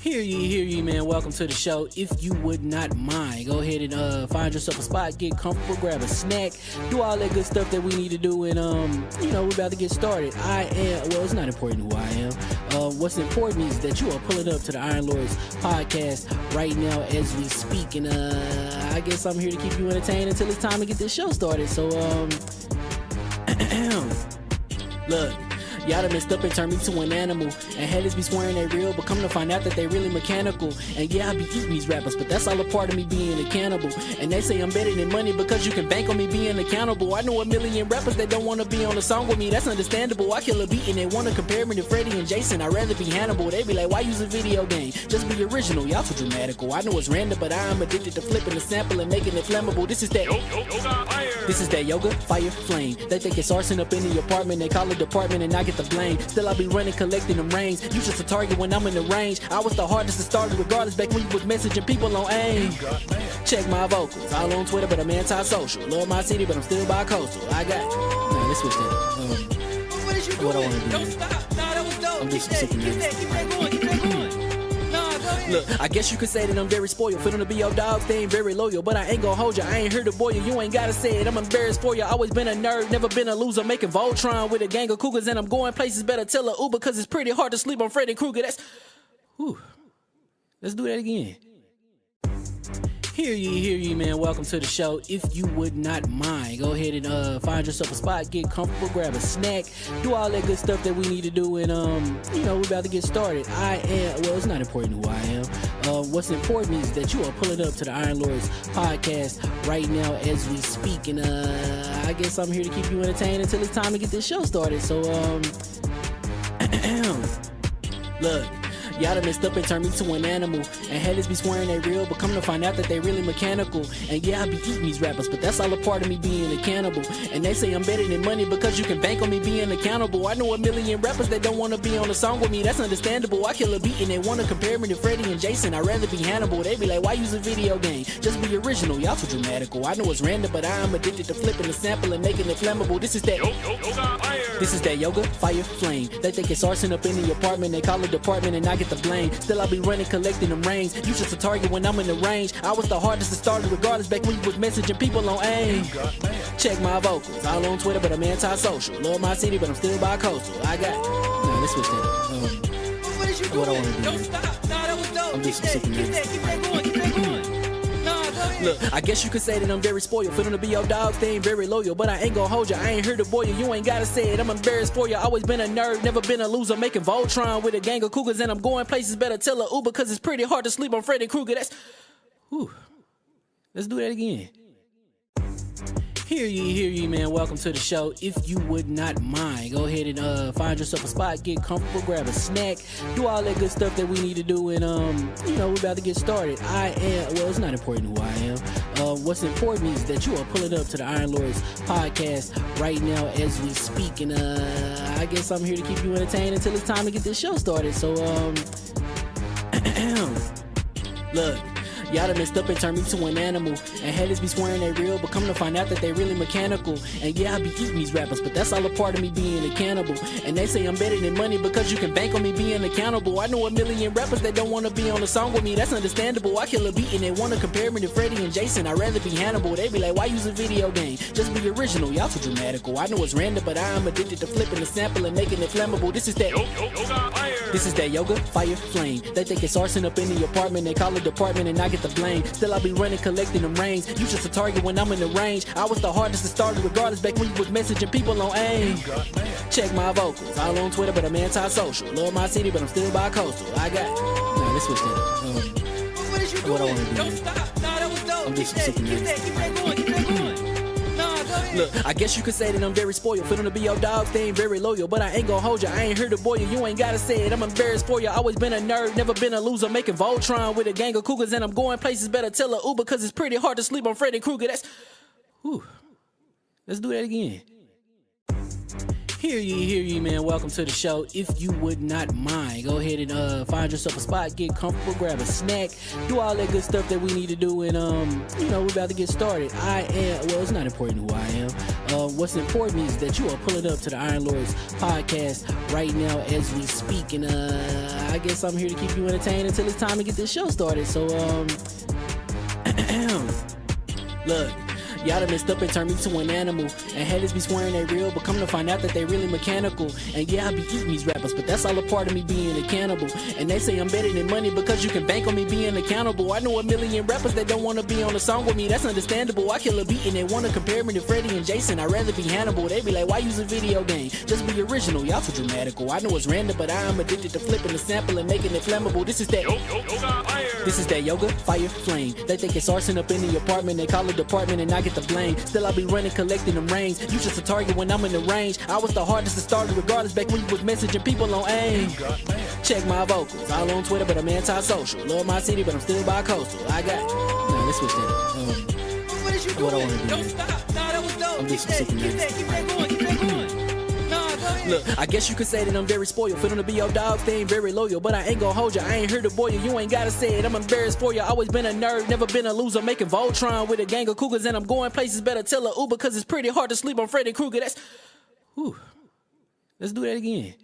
Hear ye, man. Welcome to the show. If you would not mind, go ahead and find yourself a spot, get comfortable, grab a snack, do all that good stuff that we need to do, and we're about to get started. It's not important who I am. What's important is that you are pulling up to the Iron Lords podcast right now as we speak, and I guess I'm here to keep you entertained until it's time to get this show started. So look. Y'all done messed up and turned me to an animal. And haters be swearing they real, but come to find out that they really mechanical. And yeah, I be eating these rappers, but that's all a part of me being a cannibal. And they say I'm better than money because you can bank on me being accountable. I know a million rappers that don't want to be on a song with me, that's understandable. I kill a beat and they want to compare me to Freddie and Jason. I'd rather be Hannibal. They be like, why use a video game? Just be original, y'all too dramatical. I know it's random, but I'm addicted to flipping the sample and making it flammable. This is that This is that yoga, fire, flame. They think it's arson up in the apartment. They call it department and I get the blame. Still I be running, collecting them rings. You just a target when I'm in the range. I was the hardest to start regardless back when you was messaging people on AIM. Check my vocals, all on Twitter, but I'm anti-social. Love my city, but I'm still bi-coastal. I got man, let's switch that up. What is you doing? I want to do? Don't stop. Nah, that was dope. I'm just Keep that going. Keep that going. Nah, go ahead. Look, I guess you could say that I'm very spoiled. For them to be your dogs, they ain't very loyal. But I ain't gonna hold you, I ain't here to boil you. You ain't gotta say it, I'm embarrassed for you. Always been a nerd, never been a loser. Making Voltron with a gang of cougars. And I'm going places, better tell a Uber. Cause it's pretty hard to sleep on Freddy Krueger. Let's do that again. Hear ye, man. Welcome to the show. If you would not mind, go ahead and find yourself a spot, get comfortable, grab a snack, do all that good stuff that we need to do, and we're about to get started. It's not important who I am. What's important is that you are pulling up to the Iron Lords podcast right now as we speak, and I guess I'm here to keep you entertained until it's time to get this show started. So look. Y'all done messed up and turned me to an animal. And haters be swearing they real, but come to find out that they really mechanical. And yeah, I be eating these rappers, but that's all a part of me being a cannibal. And they say I'm better than money because you can bank on me being accountable. I know a million rappers that don't want to be on a song with me, that's understandable. I kill a beat and they want to compare me to Freddie and Jason. I'd rather be Hannibal. They be like, why use a video game? Just be original, y'all too dramatical. I know it's random, but I'm addicted to flipping the sample and making it flammable. This is that This is that yoga, fire, flame. They think it's arson up in the apartment. They call it department and I get the blame. Still I be running, collecting them rings. You just a target when I'm in the range. I was the hardest to start regardless back when you was messaging people on AIM. Check my vocals, all on Twitter, but I'm anti-social. Love my city, but I'm still bi-coastal. I got let's switch that up. What is you doing? I want to do? Don't stop. Nah, that was dope. I'm just Keep that going. Keep that going. Nah, go ahead. Look, I guess you could say that I'm very spoiled. For them to be your dogs, they ain't very loyal. But I ain't gonna hold you, I ain't here to boil you. You ain't gotta say it, I'm embarrassed for you. Always been a nerd, never been a loser. Making Voltron with a gang of cougars. And I'm going places, better tell a Uber. Cause it's pretty hard to sleep on Freddy Krueger. Let's do that again. Hear ye, man. Welcome to the show. If you would not mind, go ahead and find yourself a spot, get comfortable, grab a snack, do all that good stuff that we need to do, and we're about to get started. It's not important who I am. What's important is that you are pulling up to the Iron Lords podcast right now as we speak, and I guess I'm here to keep you entertained until it's time to get this show started. So look. Y'all done messed up and turned me to an animal. And haters be swearing they real, but come to find out that they really mechanical. And yeah, I be eating these rappers, but that's all a part of me being a cannibal. And they say I'm better than money because you can bank on me being accountable. I know a million rappers that don't want to be on a song with me, that's understandable. I kill a beat and they want to compare me to Freddie and Jason. I'd rather be Hannibal. They be like, why use a video game? Just be original, y'all too dramatical. I know it's random, but I'm addicted to flipping the sample and making it flammable. This is that This is that yoga, fire, flame. They think it's arson up in the apartment. They call it department and I get the blame. Still I be running, collecting them rings. You just a target when I'm in the range. I was the hardest to start regardless back when you was messaging people on AIM. Check my vocals, all on Twitter, but I'm anti-social. Love my city, but I'm still bi-coastal. I got let's switch that up. What is you I doing? want to do? Don't stop. Nah, that was dope. I'm just Keep that going. Keep that going. Nah, go ahead. Look, I guess you could say that I'm very spoiled. For them to be your dogs, they ain't very loyal. But I ain't gonna hold you, I ain't here to boil you. You ain't gotta say it, I'm embarrassed for you. Always been a nerd, never been a loser. Making Voltron with a gang of cougars. And I'm going places, better tell a Uber. Cause it's pretty hard to sleep on Freddy Krueger. Let's do that again. Hear ye, man. Welcome to the show. If you would not mind, go ahead and find yourself a spot, get comfortable, grab a snack, do all that good stuff that we need to do, and we're about to get started. It's not important who I am. What's important is that you are pulling up to the Iron Lords podcast right now as we speak, and I guess I'm here to keep you entertained until it's time to get this show started. So look. Y'all done messed up and turned me to an animal. And haters be swearing they real, but come to find out that they really mechanical. And yeah, I be eating these rappers, but that's all a part of me being a cannibal. And they say I'm better than money because you can bank on me being accountable. I know a million rappers that don't wanna be on a song with me, that's understandable. I kill a beat and they wanna compare me to Freddie and Jason. I'd rather be Hannibal. They be like, why use a video game? Just be original, y'all too dramatical. I know it's random, but I am addicted to flipping the sample and making it flammable. This is that yoga, fire, flame. They think it's arson up in the apartment, they call it department and I get the blame. Still I be running, collecting them rings. You just a target when I'm in the range. I was the hardest to start regardless back when you was messaging people on AIM. Check my vocals, all on Twitter but I'm anti-social. Love my city but I'm still bi-coastal. I got let's switch that. What is you doing? What I wanna do, Don't man. stop. Nah, that was dope. I'm Keep that going. Keep that going. Nah, go ahead. Look, I guess you could say that I'm very spoiled. For them to be your dogs, they ain't very loyal. But I ain't gon' hold you, I ain't here to boil you. You ain't gotta say it, I'm embarrassed for you. Always been a nerd, never been a loser. Making Voltron with a gang of cougars. And I'm going places, better tell a Uber. Cause it's pretty hard to sleep on Freddy Krueger. Let's do that again.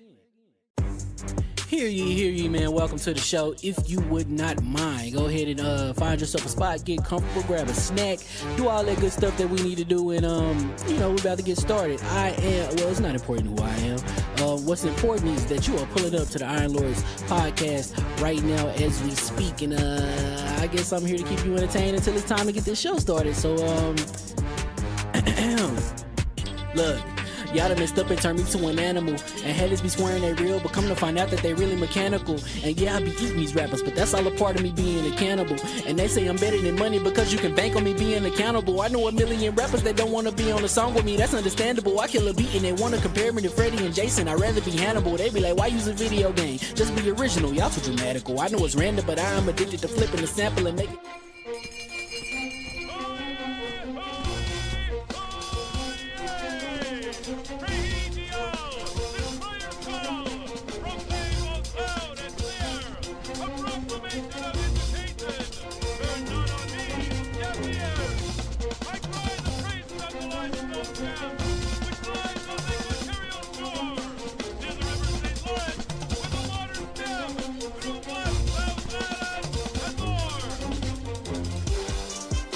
Hear ye, man. Welcome to the show. If you would not mind, go ahead and find yourself a spot, get comfortable, grab a snack, do all that good stuff that we need to do, and we're about to get started. It's not important who I am. What's important is that you are pulling up to the Iron Lords podcast right now as we speak, and I guess I'm here to keep you entertained until it's time to get this show started. So look. Y'all done messed up and turned me to an animal. And haters be swearing they real, but come to find out that they really mechanical. And yeah, I be eating these rappers, but that's all a part of me being a cannibal. And they say I'm better than money because you can bank on me being accountable. I know a million rappers that don't wanna be on a song with me, that's understandable. I kill a beat and they wanna compare me to Freddie and Jason. I'd rather be Hannibal. They be like, why use a video game? Just be original, y'all too dramatical. I know it's random, but I am addicted to flipping the sample and making.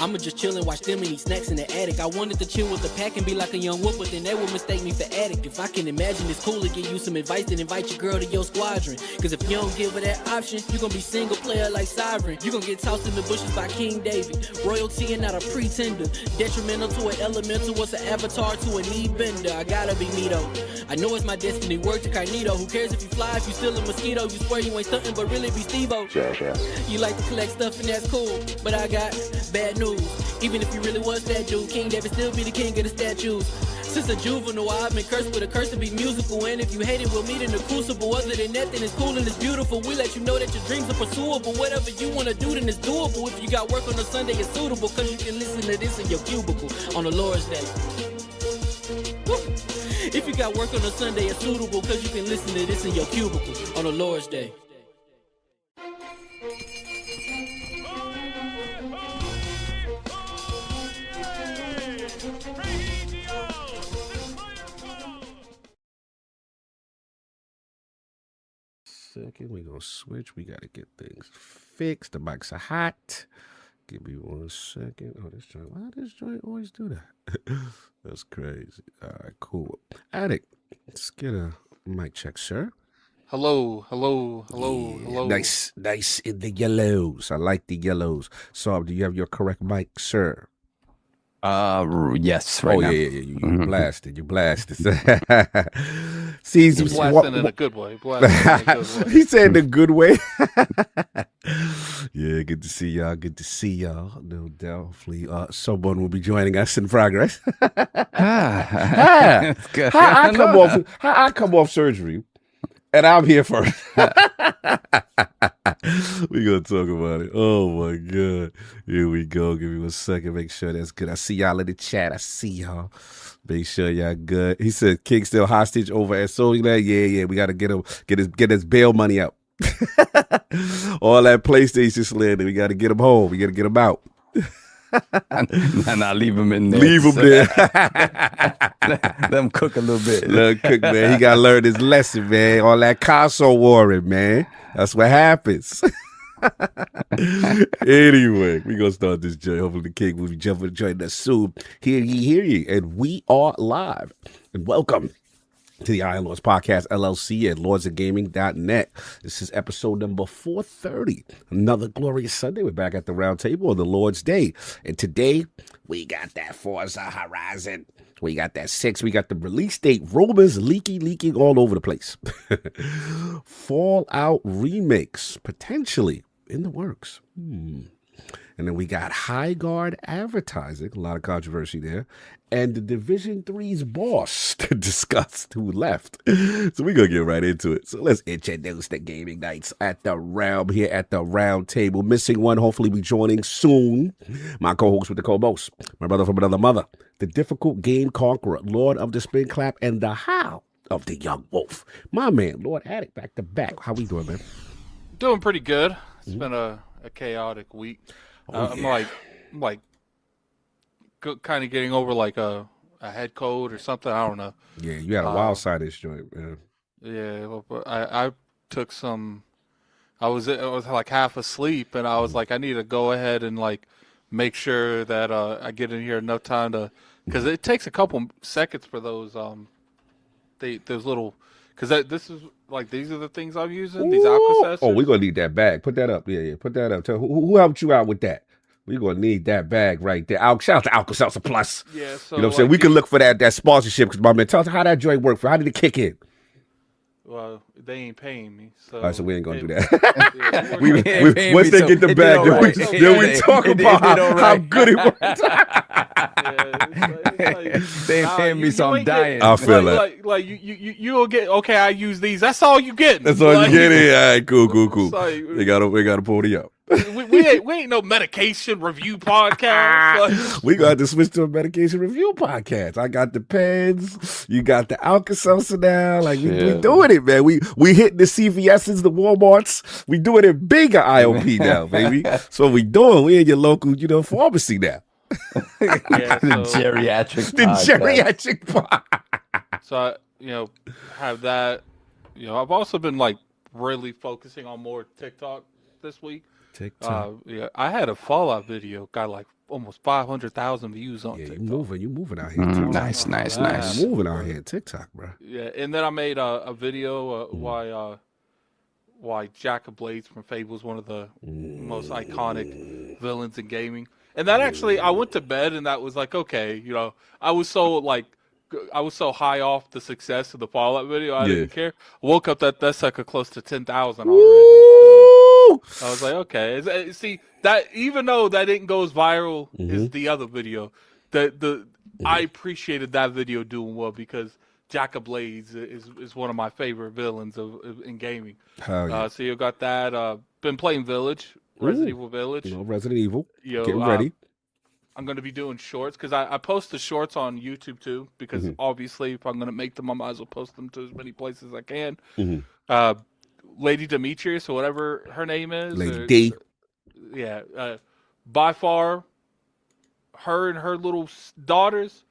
I'ma just chill and watch them and eat snacks in the attic. I wanted to chill with the pack and be like a young whoop, but then they would mistake me for addict. If I can imagine it's cool to give you some advice, then invite your girl to your squadron. Cause if you don't give her that option, you gon' be single player like Sovereign. You gon' get tossed in the bushes by King David. Royalty and not a pretender. Detrimental to an elemental, what's an avatar to a knee bender? I gotta be me though. I know it's my destiny, word to Carnito. Who cares if you fly, if you still a mosquito? You swear you ain't stuntin', but really be Steve-O. You like to collect stuff and that's cool, but I got bad news. Even if you really was that dude, King David still be the king of the statues. Since a juvenile, I've been cursed with a curse to be musical. And if you hate it, we'll meet in the crucible. Other than that, then it's cool and it's beautiful. We let you know that your dreams are pursuable. Whatever you wanna do, then it's doable. If you got work on a Sunday, it's suitable. Cause you can listen to this in your cubicle on the Lord's Day. Woo. If you got work on a Sunday, it's suitable. Cause you can listen to this in your cubicle on the Lord's Day. Second, we're gonna switch. We gotta get things fixed. The mics are hot. Give me 1 second. Oh, this joint. Why does this joint always do that? That's crazy. All right, cool. Addict, let's get a mic check, sir. Hello. Nice in the yellows. I like the yellows. So, do you have your correct mic, sir? Yes, right now. Yeah. You blasted. See, he's blasting in a good way. He said the good way. Yeah, good to see y'all. No doubt. Hopefully, someone will be joining us in progress. That's good. How I come off surgery, and I'm here first. We gonna talk about it. Oh my god. Here we go. Give me 1 second. Make sure that's good. I see y'all in the chat. I see y'all. Make sure y'all good. He said King still hostage over at Sony Land. Yeah. We gotta get his bail money out. All that PlayStation slander. We gotta get him home. We gotta get him out. Nah, leave him in there. Leave him there. Let him cook a little bit. Let him cook, man. He gotta learn his lesson, man. All that console warring, man. That's what happens. Anyway, we gonna start this joint. Hopefully the King will be jumping the joint that soon. Hear ye, and we are live. And welcome to the Iron Lords Podcast LLC at lordsofgaming.net. This is episode number 430. Another glorious Sunday. We're back at the round table on the Lord's Day. And today, we got that Forza Horizon. We got that 6. We got the release date rumors leaking all over the place. Fallout remakes, potentially in the works. And then we got Highguard advertising, a lot of controversy there, and the Division 3's boss to discuss who left. So we're going to get right into it. So let's introduce the gaming nights at the realm here at the round table. Missing one, hopefully be joining soon. My co-host with the co-most, my brother from another mother, the difficult game conqueror, Lord of the Spin Clap, and the Howl of the Young Wolf. My man, Lord Attic, back to back. How we doing, man? Doing pretty good. It's been a chaotic week. I'm like kind of getting over like a head cold or something. I don't know. Yeah, you had a wild side of this joint, man. Yeah, but I took some. I was like half asleep, and I was like, I need to go ahead and like make sure that I get in here enough time to, because it takes a couple seconds for those those little, because this is like, these are the things I'm using. These Alka-Seltzers. Oh, we're gonna need that bag. Put that up. Yeah. Put that up. Tell who helped you out with that. We're gonna need that bag right there. Shout out to Alka-Seltzer Plus. Yeah, so you know what I'm saying? We can look for that sponsorship, because my man, tell us how that joint worked. How did it kick in? Well, they ain't paying me, so all right, so we ain't gonna do that. Yeah, once they get the bag, then we talk about how good it worked. They ain't paying me, so I'm dying. I feel it. Like you'll get, okay, I use these. That's all you get. That's all like, you get. All right, cool. Like, They gotta pull it up. we ain't no medication review podcast. We got to switch to a medication review podcast. I got the pens. You got the Alka-Seltzer now. Like we doing it, man. We hitting the CVS's, the Walmarts. We doing it big at ILP now, baby. So we doing. We in your local, pharmacy now. The geriatric. The geriatric podcast. So have that. I've also been like really focusing on more TikTok this week. TikTok. I had a Fallout video got like almost 500,000 views on TikTok. You moving out here. Nice. You moving out here, TikTok, bro. Yeah, and then I made a video why Jack of Blades from Fable is one of the most iconic villains in gaming. And that actually, I went to bed and that was like, okay, I was so high off the success of the Fallout video, I didn't care. Woke up that's like close to 10,000 already. So I was like, okay. See that, even though that didn't go as viral as the other video, I appreciated that video doing well, because Jack of Blades is one of my favorite villains in gaming. So you got that. Been playing Village, Resident Evil Village. Resident Evil. Getting ready. I'm going to be doing shorts, because I post the shorts on YouTube too, because obviously if I'm going to make them, I might as well post them to as many places as I can. Lady Demetrius, or whatever her name is. Lady D. Yeah. By far, her and her little daughters,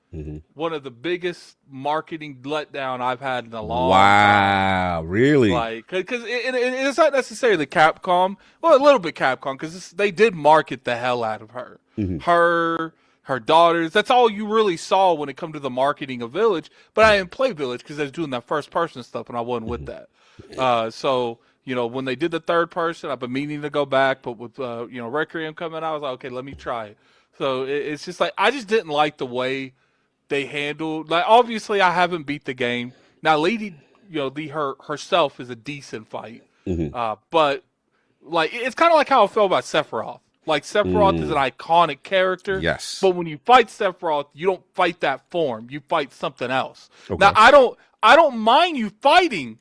one of the biggest marketing letdown I've had in a long time. Wow, really? Like, because it's not necessarily Capcom. Well, a little bit Capcom, because they did market the hell out of her. Her daughters. That's all you really saw when it come to the marketing of Village. But I didn't play Village because I was doing that first person stuff, and I wasn't with that. So when they did the third person, I've been meaning to go back, but with Requiem coming out, I was like, okay, let me try it. So it's just like, I just didn't like the way they handled. Like, obviously, I haven't beat the game. Now, Lady, herself is a decent fight, but like, it's kind of like how I felt about Sephiroth. Like, Sephiroth is an iconic character. Yes. But when you fight Sephiroth, you don't fight that form. You fight something else. Okay. Now, I don't mind you fighting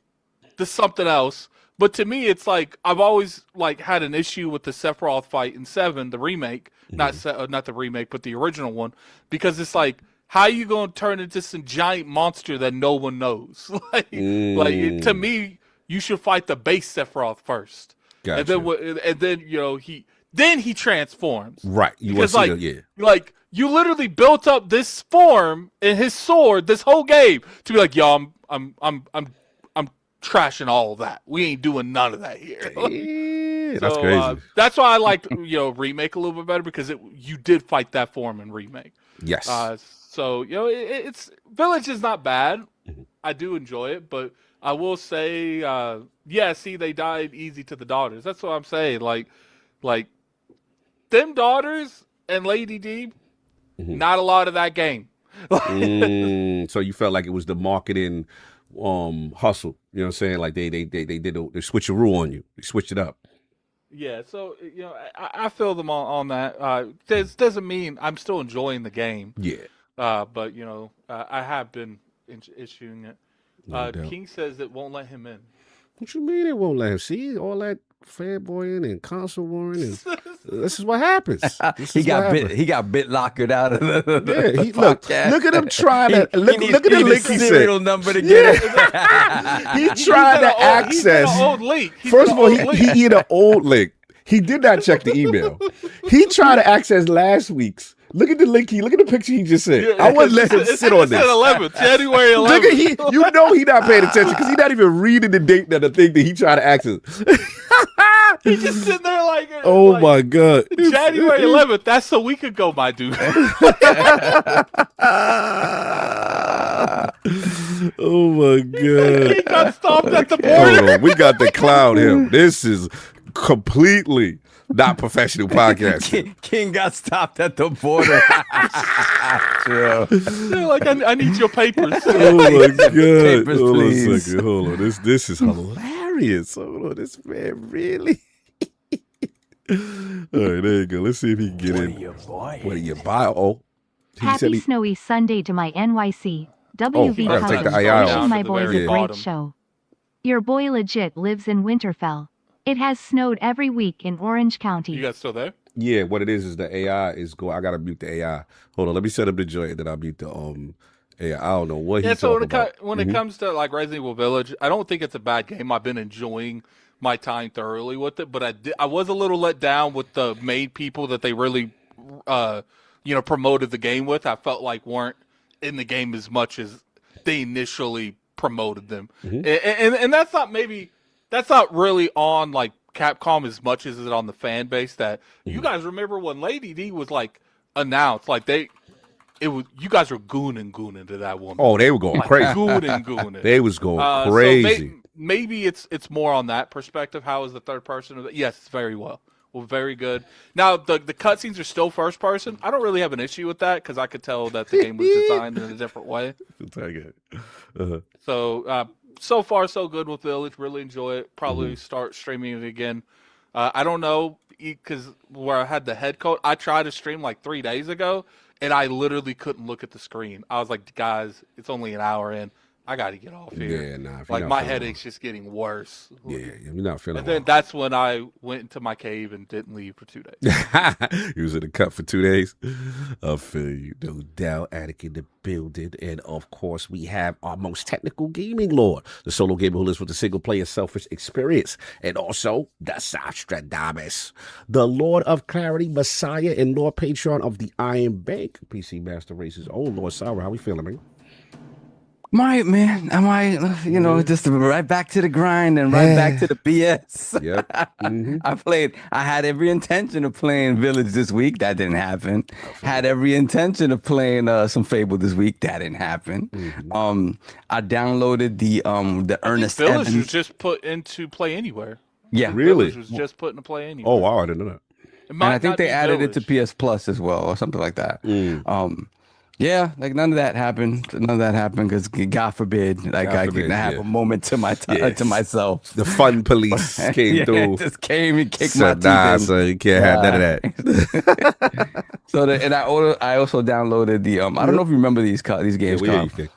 the something else, but to me, it's like, I've always like had an issue with the Sephiroth fight in 7, the remake, not the remake, but the original one, because it's like, how you gonna turn into some giant monster that no one knows? like to me, you should fight the base Sephiroth first, Gotcha. and then he transforms. Right. You because want to like you literally built up this form in his sword this whole game to be like, yo, I'm trashing all of that. We ain't doing none of that here. Yeah, that's crazy. That's why I liked Remake a little bit better because you did fight that form in Remake. Yes. So it's Village is not bad. I do enjoy it, but I will say, they died easy to the daughters. That's what I'm saying. Like them daughters and Lady D, not a lot of that game. So you felt like it was the marketing hustle. You know what I'm saying? Like they did they switcheroo on you. They switched it up. Yeah, so I feel them on that. Doesn't mean I'm still enjoying the game. Yeah. But I have been issuing it. No doubt. King says it won't let him in. What you mean it won't let him? See all that fanboying and console warring, and this is what happens. He got BitLockered out of the look at him trying to look at the link he serial said. number to get it. He tried to access. An old link. First of all, he hit an old link. He did not check the email. He tried to access last week's. Look at the link. Look at the picture he just sent. I wouldn't let him sit on this. 11th, January 11th. Look at he not paying attention because he's not even reading the date of the thing that he tried to access. He's just sitting there like, oh my God. January 11th. That's a week ago, my dude. Oh my God. He got stopped at the border. Hold on. We got to clown him. This is completely not professional podcast. King got stopped at the border. They're like, I need your papers. Oh my God. Papers, Hold on a please. second. Hold on. This is hilarious. Hold on. This man really. All right, there you go. Let's see if he can get in. What do you buy? Oh. Happy snowy Sunday to my NYC. WV gotta take the AI wishing off. my At the boys very a bottom. great show. Your boy legit lives in Winterfell. It has snowed every week in Orange County. You guys still there? Yeah, what it is the AI is go. I gotta mute the AI. Hold on, let me set up the joint, and then I'll mute the AI. I don't know what he's So talking about. when it comes to like Resident Evil Village, I don't think it's a bad game. I've been enjoying my time thoroughly with it, but I was a little let down with the main people that they really promoted the game with. I felt like weren't in the game as much as they initially promoted them, and that's not really on like Capcom as much as it on the fan base. That you guys remember when Lady D was like announced, like you guys were gooning to that woman. Oh, they were going crazy. Gooning. They was going crazy. So maybe it's more on that perspective. How is the third person? Yes, very well. Well, very good. Now the cutscenes are still first person. I don't really have an issue with that because I could tell that the game was designed in a different way. So far so good with Village. Really enjoy it. Probably start streaming it again. I don't know because where I had the head coat, I tried to stream like 3 days ago, and I literally couldn't look at the screen. I was like, guys, it's only an hour in. I got to get off here. Yeah, nah. Like my headache's just getting worse. Yeah, you're not feeling. And then that's when I went into my cave and didn't leave for 2 days. You was in the cut for 2 days. I feel you. No doubt. Attic in the building. And of course, we have our most technical gaming lord, the solo gamer who lives with the single player selfish experience. And also, the Sastradamus, the Lord of Clarity, Messiah, and Lord Patron of the Iron Bank. PC Master Races. Oh, Lord Sour, how we feeling, man? Just right back to the grind and right back to the BS. Yep. I had every intention of playing Village this week. That didn't happen. Had every intention of playing some Fable this week. That didn't happen. I downloaded the Ernest Village Evans. was just put into Play Anywhere. Yeah. Really? Village was just put into Play Anywhere. Oh, wow. I didn't know that. And I think they added it to PS Plus as well or something like that. Yeah, like none of that happened. Because God forbid, I can have a moment to myself. The fun police came through. Just came and kicked my teeth in. So you can't have none of that. I also downloaded the I don't know if you remember these games. You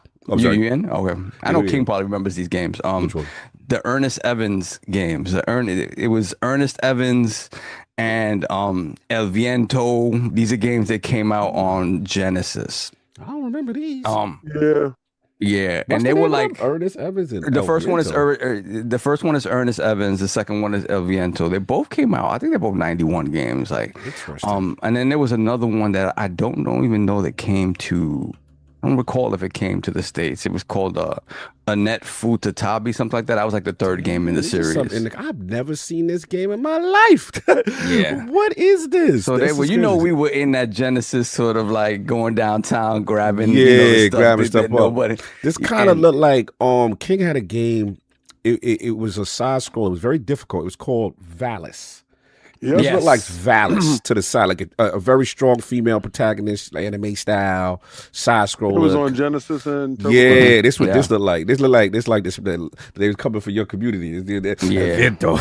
in? Okay. I know King probably remembers these games. Which one? The Ernest Evans games. It was Ernest Evans and El Viento. These are games that came out on Genesis. I don't remember these. Yeah, and they were like Ernest Evans and the El first one is Viento. the first one is Ernest Evans. The second one is El Viento. They both came out. I think they're both 91 games. Like, and then there was another one that I don't even know that came to. I don't recall if it came to the States. It was called Annette Futatabi, something like that. I was like the third game in the series. I've never seen this game in my life. Yeah. What is this? So we were in that Genesis sort of like going downtown, grabbing, grabbing stuff up. This kind of looked like King had a game. It was a side scroll. It was very difficult. It was called Valis. It looked like Valis to the side, like a very strong female protagonist, like anime style, side scroller. It was on Genesis and this looked like this. They was coming for your community. Evento.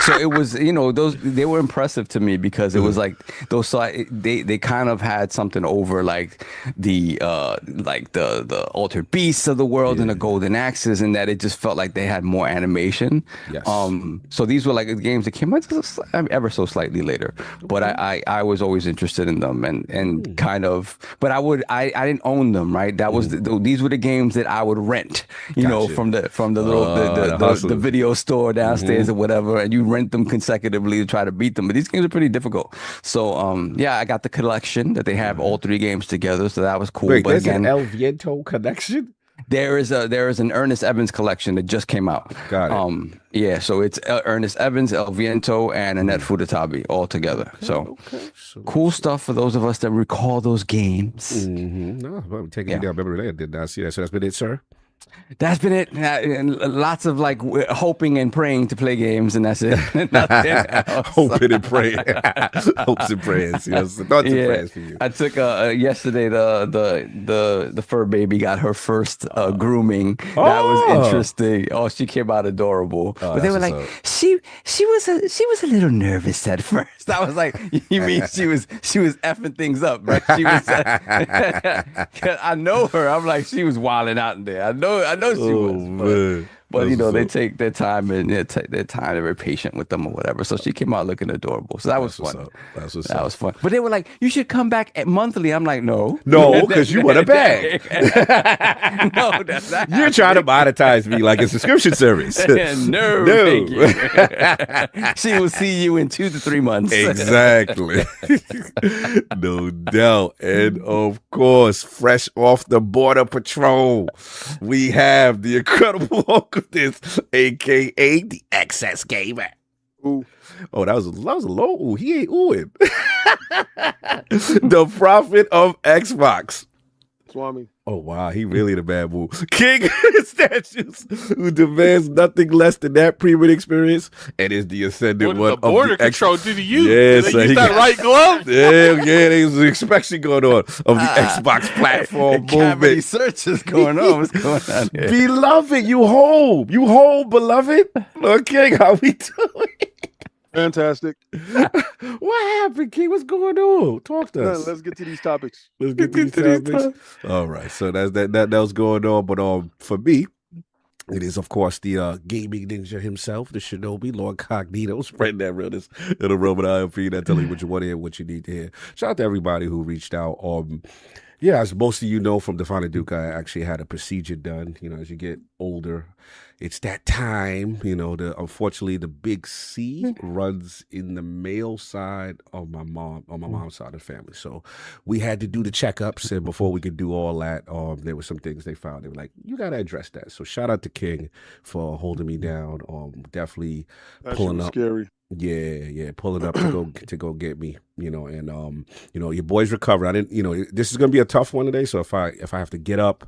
So it was, they were impressive to me because it was like those. So they kind of had something over like the altered beasts of the world and the golden axes, and that it just felt like they had more animation. Yes. So these were like games that came out ever so slightly later, but I was always interested in them and kind of, but I didn't own them. Right. That was these were the games that I would rent, from the little the video store downstairs or whatever, and you rent them consecutively to try to beat them. But these games are pretty difficult. So I got the collection that they have all three games together, so that was cool. Wait, but there's again, an El Viento connection? There is an Ernest Evans collection that just came out. Got it. So it's Ernest Evans, El Viento, and Annette Futatabi all together. So cool stuff for those of us that recall those games. No, I'm taking you down memory lane. I did not see that. So that's been it, sir? That's been it. And lots of like hoping and praying to play games, and that's it. Nothing else. Hoping and praying. Hopes and prayers. Thoughts and prayers for you. I took yesterday the fur baby got her first grooming. That was interesting. Oh, she came out adorable. But they were like, she was a little nervous at first. I was like, you mean she was effing things up, right? She was. I know her. I'm like, she was wilding out in there. I know she was. But they take their time and they're very patient with them or whatever. So she came out looking adorable. So that was fun. That was fun. But they were like, you should come back monthly. I'm like, no, because you want a bag. No, that's not. You're trying to monetize me like a subscription service. No. Thank you. She will see you in 2 to 3 months. Exactly. No doubt. And of course, fresh off the Border Patrol, we have the incredible Hulk of this, aka the Excess Gamer. Ooh. Oh, that was a low ooh. He ain't oohing. The prophet of Xbox. Swami. Oh, wow. He really the bad move. King statues who demands nothing less than that premium experience and is the ascendant one the border control did he use? Yes, they use that right glove? Yeah, there's an inspection going on of the Xbox platform movement. Searches going on. What's going on here? Beloved, you home, beloved. Look, King, how we doing? Fantastic. What happened, King? What's going on? Talk to us. Let's get to these topics. All right. So that was going on. But for me, it is, of course, the gaming ninja himself, the Shinobi, Lord Cognito, spreading that realness in the room at ILP, that telling you what you want to hear, what you need to hear. Shout out to everybody who reached out. As most of you know from Defining Duke, I actually had a procedure done. As you get older, it's that time. Unfortunately, the big C runs in the male side of my mom's side of the family. So we had to do the checkups, and before we could do all that, there were some things they found. They were like, "You got to address that." So shout out to King for holding me down. Definitely pulling up. Scary. Yeah, pulling up to go get me, and your boy's recovered. I didn't, this is gonna be a tough one today. So if I have to get up,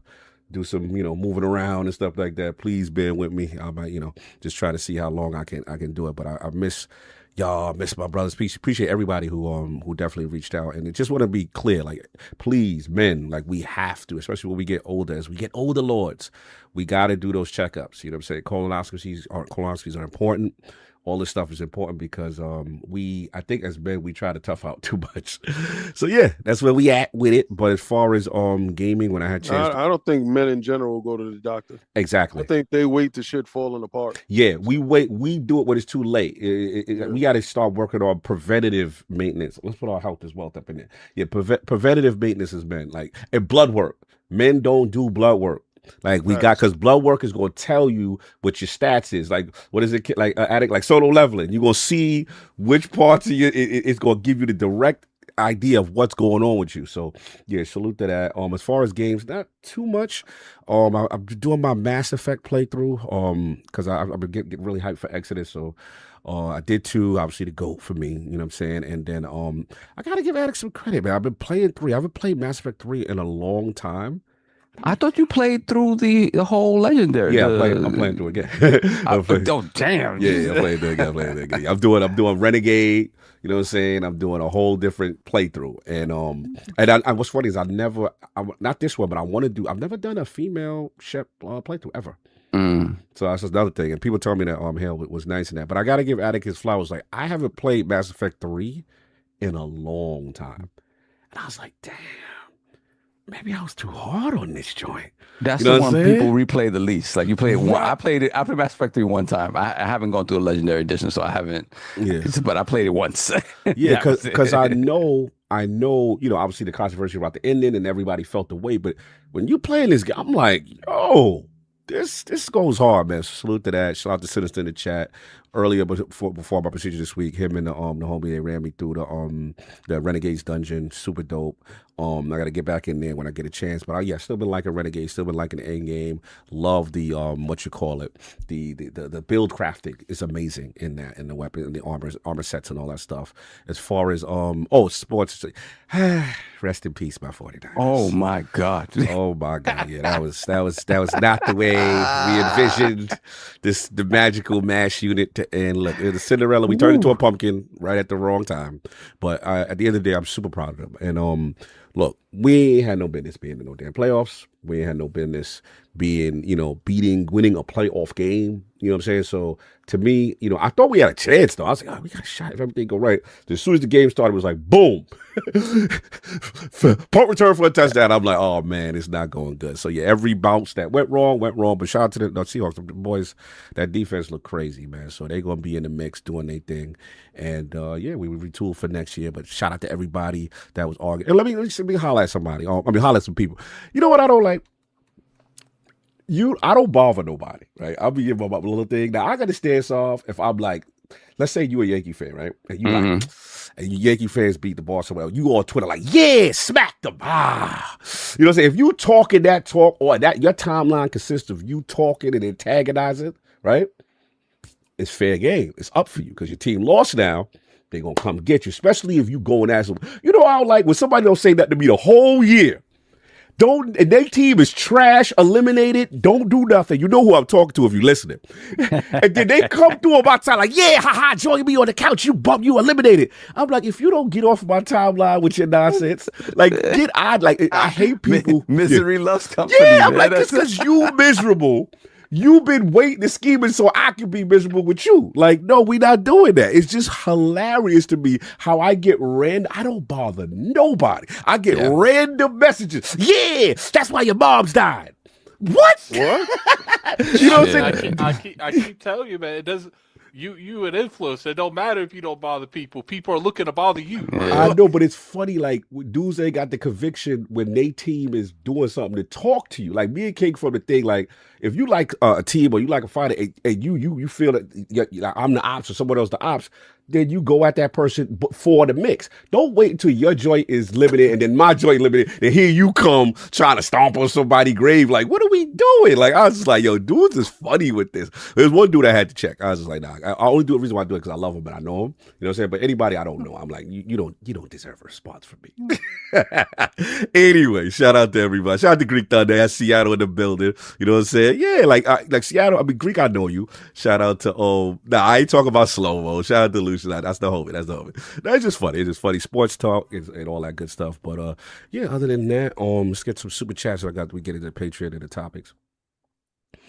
do some, moving around and stuff like that, please bear with me. I might, just try to see how long I can do it. But I miss y'all, miss my brothers. Appreciate everybody who definitely reached out. And I just want to be clear, like, please, men, like, we have to, especially when we get older, as we get older lords, we got to do those checkups. You know what I'm saying? Colonoscopies are important. all this stuff is important because I think as men we try to tough out too much. So yeah, that's where we at with it. But as far as gaming, when I had chance, I don't think men in general go to the doctor. Exactly. I think they wait till shit falling apart. Yeah, we wait. We do it when it's too late. We got to start working on preventative maintenance. Let's put our health as wealth up in there. Yeah, preventative maintenance is men and blood work. Men don't do blood work. Like we got, because blood work is going to tell you what your stats is. Like, what is it? Like addict, like solo leveling. You're going to see which parts of you, it's going to give you the direct idea of what's going on with you. So yeah, salute to that. As far as games, not too much. I'm doing my Mass Effect playthrough. Because I've been getting really hyped for Exodus. So I did 2, obviously the GOAT for me, you know what I'm saying? And then I gotta give Addict some credit, man. I've been playing 3. I haven't played Mass Effect 3 in a long time. I thought you played through the whole Legendary. Yeah, I'm playing through it again. Oh damn! Yeah, I'm playing through it again. I'm doing Renegade. You know what I'm saying? I'm doing a whole different playthrough. And what's funny is not this one, but I've never done a female Shep playthrough ever. So that's another thing. And people tell me that Hell was nice in that. But I gotta give Attic his flowers. Like, I haven't played Mass Effect 3 in a long time. And I was like, damn. Maybe I was too hard on this joint. That's the one people replay the least. Like, you play it one. I played Mass Effect 3 one time. I haven't gone through a Legendary Edition, so I haven't. Yeah. But I played it once. Yeah, because I know, obviously the controversy about the ending and everybody felt the way. But when you playing this game, I'm like, yo, this goes hard, man. Salute to that. Shout out to Sinister in the chat. Earlier, before my procedure this week, him and the homie, they ran me through the Renegades dungeon. Super dope. I got to get back in there when I get a chance. But yeah, still been liking Renegade. Still been liking the end game. Love the the build crafting is amazing in that, and the weapon and the armor sets and all that stuff. As far as sports, rest in peace, my 49ers. Oh my God. Oh my God. Yeah, that was not the way we envisioned the magical MASH unit to end. Look, the Cinderella, we turned into a pumpkin right at the wrong time. But at the end of the day, I'm super proud of them. And look, we ain't had no business being in no damn playoffs. We ain't had no business being, winning a playoff game. You know what I'm saying? So to me, I thought we had a chance though. I was like, we got a shot if everything go right. As soon as the game started, it was like, boom. Punt return for a touchdown. I'm like, oh man, it's not going good. So yeah, every bounce that went wrong. But shout out to the Seahawks, the boys. That defense looked crazy, man. So they're gonna be in the mix doing their thing. And yeah, we will retool for next year. But shout out to everybody that was arguing. And let me holler at somebody. Holler at some people. You know what I don't like? I don't bother nobody, right? I'll be giving my little thing. Now I got to stance off if I'm like, let's say you a Yankee fan, right? And you and you Yankee fans beat the Boston. Well, you on Twitter like, yeah, smack them. You know what I'm saying? If you talking that talk, or that your timeline consists of you talking and antagonizing, right? It's fair game. It's up for you because your team lost now. They're gonna come get you, especially if you go and ask them. I don't like when somebody don't say that to me the whole year. And their team is trash, eliminated, don't do nothing. You know who I'm talking to if you're listening. And then they come through on my time like, yeah, haha, join me on the couch, you bum, you eliminated. I'm like, if you don't get off my timeline with your nonsense, like, I hate people. Misery loves company. Yeah, I'm like, it's because you miserable. You've been waiting and scheming so I can be miserable with you. Like, no, we not doing that. It's just hilarious to me how I get random. I don't bother nobody. I get random messages. Yeah, that's why your mom's died. What? You know what I'm saying? I keep telling you, man, it doesn't. You an influencer. It don't matter if you don't bother people. People are looking to bother you. I know, but it's funny, like, dudes ain't got the conviction when they team is doing something to talk to you. Like, me and King from the thing, like, if you like a team or you like a fighter and you feel that I'm the ops or someone else the ops, then you go at that person for the mix. Don't wait until your joint is limited and then my joint limited, and here you come trying to stomp on somebody's grave. Like, what are we doing? Like, I was just like, yo, dudes is funny with this. There's one dude I had to check. I was just like, nah, I only do the reason why I do it because I love him and I know him. You know what I'm saying? But anybody I don't know, I'm like, you don't deserve a response from me. Anyway, shout out to everybody. Shout out to Greek Thunder. That's Seattle in the building. You know what I'm saying? Yeah, like Seattle. I mean, Greek, I know you. Shout out to I ain't talking about slow-mo. Shout out to Lucian. That's the homie. That's just funny. It's just funny. Sports talk and all that good stuff. But yeah, other than that, let's get some super chats. We get into the Patreon and the topics.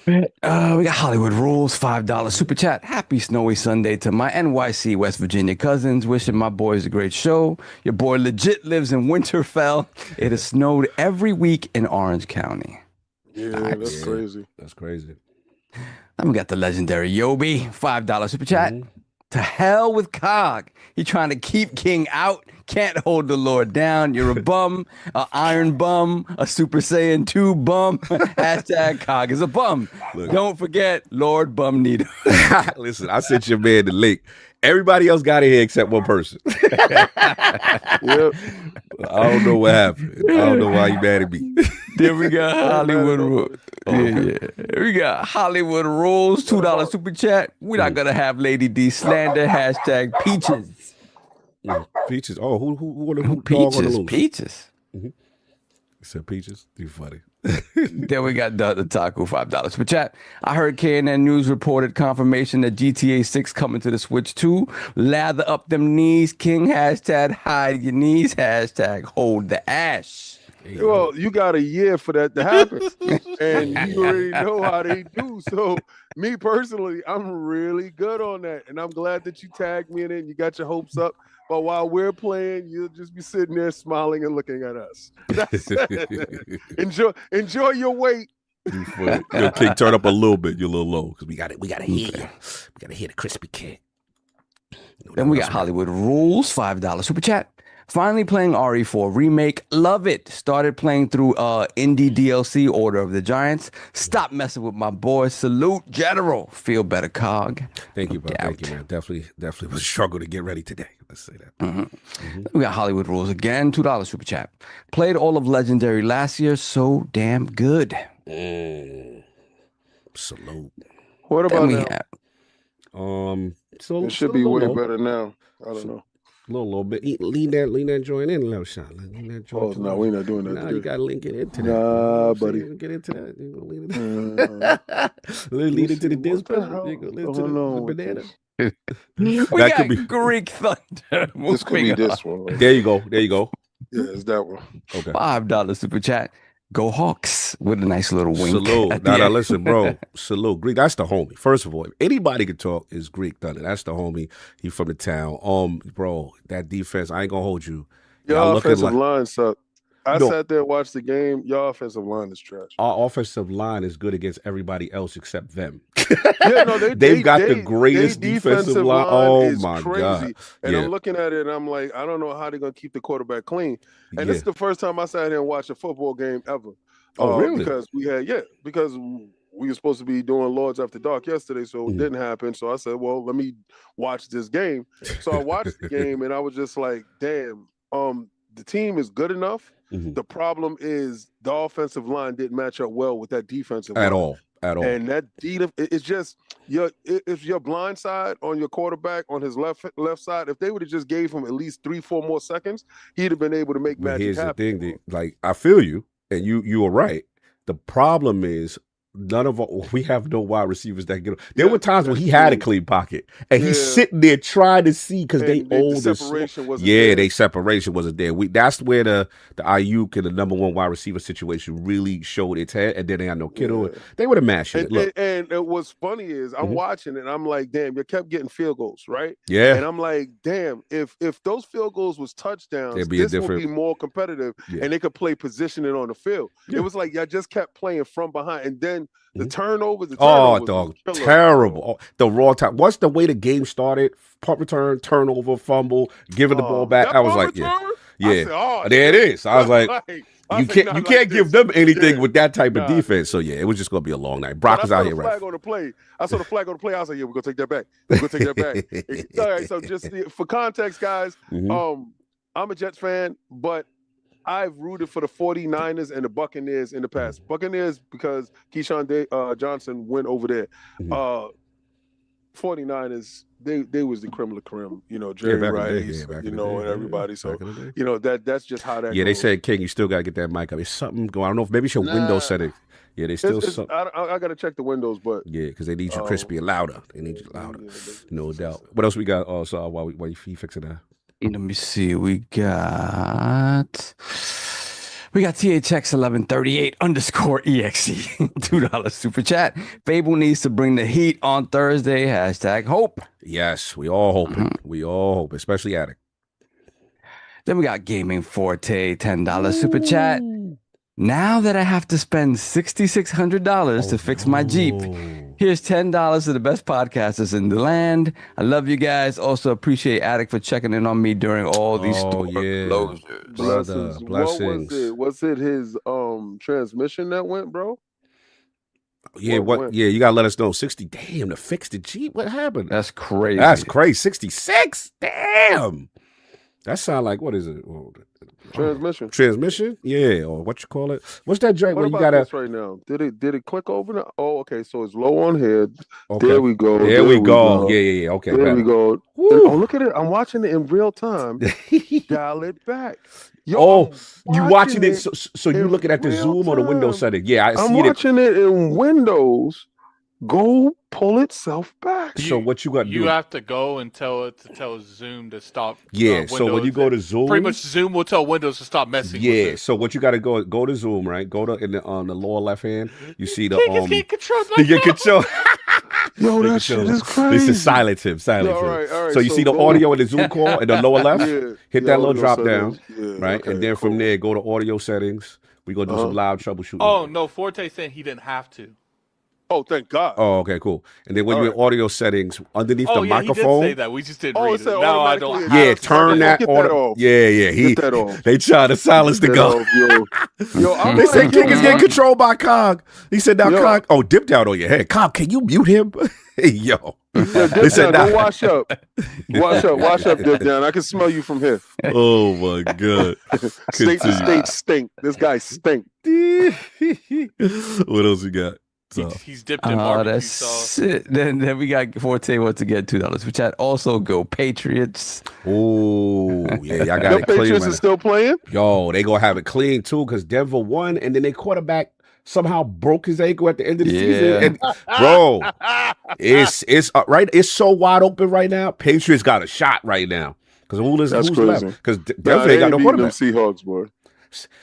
We got Hollywood Rules, $5 super chat. Happy snowy Sunday to my NYC, West Virginia cousins. Wishing my boys a great show. Your boy legit lives in Winterfell. It has snowed every week in Orange County. Yeah, Nice. that's crazy. That's crazy. Then we got the legendary Yobi, $5 super chat. To hell with Cog. He trying to keep King out. Can't hold the Lord down. You're a bum, a iron bum, a Super Saiyan 2 bum. Hashtag Cog is a bum. Look. Don't forget Lord Bum Needle. Listen, I sent your man the link. Everybody else got in here except one person. Yep. I don't know what happened. I don't know why you mad at me. Then we got Hollywood Rules. We got Hollywood Rules, $2 super chat. We're not gonna have Lady D slander. Hashtag Peaches. Peaches. Oh, who Peaches? Peaches. You said Peaches? You funny. Then we got the Taco, $5 super chat. I heard KNN News reported confirmation that GTA 6 coming to the Switch 2. Lather up them knees, King. Hashtag hide your knees. Hashtag hold the ash. Well, you got a year for that to happen, and you already know how they do. So, me personally, I'm really good on that, and I'm glad that you tagged me in it and you got your hopes up. But while we're playing, you'll just be sitting there smiling and looking at us. That's it. Enjoy your wait. Your King, turn up a little bit. You're a little low because we got to hear you. We got to hear the crispy King. Then we got Hollywood Rules, $5 super chat. Finally playing RE4 Remake. Love it. Started playing through indie DLC Order of the Giants. Stop messing with my boy. Salute, General. Feel better, Cog. Thank you, bro. Thank you, man. Definitely was a struggle to get ready today. Let's say that. We got Hollywood Rules again. $2 super chat. Played all of Legendary last year. So damn good. Salute. What about now? So It should be way better now. I don't know. A little bit. Lean that joint in a little shot. Lean that joint. Oh, no, we not doing that. Nah, you gotta link it into that. Nah, buddy. Get into that. You gonna lean it. Lean into the disc. You gonna lean to the banana. We got Greek Thunder. This could be this one. Right? There you go. Yeah, it's that one. Okay. $5 super chat. Go Hawks with a nice little wink. Salute. Now, listen, bro. Salute. Greek, that's the homie. First of all, if anybody can talk, is Greek Thunder. That's the homie. He from the town. Bro, that defense, I ain't gonna hold you. Your offensive line sucked. I sat there and watched the game. Your offensive line is trash. Our offensive line is good against everybody else except them. Yeah, no, they've got the greatest defensive line. Oh my crazy. God! And I'm looking at it and I'm like, I don't know how they're gonna keep the quarterback clean. And this is the first time I sat here and watched a football game ever. Oh, really? Because because we were supposed to be doing Lords After Dark yesterday, so it didn't happen. So I said, well, let me watch this game. So I watched the game and I was just like, damn, the team is good enough. The problem is the offensive line didn't match up well with that defensive line. At all. And that it's just if your blind side on your quarterback on his left side, if they would have just gave him at least 3-4 more seconds, he'd have been able to make magic happen. Here's the thing, I feel you, and you are right. The problem is we have no wide receivers that get. There were times when he had a clean pocket, and he's sitting there trying to see because they old. The separation wasn't there. Their separation wasn't there. That's where the Ayuk and the number one wide receiver situation really showed its head, and then they had no Kittle. They would have mashed it. And what's funny is I'm watching it, and I'm like, damn, you kept getting field goals, right? Yeah. And I'm like, damn, if those field goals was touchdowns, this would be more competitive, and they could play positioning on the field. It was like y'all just kept playing from behind, and then the turnovers. Dog, terrible. The raw time. What's the way the game started? Punt return, turnover, fumble, giving the ball back. I was like, said, there it is. I was like, you can't give them anything with that type of defense. So it was just gonna be a long night. Brock was out here, right? I saw the flag on the play. I was like, yeah, we're gonna take that back. All right. So just for context, guys, I'm a Jets fan, but I've rooted for the 49ers and the Buccaneers in the past. Buccaneers because Keyshawn Johnson went over there. 49ers, they was the creme de la creme, Jerry Rice, and everybody. So, that's just how that goes. They said, King, you still got to get that mic up. It's something going. I don't know if maybe it's your window setting. Yeah, they still. I got to check the windows, but. Yeah, because they need you crispy and louder. They need you louder. No doubt. What else we got? So while you fixing that? Let me see. We got We got THX1138_EXE. $2 super chat. Fable needs to bring the heat on Thursday. #hope. Yes, we all hoping. We all hope, especially Attic. Then we got Gaming Forte, $10 super chat. Now that I have to spend $6,600 to fix my Jeep, here's $10 to the best podcasters in the land. I love you guys. Also appreciate Attic for checking in on me during all these store closures. Blessings. Blessings. Was it his transmission that went, bro? Yeah, what? Yeah, you gotta let us know. 60. Damn, to fix the Jeep. What happened? That's crazy. That's crazy. 66. Damn. That sound like, what is it? Transmission. Transmission? Yeah, or what you call it? What's that joint What where you about gotta this right now? Did it click over now? Oh, okay. So it's low on head. Okay. There we go. There we go. Yeah. Okay. There we go. Woo. Oh, look at it. I'm watching it in real time. Dial it back. Yo, oh, you watching it? So you looking at the Zoom or the Windows time. setting? Yeah, I'm watching it in Windows. Go pull itself back. So what you got to do? You have to go and tell Zoom to stop. Yeah. So when you go to Zoom, pretty much Zoom will tell Windows to stop messing. Yeah. With it. So what you got to go to Zoom, right? Go to on the lower left hand. You see the Get control. You control. Yo, that shit is crazy. This is silence him. All right. So you see the audio in the Zoom call in the lower left? Hit that little drop down, right? Okay, and then from there, go to audio settings. We gonna do some live troubleshooting. Oh no, Forte saying he didn't have to. Oh, thank God. Oh, okay, cool. And then when you're in audio settings, underneath the He microphone. did say that. We just didn't read it. It Now I don't. Yeah, turn that get on. that off. Yeah. Get that off. They try to silence the gun. Yo, They say King is getting controlled by Cog. He said, now Cog, dip down on your head. Cog, can you mute him? Hey, yo. They said, go wash up. Wash up, dip down. I can smell you from here. Oh, my God. State to state stink. This guy stink. What else you got? So. He's dipped in barbecue that's sauce. it. Then we got Forte once again, $2 for chat. Also go Patriots. Oh, yeah, y'all got it clean. Patriots are still playing? Yo, they gonna have it clean too because Denver won, and then their quarterback somehow broke his ankle at the end of the season. And, bro, it's right. It's so wide open right now. Patriots got a shot right now because who's left? Because Denver ain't got no quarterback. Seahawks, boy.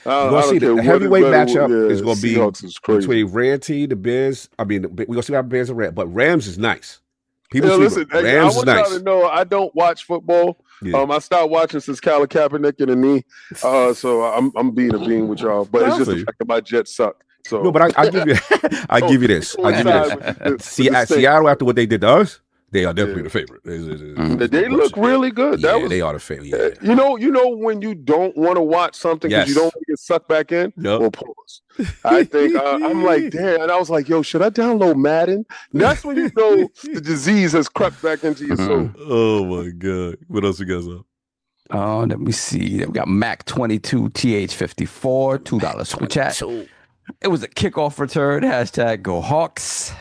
You're gonna see the heavyweight matchup is gonna be between Ranty, the Bears. I mean, we're gonna see how Bears and Rams, but Rams is nice. People listen, Rams I want y'all to know I don't watch football. Yeah. I stopped watching since Colin Kaepernick and the knee. So I'm being a bean with y'all, but it's just the fact that my Jets suck. So no, but I give you, I give you this. Seattle after what they did to us. They are definitely the favorite. They look really good. They are the favorite. Yeah. You know when you don't want to watch something because you don't want to get sucked back in? Yep. Well, pause. I think I'm like, damn. And I was like, yo, should I download Madden? That's when you know the disease has crept back into your soul. Oh, my God. What else you guys have? Oh, let me see. We got Mac22 TH54, $2 super chat. It was a kickoff return. #go Hawks.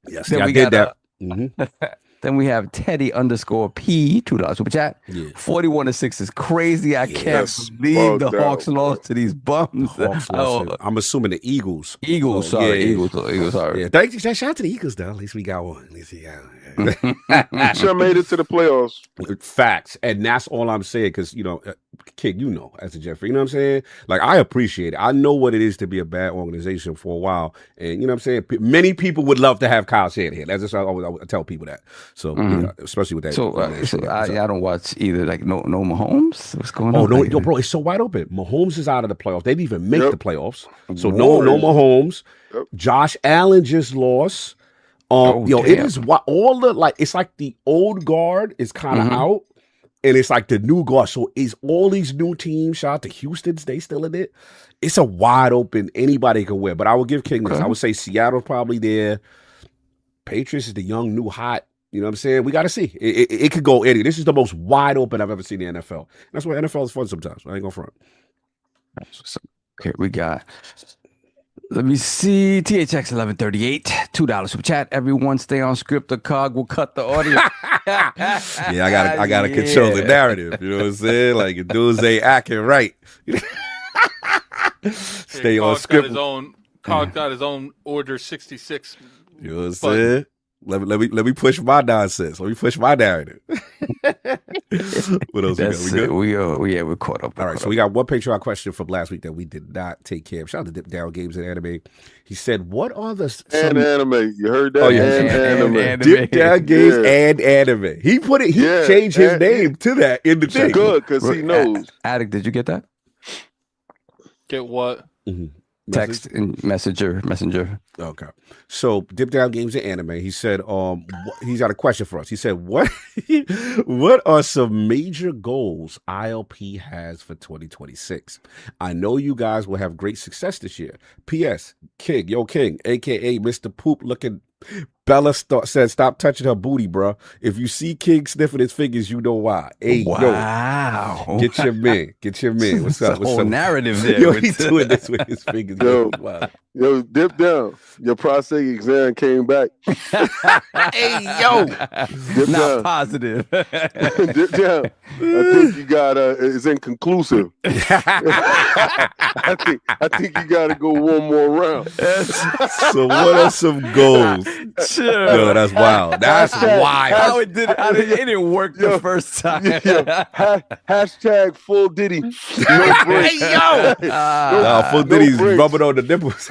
Yes, then we did got that. Then we have Teddy_P, $2 super chat. 41-6 is crazy. I can't believe the Hawks lost to these bums. I'm assuming the Eagles. Eagles, sorry. Eagles, sorry. Yeah, shout out to the Eagles, though. At least we got one. At least we got one. Sure made it to the playoffs. Facts. And that's all I'm saying because, Kid, as a Jeffrey, you know what I'm saying? Like, I appreciate it. I know what it is to be a bad organization for a while. And, you know what I'm saying? Many people would love to have Kyle Shanahan. That's just I always tell people that. So, especially with that. So, I don't watch either. Like, no Mahomes? What's going on? Oh, no, bro, it's so wide open. Mahomes is out of the playoffs. They didn't even make the playoffs. So, no Mahomes. Yep. Josh Allen just lost. It is it's like the old guard is kind of out. And it's like the new guard. So is all these new teams, shout out to Houston's, they still in it? It's a wide open, anybody can win. But I would give King this. I would say Seattle's probably there. Patriots is the young, new, hot. You know what I'm saying? We got to see. It could go any. This is the most wide open I've ever seen in the NFL. That's why NFL is fun sometimes. I ain't going front. Okay, we got... Let me see. THX1138, $2 super chat. Everyone stay on script. The Cog will cut the audio. I gotta control the narrative. You know what I'm saying? Like, dudes ain't acting right. Stay on script. Cog got his own Order 66. You know what I'm saying? Let me push my nonsense. Let me push my narrative. What else we got? We good? We're caught up. All right, so we got one Patreon question from last week that we did not take care of. Shout out to Dip Down Games and Anime. He said, "What are the anime? You heard that? Oh yeah, anime. Dip Down Games and Anime." He put it. He changed his name to that in the thing. Good because he knows. Addict, did you get that? Get what? Mm-hmm. Text and messenger. Okay. So Dip Down Games and Anime, he said, he's got a question for us. He said, what are some major goals ILP has for 2026? I know you guys will have great success this year. P.S. King, aka Mr. Poop looking Bella said, "Stop touching her booty, bro. If you see King sniffing his fingers, you know why." Hey, wow. Yo, get your man. What's up? What's up? Narrative there. Yo, he's doing this with his fingers. Yo, Dip Down. Your prostate exam came back. Hey, yo. Dip Not down. positive. Dip Down. I think you got it's inconclusive. I think you got to go one more round. So what are some goals? Sure. No, that's wild. That's wild. How it didn't work the first time. Hashtag full Diddy. No breaks. Hey, yo. Full Diddy's rubbing on the nipples.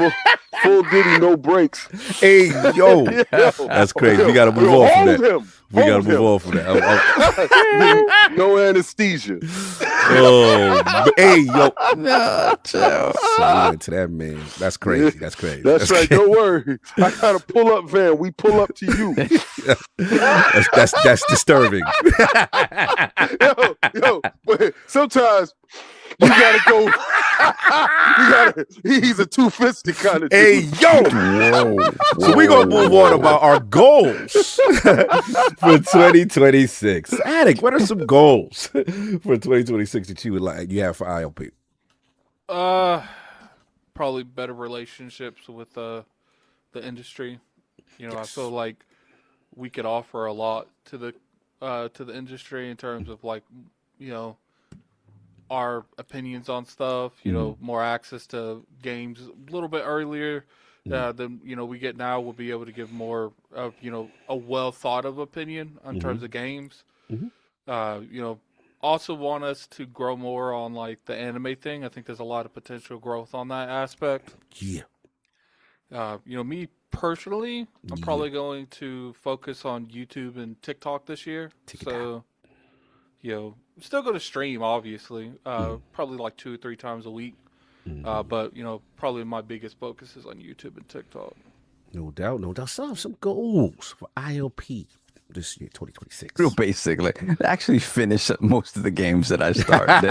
Full Diddy, no breaks. Hey, yo. That's crazy. We got to move on from that. We got to move on from that. No anesthesia. Oh, hey, yo. No, chill. So we went to that, man. That's crazy. That's right. Crazy. Don't worry. I got a pull-up van. We pull up to you. That's disturbing. Yo, but sometimes you gotta go. He's a two-fisted kind of Hey, yo. Whoa. So we gonna move on about our goals for 2026. Addict, what are some goals for 2026 that you have for ILP? Probably better relationships with the industry. You know, I feel like we could offer a lot to the industry in terms of our opinions on stuff. You know, more access to games a little bit earlier than we get now. We'll be able to give more of a well thought of opinion in terms of games. Also want us to grow more on the anime thing. I think there's a lot of potential growth on that aspect. Yeah. Me personally, I'm probably going to focus on YouTube and TikTok this year. Still go to stream, obviously, probably 2 or 3 times a week. But probably my biggest focus is on YouTube and TikTok. No doubt. So some goals for ILP this year, 2026. Real basic, actually finish most of the games that I started.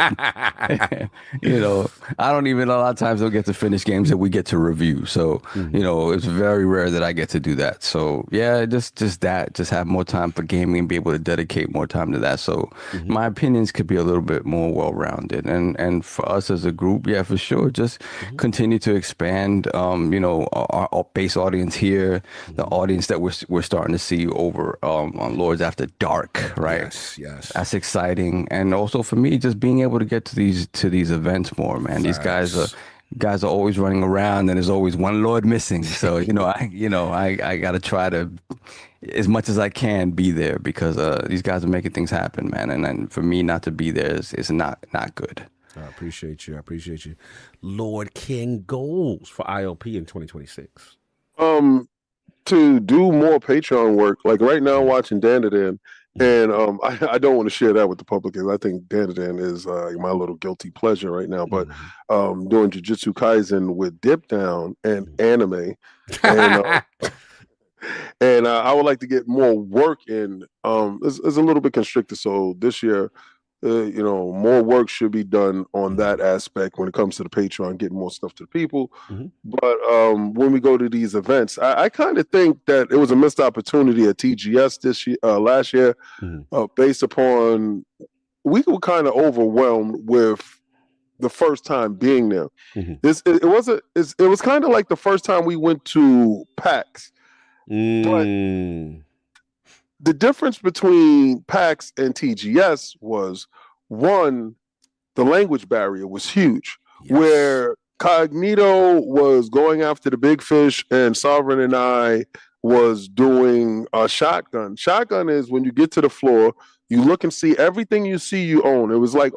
I don't even, a lot of times I'll get to finish games that we get to review. So, it's very rare that I get to do that. So yeah, just have more time for gaming and be able to dedicate more time to that. So my opinions could be a little bit more well-rounded. And for us as a group, yeah, for sure, just continue to expand, our base audience here, the audience that we're starting to see over, on Lords After Dark, right? Yes. That's exciting, and also for me, just being able to get to these events more, man. These guys are always running around, and there's always one Lord missing. So I gotta try to, as much as I can, be there because these guys are making things happen, man. And for me not to be there is not good. I appreciate you. Lord King, goals for ILP in 2026. To do more Patreon work. Like right now, I'm watching Dandadan, and I don't want to share that with the public because I think Dandadan is my little guilty pleasure right now. But doing Jujutsu Kaisen with Dip Down and anime, and I would like to get more work in. It's a little bit constricted, so this year, more work should be done on that aspect when it comes to the Patreon, getting more stuff to the people. But when we go to these events, I kind of think that it was a missed opportunity at TGS last year, based upon we were kind of overwhelmed with the first time being there. It was kind of like the first time we went to PAX, but the difference between PAX and TGS was, one, the language barrier was huge. Where Cognito was going after the big fish and Sovereign and I was doing a shotgun. Shotgun is when you get to the floor, you look and see everything you see you own. It was like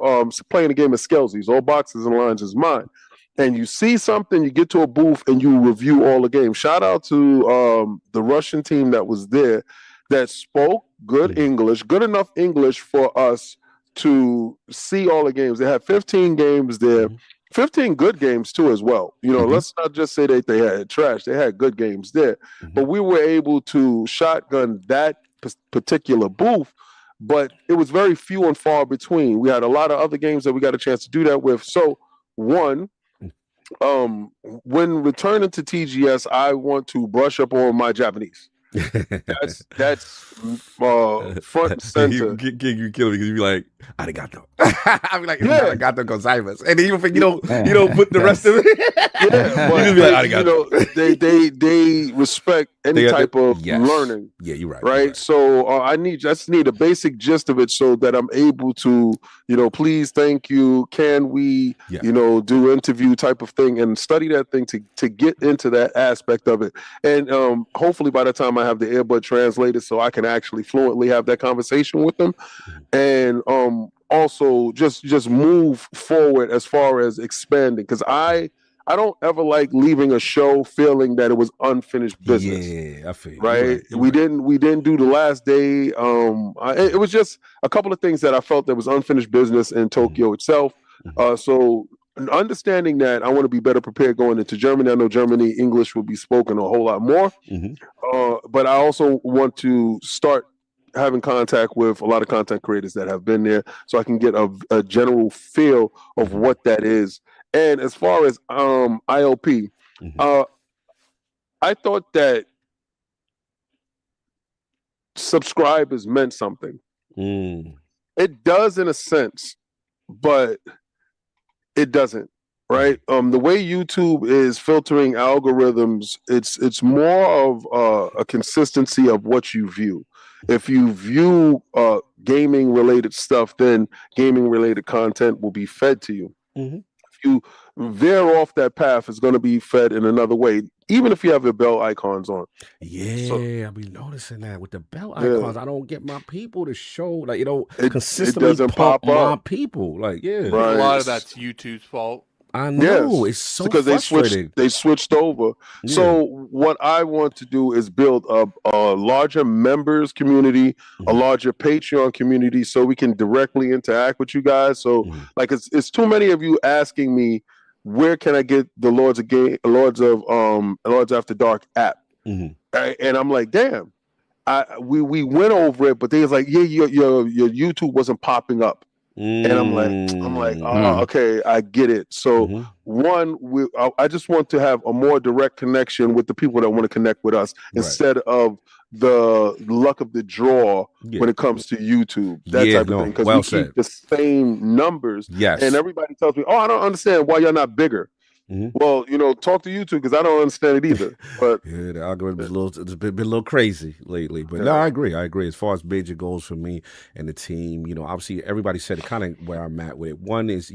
playing a game of Skelsies. All boxes and lines is mine. And you see something, you get to a booth and you review all the games. Shout out to the Russian team that was there that spoke good English, good enough English for us to see all the games. They had 15 games there, 15 good games too as well. You know, let's not just say that they had trash. They had good games there. But we were able to shotgun that particular booth, but it was very few and far between. We had a lot of other games that we got a chance to do that with. So one, when returning to TGS, I want to brush up on my Japanese. That's front and center. You kill me because you be like, arigato. I be like, arigato gozaimasu. And even if you don't put the rest of it. Yeah, but you just be like, arigato. They respect any type of learning. Yeah, you're right. Right. You're right. So I just need a basic gist of it so that I'm able to, please, thank you. Can we, do interview type of thing and study that thing to get into that aspect of it. And hopefully by the time I have the earbud translated so I can actually fluently have that conversation with them. And also just move forward as far as expanding, because I don't ever like leaving a show feeling that it was unfinished business. Yeah, I feel right. We didn't do the last day. It was just a couple of things that I felt that was unfinished business in Tokyo itself. So understanding that, I want to be better prepared going into Germany. I know Germany English will be spoken a whole lot more, but I also want to start having contact with a lot of content creators that have been there, so I can get a general feel of what that is. And as far as ILP, I thought that subscribers meant something. It does in a sense, but it doesn't, right? The way YouTube is filtering algorithms, it's more of a consistency of what you view. If you view gaming related stuff, then gaming related content will be fed to you. If you veer off that path, it's going to be fed in another way, even if you have your bell icons on. Yeah, I've been noticing that with the bell icons. I don't get my people to show, consistently it doesn't pop my up. People. Right. A lot of that's YouTube's fault. I know, it's so because frustrating. they switched over. So what I want to do is build a larger members community, a larger Patreon community, so we can directly interact with you guys. So it's too many of you asking me, where can I get the Lords After Dark app? And I'm like, damn. We went over it, but they was like, your YouTube wasn't popping up. And I'm like, okay, I get it. So I just want to have a more direct connection with the people that want to connect with us instead of the luck of the draw when it comes to YouTube, that type of thing. Because we keep the same numbers. And everybody tells me, I don't understand why you're not bigger. Well, talk to YouTube, because I don't understand it either. But the algorithm is it's been a little crazy lately. But no, I agree. As far as major goals for me and the team, obviously everybody said it kind of where I'm at with it. One is,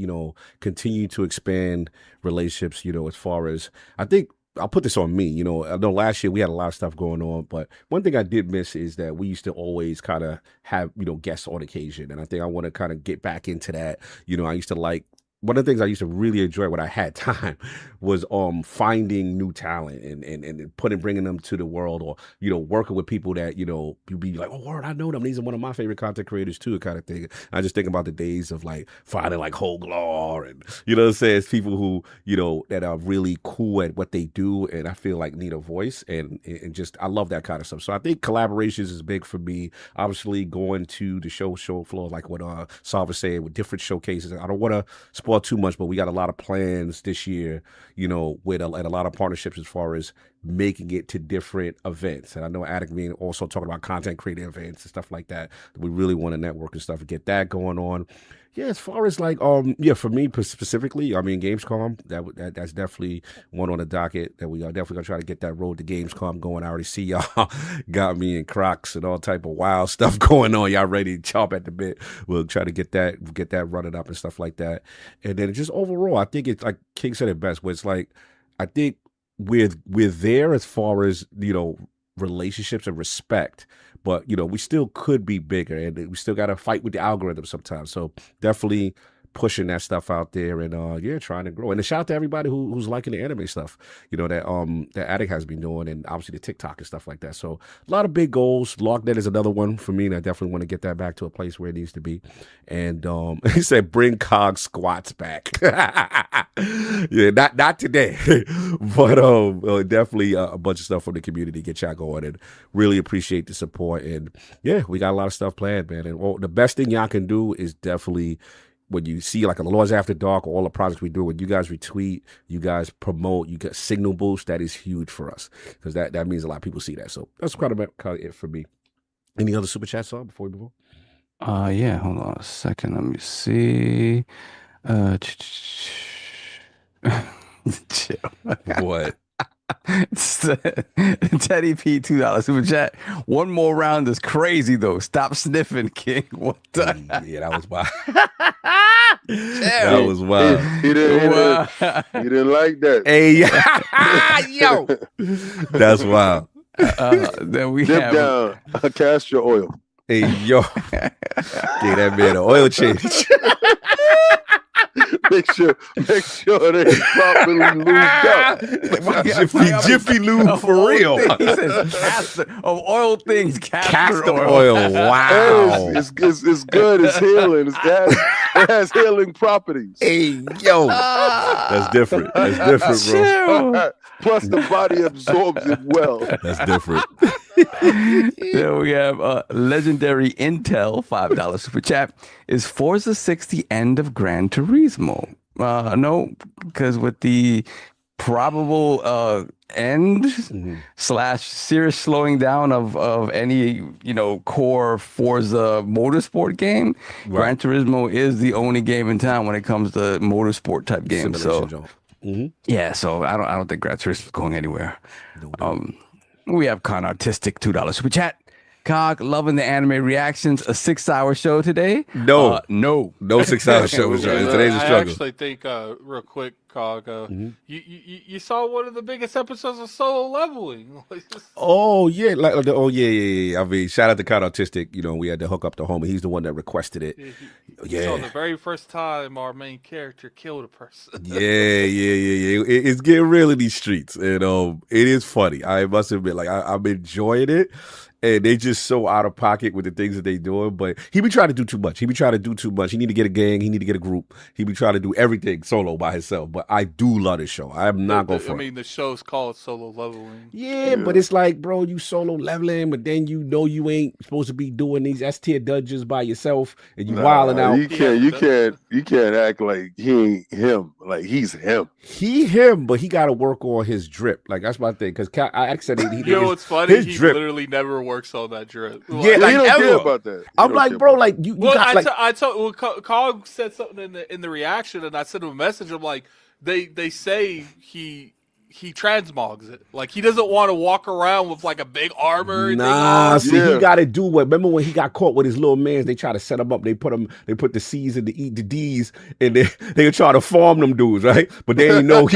continue to expand relationships, as far as, I think I'll put this on me. I know last year we had a lot of stuff going on, but one thing I did miss is that we used to always kind of have, guests on occasion. And I think I want to kind of get back into that. I used to one of the things I used to really enjoy when I had time was finding new talent and bringing them to the world, or working with people that you'd be like, oh word, I know them. These are one of my favorite content creators too, kind of thing. I just think about the days of finding Hoglar and what I'm saying, it's people who that are really cool at what they do, and I feel like need a voice, and just I love that kind of stuff. So I think collaborations is big for me. Obviously going to the show floor, like what Sav was saying, with different showcases. I don't want to spoil too much, but we got a lot of plans this year, with a lot of partnerships as far as making it to different events. And I know Attic being also talking about content creator events and stuff like that. We really want to network and stuff and get that going on. Yeah, as far as for me specifically, Gamescom, that's definitely one on the docket that we are definitely gonna try to get that road to Gamescom going. I already see y'all got me in Crocs and all type of wild stuff going on. Y'all ready to chomp at the bit. We'll try to get that running up and stuff like that. And then just overall, I think it's like King said it best, where it's I think we're there as far as, relationships and respect. But, you know, we still could be bigger, and we still got to fight with the algorithm sometimes. So definitely pushing that stuff out there, and trying to grow. And a shout out to everybody who's liking the anime stuff, you know, that Addict has been doing, and obviously the TikTok and stuff like that. So a lot of big goals. LogNet is another one for me, and I definitely want to get that back to a place where it needs to be. And he said, bring Cog squats back. Yeah, not today, but definitely a bunch of stuff from the community. Get y'all going, and really appreciate the support. And yeah, we got a lot of stuff planned, man. And the best thing y'all can do is definitely, when you see like a Lords After Dark or all the projects we do, when you guys retweet, you guys promote, you get signal boost, that is huge for us, because that means a lot of people see that. So that's kind of it for me. Any other super chat song before we move on? Yeah, hold on a second. Let me see. Chill. What? Teddy P, $2 super chat. One more round is crazy though. Stop sniffing, King. What the? Yeah, that was wild. That was wild. He didn't like that. Hey, yo, that's wild. Then we Dip have down castor oil. Hey, yo, give that man an oil change. Make sure they properly lubed up. Jiffy lube for real. He says castor of oil things. Castor oil. Wow. It's good. It's healing. It has healing properties. Hey, yo, that's different. That's different, bro. Plus, the body absorbs it well. That's different. Then we have legendary Intel, $5 super chat. Is Forza 6 the end of Gran Turismo? No, because with the probable end / serious slowing down of any core Forza motorsport game, right. Gran Turismo is the only game in town when it comes to motorsport type games. Yeah, so I don't think Gran Turismo is going anywhere. We have Con Artistic, $2 super chat. Cog, loving the anime reactions. A 6-hour show today? No 6-hour show. Today's a struggle. I actually think, real quick, Cog, you saw one of the biggest episodes of Solo Leveling. Oh yeah. I mean, shout out to Con Artistic. You know, we had to hook up the homie. He's the one that requested it. So the very first time our main character killed a person. Yeah. It's getting real in these streets, and it is funny. I must admit, like I'm enjoying it. And they just so out of pocket with the things that they doing. But he be trying to do too much. He need to get a gang. He need to get a group. He be trying to do everything solo by himself. But I do love this show. I am not going for it. I mean, the show's called Solo Leveling. Yeah, but it's like, bro, you solo leveling, but then you know you ain't supposed to be doing these S-tier dungeons by yourself, and you wilding out. You can't act like he ain't him. Like he's him. He him, but he got to work on his drip. Like that's my thing. Because I actually, you know what's funny? He literally never works on that drip. Yeah, like he don't care about that. I'm like, bro, like you got like. I told Cog said something in the reaction, and I sent him a message. I'm like, they say he transmogs it. Like he doesn't want to walk around with like a big armor. He got to do what. Remember when he got caught with his little mans? They try to set him up. They put the C's and the D's, and they try to farm them dudes, right? But they didn't know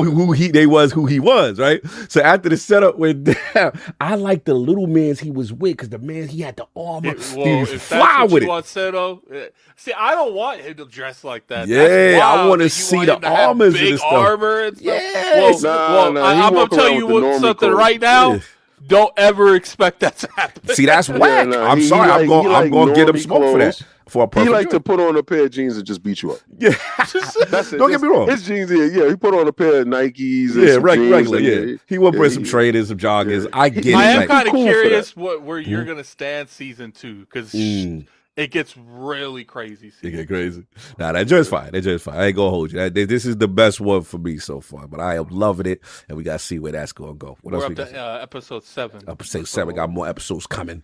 who he was, right? So after the setup went down, I like the little mans he was with, because the man he had the armor. If that's what you want, Seto, see, I don't want him to dress like that. Yeah, I want to see the armors and stuff. Armor and stuff. Yeah. I'm gonna tell you something right now. Don't ever expect that to happen. See, that's whack. I'm sorry. I'm going to get him smoke for that. For a perfect he like to put on a pair of jeans and just beat you up. Yeah, that's it. Don't get me wrong. His jeans, he put on a pair of Nikes. And regular. Yeah, he will bring some trainers, some joggers. I get it. I am kind of curious where you're gonna stand season 2, because it gets really crazy. It get crazy. Nah, that joint's fine. I ain't gonna hold you. This is the best one for me so far, but I am loving it, and we gotta see where that's gonna go. What else we got? Episode 7. Episode 7 got more episodes coming.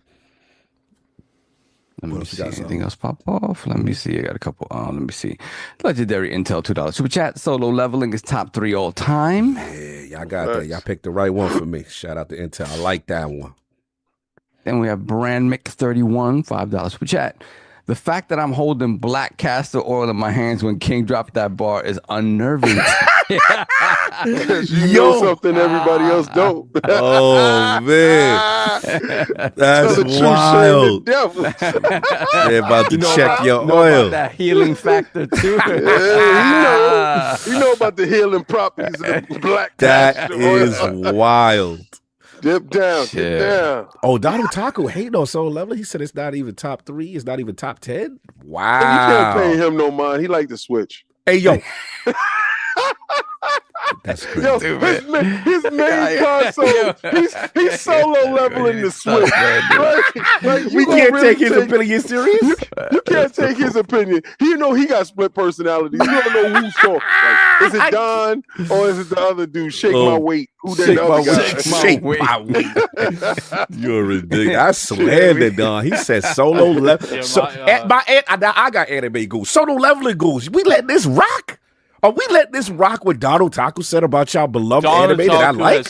Let me see anything else pop off. Let me see. I got a couple. Let me see. Legendary Intel, $2 super chat. Solo Leveling is top 3 all time. Yeah, y'all got that. Y'all picked the right one for me. Shout out to Intel. I like that one. Then we have Brand Mix 31, $5 super chat. The fact that I'm holding black castor oil in my hands when King dropped that bar is unnerving. You know something everybody else don't. Oh man, that's wild. They're about to check your oil. About that healing factor too. He know about the healing properties of the black. That is wild. Dip down, dip down. Oh, Donald Taco hating on Soul Level. He said it's not even top 3. It's not even top 10. Wow. You can't pay him no mind. He like to switch. Hey, yo. That's crazy. Yo, his main console, he's solo leveling the Switch. Like, we can't take his opinion serious. You can't take his opinion. You know he got split personalities. You don't know who's talking. Like, is it Don or is it the other dude? Shake my weight. Who that other guy? Shake my weight. You're ridiculous. I slandered Don. He said solo level. Yeah, I got anime goals. Solo leveling goals. We let this rock. Are we letting this rock what Donald Taco said about y'all beloved anime that I like?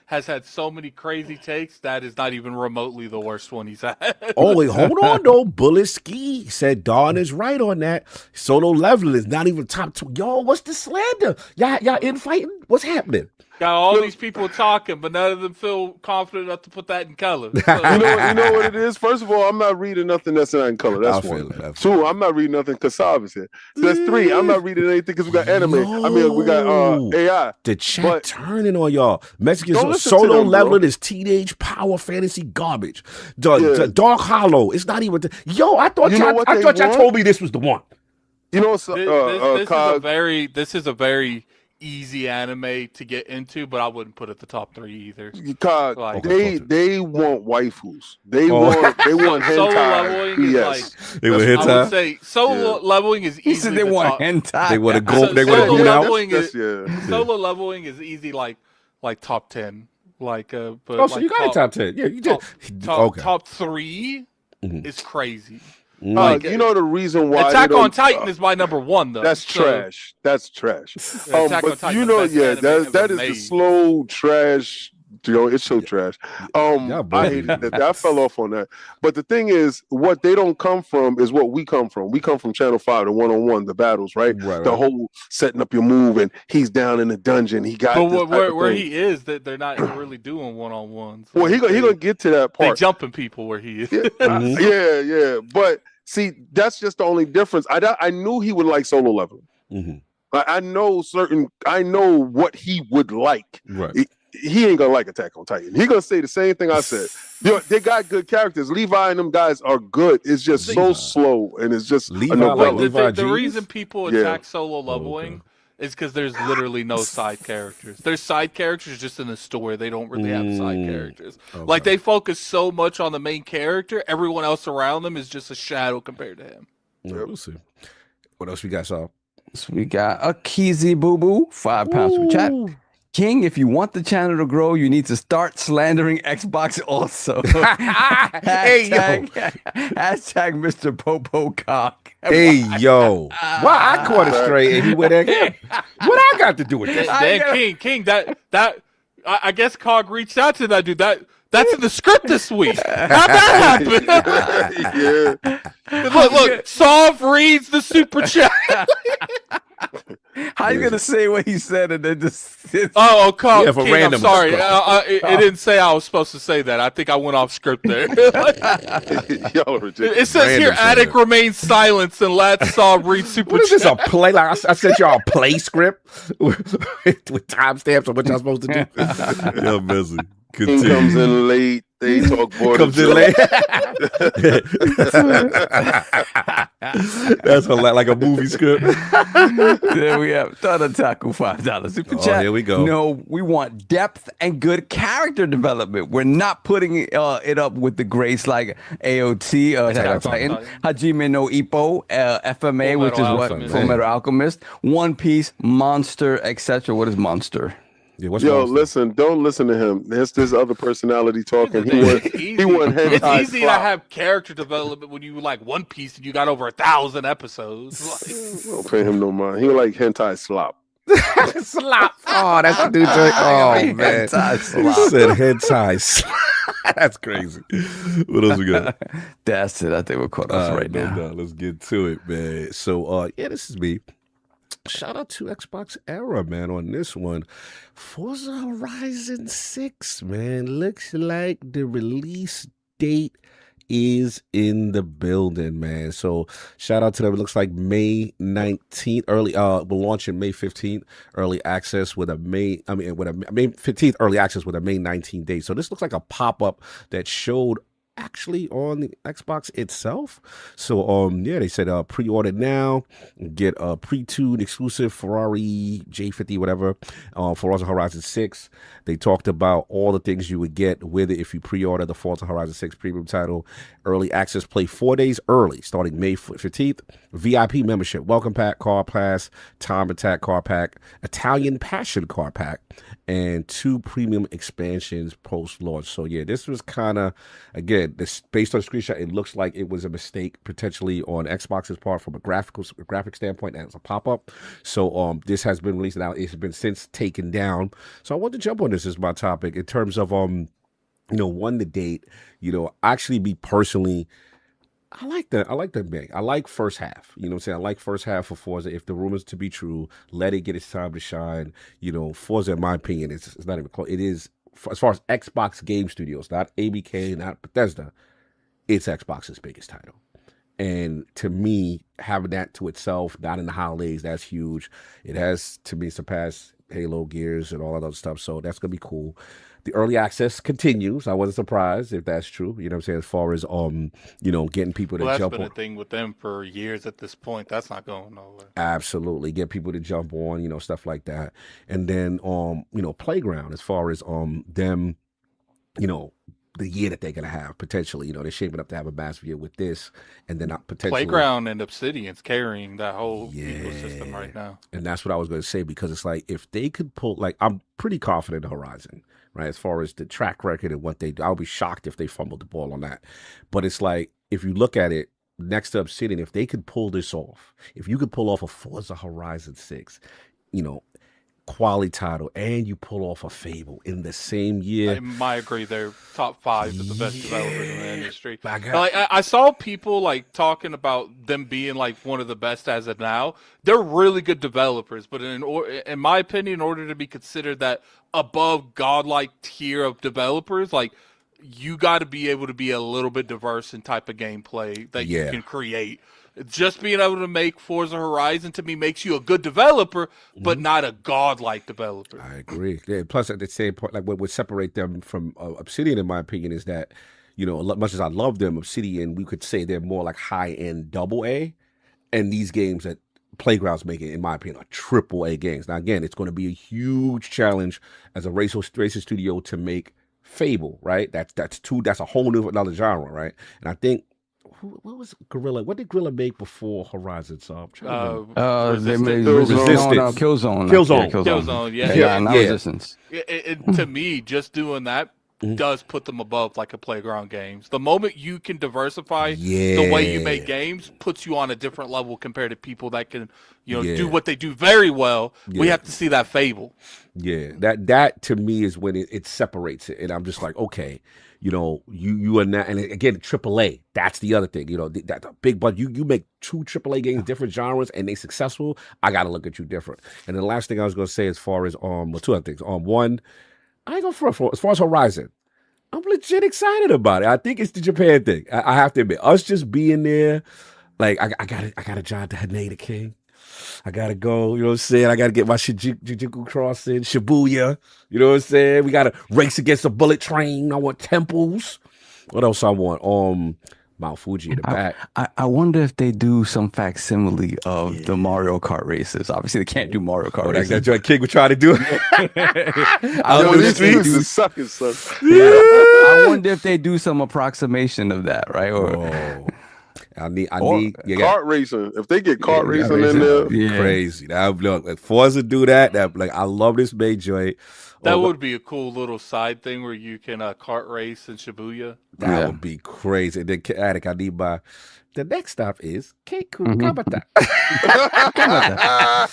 Has had so many crazy takes that is not even remotely the worst one he's had. Oh, wait, hold on though. Bullet Ski said Dawn is right on that. Solo leveling is not even top 2. Yo, what's the slander? Y'all infighting? What's happening? Got all these people talking, but none of them feel confident enough to put that in color. So. You know what it is? First of all, I'm not reading nothing that's not in color. That's one. 2, I'm not reading nothing because Sav is here. So that's 3. I'm not reading anything because we got anime. I mean, we got AI. The chat turning on y'all. Mexicans solo leveling is teenage power fantasy garbage. Dark Hollow. It's not even. Yo, I thought y'all told me this was the one. You know, this is a very easy anime to get into, but I wouldn't put it the top 3 either. Like, they want waifus. They want hentai. Solo leveling is like, they want hentai. I would say solo leveling is easy. He said they want hentai. They want to go. They want to go out. Solo leveling is easy, like top 10. Like, but so you got a top 10? Yeah, you did. Top 3 is crazy. Like, you know the reason why Attack on Titan is my number 1 though. That's trash. That's trash. Attack on Titan, you know, that is the slow trash. You know, it's so trash. I hated that. I fell off on that. But the thing is, what they don't come from is what we come from. We come from Channel 5, the one-on-one, the battles, right? The whole setting up your move, and he's down in the dungeon. He got. But where he is, that they're not really doing one-on-ones. Well, he gonna get to that part. They jumping people where he is. Yeah. But see, that's just the only difference. I knew he would like solo leveling. I know what he would like. Right. He ain't gonna like Attack on Titan. He gonna say the same thing I said. They got good characters. Levi and them guys are good. It's just so slow, and it's just the reason people attack solo leveling is because there's literally no side characters. There's side characters just in the story. They don't really have side characters. Like, they focus so much on the main character. Everyone else around them is just a shadow compared to him. Yeah, we'll see. What else we got, Saul? So we got a Keezy Boo Boo, £5 for chat. King, if you want the channel to grow, you need to start slandering Xbox also. Hashtag Mr. Popo Cock. Hey, yo. Well, I caught it straight and he went at him. What I got to do with this? King, that I guess Cog reached out to that dude. That's in the script this week. How'd that happen? Look, Sov reads the super chat. How you gonna say what he said and then just? Call King, I'm sorry. It didn't say I was supposed to say that. I think I went off script there. Y'all are ridiculous. It says here, Attic remains silent and Lad Saw read super. What is this, a play? Like I sent y'all a play script with timestamps on what y'all supposed to do. Y'all busy. King comes in late. They talk board. Comes in late. That's like a movie script. There we have Taku $5 super chat. Here we go. No, we want depth and good character development. We're not putting it up with the grace like AOT, Attack on Titan, Hajime no Ippo, FMA, which is what Full Metal Alchemist, One Piece, Monster, etc. What is Monster? Yeah, listen, don't listen to him. There's this other personality talking. He went hentai. It's easy to have character development when you like One Piece and you got over 1,000 episodes. Don't pay him no mind. He like hentai slop. Slop. Oh, that's the dude. Oh, man. Hentai slop. He said hentai slop. That's crazy. What else we got? That's it. I think we're caught up right now. Let's get to it, man. So, this is me. shout out to Xbox Era, man, on this one. Forza Horizon 6, man. Looks like the release date is in the building, man. So shout out to them. It looks like May 19th we're launching May 15th early access with a May 15th early access with a May 19th date. So this looks like a pop-up that showed actually on the Xbox itself. So they said pre-order now, get a pre-tuned exclusive Ferrari J50 whatever for Forza Horizon 6. They talked about all the things you would get with it if you pre-order the Forza Horizon 6 premium title. Early access play 4 days early starting May 15th. VIP membership, welcome pack, car pass, time attack car pack, Italian passion car pack, and 2 premium expansions post-launch. So yeah, this was kind of, again, this based on the screenshot, it looks like it was a mistake potentially on Xbox's part from a graphic standpoint as a pop-up. So this has been released now. It's been since taken down. So I want to jump on this as my topic in terms of the date. Actually be personally, I like the May. I like first half. You know what I'm saying? I like first half for Forza. If the rumors to be true, let it get its time to shine. Forza, in my opinion, it's not even close. It is, as far as Xbox game studios, not ABK, not Bethesda, it's Xbox's biggest title. And to me, having that to itself, not in the holidays, that's huge. It has, to me, surpassed Halo, Gears, and all that other stuff. So that's going to be cool. The early access continues. I wasn't surprised if that's true. You know what I'm saying? As far as, getting people to jump on. That's been a thing with them for years at this point. That's not going nowhere. Absolutely. Get people to jump on, stuff like that. And then, Playground, as far as them, the year that they're going to have potentially, they're shaping up to have a massive year with this, and then potentially Playground and Obsidian's carrying that whole ecosystem right now. And that's what I was going to say, because it's like, if they could pull, like, I'm pretty confident in Horizon, right? As far as the track record and what they do, I'll be shocked if they fumbled the ball on that. But it's like, if you look at it next to Obsidian, if they could pull this off, if you could pull off a Forza Horizon 6, quality title, and you pull off a Fable in the same year, I might agree they're top 5 of the best developers in the industry. I saw people talking about them being one of the best as of now. They're really good developers, but in my opinion, in order to be considered that above godlike tier of developers, you got to be able to be a little bit diverse in type of gameplay that you can create. Just being able to make Forza Horizon, to me, makes you a good developer, but not a godlike developer. I agree. Yeah. Plus, at the same point, what would separate them from Obsidian, in my opinion, is that, much as I love them, Obsidian, we could say they're more high-end AA, and these games that Playground's making, in my opinion, are AAA games. Now, again, it's going to be a huge challenge as a racing studio to make Fable, right? That's a whole new another genre, right? And I think, what was Guerrilla? What did Guerrilla make before Horizon? So they made Resistance. Killzone. Yeah. Resistance. To me, just doing that does put them above a Playground games. The moment you can diversify the way you make games, puts you on a different level compared to people that can, do what they do very well. We have to see that Fable. Yeah, that to me is when it separates it, and I'm just like, okay, you are not, and again, AAA. That's the other thing, that's a big. But you make 2 AAA games, different genres, and they successful. I got to look at you different. And the last thing I was going to say, as far as 2 other things. One, I ain't going for as far as Horizon, I'm legit excited about it. I think it's the Japan thing. I have to admit, us just being there, I got a job to Haneda King. I gotta go, you know what I'm saying? I gotta get my Shinjuku crossing, Shibuya, you know what I'm saying? We gotta race against a bullet train. I want temples. What else I want? Mount Fuji in the back. I wonder if they do some facsimile of the Mario Kart races. Obviously, they can't do Mario Kart races. That Joy King would try to do it. I wonder if they do some approximation of that, right? I need kart racing. If they get kart racing in there, crazy. Look, Forza do that. I love this Bay joint. That would be a cool little side thing where you can kart race in Shibuya. That would be crazy. And then Attic, I need my the next stop is Keku Mhm. Kabata.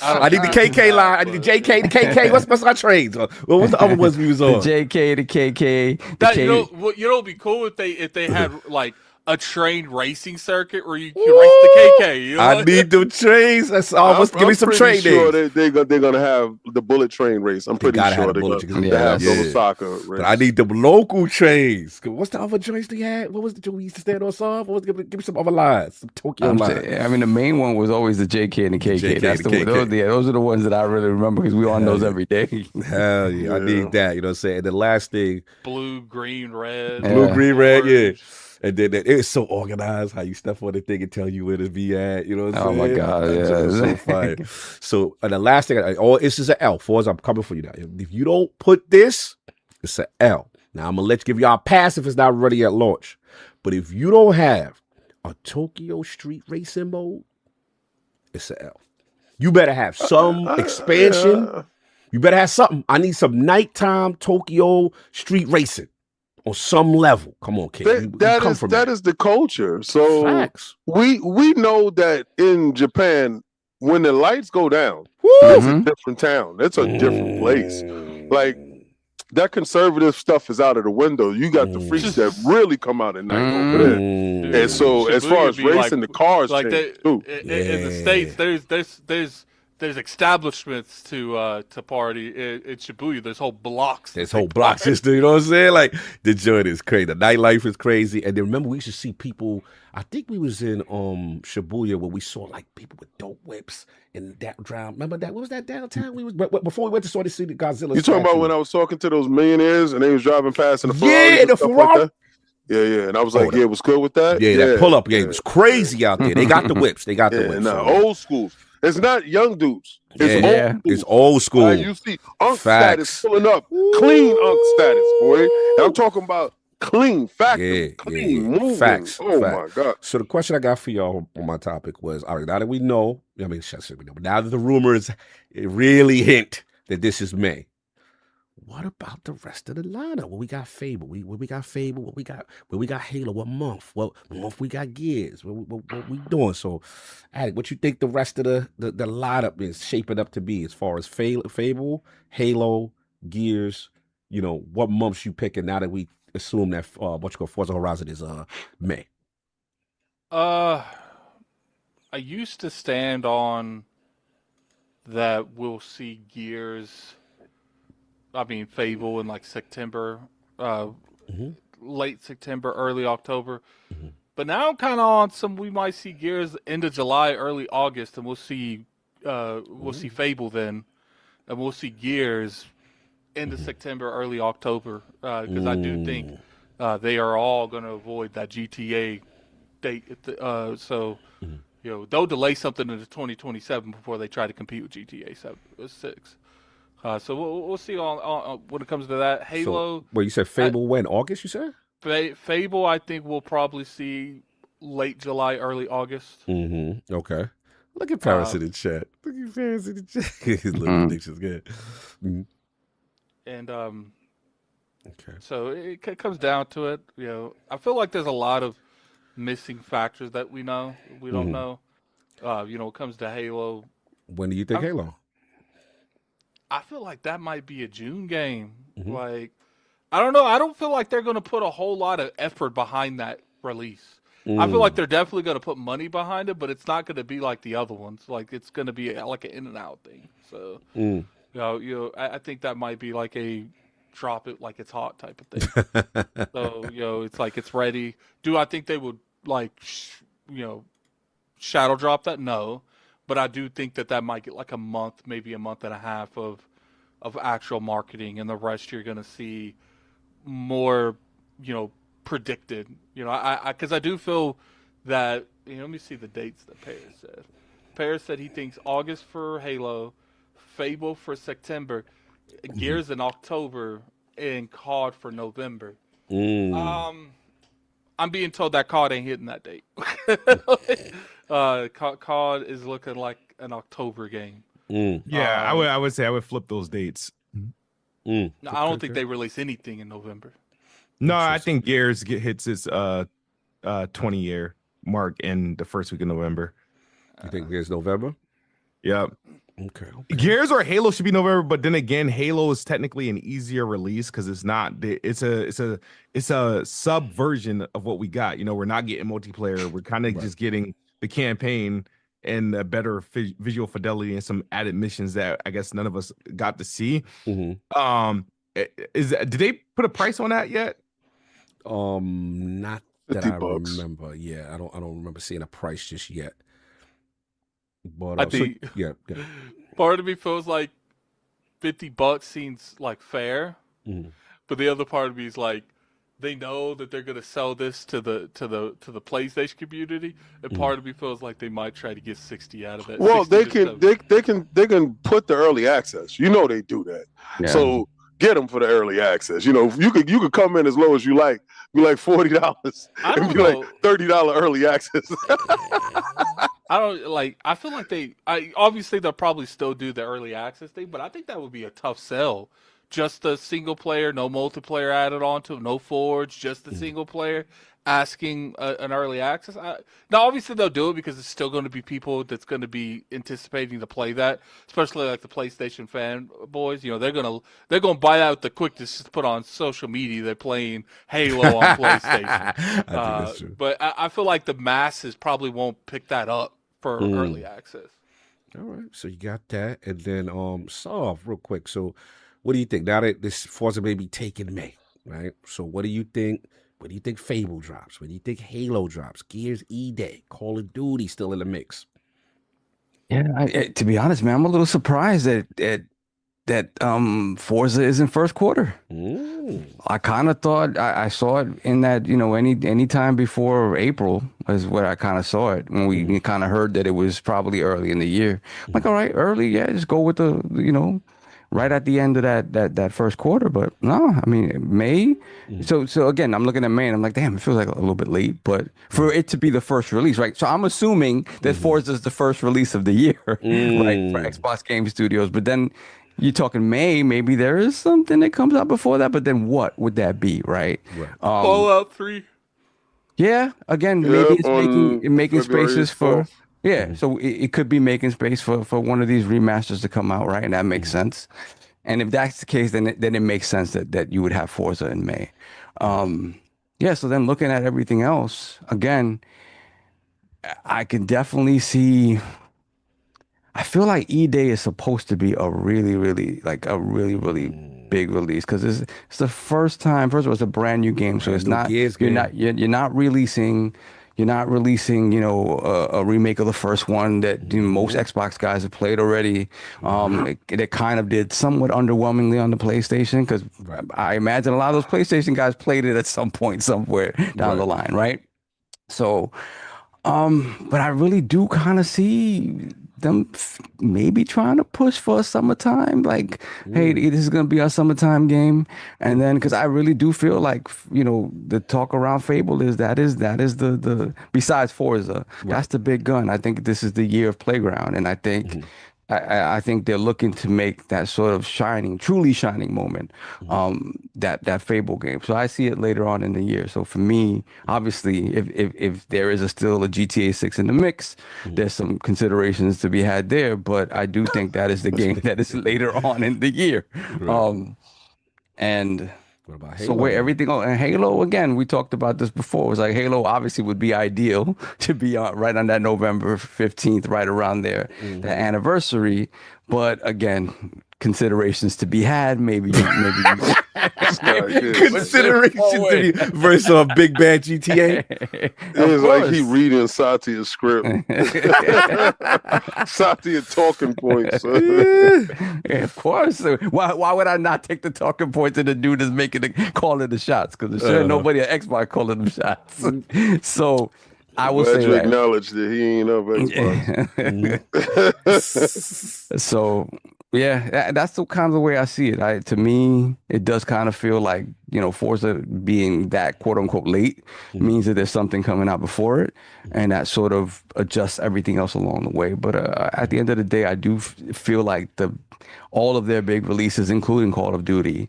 I need the KK line. I need the JK, the KK. What's our trades? What's the other ones we was The on? JK, the KK, the That K. you know, it'd be cool if they had like a trained racing circuit where you can race the KK. You know? I need them trains. That's almost. Give me some train sure names. they're gonna have the bullet train race. I'm pretty gotta sure have the they're bullet gonna train. have Yeah. the Osaka race. But I need them local trains. What's the other joints they had? What was the joint we used to stand on? Some? Give me some other lines. Some Tokyo lines. I mean, the main one was always the JK and the KK. JK That's and the KK. Those are the ones that I really remember because we on those every day. Hell yeah, I need that. You know what I'm saying? And the last thing, blue, green, red. blue, green, red, yeah. orange. And then it's so organized how you step on the thing and tell you where to be at. You know what I'm saying? Oh my God, That joint is so fire. So, and the last thing, this is an L. Forza, I'm coming for you now. If you don't put this, it's an L. Now, I'm going to give y'all a pass if it's not ready at launch. But if you don't have a Tokyo street racing mode, it's an L. You better have some expansion. Yeah. You better have something. I need some nighttime Tokyo street racing on some level. Come on, kid. That is the culture. So Facts. we know that in Japan, when the lights go down, Woo! it's a different town. It's a different place. Like that conservative stuff is out of the window. You got the freaks that really come out at night over there. And so, as far as racing, the cars like change too. in the States, there's establishments to party in Shibuya. There's whole blocks. There's whole block system, you know what I'm saying? Like, the joint is crazy. The nightlife is crazy. And then remember, we used to see people, I think we was in Shibuya where we saw like people with dope whips and that drown. Remember that? What was that downtown? We was before we went to sort of see the Godzilla. You talking about when I was talking to those millionaires and they was driving past in the Ferrari? Yeah, the Ferrari. Like yeah. And I was like, what's good with that? Yeah, that pull-up game was crazy out there. They got the whips. They got the whips. Nah, old schools. It's not young dudes. It's old dudes. It's old school. You see Unk status pulling up. Clean Unk status, boy. And I'm talking about clean, factory, clean, moving. Facts. Oh, my God. So the question I got for y'all on my topic was, all right, now that we know, I mean, we know, but now that the rumors really hint that this is May, what about the rest of the lineup? Well, we got Fable. We got Fable. What we got Halo. What month? What month we got Gears? What we doing? So, Addict, what you think the rest of the lineup is shaping up to be as far as Fable, Halo, Gears? You know, what months you picking now that we assume that Forza Horizon is May? I used to stand on that we'll see Gears. I mean, Fable in like September, late September, early October. But now I'm kind of on we might see Gears end of July, early August, and we'll see Fable then, and we'll see Gears end of September, early October, because I do think they are all going to avoid that GTA date. So they'll delay something into 2027 before they try to compete with GTA 6. So we'll see on when it comes to that. Halo. So, you said Fable when? August, you said? Fable, I think we'll probably see late July, early August. Okay. Look at Paris in the chat. Look at Paris in the chat. His little prediction's good. And okay. So it comes down to it. I feel like there's a lot of missing factors that we don't know. It comes to Halo. When do you think Halo? I feel like that might be a June game. Like, I don't know. I don't feel like they're going to put a whole lot of effort behind that release. I feel like they're definitely going to put money behind it, but it's not going to be like the other ones. Like, it's going to be like an in and out thing. So, I think that might be like a drop it like it's hot type of thing. So, it's like it's ready. Do I think they would like, shadow drop that? No. But I do think that might get like a month, maybe a month and a half of actual marketing, and the rest you're going to see more, predicted. Because I do feel that. Let me see the dates that Paris said. Paris said he thinks August for Halo, Fable for September, Gears in October, and COD for November. I'm being told that COD ain't hitting that date. COD is looking like an October game. Yeah, I would say I would flip those dates. No, I don't think they release anything in November. No, I think Gears hits its 20 year mark in the first week of November. You think there's November? Yeah. Okay. Gears or Halo should be November, but then again, Halo is technically an easier release because it's not. It's a sub version of what we got. You know, we're not getting multiplayer. We're kind of just getting the campaign and a better visual fidelity and some added missions that I guess none of us got to see. Did they put a price on that yet? Not that I $50. remember. Yeah, I don't remember seeing a price just yet. But I think part of me feels like $50 seems like fair, but the other part of me is like they know that they're gonna sell this to the PlayStation community, and part of me feels like they might try to get 60 out of it. Well, they can put the early access. You know they do that. Yeah. So get them for the early access. You know, you could come in as low as you like. Be like $40 and be like $30 early access. I feel like obviously they'll probably still do the early access thing, but I think that would be a tough sell. Just the single player, no multiplayer added onto it, no Forge, just the single player asking an early access. Now, obviously they'll do it because it's still going to be people that's going to be anticipating to play that, especially like the PlayStation fanboys. You know, they're gonna buy that with the quickness to put on social media. They're playing Halo on PlayStation. I think that's true. But I feel like the masses probably won't pick that up for early access. All right, so you got that, and then Solve real quick. So, what do you think now that this Forza may be taking May, right? So, what do you think? What do you think Fable drops? What do you think Halo drops? Gears E-Day, Call of Duty still in the mix. Yeah, to be honest, man, I'm a little surprised that Forza is in first quarter. I kind of thought I saw it in that, you know, any time before April is where I kind of saw it when we kind of heard that it was probably early in the year. I'm like, all right, early, yeah, just go with the, you know, right at the end of that first quarter. But no, I mean, May. So again, I'm looking at May and I'm like, damn, it feels like a little bit late. But for it to be the first release, right? So I'm assuming that Forza is the first release of the year, right, for Xbox Game Studios. But then you're talking May, maybe there is something that comes out before that. But then what would that be, right? Fallout 3. Yeah, again, maybe it's making spaces for. 12th. Yeah, so it could be making space for one of these remasters to come out, right? And that makes sense. And if that's the case, then it makes sense that you would have Forza in May. Yeah, so then looking at everything else, again, I can definitely see. I feel like E-Day is supposed to be a really, really big release because it's the first time. First of all, it's a brand new game, so it's not you're not releasing. You're not releasing, you know, a remake of the first one that most Xbox guys have played already. It kind of did somewhat underwhelmingly on the PlayStation because I imagine a lot of those PlayStation guys played it at some point somewhere down the line, right? So, but I really do kind of see them maybe trying to push for a summertime, like, hey, this is gonna be our summertime game, and then because I really do feel like, you know, the talk around Fable is that is the besides Forza, that's the big gun. I think this is the year of Playground, and I think I think they're looking to make that sort of truly shining moment, that Fable game. So I see it later on in the year. So for me, obviously, if there is still a GTA 6 in the mix, there's some considerations to be had there. But I do think that is the game that is later on in the year. And what about Halo? So where everything and Halo, again, we talked about this before. It was like Halo obviously would be ideal to be right on that November 15th, right around there, the anniversary. But again, considerations to be had. Maybe considerations to be versus a big bad GTA. It's like he reading Satya's script. Satya talking points. Yeah, of course. Why would I not take the talking points and the dude is calling the shots? Because there's nobody at Xbox calling them shots. So I will say that. Acknowledge that he ain't up Xbox. So yeah, that's the kind of the way I see it. To me, it does kind of feel like, you know, Forza being that quote unquote late means that there's something coming out before it, and that sort of adjusts everything else along the way. But at the end of the day, I do feel like all of their big releases, including Call of Duty,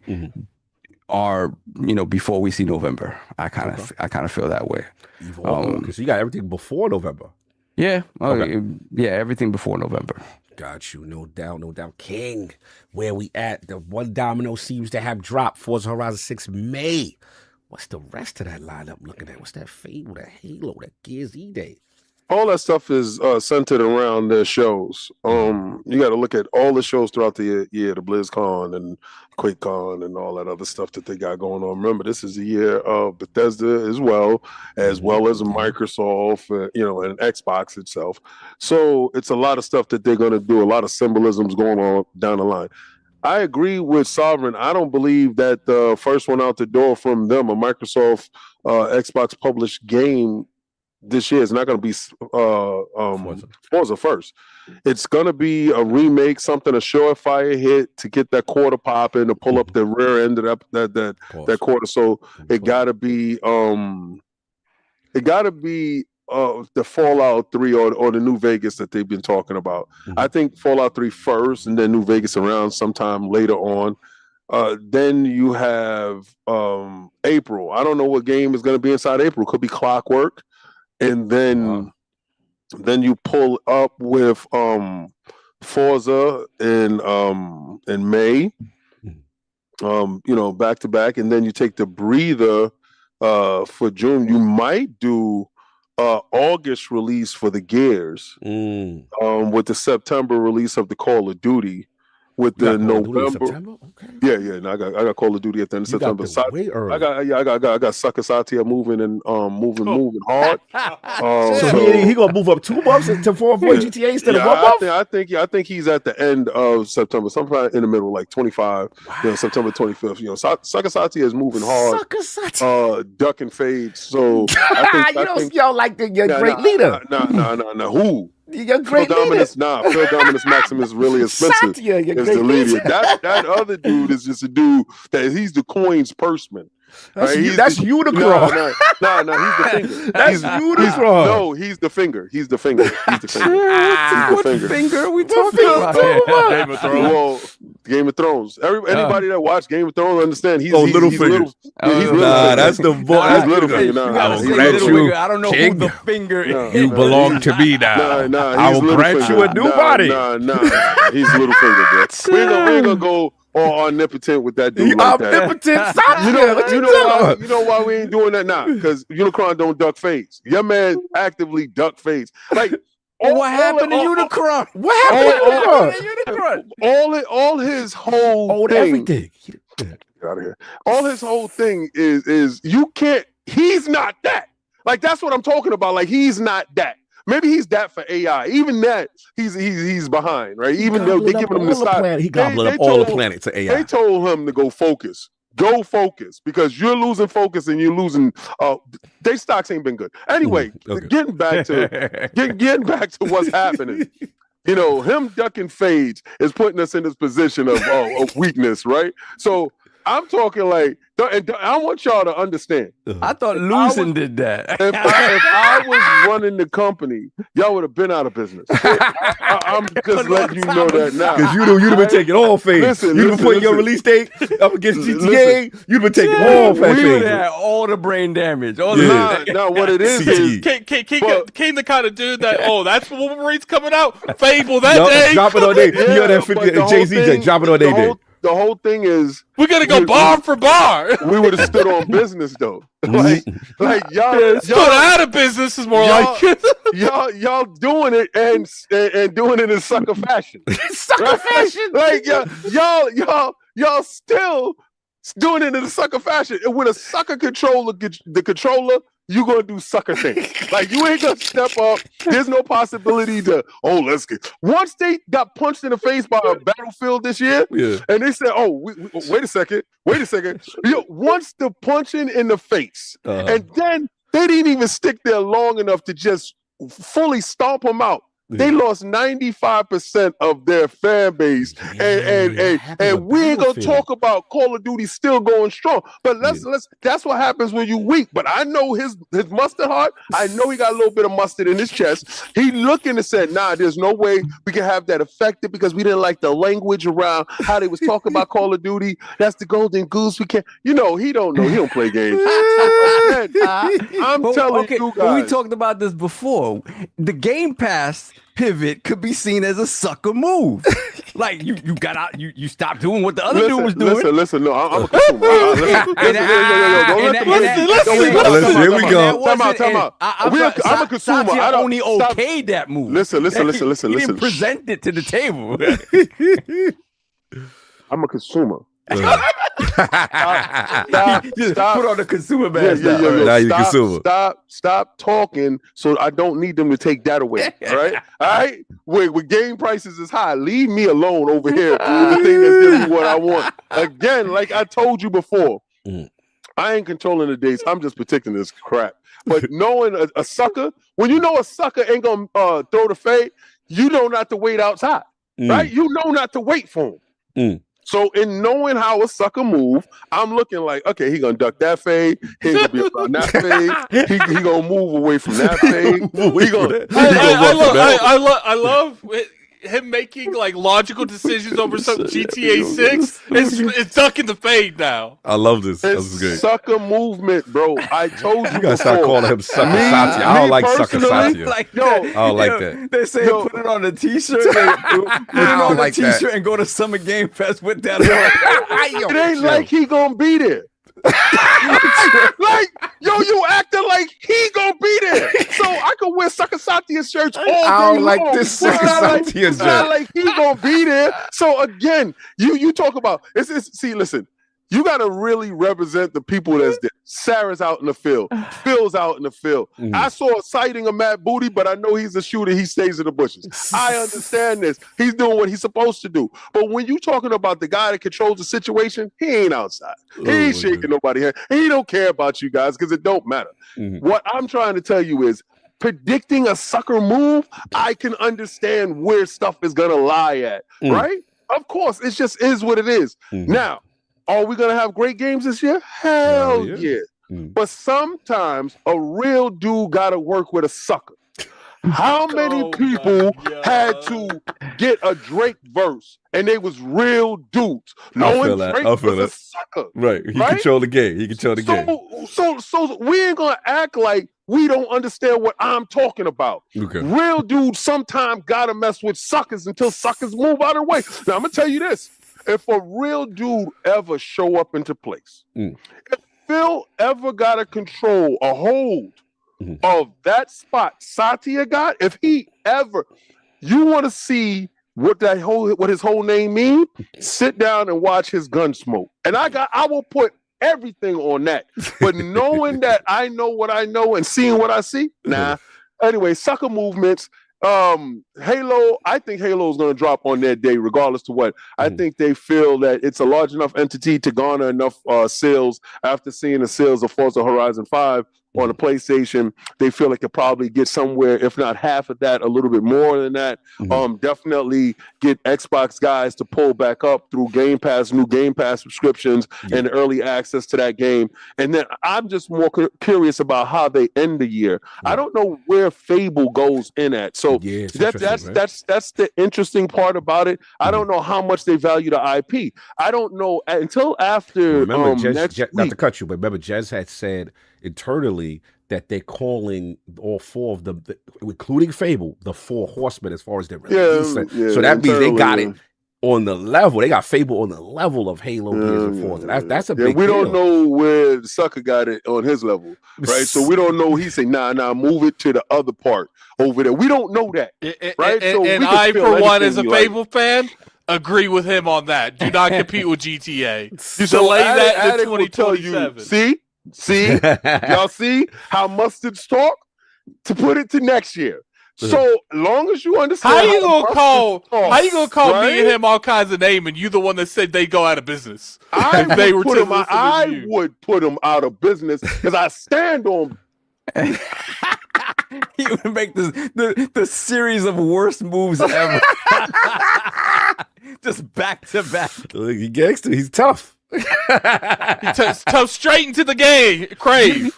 are, before we see November. I kind of feel that way. Okay, so you got everything before November. Yeah. Okay. Yeah, everything before November. Got you. No doubt. King, where we at? The one domino seems to have dropped. Forza Horizon 6 May. What's the rest of that lineup looking at? What's that Fable, that Halo, that Gears E-Day? All that stuff is centered around their shows. You got to look at all the shows throughout the year, the BlizzCon and QuakeCon and all that other stuff that they got going on. Remember, this is the year of Bethesda as well as Microsoft, and Xbox itself. So it's a lot of stuff that they're going to do, a lot of symbolisms going on down the line. I agree with Sovereign. I don't believe that the first one out the door from them, a Microsoft Xbox published game this year, is not going to be Forza first. It's going to be a remake, something, a surefire hit to get that quarter popping, to pull up the rear end of that quarter. So it got to be the Fallout 3 or the New Vegas that they've been talking about. I think Fallout 3 first, and then New Vegas around sometime later on. Then you have April. I don't know what game is going to be inside April. Could be Clockwork. And then you pull up with Forza in May, back to back, and then you take the breather for June. You might do August release for the Gears, with the September release of the Call of Duty. With the November, okay. Yeah. And I got Call of Duty at the end of September. I got Sucker Satya moving hard. So he gonna move up 2 months to 4 GTA instead of 1 month. I think he's at the end of September, sometime in the middle, like 25. September 25th. Sucker Satya is moving hard. Sucker Satya, duck and fade. So I think y'all like your great leader. No. Who? You're great Phil Dominus, Phil Dominus Maximus is really expensive. Satya, is the leader. That other dude is just a dude that he's the coin's purseman. That's Right? that's Unicron. No, he's the finger. That's Unicron. No, he's the finger. He's the finger. What finger are we talking about? Game of Thrones. Well, Game of Thrones. Anybody that watched Game of Thrones understand he's little finger. That's the voice. He's little finger. I don't know who the finger is. You belong to me now. I will grant you a new body. He's little finger, bro. We ain't gonna go all omnipotent with that dude like that. Omnipotent Satya. You know why we ain't doing that now? Because Unicron don't duck fades. Your man actively duck fades. Like, what happened to Unicron? What happened to Unicron? All his whole thing. Everything. Get out of here. All his whole thing is you can't. He's not that. Like, that's what I'm talking about. Like, he's not that. Maybe he's that for AI. Even that, he's behind, right? Even though they're giving him the side. He gobbled up all the planets to AI. They told him to go focus. Go focus, because you're losing focus and you're losing. Their stocks ain't been good. Anyway, getting back to what's happening. Him ducking fades is putting us in this position of weakness, right? So I'm talking like, and I want y'all to understand. I thought Lucen did that. If I was running the company, y'all would have been out of business. I'm just letting you know that now. Because you'd have been taking all fades. You'd have been putting your release date up against GTA. You'd have been taking all fades. We would have had all the brain damage. Now, what it is King the kind of dude that, that's when Wolverine's coming out. Fable that day. Drop it on day. You got that 50 Jay-Z, drop it on day. The whole thing is we're gonna go bar for bar. We would have stood on business though. Like y'all out of business is more like y'all doing it and doing it in sucker fashion. Sucker fashion. Like y'all still doing it in a sucker fashion. And with a sucker controller, the controller, you gonna do sucker things. Like, you ain't gonna step up. There's no possibility to, let's get. Once they got punched in the face by a Battlefield this year, and they said, wait a second. Once the punching in the face, and then they didn't even stick there long enough to just fully stomp them out. They lost 95% of their fan base, and we ain't gonna talk about Call of Duty still going strong. But let's that's what happens when you weak. But I know his mustard heart. I know he got a little bit of mustard in his chest. He looking and said, "Nah, there's no way we can have that affected because we didn't like the language around how they was talking about Call of Duty. That's the golden goose. We can't." You know, he don't know. He don't play games. I'm telling you guys. We talked about this before. The Game Pass pivot could be seen as a sucker move. Like you got out, you stopped doing what the other dude was doing. Listen. No, I'm a consumer. Listen. Here we go. Time out. I'm a consumer. I don't only okayed that move. Listen. He didn't present it to the table. I'm a consumer. Stop. Put on the consumer badge. Now you consumer. Stop talking. So I don't need them to take that away. All right. With game prices is high, leave me alone over here with the thing that's giving me what I want. Again, like I told you before, I ain't controlling the dates. I'm just protecting this crap. But knowing a sucker, when you know a sucker ain't gonna throw the fade, you know not to wait outside. Right? You know not to wait for him. So in knowing how a sucker move, I'm looking like, okay, he gonna duck that fade. He ain't gonna be around that fade. He gonna move away from that fade. I love him making like logical decisions over some GTA 6. It's ducking the fade now. I love this. It's this is great. Sucker movement, bro. I told you. You gotta start calling him Sucker Satya. I don't like Sucker Satya. Like, I don't like that. They say put it on a t-shirt. Put it on a t-shirt and go to Summer Game Fest with that. It ain't like he gonna be there. Like, you acting like he gonna be there. So I can wear Sucker Satya shirts all day long. I don't like this Sucker Satya shirt. It's not like he gonna be there. So again, you talk about see, listen, you gotta really represent the people that's there. Sarah's out in the field. Phil's out in the field. I saw a sighting of Matt Booty, but I know he's a shooter. He stays in the bushes. I understand this. He's doing what he's supposed to do. But when you talking about the guy that controls the situation, he ain't outside. He ain't shaking nobody's hand. He don't care about you guys because it don't matter. What I'm trying to tell you is predicting a sucker move, I can understand where stuff is gonna lie at. Right? Of course, it just is what it is. Now, are we gonna have great games this year? Hell yeah. But sometimes a real dude gotta work with a sucker. How many people had to get a Drake verse and they was real dudes? Knowing Drake was a sucker. Right. He controlled the game. So we ain't gonna act like we don't understand what I'm talking about. Okay. Real dudes sometimes gotta mess with suckers until suckers move out of the way. Now I'm gonna tell you this. If a real dude ever show up into place, if Phil ever got a control, a hold of that spot Satya got, if he ever, you want to see what his whole name mean, sit down and watch his gun smoke. And I will put everything on that. But knowing that I know what I know and seeing what I see, nah. Anyway, sucker movements. Halo, I think Halo is going to drop on their day, regardless to what. I think they feel that it's a large enough entity to garner enough sales after seeing the sales of Forza Horizon 5 on the PlayStation. They feel like it probably get somewhere, if not half of that, a little bit more than that. Definitely get Xbox guys to pull back up through Game Pass, new Game Pass subscriptions, and early access to that game. And then I'm just more curious about how they end the year. I don't know where Fable goes in at. So that's the interesting part about it. I don't know how much they value the IP. I don't know until after next week. Not to cut you, but remember, Jez had said internally that they're calling all four of them, including Fable, the four horsemen as far as their release. So that means they got it on the level. They got Fable on the level of Halo, Gears, and Forza. That's a big deal. We deal. don't know where the sucker got it on his level, right? So we don't know. He say, nah, move it to the other part over there. We don't know that, right? And I, for one, as a Fable fan, agree with him on that. Do not compete with GTA. Delay that to 2027. See, y'all see how Mustard's talk to put it to next year. So long as you understand, how you gonna call me and him all kinds of names, and you the one that said they go out of business? I would put them out of business because I stand on. He would make the series of worst moves ever. Just back to back. Look, he gangster. He's tough. He's tough straight into the game. Crave.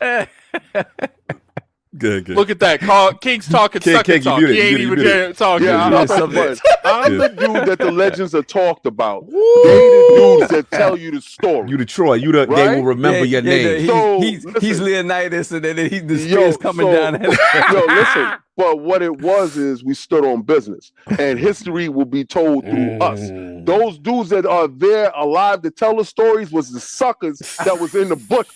Good. Look at that. King's talking sucker talk. He ain't even talking. Yeah, I'm the dude that the legends are talked about. They the dudes that tell you the story. You the Troy. You the they will remember your name. He's Leonidas, and then the spear's coming down. Yo, listen. But what it was is we stood on business, and history will be told through us. Those dudes that are there alive to tell the stories was the suckers that was in the bush.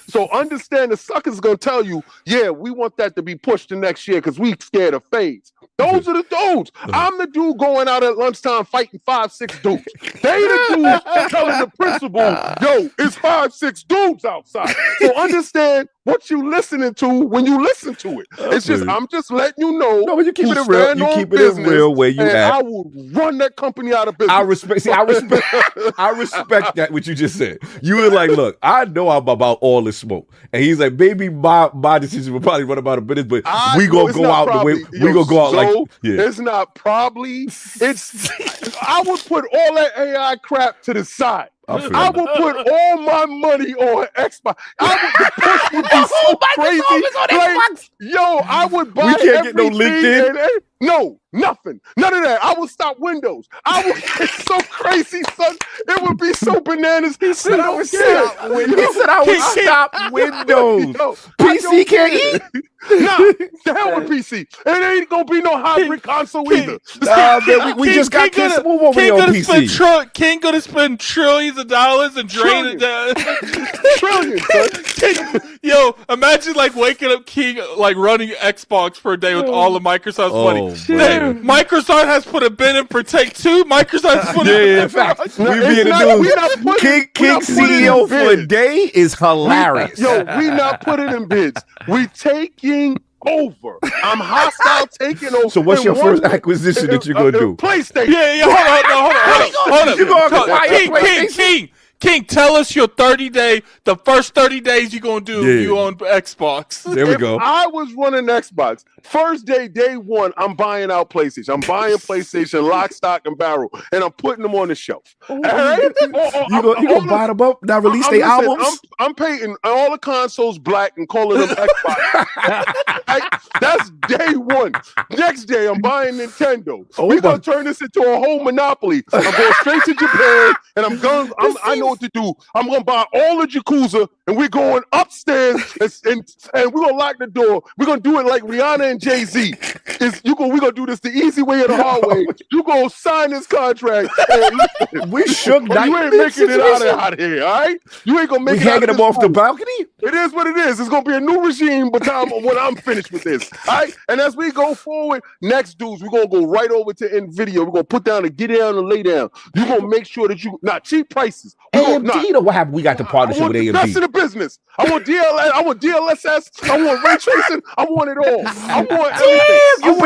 So understand the suckers going to tell you, yeah, we want that to be pushed to next year because we scared of fades. Those are the dudes. I'm the dude going out at lunchtime fighting 5-6 dudes. They the dudes telling the principal, yo, it's 5-6 dudes outside. So understand what you listening to when you listen to it. It's just, I'm just letting you know. No, but you keep it real. You keep it real where you at. I will run that company out of business. I respect that what you just said. You were like, look, I know I'm about all this smoke. And he's like, maybe my decision will probably run about a business, but we gonna go out the way. We gonna go out it's not probably. It's I would put all that AI crap to the side. I would put all my money on Xbox. The push would be so crazy. Yo, I would buy. We can't get no LinkedIn. No, nothing. None of that. I will stop Windows. I will get so crazy, son. It would be so bananas. He said I would stop Windows. He said I would stop Windows. PC can't eat. Nah, the hell with PC. It ain't gonna be no hybrid console either. We just got Kidsmoove over there on PC. King gonna spend trillions of dollars and drain it down. Trillions, son. Yo, imagine like waking up King like running Xbox for a day with all of Microsoft's money. Microsoft has put a bid in for Take Two. Microsoft has put in fact, we be in the news. King CEO for a day is hilarious. We not putting in bids. We taking over. I'm hostile taking over. So what's your first acquisition that you're gonna do? PlayStation. Yeah. Hold on. You gonna King, tell us your 30-day, the first 30 days you're going to do you on Xbox. There we go. If I was running Xbox, first day one, I'm buying out PlayStation. I'm buying PlayStation lock, stock, and barrel, and I'm putting them on the shelf. All right? You going to buy them up, now release their albums? I'm painting all the consoles black and calling them Xbox. That's day one. Next day, I'm buying Nintendo. We're going to turn this into a whole monopoly. I'm going straight to Japan, and I know what to do. I'm gonna buy all the Yakuza, and we're going upstairs, and we're gonna lock the door. We're gonna do it like Rihanna and Jay-Z. We're gonna do this the easy way or the hard way. You gonna sign this contract. We shook. You ain't making it out of here, all right? You ain't gonna make it. Hanging them off the balcony. It is what it is. It's gonna be a new regime by the time when I'm finished with this. All right. And as we go forward, next dudes, we're gonna go right over to NVIDIA. We're gonna put down and get down and lay down. You're gonna make sure that you not cheap prices. AMD, what happened? We got the partnership with AMD. That's in the business. I want DLS. I want DLSS. I want ray tracing. I want it all. I want everything. You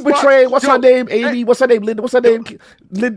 betraying. What's her name? Amy. What's her name? Linda. What's her name?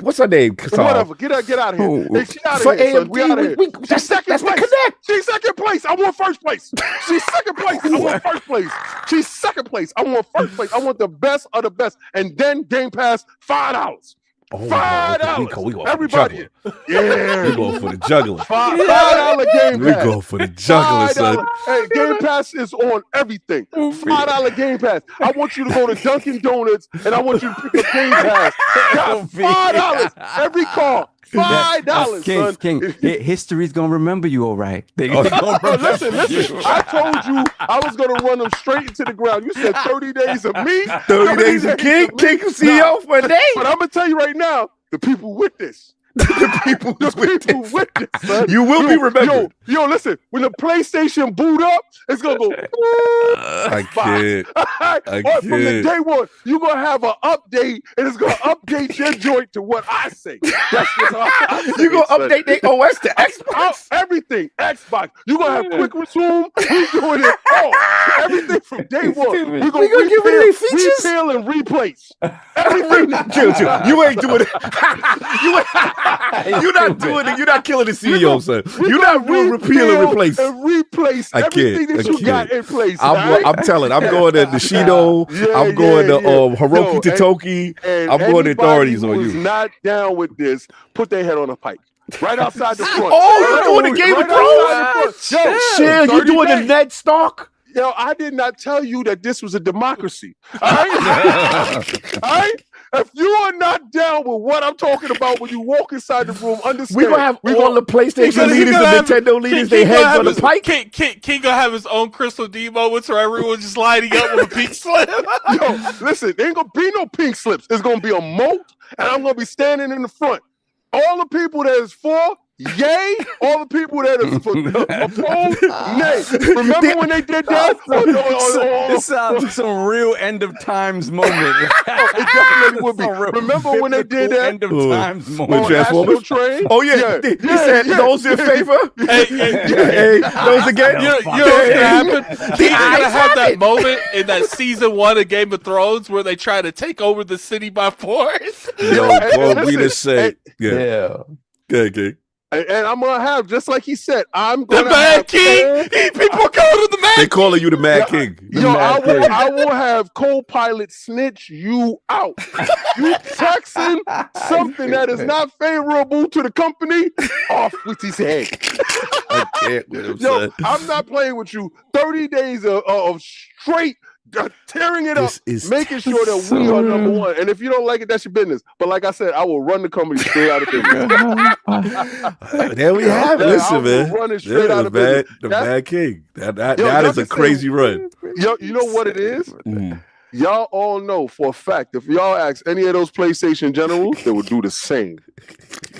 What's her name? Whatever. Get out of here. Hey, she out of here. We out of here. She's second place. She's second place. I want first place. She's second place. I want first place. She's second place. I want first place. I want the best of the best. And then Game Pass, $5. $5. We go everybody. Yeah. We go for the juggler. $5 Game Pass. We go for the juggler, son. Hey, Game Pass is on everything. $5 Game Pass. I want you to go to Dunkin' Donuts and I want you to pick up Game Pass. $5 every car. $5, son. King, history's gonna remember you, all right. Listen. I told you I was gonna run them straight into the ground. You said 30 days of me, 30 days of King CEO for a day. But I'm gonna tell you right now, the people with this. The people with this, son. You will be remembered. Yo, listen. When the PlayStation boot up, it's gonna go. I can't. From the day one, you're gonna have an update, and it's gonna update your joint to what I say. That's what you're gonna update their OS to Xbox. Everything Xbox. You're gonna have quick resume. We're doing it all. Everything from day one. We're gonna give it features. Repeal and replace. Everything. Chill. You ain't doing it. You're not doing it. You're not killing the CEO, son. You're not doing repeal and replace. And replace everything that you got in place. I'm telling. I'm going to Nishido. I'm going to Hiroki Totoki. I'm going to authorities on you. Not down with this. Put their head on a pike. Right outside the front. Oh, you're doing the Game of Thrones? Yo, shit, you doing the Ned Stark? Yo, I did not tell you that this was a democracy. All right? All right? If you are not down with what I'm talking about when you walk inside the room, understand. We're going to have all the PlayStation leaders and Nintendo leaders, they heads on the pike. King gonna have his own Crystal D moments where everyone's just lighting up with a pink slip. Yo, listen, there ain't going to be no pink slips. It's going to be a moat, and I'm going to be standing in the front. All the people that is for, yay. All the people that is for opposed, nay. Remember when they did that? This sounds like some real end of times moment. It definitely would be. Remember when they did that? End of times moment. National Train? Oh, yeah. He said those in favor. Hey, those again. You know what's going to happen? He's going to have that moment in that season 1 of Game of Thrones where they try to take over the city by force. Yo, we just say, yeah. Okay. And I'm gonna have, just like he said, I'm gonna the Mad King. People are calling the Mad. They calling you the Mad King. I will have co-pilot snitch you out. You texting something that is not favorable to the company, off with his head. I can't with him, Yo, son. I'm not playing with you. 30 days of straight tearing it up, making sure that we are number one. And if you don't like it, that's your business. But like I said, I will run the company straight out of business. There we have it. Listen, man. Run it straight out of business. The Mad King. That is a crazy run. Yo, you know what it is? Y'all all know for a fact, if y'all ask any of those PlayStation generals, they would do the same.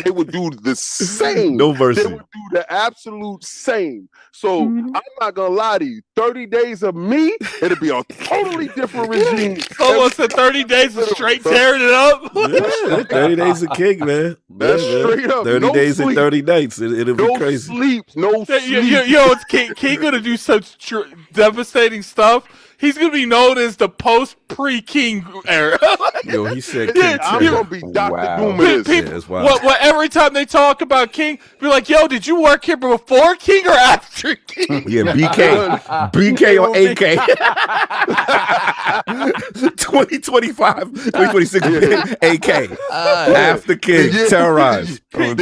They would do the same. No mercy. They would do the absolute same. So I'm not gonna lie to you. 30 days of me, it'll be a totally different regime. Almost 30 days of straight tearing it up. Yeah, 30 days of King, man. That's straight up. 30 days and 30 nights. It'll be crazy. No sleep. It's King gonna do such devastating stuff. He's gonna be known as the pre-King era. Yo, he said King. I'm gonna be Dr. Doom in this. That's wild. Every time they talk about King, be like, "Yo, did you work here before King or after King?" Yeah, BK or AK. 2025, 2026, AK. After King, terrorized. King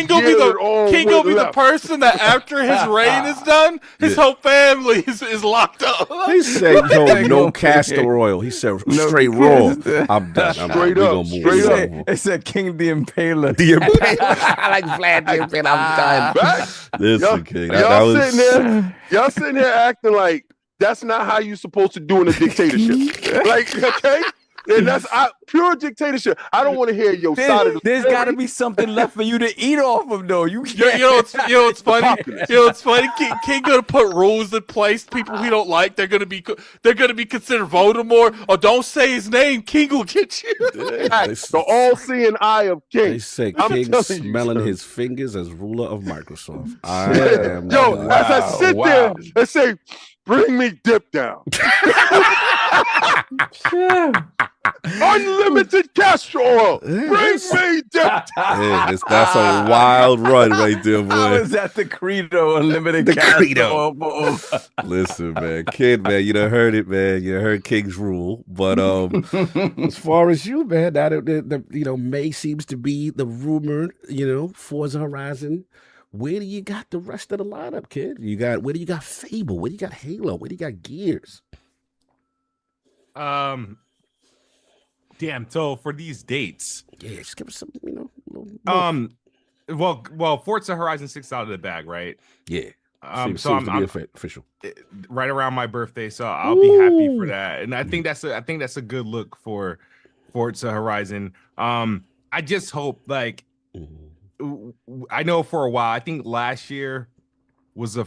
gonna be the person that after his reign is done, his whole family is locked up. He said, no castor oil. He said, straight raw. I'm done. Straight up. It said King the Impaler. The Impaler. I like Vlad the Impaler. I'm done. Listen, King. Y'all sitting here acting like that's not how you supposed to do in a dictatorship. Like, okay? And that's pure dictatorship. I don't want to hear your side of the There's got to be something left for you to eat off of, though. You know what's funny? King gonna put rules in place. People he don't like, they're gonna be considered Voldemort. Or don't say his name. King will get you. The all-seeing eye of King. They say King smelling his fingers as ruler of Microsoft. As I sit there and say, bring me dip down. Unlimited castor oil. Bring me dip down. That's a wild run right there, boy. How is that the credo? Unlimited castor oil. Listen, man. Kid, man, you done heard it, man. You heard King's rule. But as far as you, man, May seems to be the rumored, Forza Horizon. Where do you got the rest of the lineup, kid? Where do you got Fable? Where do you got Halo? Where do you got Gears? Damn. So for these dates, just give us some, Well, Forza Horizon 6 out of the bag, right? Yeah. Seems to be official. Right around my birthday, so I'll be happy for that. And I think that's a good look for Forza Horizon. I just hope I know for a while, I think last year was the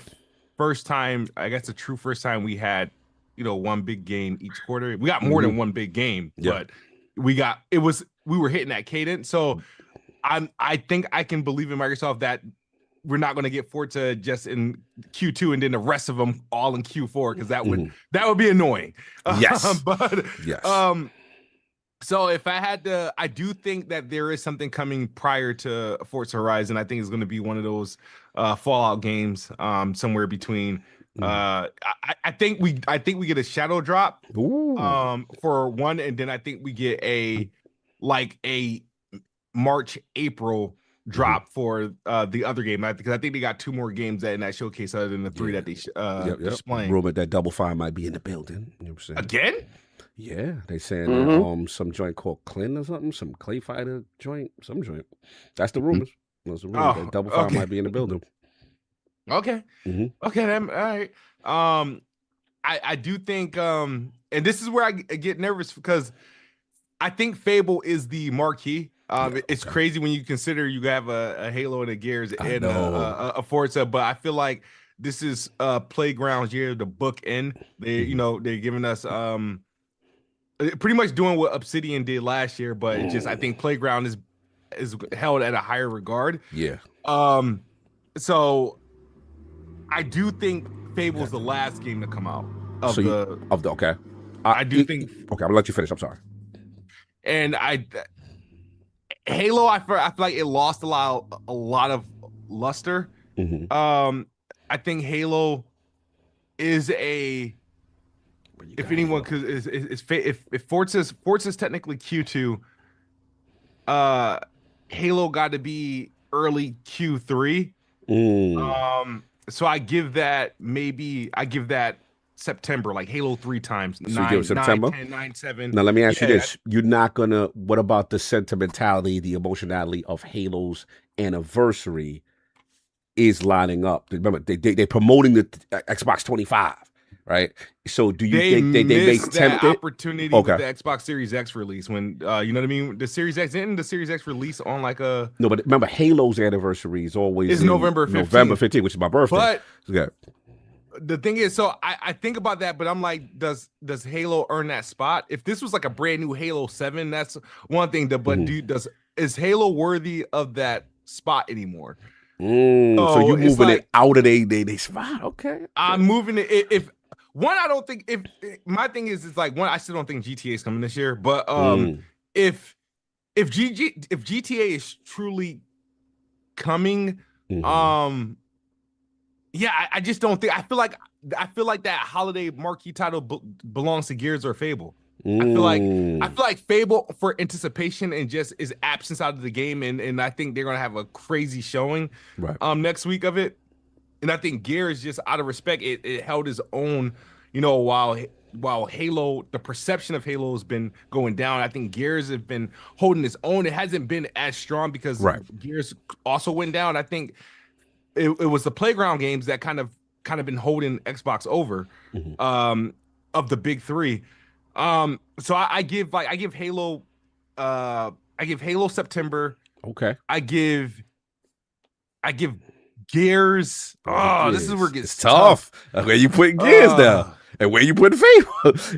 first time, I guess the true first time we had, one big game each quarter. We got more than one big game, but we were hitting that cadence. So I think I can believe in Microsoft that we're not going to get Forza just in Q2 and then the rest of them all in Q4, because that would be annoying. Yes. So if I had to, I do think that there is something coming prior to Forza Horizon. I think it's going to be one of those Fallout games, somewhere between. I think we get a shadow drop, for one, and then I think we get a March April drop for the other game, because I think they got 2 more games in that showcase other than the 3 that they displaying. Rumored that Double Fine might be in the building. You know what I'm saying? Again? Yeah, they saying some joint called Clint or something, some Clay Fighter joint, some joint. That's the rumors. Those are rumors that Double Fine might be in the building. Okay. Okay, then, all right. I do think, and this is where I get nervous because I think Fable is the marquee. It's crazy when you consider you have a Halo and a Gears and a Forza, but I feel like this is Playground's year to bookend. They're giving us pretty much doing what Obsidian did last year, but I think Playground is held at a higher regard. Yeah. So I do think Fable's the last game to come out okay. I do think. Okay, I'm gonna let you finish. I'm sorry. And Halo, I feel like it lost a lot of luster. I think Halo is if anyone, because if Forza's technically Q2, Halo got to be early Q3. So I give that September, like Halo 3 times. So you give it September? 9, 10, 9, 7. Now, let me ask you this. You're not going to, what about the sentimentality, the emotionality of Halo's anniversary is lining up? Remember, they're promoting the Xbox 25, right? So do you think they missed that tempted? opportunity with the Xbox Series X release when, you know what I mean? The Series X, didn't the Series X release on like a... No, but remember, Halo's anniversary is always November 15th. November 15th, which is my birthday. But the thing is, so I think about that, but I'm like, does Halo earn that spot? If this was like a brand new Halo 7, that's one thing. But is Halo worthy of that spot anymore? So you're moving it out of they spot? Okay. I'm moving it. If one, I don't think. If my thing is like one, I still don't think GTA is coming this year. But if GTA is truly coming, yeah, I just don't think. I feel like that holiday marquee title belongs to Gears or Fable. I feel like Fable for anticipation and just is absence out of the game, and I think they're gonna have a crazy showing next week of it. And I think Gears, just out of respect, it held its own, while Halo, the perception of Halo has been going down. I think Gears have been holding its own. It hasn't been as strong because Gears also went down. I think it was the Playground games that kind of been holding Xbox over of the big 3. So I give Halo September. Okay. I give Gears. This is where it gets tough. Where you put Gears now, and where you put Fable,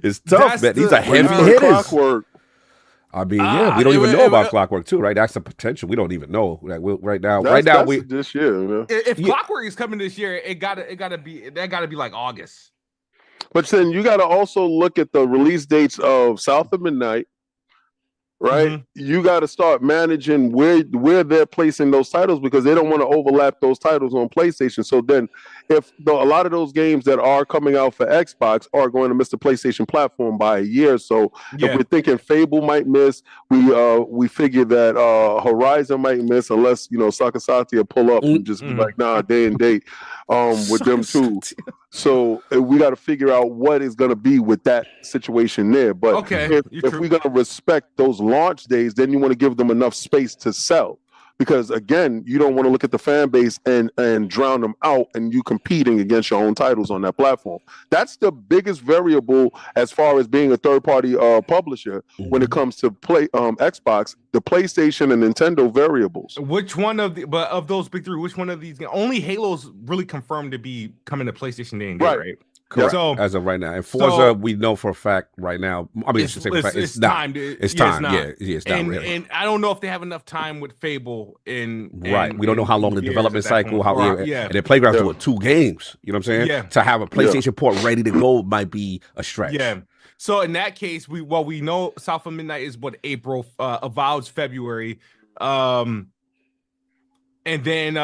it's tough, man. These are heavy hitters. Clockwork. I mean, we don't even know about Clockwork too, right? That's the potential. We don't even know. Like, right now, we this year. If Clockwork is coming this year, it gotta be like August. But then you got to also look at the release dates of South of Midnight, right? You got to start managing where they're placing those titles because they don't want to overlap those titles on PlayStation. So then, if a lot of those games that are coming out for Xbox are going to miss the PlayStation platform by a year, so if we're thinking Fable might miss, we figure that Horizon might miss unless Sakasati will pull up and just be like, nah, day and date with them too. So we got to figure out what is going to be with that situation there. But if we're going to respect those launch days, then you want to give them enough space to sell. Because again, you don't want to look at the fan base and drown them out, and you competing against your own titles on that platform. That's the biggest variable as far as being a third-party publisher when it comes to Xbox, the PlayStation and Nintendo variables. Which one of those big 3? Which one of these? Only Halo's really confirmed to be coming to PlayStation Day and Day, right? Correct. So, as of right now, and Forza, we know for a fact right now. I mean, it's time. It's time. Yeah, it's not really. And I don't know if they have enough time with Fable right. We don't know how long the development cycle. And their Playground's 2 games. You know what I'm saying? Yeah. To have a PlayStation port ready to go might be a stretch. Yeah. So in that case, we know South of Midnight is what April, Avowed's February, and then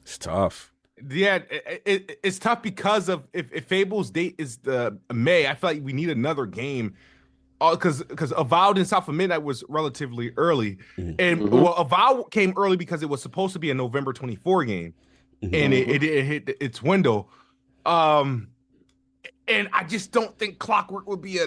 it's tough. Yeah, it's tough because of if Fable's date is the May, I feel like we need another game. Because Avowed and South of Midnight was relatively early, and well, Avowed came early because it was supposed to be a November 24 game, and it hit its window. And I just don't think Clockwork would be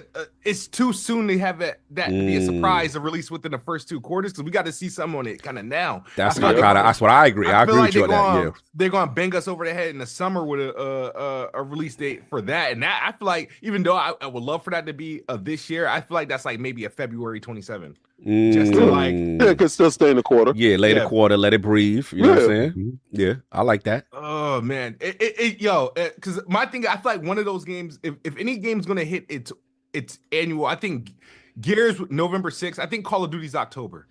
it's too soon to have that be a surprise, a release within the first 2 quarters, because we got to see something on it kind of now. That's what I agree. I agree with you on that. Yeah. They're gonna bang us over the head in the summer with a release date for that, and that I feel like, even though I would love for that to be this year, I feel like that's like maybe a February 27. Just to like, it could still stay in the quarter. Yeah, later quarter, let it breathe. You know what I'm saying? Yeah, I like that. Oh man, because my thing, I feel like one of those games, if any game's gonna hit its annual, I think Gears November 6th. I think Call of Duty's October.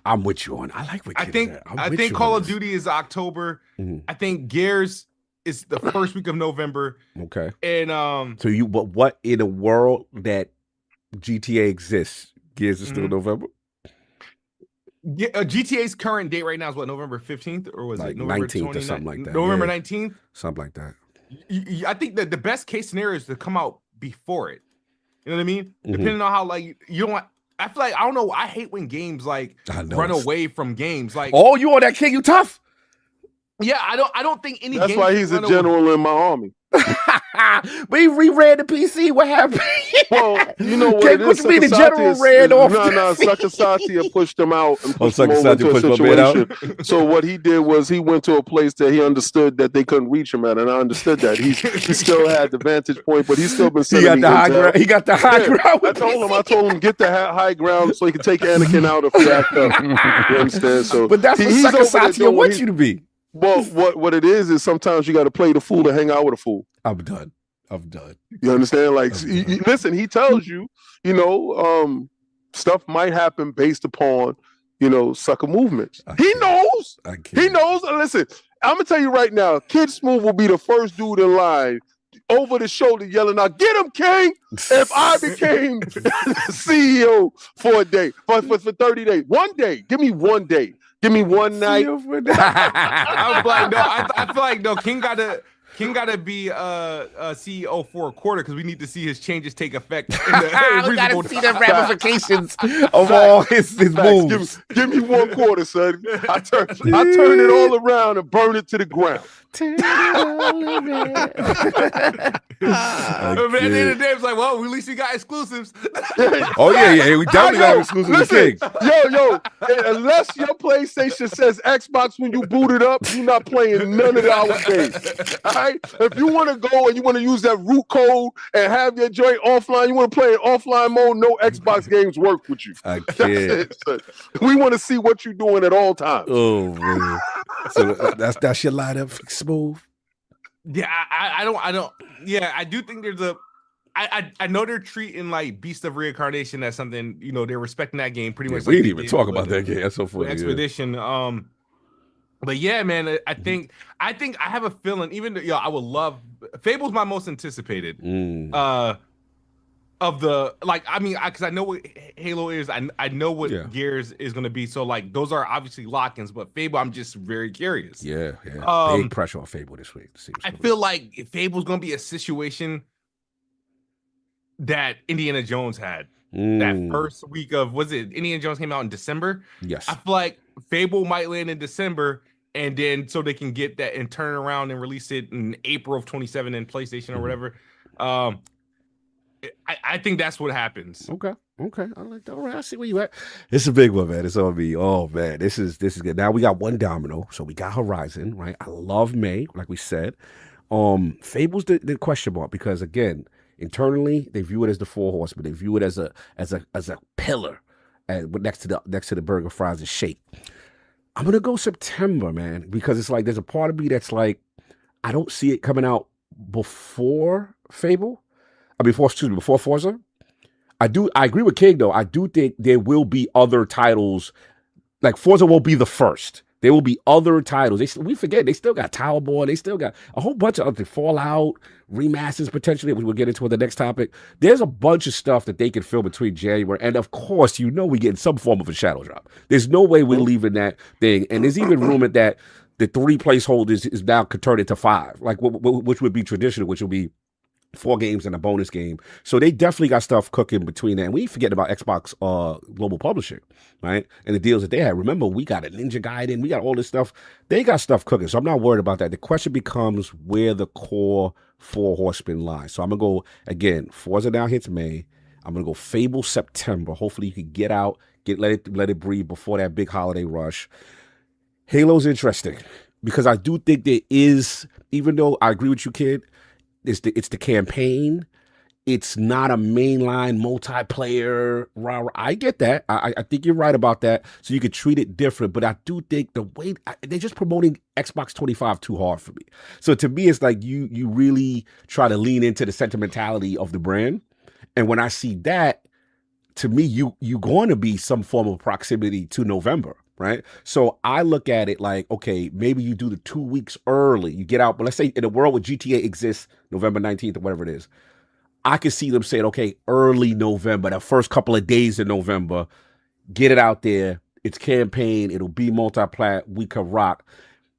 I'm with you on. I like what I think Call of Duty is October. I think Gears is the first week of November. Okay. And so what in a world that GTA exists, Gears is still November? Yeah, GTA's current date right now is what, November 15th, or was like it November 19th or something like that? November 19th, something like that. I think that the best case scenario is to come out before it. You know what I mean? Depending on how like you don't. I feel like, I don't know. I hate when games like run away from games. Like, oh, you on that King? You tough? Yeah, I don't think any. That's why he's a general in my army. But he reran the PC. What happened? Well, you know what? What you mean the general ran off? No, Sakasatiya pushed him out and pushed him over to a situation. So what he did was he went to a place that he understood that they couldn't reach him at, and I understood that. He still had the vantage point, but he's still been sending me intel. He got the high ground. I told him get the high ground so he could take Anakin out if that. You understand? So, but that's what Sakasatiya wants you to be. Well, what it is sometimes you got to play the fool to hang out with a fool. I'm done. You understand? Like, listen, he tells you, stuff might happen based upon, sucker movements. He knows. He knows. Listen, I'm gonna tell you right now, Kidsmoove will be the first dude in line over the shoulder yelling out, "Get him, King!" If I became CEO for a day, for 30 days, one day, give me one day. Give me one night. I was like, no, I feel like no. King gotta be CEO for a quarter, because we need to see his changes take effect. We gotta see the ramifications of all his moves. Give me 1 quarter, son. I turn it all around and burn it to the ground. But at the end of the day, it's like, well, at least we got exclusives. Oh yeah, we definitely got exclusives. Listen, yo, unless your PlayStation says Xbox when you boot it up, you're not playing none of our games. All right? If you want to go and you want to use that root code and have your joint offline, you want to play in offline mode, no Xbox games work with you. I can't. We want to see what you're doing at all times. Oh man. So that's your lineup, Smooth. Yeah, I don't. Yeah, I do think there's I know they're treating like Beast of Reincarnation as something, they're respecting that game pretty much. We didn't even talk about that game. That's so funny. Expedition. But yeah, man, I think I have a feeling, even though, I would love Fable's my most anticipated. Of the, like, I mean, because I know what Halo is, I know what Gears is going to be, so like those are obviously lock-ins, but Fable, I'm just very curious. Yeah. Big pressure on Fable this week. I feel like Fable's going to be a situation that Indiana Jones had. That first week of, was it Indiana Jones came out in December? Yes. I feel like Fable might land in December, and then so they can get that and turn around and release it in April of 27 in PlayStation or whatever. I think that's what happens. Okay. I like that. All right, I see where you at. It's a big one, man. It's on me. Oh man, this is good. Now we got one domino. So we got Horizon, right? I love May, like we said. Fable's the question mark, because again, internally they view it as the four horsemen. They view it as a pillar, and next to the burger, fries, and shake. I'm gonna go September, man, because it's like there's a part of me that's like, I don't see it coming out before Fable. Before Forza. I agree with King though. I do think there will be other titles, like Forza will be the first, There will be other titles. We forget they still got Tower Boy. They still got a whole bunch of other Fallout remasters potentially, which we'll get into with the next topic. There's a bunch of stuff that they can film between January. And of course, we get some form of a shadow drop. There's no way we're leaving that thing. And there's even rumored that the 3 placeholders is now converted to 5, like which would be traditional, which will be 4 games and a bonus game. So they definitely got stuff cooking between that. And we ain't forgetting about Xbox Global Publishing, right? And the deals that they had. Remember, we got a Ninja Gaiden. We got all this stuff. They got stuff cooking. So I'm not worried about that. The question becomes where the core 4 horsemen lie. So I'm going to go, again, Forza now hits May. I'm going to go Fable September. Hopefully you can get out, let it breathe before that big holiday rush. Halo's interesting because I do think there is, even though I agree with you, kid, it's the campaign. It's not a mainline multiplayer. I get that. I think you're right about that. So you could treat it different. But I do think the way they're just promoting Xbox 25 too hard for me. So to me, it's like you really try to lean into the sentimentality of the brand. And when I see that, to me, you going to be some form of proximity to November. Right. So I look at it like, okay, maybe you do the 2 weeks early. You get out. But let's say in a world where GTA exists November 19th or whatever it is, I could see them saying, okay, early November, the first couple of days in November, get it out there. It's campaign. It'll be multi-plat. We could rock.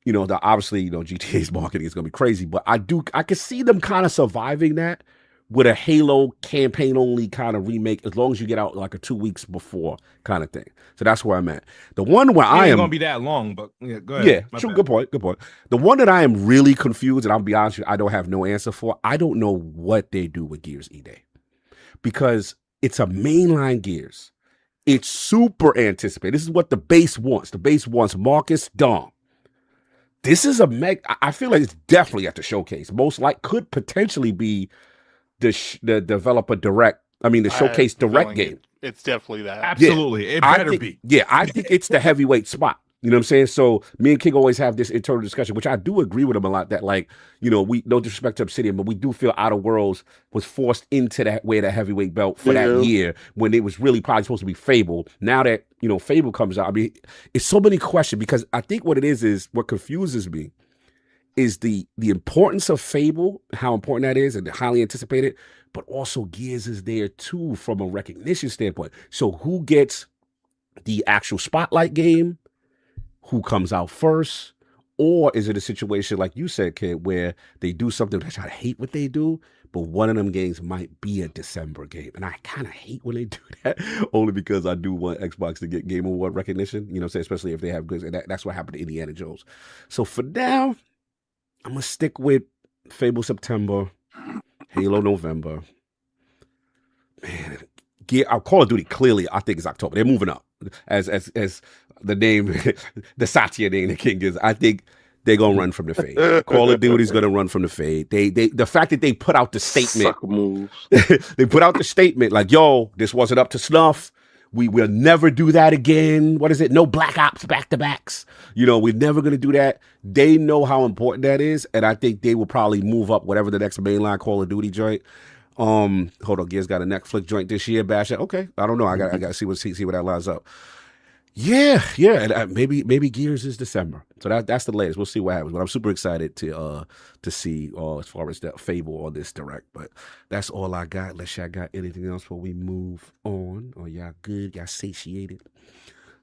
Obviously, GTA's marketing is going to be crazy. But I could see them kind of surviving that with a Halo campaign only kind of remake, as long as you get out like a 2 weeks before kind of thing. So that's where I'm at. The one where I am gonna be that long, but yeah, go ahead. Yeah, true. Good point. The one that I am really confused, and I'll be honest with you, I don't have no answer for. I don't know what they do with Gears E-Day. Because it's a mainline Gears. It's super anticipated. This is what the base wants. The base wants Marcus Dom. This is I feel like it's definitely at the showcase. Most like could potentially be the developer direct. I mean, the showcase direct game. It's definitely that. Absolutely. It better be. Yeah, I think it's the heavyweight spot. You know what I'm saying? So me and King always have this internal discussion, which I do agree with him a lot, that we, no disrespect to Obsidian, but we do feel Outer Worlds was forced into that wear the heavyweight belt for that year when it was really probably supposed to be Fable. Now that, Fable comes out, I mean, it's so many questions because I think what it is what confuses me is the importance of Fable, how important that is and highly anticipated, but also Gears is there too from a recognition standpoint. So who gets the actual spotlight game? Who comes out first? Or is it a situation like you said, kid, where they do something that I hate what they do, but one of them games might be a December game. And I kind of hate when they do that, only because I do want Xbox to get Game Award recognition, especially if they have goods. And that's what happened to Indiana Jones. So for now, I'm going to stick with Fable September, Halo November. Man, Call of Duty clearly, I think it's October. They're moving up. As the name, the Satya name the King is, I think they're gonna run from the fade. Call of Duty's gonna run from the fade. The fact that they put out the statement, they put out the statement like, "Yo, this wasn't up to snuff. We will never do that again." What is it? No Black Ops back-to-backs. We're never gonna do that. They know how important that is, and I think they will probably move up whatever the next mainline Call of Duty joint. Hold on, Gears got a Netflix joint this year. Bash it. Okay, I don't know. I got to see where that lines up. Yeah, and maybe Gears is December. So that's the latest. We'll see what happens. But I'm super excited to see as far as that Fable on this direct. But that's all I got. Unless y'all got anything else before we move on, or y'all good? Y'all satiated?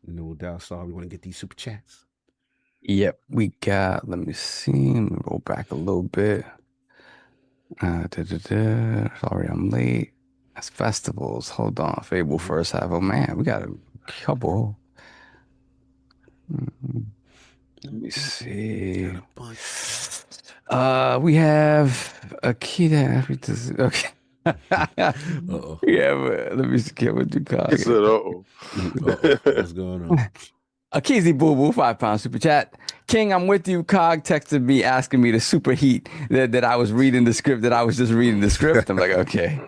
No doubt. Sorry, we want to get these super chats. Yep, we got. Let me see. Let me roll back a little bit. Sorry, I'm late. That's festivals. Hold on. Fable first half. Oh man, we got a couple. Let me see. We have a key there. Okay. Yeah, but let me get what you call it. What's going on? A Keezy Boo Boo, £5 super chat. King, I'm with you. Cog texted me asking me to superheat that I was reading the script, that I was just reading the script. I'm like, okay.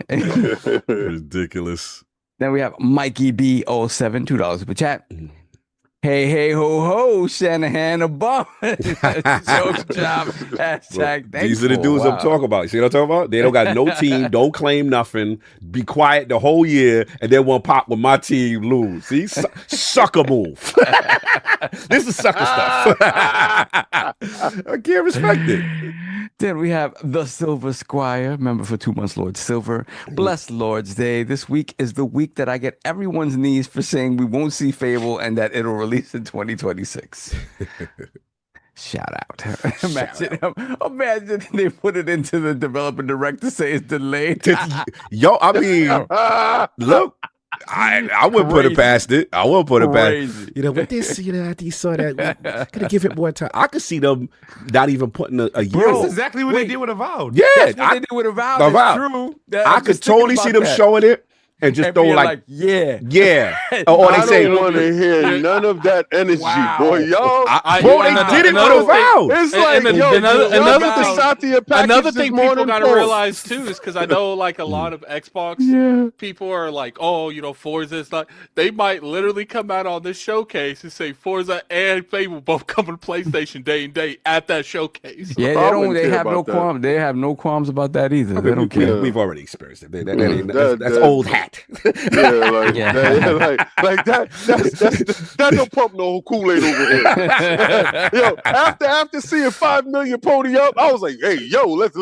Ridiculous. Then we have Mikey B07, $2 super chat. Hey, ho, ho, Shanahan above. Joke job. Hashtag These are the dudes I'm talking about. You see what I'm talking about? They don't got no team, don't claim nothing, be quiet the whole year, and then one pop when my team lose. See? Sucker move. This is sucker stuff. I can't respect it. Then we have the Silver Squire, member for 2 months, Lord Silver. Blessed Lord's Day. This week is the week that I get everyone's knees for saying we won't see Fable and that it'll release in 2026. Shout out. Imagine they put it into the developer direct to say it's delayed. Yo, I mean, look. I wouldn't put it past it. I wouldn't put it past. You know, but this, after you saw that, gotta give it more time. I could see them not even putting a year. That's exactly what they did with Avowed. Yeah, that's what they did with Avowed. It's true. I could totally see them showing it. And just throw like yeah. Or they say, I don't want to hear none of that energy, boy. Y'all, they did it with Avowed. It's like, another thing people got to realize too is because I know like a lot of Xbox people are like, oh, you know, Forza is not. They might literally come out on this showcase and say Forza and Fable both coming to PlayStation day and day at that showcase. Yeah, they have no qualms. They have no qualms about that either. They don't care. We've already experienced it. That's old hat. That don't pump no Kool-Aid over here. Yo, after seeing 5 million pony up, I was like, hey, yo, let's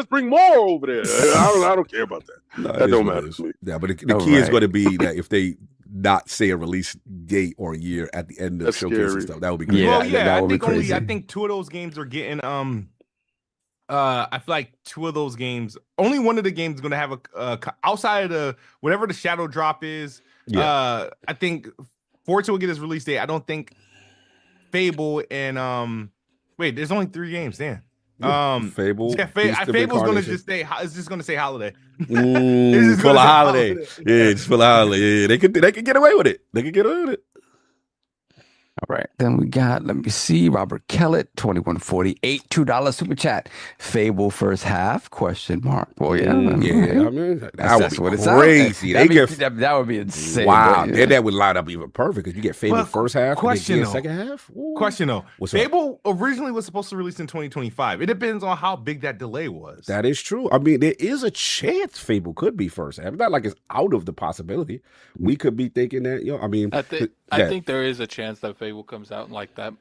bring more over there. I don't care about that. No, that don't matter to me. Yeah, but the key is going to be that if they not say a release date or a year at the end of the showcase and stuff, that would be crazy. I think 2 of those games are getting I feel like 2 of those games, only one of the games is going to have a outside of whatever the shadow drop is. I think Forza will get his release date. I don't think Fable and wait, there's only 3 games. Damn. Fable. Yeah, Fable's going to just say it's just going to say holiday. Full of holiday. Yeah, just full of holiday. Yeah, they could get away with it. They could get away with it. All right, then we got, let me see, Robert Kellett, 2148, $2 super chat. Fable first half, question mark. Well, yeah. I mean, that's what it's crazy. That would be insane. Wow. And that would line up even perfect because you get Fable first half, question second half. Ooh. Question though. Fable originally was supposed to release in 2025. It depends on how big that delay was. That is true. I mean, there is a chance Fable could be first half. It's not like it's out of the possibility. We could be thinking that, I mean. I think there is a chance that Fable comes out in like that,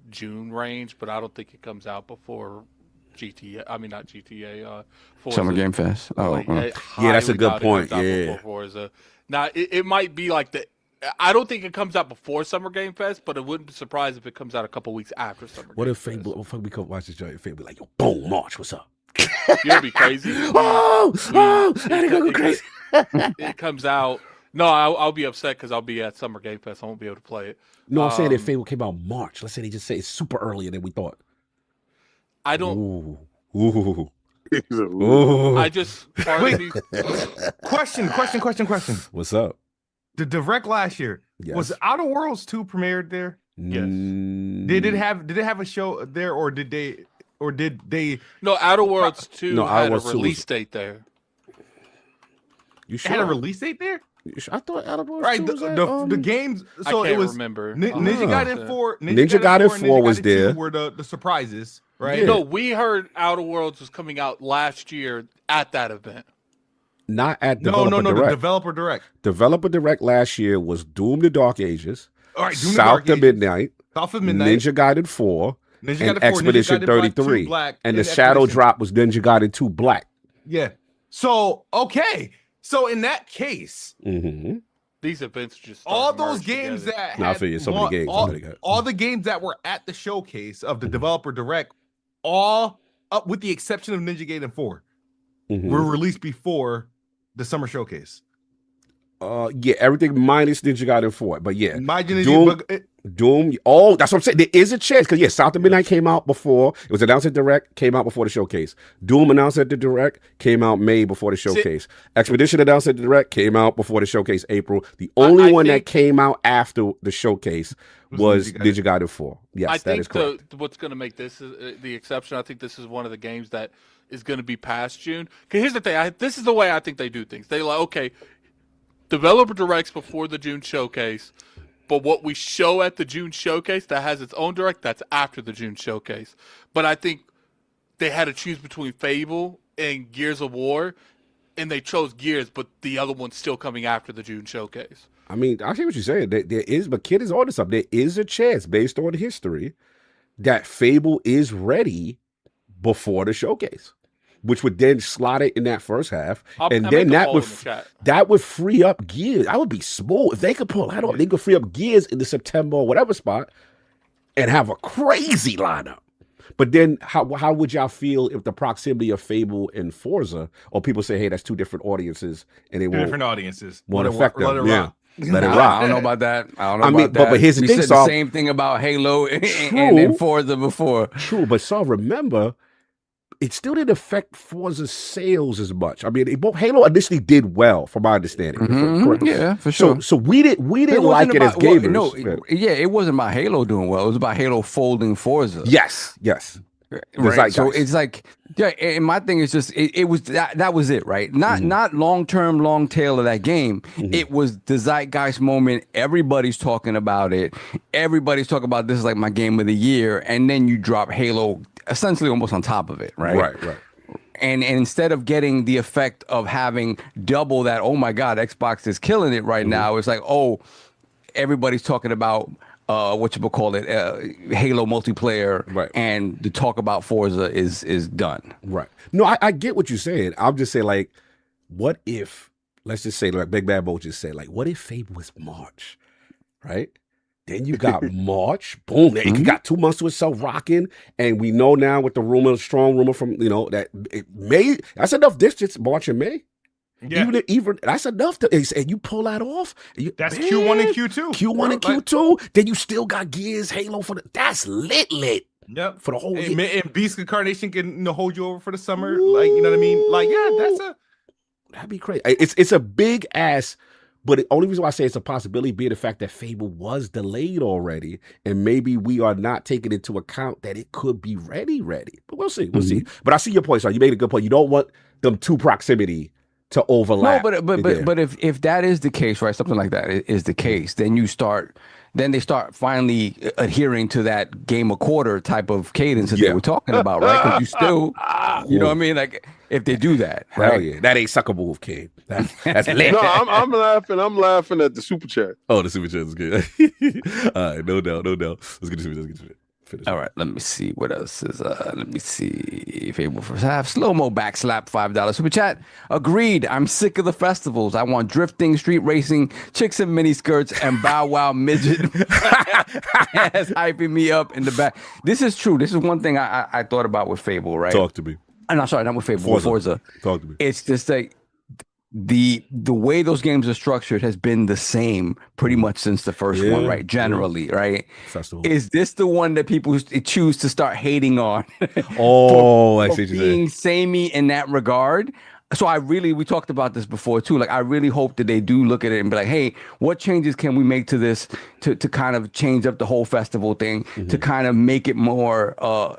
June range, but I don't think it comes out before GTA. I mean, not GTA. Forza. Summer Game Fest. That's a good point. Yeah. Forza. Now it might be like the. I don't think it comes out before Summer Game Fest, but it wouldn't be surprised if it comes out a couple weeks after Summer. What if Fable? What if we come watch this joint? Fable like, yo, boom, March. What's up? You'll be crazy. That ain't gonna go crazy. It comes out. No, I'll be upset because I'll be at Summer Game Fest. I won't be able to play it. No, I'm saying that Fable came out March. Let's say they just say it's super earlier than we thought. I don't. Ooh. I just. Wait. Question. What's up? The direct last year was Outer Worlds 2 premiered there? Yes. Did it have a show there, or did they? No, Outer Worlds 2 had a release date there. You sure? It had a release date there? I thought Outer Worlds right. 2 was The games. So I can't it was remember. Ninja Gaiden 4. Ninja Gaiden 4 was there. Were the surprises, right? Yeah. No, we heard Outer Worlds was coming out last year at that event. Not at Developer Direct. The Developer Direct. Developer Direct last year was Doom: The Dark Ages, all right, South of Midnight, Ninja Gaiden 4, and Expedition 33. And the Shadow Drop was Ninja Gaiden 2 Black. Yeah. So, okay. So in that case, these events just all those games together. that I figure so many games. All the games that were at the showcase of the Developer Direct, all up with the exception of Ninja Gaiden 4, were released before the summer showcase. Everything minus Ninja Gaiden 4, but yeah, Doom. That's what I'm saying. There is a chance because South of Midnight came out before it was announced at Direct, came out before the showcase. Doom announced at the Direct, came out May before the showcase. Expedition announced at the Direct, came out before the showcase April. The only one that came out after the showcase was Ninja Gaiden 4. Yes, that is correct. What's going to make this the exception? I think this is one of the games that is going to be past June. Because here's the thing. This is the way I think they do things. They like, okay, Developer Directs before the June showcase. But what we show at the June showcase that has its own direct, that's after the June showcase. But I think they had to choose between Fable and Gears of War, and they chose Gears, but the other one's still coming after the June showcase. I mean, I see what you're saying. There is, but Kid is on to something. There is a chance, based on history, that Fable is ready before the showcase, which would then slot it in that first half, and then that would free up Gears. I would be smooth if they could pull that off. They could free up Gears in the September or whatever spot, and have a crazy lineup. But then, how would y'all feel if the proximity of Fable and Forza, or people say, "Hey, that's two different audiences," and they won't different audiences won't affect them? Let it rock. I don't know about that. But here's the thing, said the same thing about Halo and Forza before. True, but so remember, it still didn't affect Forza's sales as much. I mean, Halo initially did well, from my understanding. Yeah, for sure. So we didn't like it as gamers. It wasn't about Halo doing well. It was about Halo folding Forza. Yes. Right. So it's like, and my thing is just it was that was it, right? Not long tail of that game. It was the zeitgeist moment. Everybody's talking about it. Everybody's talking about this is like my game of the year, and then you drop Halo essentially almost on top of it, right? Right. And instead of getting the effect of having double that, oh my God, Xbox is killing it right now. It's like, oh, everybody's talking about Halo multiplayer, right? And the talk about Forza is done, right? No, I get what you're saying. I'm just saying, like, what if, let's just say, like Big Bad Bo just said, like, what if Fable was March, right? Then you got March, boom, it got 2 months to itself rocking, and we know now with the strong rumor from that it May, that's enough distance, March and May. Yeah. Even that's enough to, and you pull that off. That's Q1 and Q2. Q1 and Q2. Then you still got Gears, Halo that's lit. Yep. For the whole year. And Beast Incarnation can hold you over for the summer. Like, you know what I mean? Like, yeah, that'd be crazy. It's a big ass, but the only reason why I say it's a possibility being the fact that Fable was delayed already, and maybe we are not taking into account that it could be ready. But we'll see. See. But I see your point, sir. You made a good point. You don't want them too proximity to overlap. No, but if that is the case, right, something like that is the case, then they start finally adhering to that game a quarter type of cadence that they were talking about, right? Because you still, you know what I mean? Like, if they do that, right? Hell yeah, that ain't sucker move, kid. That's lit. No, I'm laughing. I'm laughing at the super chat. Oh, the super chat is good. All right, no doubt. Let's get to it. All right, let me see what else is. Let me see. Fable first half. SlomoBackSlap, $5 super chat. Agreed. I'm sick of the festivals. I want drifting, street racing, chicks in mini skirts, and Bow Wow midget ass hyping me up in the back. This is true. This is one thing I thought about with Fable. Right. Talk to me. I'm sorry, not with Fable. With Forza. Talk to me. It's just like the way those games are structured has been the same pretty much since the first one, right? Generally, right? Festival. Is this the one that people choose to start hating on? Oh, I see what you're being samey in that regard. So we talked about this before too. Like, I really hope that they do look at it and be like, hey, what changes can we make to this to kind of change up the whole festival thing, to kind of make it more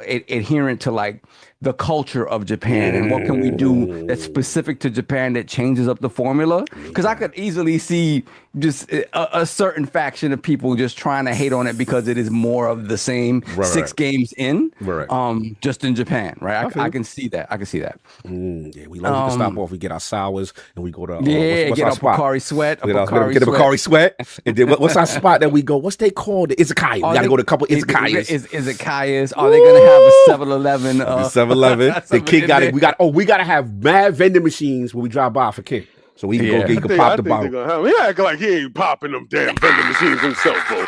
adherent to like the culture of Japan, and what can we do that's specific to Japan that changes up the formula? Because I could easily see just a certain faction of people just trying to hate on it because it is more of the same six games in, just in Japan, right? I can see that. Yeah, we love to stop off. We get our sours and we go to what's get our Pocari Sweat. Get a Pocari Sweat, and then what's our spot that we go? What's they called? Izakaya. We got to go to a couple Izakayas. Izakayas. Are they gonna have a 7-Eleven? 7-Eleven. The kid got it. We got to have mad vending machines when we drive by for King. So we can go get pop the bottle. He act like he ain't popping them damn vending machines himself, bro.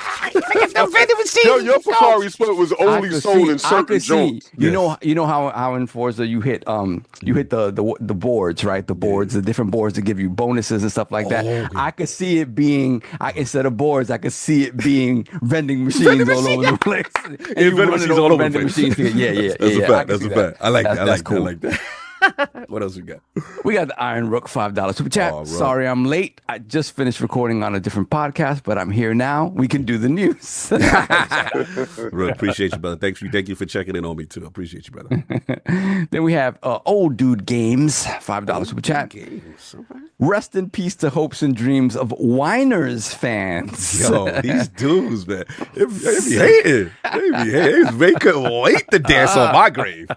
Vending machines. Your Pocari Sweat was only sold in certain joints. You know how in Forza you hit the boards, right? The boards, the different boards that give you bonuses and stuff like that. Okay. I could see it being instead of boards, I could see it being vending machines all over the place. And vending machines all over the place. Yeah. That's a fact. I like that. What else we got? We got the Iron Rook $5 super chat. Sorry I'm late. I just finished recording on a different podcast, but I'm here now. We can do the news. Really appreciate you, brother. Thank you for checking in on me too. Appreciate you, brother. Then we have Old Dude Games $5 super chat. Rest in peace to hopes and dreams of Whiners fans. Yo, these dudes, man. They be hating. They couldn't wait to dance on my grave.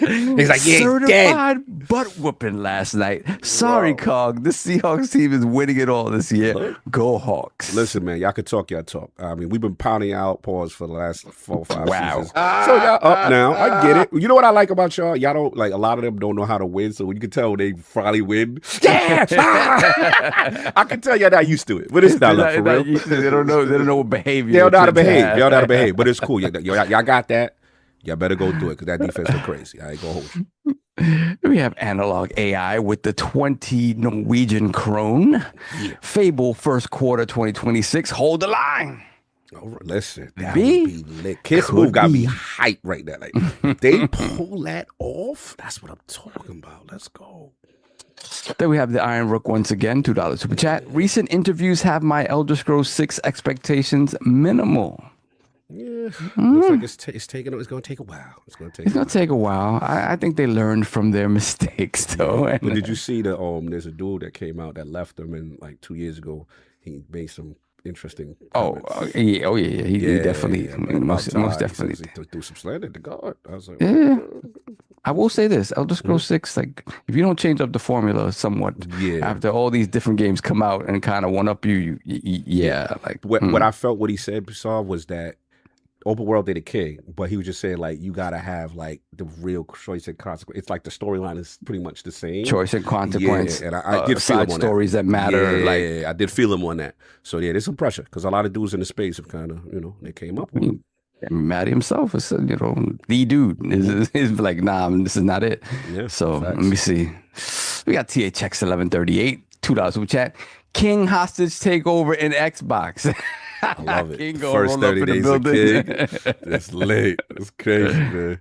He's like, yeah, certified butt whooping last night. Sorry, Cog. The Seahawks team is winning it all this year. Go Hawks. Listen, man, y'all can talk, y'all talk. I mean, we've been pounding out pause for the last 4 or 5 seasons. So y'all up now. I get it. You know what I like about y'all? Y'all don't, like, a lot of them don't know how to win, so you can tell when they finally win. Yeah! I can tell y'all not used to it, but it's not for real. They don't know what behavior. They don't know how to behave. They don't know how to behave, but it's cool. Y'all got that. Y'all better go do it because that defense is crazy. I ain't gonna hold you. We have Analog AI with the 20 Norwegian krone. Yeah. Fable first quarter 2026. Hold the line. All right, listen, that would be lit. Kidsmoove got me hyped right now. Like, if they pull that off, that's what I'm talking about. Let's go. Then we have the Iron Rook once again, $2 super chat. Recent interviews have my Elder Scrolls 6 expectations minimal. Yeah, looks like it's going to take a while. It's going to take a while. I think they learned from their mistakes, though. Yeah. But did you see there's a dude that came out that left them in like 2 years ago. He made some interesting comments. He definitely, most definitely threw some slander to God. I was like, yeah. I will say this: Elder Scrolls 6, like, if you don't change up the formula somewhat, after all these different games come out and kind of one up you, like what I felt what he said, was that open world did a king, but he was just saying, like, you gotta have like the real choice and consequence. It's like the storyline is pretty much the same. Choice and consequence. Yeah, and I did feel him on stories that matter. Yeah, I did feel him on that. So yeah, there's some pressure because a lot of dudes in the space have kind of, they came up with him. Maddie himself is, the dude is like, nah, this is not it. Yeah, so facts. Let me see. We got THX 1138, $2 super chat. King hostage takeover in Xbox. I love it. King First 30 days of King. That's late. That's crazy, man.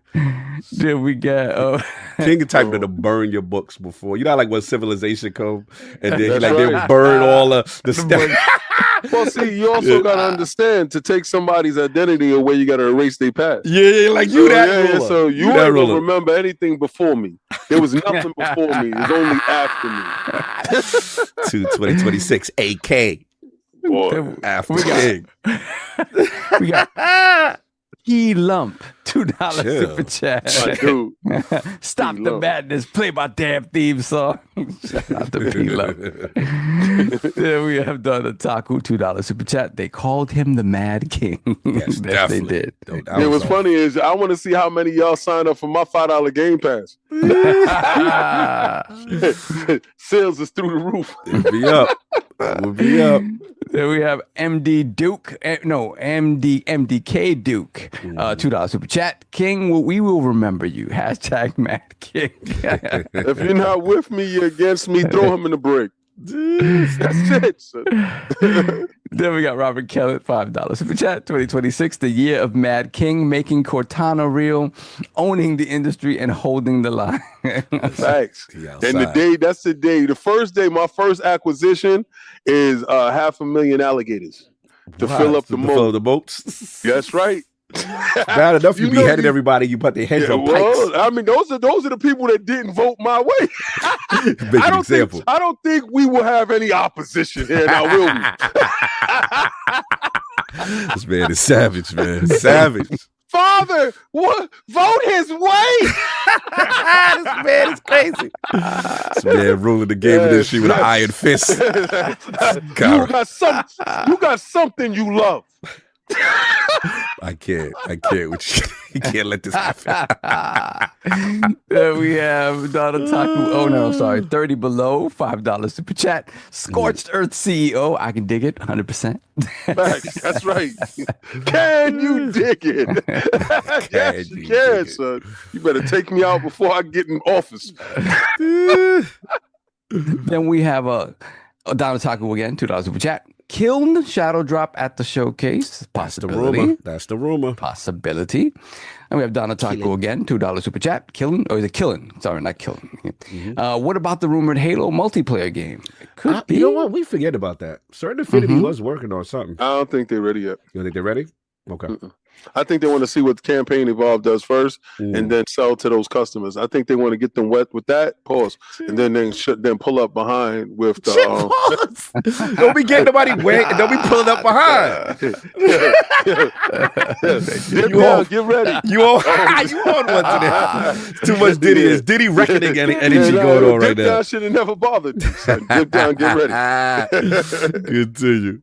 Then we got King type to burn your books before. You know, like when Civilization come and then they burn all the stuff. Well, see, you also got to understand, to take somebody's identity away, you got to erase their past. Yeah, like you ruler. So you ain't going to remember anything before me. There was nothing before me. It was only after me. To 2026 AK. Boy, after King. We got Key Lump, $2 super chat. Dude. Stop the madness. Play my damn theme song. Shout out to Key Lump. Then we have done a Taku, $2 super chat. They called him the Mad King. Yes, they did. What's funny is I want to see how many of y'all signed up for my $5 Game Pass. Sales is through the roof. It'll be up. We'll be up. Then we have MDK Duke, $2 super chat. King, we will remember you. Hashtag Mad King. If you're not with me, you're against me. Throw him in the brick. That's it. Son. Then we got Robert Kelly, $5 super chat. 2026, the year of Mad King, making Cortana real, owning the industry and holding the line. Thanks. And that's the day. The first day, my first acquisition is 500,000 alligators to fill up the moat. Fill the boats. That's right. Bad enough you beheaded everybody. You put their heads on pikes. I mean, those are the people that didn't vote my way. I don't think we will have any opposition here now, will we? This man is savage, man. Savage. Father, what? Vote his way. This man is crazy. This man ruling the game of this shit with an iron fist. You got something you love. I can't with you. You can't let this happen. We have Donna Taku. 30 below, $5 super chat. Scorched Earth CEO. I can dig it, 100%. That's right. Can you dig it? Yes, you can, son. You better take me out before I get in office. Then we have Donna Taku again, $2 super chat. Kiln shadow drop at the showcase. Possibility. That's the rumor. Possibility. And we have Donna Taco again, $2 super chat. Killing, or is it Killing? Sorry, not Killing. Mm-hmm. What about the rumored Halo multiplayer game? It could be. You know what? We forget about that. Certain Affinity was working on something. I don't think they're ready yet. You don't think they're ready? Okay. I think they want to see what Campaign Evolve does first, and then sell to those customers. I think they want to get them wet with that. Pause, and then pull up behind with the. Don't be getting nobody wet, and don't be pulling up behind. Get ready. You on one today? Too much Diddy. It's Diddy reckoning energy going on right now. Dip down should have never bothered you, son. Dip down, get ready. Continue.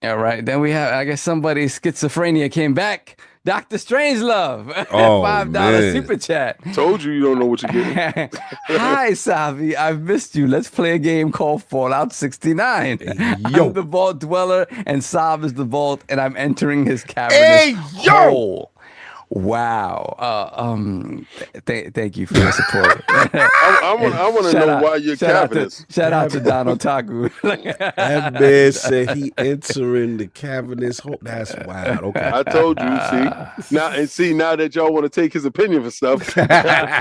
All right, then we have, I guess somebody schizophrenia came back. Dr. Strangelove, Oh, $5 man. super chat. Told you don't know what you're getting. Hi, Savi. I've missed you. Let's play a game called Fallout 69. Yo. I'm the vault dweller, and Sav is the vault, and I'm entering his cavernous hole. Wow. Thank you for your support. I want to know why you're cavernous. Shout out to Don Otaku. That man said he entering the cavernous hole. That's wild. Okay. I told you. Now that y'all want to take his opinion for stuff. That's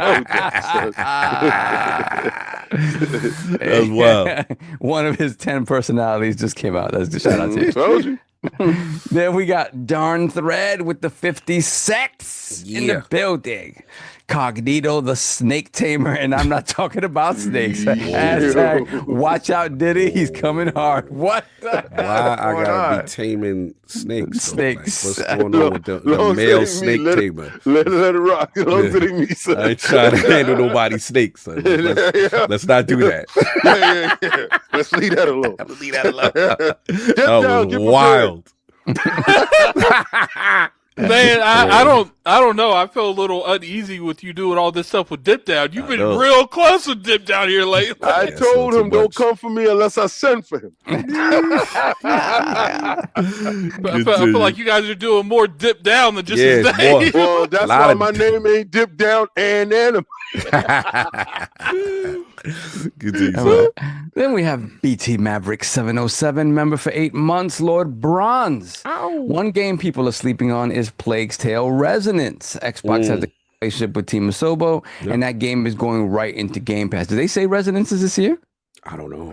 wild. One of his 10 personalities just came out. That's the shout out to you. Told you. Then we got Darn Thread with the 50 sex in the building. Cognito, the snake tamer, and I'm not talking about snakes. Hashtag watch out, Diddy. He's coming hard. What the Why I gotta be taming snakes? Snakes. Like, what's going on with the male snake tamer? Let it rock. Long as it ain't me, son. I ain't trying to handle nobody's snakes. Son. Let's not do that. Yeah. Let's leave that alone. That was wild. Man, I don't know. I feel a little uneasy with you doing all this stuff with Dip Down. You've been real close with Dip Down here lately. I told him don't come for me unless I send for him. I feel like you guys are doing more Dip Down than just his name. Well, that's why my name ain't Dip Down and Anime. Then we have BT Maverick 707, member for 8 months, Lord Bronze. Ow. One game people are sleeping on is Plague's Tale Resonance. Xbox has a relationship with Team Asobo, and that game is going right into Game Pass. Did they say Resonance is this year? I don't know.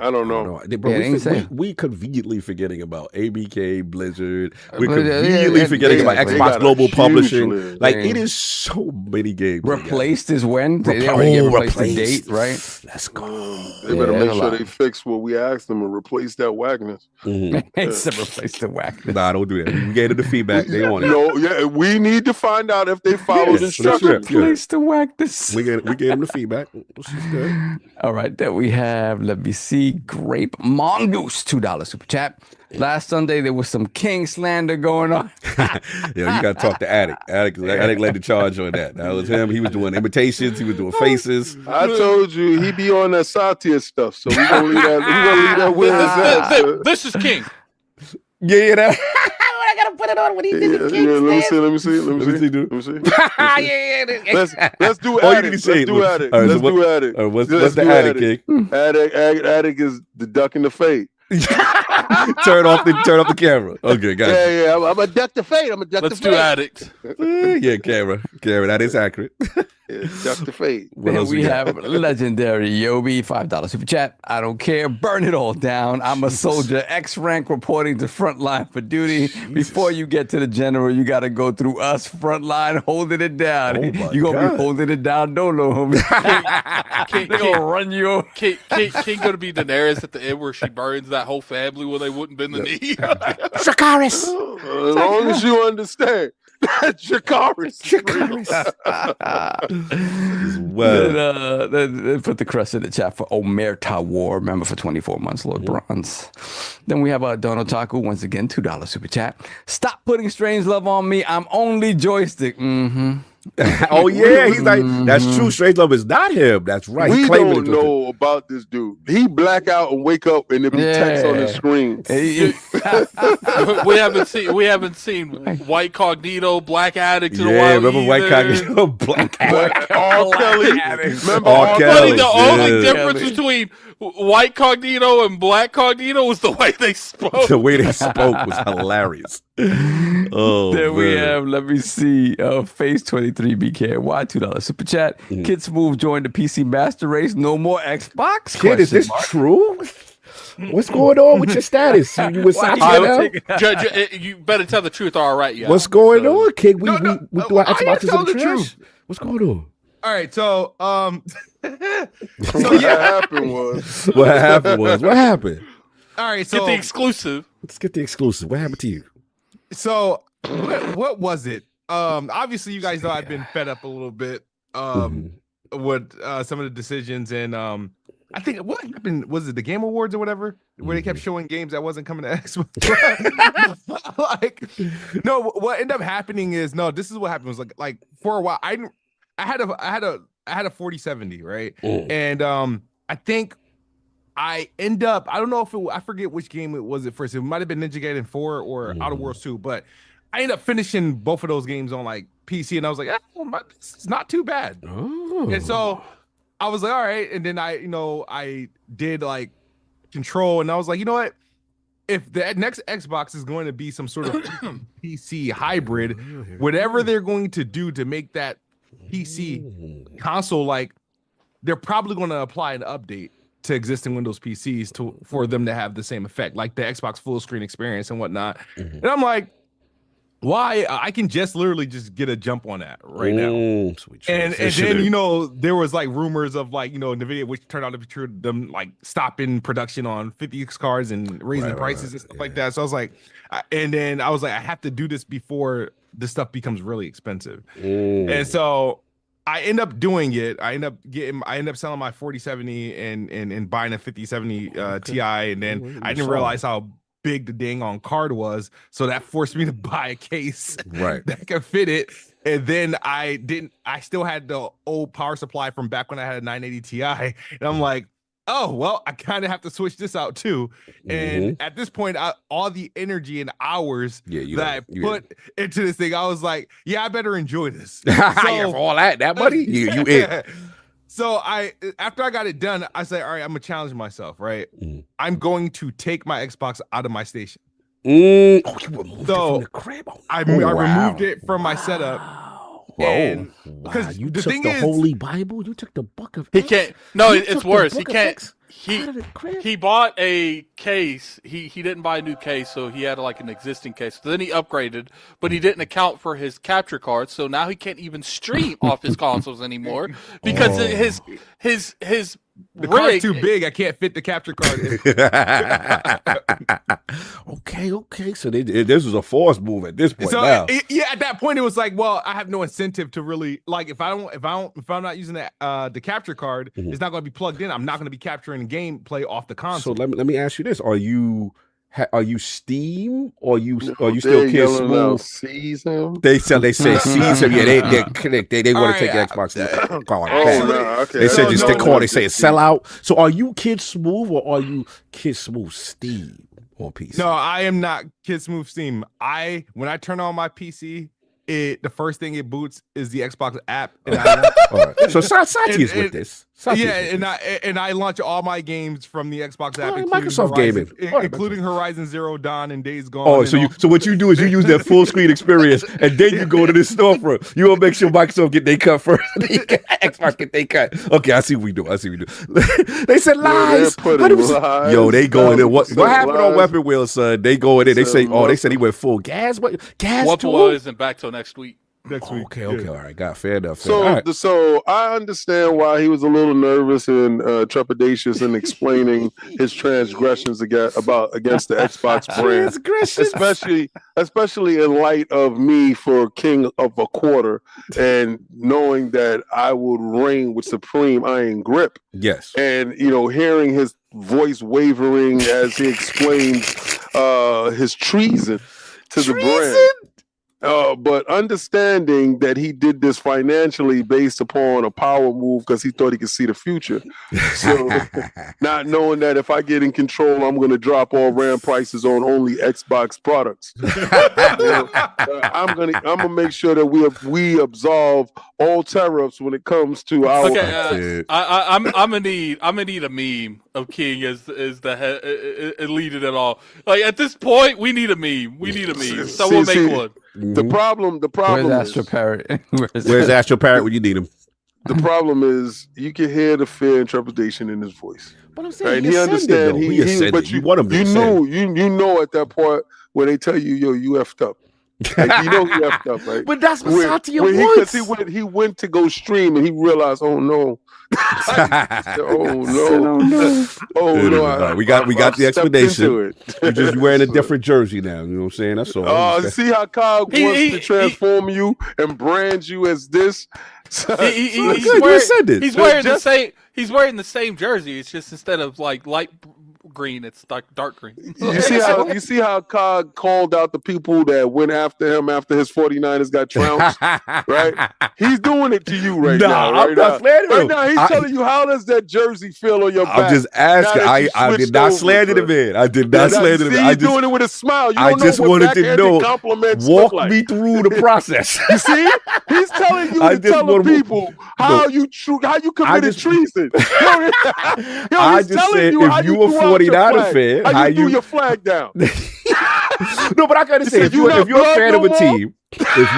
Bro, we conveniently forgetting about ABK, Blizzard. We're conveniently forgetting about Xbox Global Publishing. Like, it is so many games. Replaced is when? They already get replaced the date, right? Let's go. They better make sure they fix what we asked them and replace that whackness. It's to replace the whackness. Nah, don't do that. We gave them the feedback. They want it. No, yeah, we need to find out if they followed instructions. Replace the whackness. We gave them the feedback. Good. All right, then we have, let me see, Grape Mongoose, $2 super chat. Last Sunday, there was some king slander going on. You gotta talk to Attic. Attic led the charge on that. That was him. He was doing imitations. He was doing faces. I told you he be on that satire stuff. So we gonna leave that with his ass. This is King. Yeah, that. I gotta put it on when he did the King Let me see. Let's do Attic. Let's do Attic. What's the Attic, King? Attic is the duck in the fade. turn off the camera. Okay, guys. Yeah. I'm a duck the fade. Let's do Addict. Yeah, camera. That is accurate. Duck the fade. Then we have legendary Yobi, $5 super chat. I don't care. Burn it all down. I'm a soldier, X rank, reporting to frontline for duty. Before you get to the general, you got to go through us, frontline, holding it down. You're going to be holding it down, Dolo, homie. They're going to run you over. King going to be Daenerys at the end where she burns that whole family when they wouldn't bend the knee. Shakaris. As long as you understand. Shakaris. Well, then put the crest in the chat for Omer Tawar, member for 24 months, Lord Bronze. Then we have Don Otaku, once again, $2 super chat. Stop putting strange love on me. I'm only joystick. Oh yeah, he's like, that's true. Strange love is not him. That's right. We don't know about this dude. He black out and wake up and there be text on his screen. we haven't seen White Cognito, Black Addict in a while. Yeah, remember White Cognito, Black Addict. R. Kelly. Remember R. Kelly. The only difference between White Cognito and Black Cognito was the way they spoke. The way they spoke was hilarious. Then we have, let me see, Phase 23 BKY, $2 super chat. Kidsmoove joined the PC Master Race. No more Xbox. Kid, is this true? What's going on with your status? You with Satya now? Judge, you better tell the truth. All right, yeah. What's going on, kid? We threw our Xboxes in the trash. What's going on? All right, so What happened was. What happened? All right, so get the exclusive. Let's get the exclusive. What happened to you? So what was it? Obviously, you guys know I've been fed up a little bit with some of the decisions, and I think what happened was it the Game Awards or whatever, where they kept showing games that wasn't coming to Xbox. What ended up happening is this is what happened was like for a while I had a 4070, right? And I think I end up, I don't know if I forget which game it was at first. It might have been Ninja Gaiden 4 or Outer Worlds 2, but I ended up finishing both of those games on like PC, and I was like, this is not too bad. And so I was like, all right. And then I did like Control, and I was like, you know what? If the next Xbox is going to be some sort of PC hybrid, whatever they're going to do to make that PC console, like they're probably going to apply an update to existing Windows PCs for them to have the same effect, like the Xbox full screen experience and whatnot. And I'm like, why? I can literally just get a jump on that right now. And then, there was like rumors of like, NVIDIA, which turned out to be true, them like stopping production on 50X cards and raising prices and stuff like that. So I was like, I have to do this before this stuff becomes really expensive. And so I end up doing it. I end up selling my 4070 and buying a 5070 Ti, and then I didn't realize how big the dang on card was, so that forced me to buy a case that could fit it. And then I still had the old power supply from back when I had a 980 Ti, and I'm like, oh well, I kind of have to switch this out too. And at this point, all the energy and hours that I put into this thing, I was like, I better enjoy this. So, for all that money, you in. So after I got it done, I said, all right, I'm gonna challenge myself, right? I'm going to take my Xbox out of my station. Oh, you removed it from the crib. I removed it from my setup. And because you took the Holy Bible, you took the book of. He can't. No, it's worse. He can't. He bought a case. He didn't buy a new case, so he had like an existing case. So then he upgraded, but he didn't account for his capture card. So now he can't even stream off his consoles anymore because his the card's too big. I can't fit the capture card in. Okay. So this was a forced move at this point. Now. At that point, it was like, well, I have no incentive to really like if I'm not using the capture card, it's not going to be plugged in. I'm not going to be capturing gameplay off the console. So let me ask you this: Are you Steam or are you still Kidsmoove? They say seize him. Yeah, they want to take your Xbox. They said just they call. They say it's sell out. So are you Kidsmoove or are you Kidsmoove Steam on PC? No, I am not Kidsmoove Steam. When I turn on my PC, the first thing it boots is the Xbox app. And So Satya's with this. And I launch all my games from the Xbox app, including Microsoft gaming, including Horizon Zero Dawn and Days Gone. Oh, so what you do is you use that full screen experience, and then you go to this storefront. You will make sure Microsoft get their cut first. Xbox get their cut. Okay, I see what we do. They said lies. Yo, they going in. What happened on Weapon Wheel, son? They going in. They said he went full gas. What gas? Weapon Wheel isn't back till next week. Okay, all right, got fair enough. So I understand why he was a little nervous and trepidatious in explaining his transgressions against the Xbox brand, especially in light of me for king of a quarter and knowing that I would reign with supreme iron grip. Yes, and hearing his voice wavering as he explains his treason to the brand. But understanding that he did this financially based upon a power move because he thought he could see the future. So not knowing that if I get in control, I'm going to drop all RAM prices on only Xbox products. I'm gonna make sure that we absolve all tariffs when it comes to our. Okay, I'm gonna need a meme of King as the head, leading it all. Like at this point, we need a meme. Someone make one. The problem. Where's Astro Parrot? Where's Astro Parrot when you need him? The problem is you can hear the fear and trepidation in his voice. But I'm saying right? He understands. But you want him to you know at that point when they tell you, yo, you effed up. Like, you know he effed up, right? But that's what Satya wants. He went to go stream and he realized, oh no. We got the explanation. You're just wearing a different jersey now. You know what I'm saying? That's all. Oh, see how Kyle wants to transform you and brand you as this. He's wearing the same jersey. It's just instead of like light green, it's dark green. You see how Cog called out the people that went after him after his 49ers got trounced, right? He's doing it to you right now. I'm not slandering him. Right now, he's telling you, how does that jersey feel on your back? I'm just asking. I did not slander the man. I did not slander the man. He's doing it with a smile. I just wanted to know. Walk me through the process. You see, he's telling you to tell the people how you committed treason. I just said if you were 49er fan, how you threw your flag down. No, but I gotta say, if you're a fan of a team, if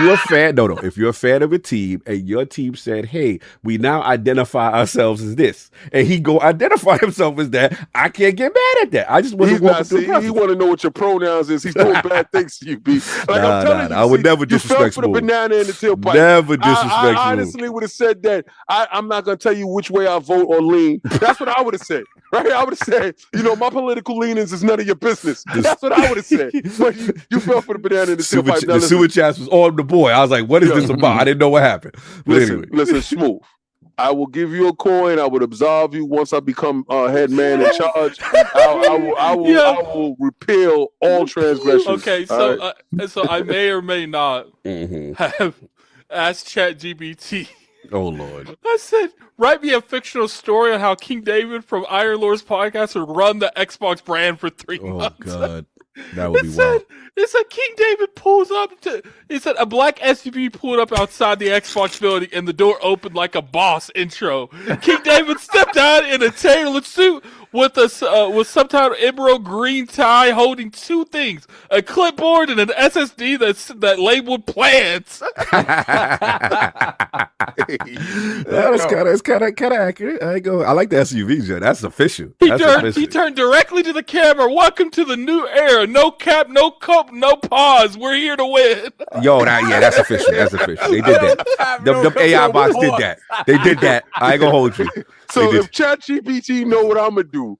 you're a fan of a team and your team said, hey, we now identify ourselves as this, and he go identify himself as that, I can't get mad at that. I just want to walk through the process. He want to know what your pronouns is. He's doing bad things to you, B. Like, I'm telling you, I would never disrespect you fell for the banana in the tailpipe. Never disrespect I honestly would have said that. I'm not going to tell you which way I vote or lean. That's what I would have said. Right? I would have said, my political leanings is none of your business. That's what I would have said. But you fell for the banana in the tailpipe. The sewer chats was on the boy. I was like, what is this about? I didn't know what happened. But listen, Smooth. I will give you a coin. I would absolve you once I become head man in charge. I will repeal all transgressions. Okay, so so I may or may not have asked ChatGPT. Oh Lord! I said, write me a fictional story on how King David from Iron Lord's podcast would run the Xbox brand for 3 months. Oh God, that would be wild. It said King David pulls up it said a black SUV pulled up outside the Xbox building and the door opened like a boss intro. King David stepped out in a tailored suit with subtitled emerald green tie, holding two things: a clipboard and an SSD that labeled plans. That's kind of accurate. I like the SUV, Joe. That's official. He turned directly to the camera. Welcome to the new era. No cap, no cope, no pause. We're here to win. Yo, that's official. That's official. They did that. The AI box did that. They did that. I ain't gonna hold you. So if ChatGPT know what I'm gonna do,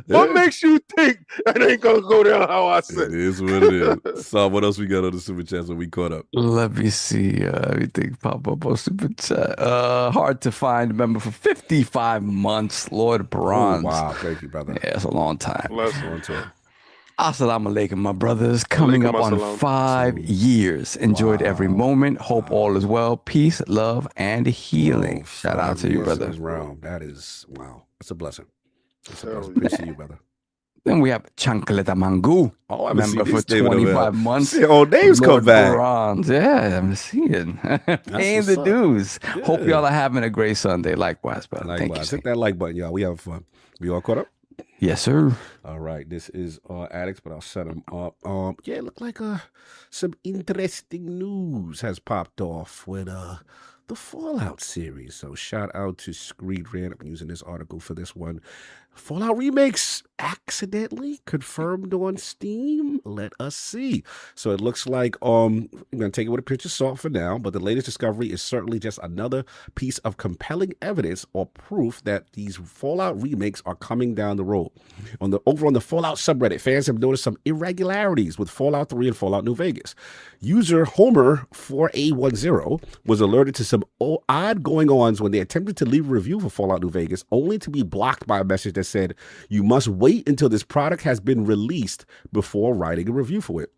what makes you think it ain't gonna go down how I said? It is what it is. So what else we got on the super chat when we caught up? Let me see. Everything pop up on super chat. Hard to find member for 55 months. Lord Bronze. Oh, wow, thank you, brother. Yeah, it's a long time. Last one too. Assalamu alaikum, my brothers. Coming up on 5 years. Enjoyed every moment. Hope all is well. Peace, love, and healing. Shout out to you, brother. That is, wow. That's a blessing. That's a blessing. Appreciate you, brother. Then we have Chancleta Mangu. Oh, I member for 25 months. See, old names come back. Bronze. Yeah, I'm seeing. Paying the dues. Yeah. Hope y'all are having a great Sunday. Likewise, brother. Likewise. Hit that like button, y'all. We have fun. We all caught up? Yes, sir. All right, this is Addicts, but I'll set them up. Yeah, it looked like some interesting news has popped off with the Fallout series. So shout out to Screen Rant. I'm using this article for this one. Fallout Remakes accidentally confirmed on Steam. Let us see. So it looks like I'm going to take it with a pinch of salt for now, but the latest discovery is certainly just another piece of compelling evidence or proof that these Fallout remakes are coming down the road. Over on the Fallout subreddit, fans have noticed some irregularities with Fallout 3 and Fallout New Vegas. User Homer4A10 was alerted to some odd going-ons when they attempted to leave a review for Fallout New Vegas, only to be blocked by a message that said, you must wait until this product has been released before writing a review for it.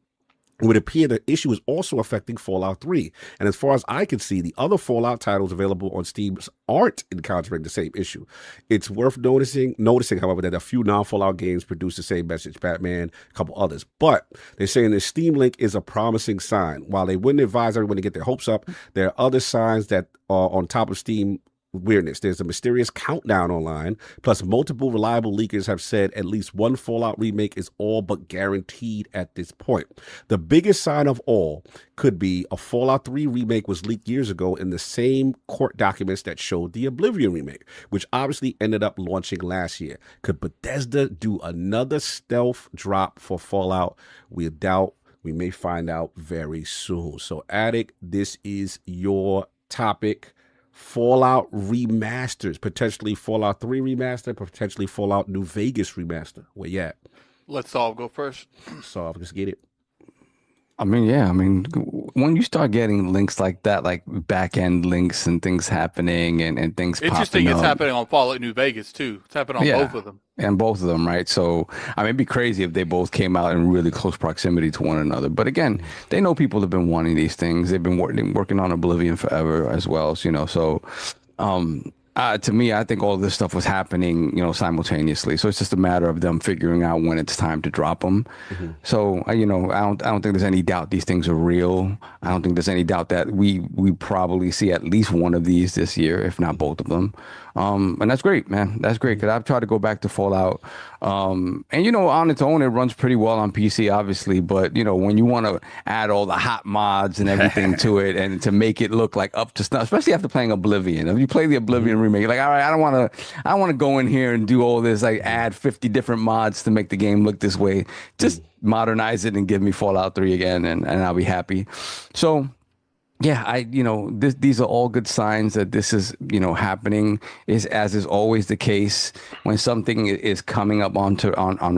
It would appear the issue is also affecting Fallout 3. And as far as I can see, the other Fallout titles available on Steam aren't encountering the same issue. It's worth noticing, however, that a few non-Fallout games produce the same message, Batman, a couple others. But they're saying the Steam link is a promising sign. While they wouldn't advise everyone to get their hopes up, there are other signs that are on top of Steam weirdness. There's a mysterious countdown online, plus multiple reliable leakers have said at least one Fallout remake is all but guaranteed at this point. The biggest sign of all could be a Fallout 3 remake was leaked years ago in the same court documents that showed the Oblivion remake, which obviously ended up launching last year. Could Bethesda do another stealth drop for Fallout? We doubt. We may find out very soon. So, Attic, this is your topic. Fallout remasters, potentially Fallout 3 remaster, potentially Fallout New Vegas remaster. Where you at? Let Solve go first. Solve, let's get it. I mean, yeah. I mean, when you start getting links like that, like back end links and things happening and things interesting, popping it's up. happening on Fallout New Vegas too. It's happening on both of them. And both of them, right? So, I mean, it'd be crazy if they both came out in really close proximity to one another. But again, they know people have been wanting these things. They've been working on Oblivion forever as well. So, you know, so to me, I think all of this stuff was happening, you know, simultaneously. So it's just a matter of them figuring out when it's time to drop them. Mm-hmm. So, you know, I don't think there's any doubt these things are real. I don't think there's any doubt that we probably see at least one of these this year, if not both of them. And that's great, man. That's great, because I've tried to go back to Fallout. And, you know, on its own, it runs pretty well on PC, obviously. But, you know, when you want to add all the hot mods and everything to it and to make it look like up to snuff, especially after playing Oblivion. If you play the Oblivion remake, you're like, all right, I want to go in here and do all this, like add 50 different mods to make the game look this way. Just modernize it and give me Fallout 3 again, and I'll be happy. So, yeah, these are all good signs that this is, you know, happening. As is always the case when something is coming up on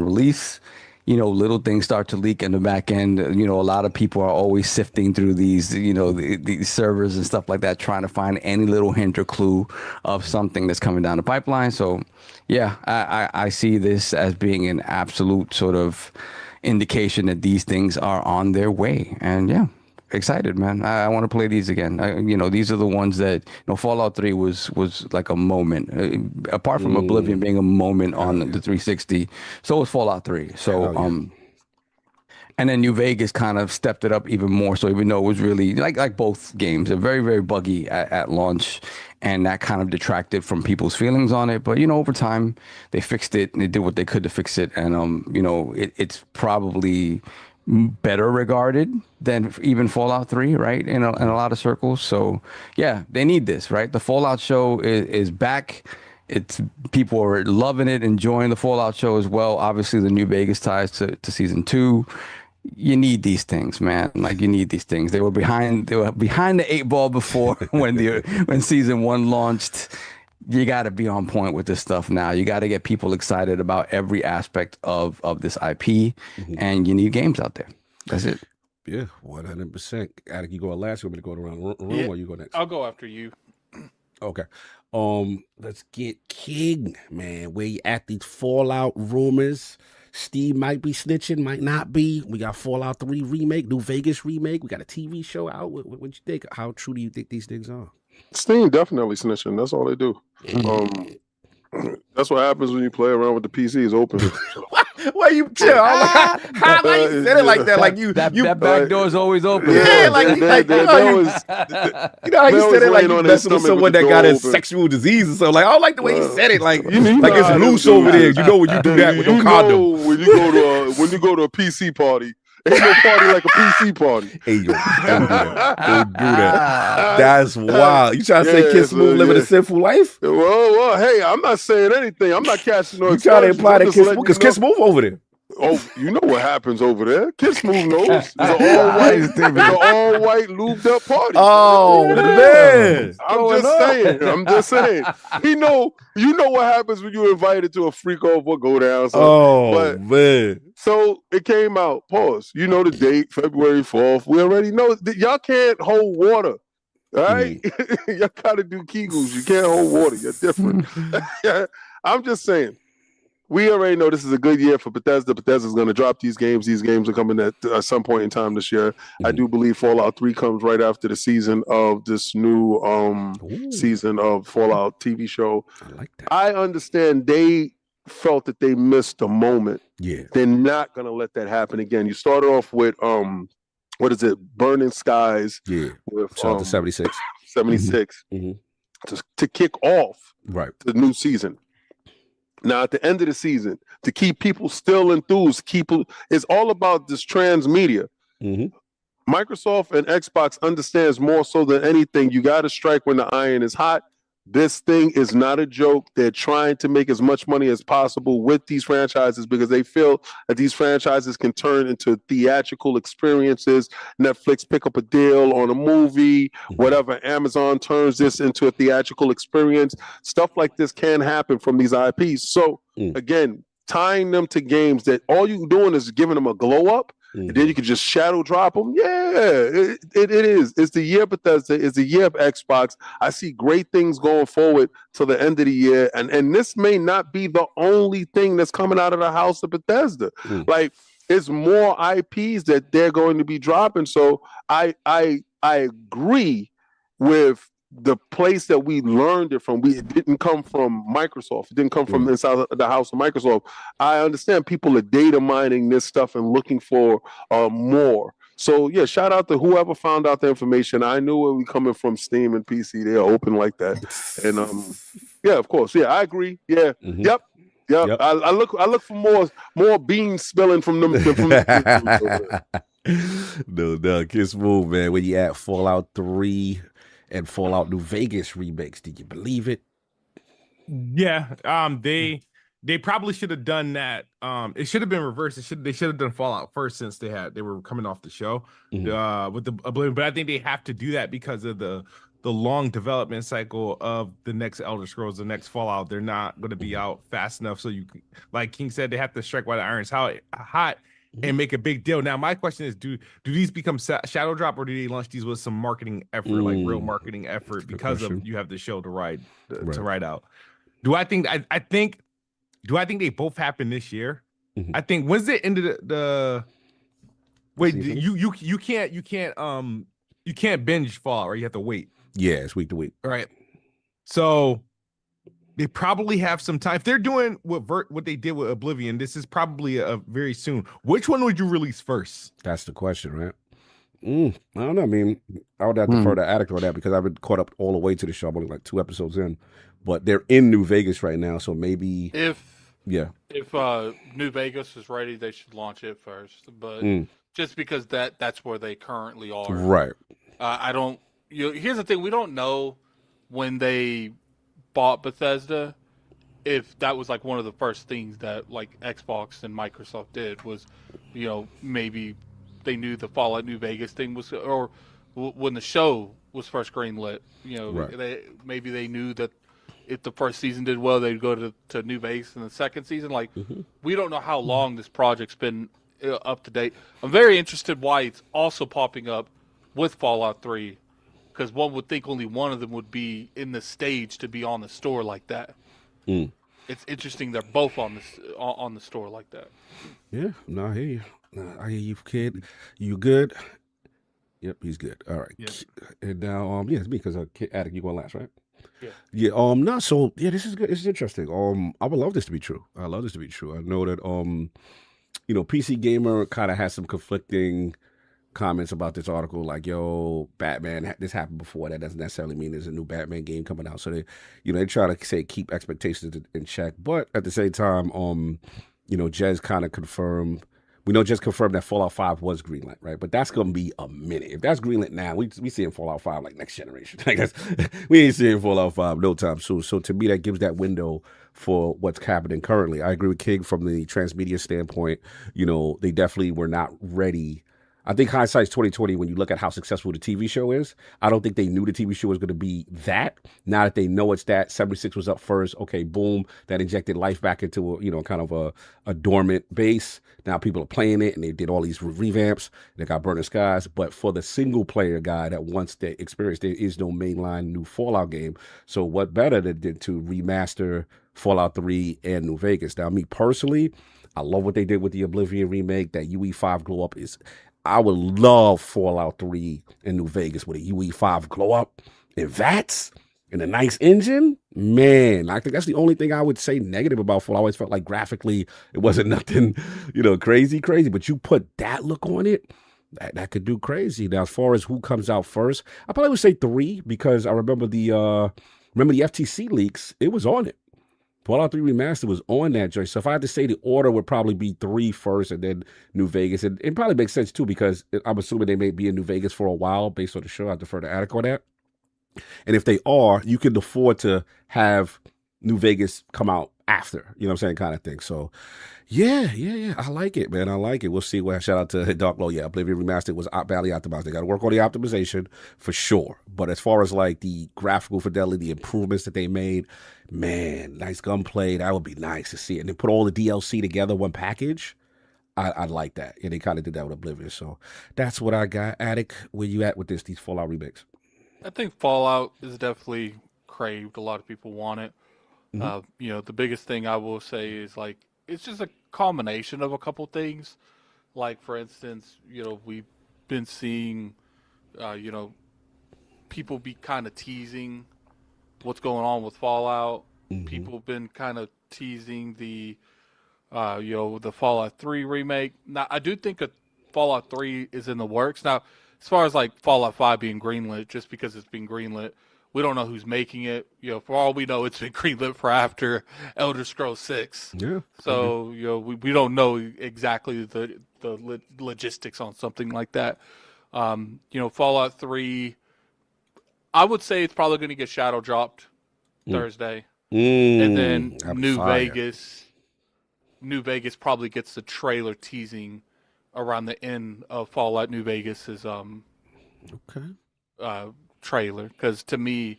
release, you know, little things start to leak in the back end. You know, a lot of people are always sifting through these, you know, these servers and stuff like that, trying to find any little hint or clue of something that's coming down the pipeline. So, yeah, I see this as being an absolute sort of indication that these things are on their way. And yeah, excited, man. I want to play these again. You know, these are the ones that, you know, Fallout 3 was like a moment. Apart from Oblivion being a moment on the 360, so was Fallout 3. So, and then New Vegas kind of stepped it up even more. So even though it was really like both games, they're very, very buggy at launch, and that kind of detracted from people's feelings on it. But, you know, over time they fixed it and they did what they could to fix it. And, you know, it's probably better regarded than even Fallout 3, right? In a lot of circles. So yeah, they need this, right? The Fallout show is back. It's people are loving it, enjoying the Fallout show as well. Obviously, the New Vegas ties to season 2. You need these things, man. Like, you need these things. They were behind the 8 ball before when season 1 launched. You got to be on point with this stuff now. You got to get people excited about every aspect of this IP, and you need games out there. That's it. Yeah, 100%. Attic, you go last. You want me to go around the room, or you go next? I'll go after you. Okay. Let's get King, man. Where you at? These Fallout rumors. Steve might be snitching, might not be. We got Fallout 3 remake, New Vegas remake. We got a TV show out. What you think? How true do you think these things are? Steam definitely snitching. That's all they do. That's what happens when you play around with the PCs open. Why you chill? Why you said it like that? Like that back door is always open. Yeah, like you know how he said it like you messing with someone that got a sexual disease or something. Like, I don't like the way he said it. Like it's loose over there. You know when you do that with your condom. When you go to a PC party. Ain't no party like a PC party. Hey, yo, don't do that. That's wild. You trying to say Kidsmoove living a sinful life? Well, hey, I'm not saying anything. I'm not catching no. You trying to imply that Kidsmoove? Because Kidsmoove over there. Oh, you know what happens over there. Kidsmoove knows. It's an all-white, lubed up party. Oh, man. I'm just saying. You know what happens when you're invited to a freak off or go down. Man. So it came out. Pause. You know the date, February 4th. We already know. Y'all can't hold water. All right? Y'all got to do Kegels. You can't hold water. You're different. I'm just saying. We already know this is a good year for Bethesda. Bethesda's going to drop these games. These games are coming at some point in time this year. I do believe Fallout 3 comes right after the season of this new season of Fallout TV show. I like that. I understand they felt that they missed a moment. Yeah. They're not going to let that happen again. You started off with, what is it? Burning Skies. Yeah. With, Shout out to 76. 76. to kick off right the new season. Now, at the end of the season, to keep people still enthused, it's all about this transmedia. Microsoft and Xbox understands more so than anything. You got to strike when the iron is hot. This thing is not a joke. They're trying to make as much money as possible with these franchises because they feel that these franchises can turn into theatrical experiences. Netflix pick up a deal on a movie, whatever. Amazon turns this into a theatrical experience. Stuff like this can happen from these IPs. So again, tying them to games that all you're doing is giving them a glow up. And then you can just shadow drop them. Yeah, it is. It's the year of Bethesda. It's the year of Xbox. I see great things going forward till the end of the year. And this may not be the only thing that's coming out of the house of Bethesda. Like, it's more IPs that they're going to be dropping. So I agree with the place that we learned it from. It didn't come from Microsoft. It didn't come from inside the house of Microsoft. I understand people are data mining this stuff and looking for more. So yeah, shout out to whoever found out the information. I knew it was coming from Steam and PC. They're open like that. And yeah, of course. Yeah, I agree. Yeah. Yep. I look for more beans spilling from them. No, Kidsmoove, man. When you at Fallout 3 and Fallout New Vegas remakes, did you believe it? Yeah, they probably should have done that. It should have been reversed. They should have done Fallout first since they were coming off the show with the Oblivion. But I think they have to do that because of the long development cycle of the next Elder Scrolls, the next Fallout. They're not going to be out fast enough. So like King said, they have to strike while the iron's hot. And make a big deal. Now, my question is, do these become shadow drop, or do they launch these with some marketing effort, like real marketing effort, because of you have the show to ride out? Do I think they both happen this year? I think when's the end of the wait? You can't binge Fallout, or you have to wait. Yeah, it's week to week. All right. So they probably have some time. If they're doing what they did with Oblivion, this is probably a very soon. Which one would you release first? That's the question, right? I don't know. I mean, I would have to defer to Addict on that because I've been caught up all the way to the show. I'm only like 2 episodes in, but they're in New Vegas right now, so maybe if New Vegas is ready, they should launch it first. But just because that's where they currently are, right? I don't. Here's the thing: we don't know when they bought Bethesda, if that was like one of the first things that like Xbox and Microsoft did was, maybe they knew the Fallout New Vegas thing was, or when the show was first greenlit, maybe they knew that if the first season did well, they'd go to New Vegas in the second season. Like, we don't know how long this project's been up to date. I'm very interested why it's also popping up with Fallout 3. Because one would think only one of them would be in the stage to be on the store like that. It's interesting they're both on the store like that. Yeah, no, I hear you. I hear you, kid. You good? Yep, he's good. All right. Yep. And now, it's me because Addict, you going last, right? Yeah. No. So yeah, this is good. This is interesting. I would love this to be true. I love this to be true. I know that PC Gamer kind of has some conflicting comments about this article, like, yo, Batman, this happened before. That doesn't necessarily mean there's a new Batman game coming out. So they try to say keep expectations in check, but at the same time, Jez kind of confirmed. We know Jez confirmed that Fallout 5 was greenlit, right? But that's gonna be a minute. If that's greenlit now, we seeing Fallout 5 like next generation. I guess we ain't seeing Fallout 5 no time soon. So to me, that gives that window for what's happening currently. I agree with King from the transmedia standpoint. They definitely were not ready. I think hindsight's 2020 when you look at how successful the TV show is. I don't think they knew the TV show was going to be that. Now that they know it's that, 76 was up first. Okay, boom, that injected life back into kind of a dormant base. Now people are playing it, and they did all these revamps. They got Burning Skies. But for the single player guy that wants that experience, there is no mainline new Fallout game. So what better than to remaster Fallout 3 and New Vegas? Now, me personally, I love what they did with the Oblivion remake. That UE5 glow up is. I would love Fallout 3 in New Vegas with a UE5 glow up and VATS and a nice engine. Man, I think that's the only thing I would say negative about Fallout. I always felt like graphically it wasn't nothing, crazy. But you put that look on it, that could do crazy. Now, as far as who comes out first, I probably would say 3 because I remember the remember the FTC leaks, it was on it. Fallout 3 Remastered was on that joint. So if I had to say, the order would probably be 3 first and then New Vegas. And it probably makes sense too, because I'm assuming they may be in New Vegas for a while based on the show. I defer to Attic on that. And if they are, you can afford to have New Vegas come out after, you know what I'm saying, kind of thing. So yeah. I like it, man. I like it. We'll see. Shout out to Dark Low. Yeah, Oblivion Remastered was badly optimized. They got to work on the optimization for sure. But as far as like the graphical fidelity, the improvements that they made, man, nice gunplay. That would be nice to see. And then put all the DLC together, one package. I'd like that. And they kind of did that with Oblivion. So that's what I got. Attic, where you at with these Fallout remakes? I think Fallout is definitely craved. A lot of people want it. Mm-hmm. The biggest thing I will say is like, it's just a combination of a couple things. Like, for instance, we've been seeing, people be kind of teasing what's going on with Fallout. Mm-hmm. People have been kind of teasing the Fallout 3 remake. Now, I do think a Fallout 3 is in the works. Now, as far as like Fallout 5 being greenlit, just because it's been greenlit, we don't know who's making it. For all we know, it's been greenlit for after Elder Scrolls 6. Yeah. So, we don't know exactly the logistics on something like that. Fallout 3, I would say it's probably going to get shadow dropped Thursday. And then New Vegas probably gets the trailer teasing around the end of Fallout New Vegas's trailer, because to me,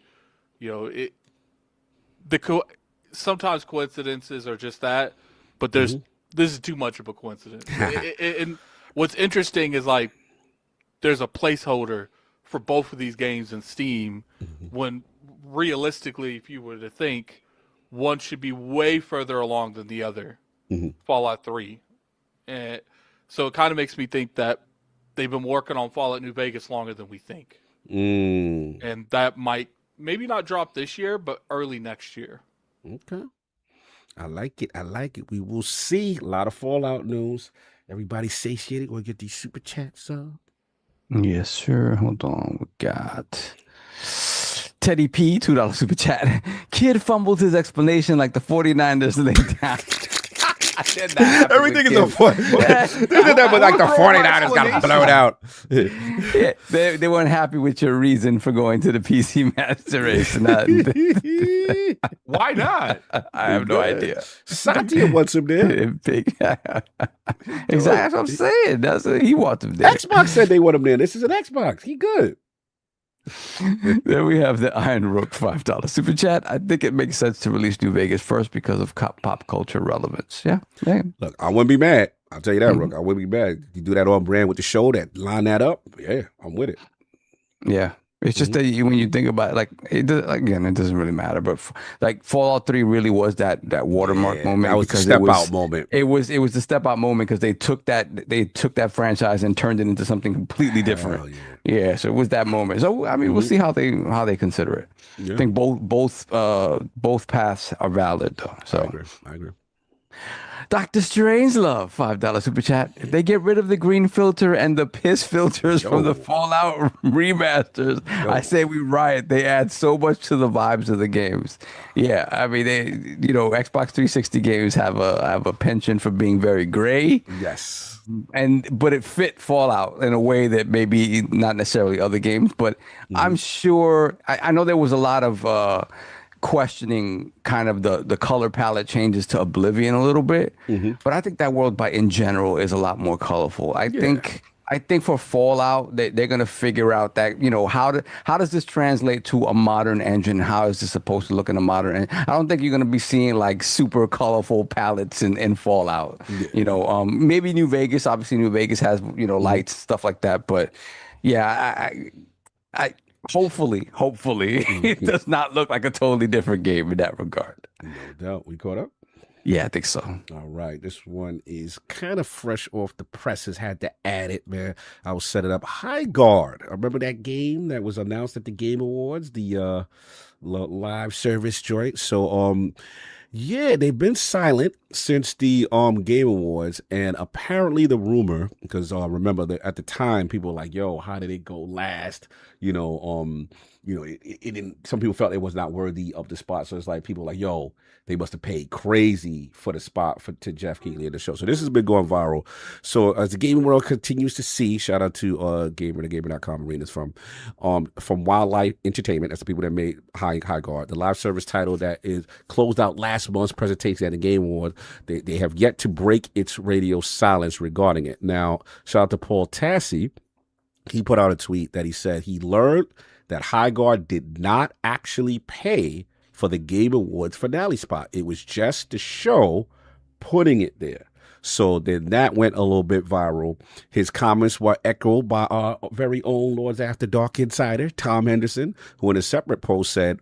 sometimes coincidences are just that, but this is too much of a coincidence. And what's interesting is like there's a placeholder for both of these games in Steam, when realistically, if you were to think, one should be way further along than the other. Fallout 3, and so it kind of makes me think that they've been working on Fallout New Vegas longer than we think. And that might maybe not drop this year, but early next year. Okay. I like it. We will see. A lot of Fallout news. Everybody satiated. We'll get these super chats up. Yes, sir. Hold on. We got Teddy P, $2 super chat. Kid fumbled his explanation like the 49ers laid down. Everything is a point. They did that, but like the 49ers got blown out. Yeah, they weren't happy with your reason for going to the PC Master Race. Why not? I have no idea. Satya wants him there. Exactly, that's what I'm saying. That's what he wants him there. Xbox said they want him there. This is an Xbox. He good. Then we have the Iron Rook $5 super chat. I think it makes sense to release New Vegas first because of pop culture relevance. Yeah. Look, I wouldn't be mad. I'll tell you that, Rook. I wouldn't be mad. You do that on brand with the show, that line that up. Yeah, I'm with it. Yeah. It's just that when you think about it, like, it doesn't really matter. But like Fallout 3 really was that watermark moment. That was the step out moment. It was the step out moment because they took that franchise and turned it into something completely different. Yeah, so it was that moment. So I mean, we'll see how they consider it. Yeah. I think both paths are valid though. So I agree. Dr. Strangelove, $5 super chat. If they get rid of the green filter and the piss filters from the Fallout remasters, I say we riot. They add so much to the vibes of the games. Yeah, I mean, Xbox 360 games have a penchant for being very gray. Yes. But it fit Fallout in a way that maybe not necessarily other games, but I'm sure I know there was a lot of questioning kind of the color palette changes to Oblivion a little bit, but I think that world in general is a lot more colorful. I think for Fallout they're gonna figure out that how does this translate to a modern engine? How is this supposed to look in a modern engine? I don't think you're gonna be seeing like super colorful palettes in Fallout. Yeah. Maybe New Vegas. Obviously, New Vegas has lights, stuff like that. But yeah, I hopefully it does not look like a totally different game in that regard. No doubt. We caught up? Yeah, I think so. All right. This one is kind of fresh off the presses. Had to add it, man. I'll set it up. Highguard. I remember that game that was announced at the Game Awards, the live service joint. So, yeah, they've been silent since the Game Awards, and apparently the rumor, because remember that at the time people were like, "Yo, how did it go last?" it didn't. Some people felt it was not worthy of the spot. So it's like people like, yo, they must have paid crazy for the spot to Jeff Keighley in the show. So this has been going viral. So as the gaming world continues to see, shout out to gamer.com arenas from Wildlife Entertainment. That's the people that made Highguard, the live service title that is closed out last month's presentation at the Game Award. They have yet to break its radio silence regarding it. Now, shout out to Paul Tassi. He put out a tweet that he said he learned that Highguard did not actually pay for the Game Awards finale spot. It was just the show putting it there. So then that went a little bit viral. His comments were echoed by our very own Lords After Dark insider, Tom Henderson, who in a separate post said,